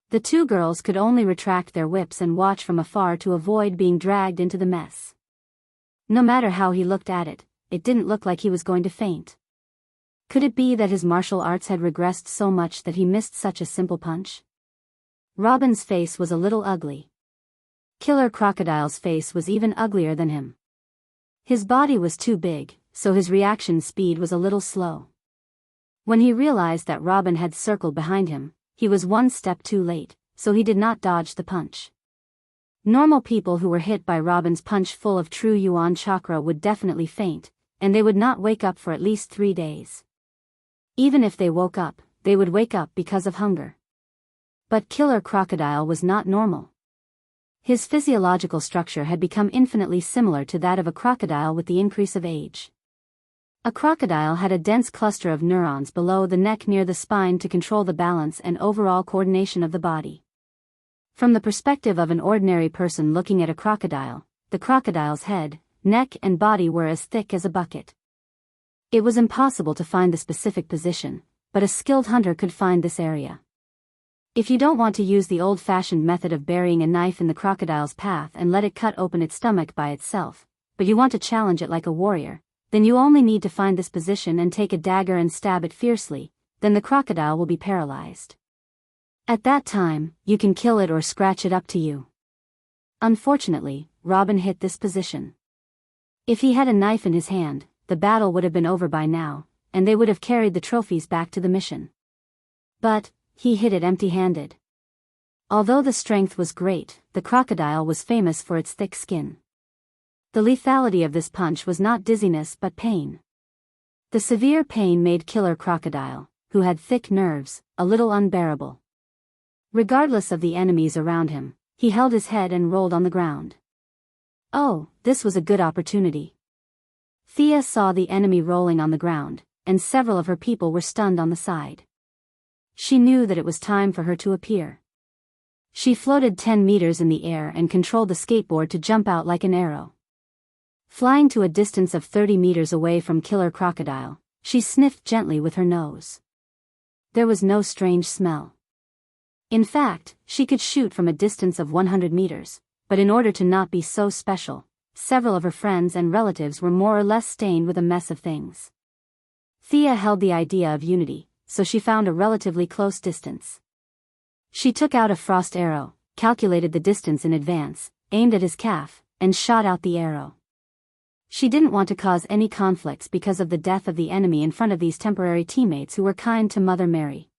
The two girls could only retract their whips and watch from afar to avoid being dragged into the mess. No matter how he looked at it, it didn't look like he was going to faint. Could it be that his martial arts had regressed so much that he missed such a simple punch? Robin's face was a little ugly. Killer Crocodile's face was even uglier than him. His body was too big, so his reaction speed was a little slow. When he realized that Robin had circled behind him, he was one step too late, so he did not dodge the punch. Normal people who were hit by Robin's punch full of true Yuan chakra would definitely faint, and they would not wake up for at least 3 days. Even if they woke up, they would wake up because of hunger. But Killer Crocodile was not normal. His physiological structure had become infinitely similar to that of a crocodile with the increase of age. A crocodile had a dense cluster of neurons below the neck near the spine to control the balance and overall coordination of the body. From the perspective of an ordinary person looking at a crocodile, the crocodile's head, neck and body were as thick as a bucket. It was impossible to find the specific position, but a skilled hunter could find this area. If you don't want to use the old-fashioned method of burying a knife in the crocodile's path and let it cut open its stomach by itself, but you want to challenge it like a warrior, then you only need to find this position and take a dagger and stab it fiercely, then the crocodile will be paralyzed. At that time, you can kill it or scratch it, up to you. Unfortunately, Robin hit this position. If he had a knife in his hand, the battle would have been over by now, and they would have carried the trophies back to the mission. But he hit it empty-handed. Although the strength was great, the crocodile was famous for its thick skin. The lethality of this punch was not dizziness but pain. The severe pain made Killer Crocodile, who had thick nerves, a little unbearable. Regardless of the enemies around him, he held his head and rolled on the ground. Oh, this was a good opportunity. Thea saw the enemy rolling on the ground, and several of her people were stunned on the side. She knew that it was time for her to appear. She floated 10 meters in the air and controlled the skateboard to jump out like an arrow. Flying to a distance of 30 meters away from Killer Crocodile, she sniffed gently with her nose. There was no strange smell. In fact, she could shoot from a distance of 100 meters, but in order to not be so special, several of her friends and relatives were more or less stained with a mess of things. Thea held the idea of unity, so she found a relatively close distance. She took out a frost arrow, calculated the distance in advance, aimed at his calf, and shot out the arrow. She didn't want to cause any conflicts because of the death of the enemy in front of these temporary teammates who were kind to Mother Mary.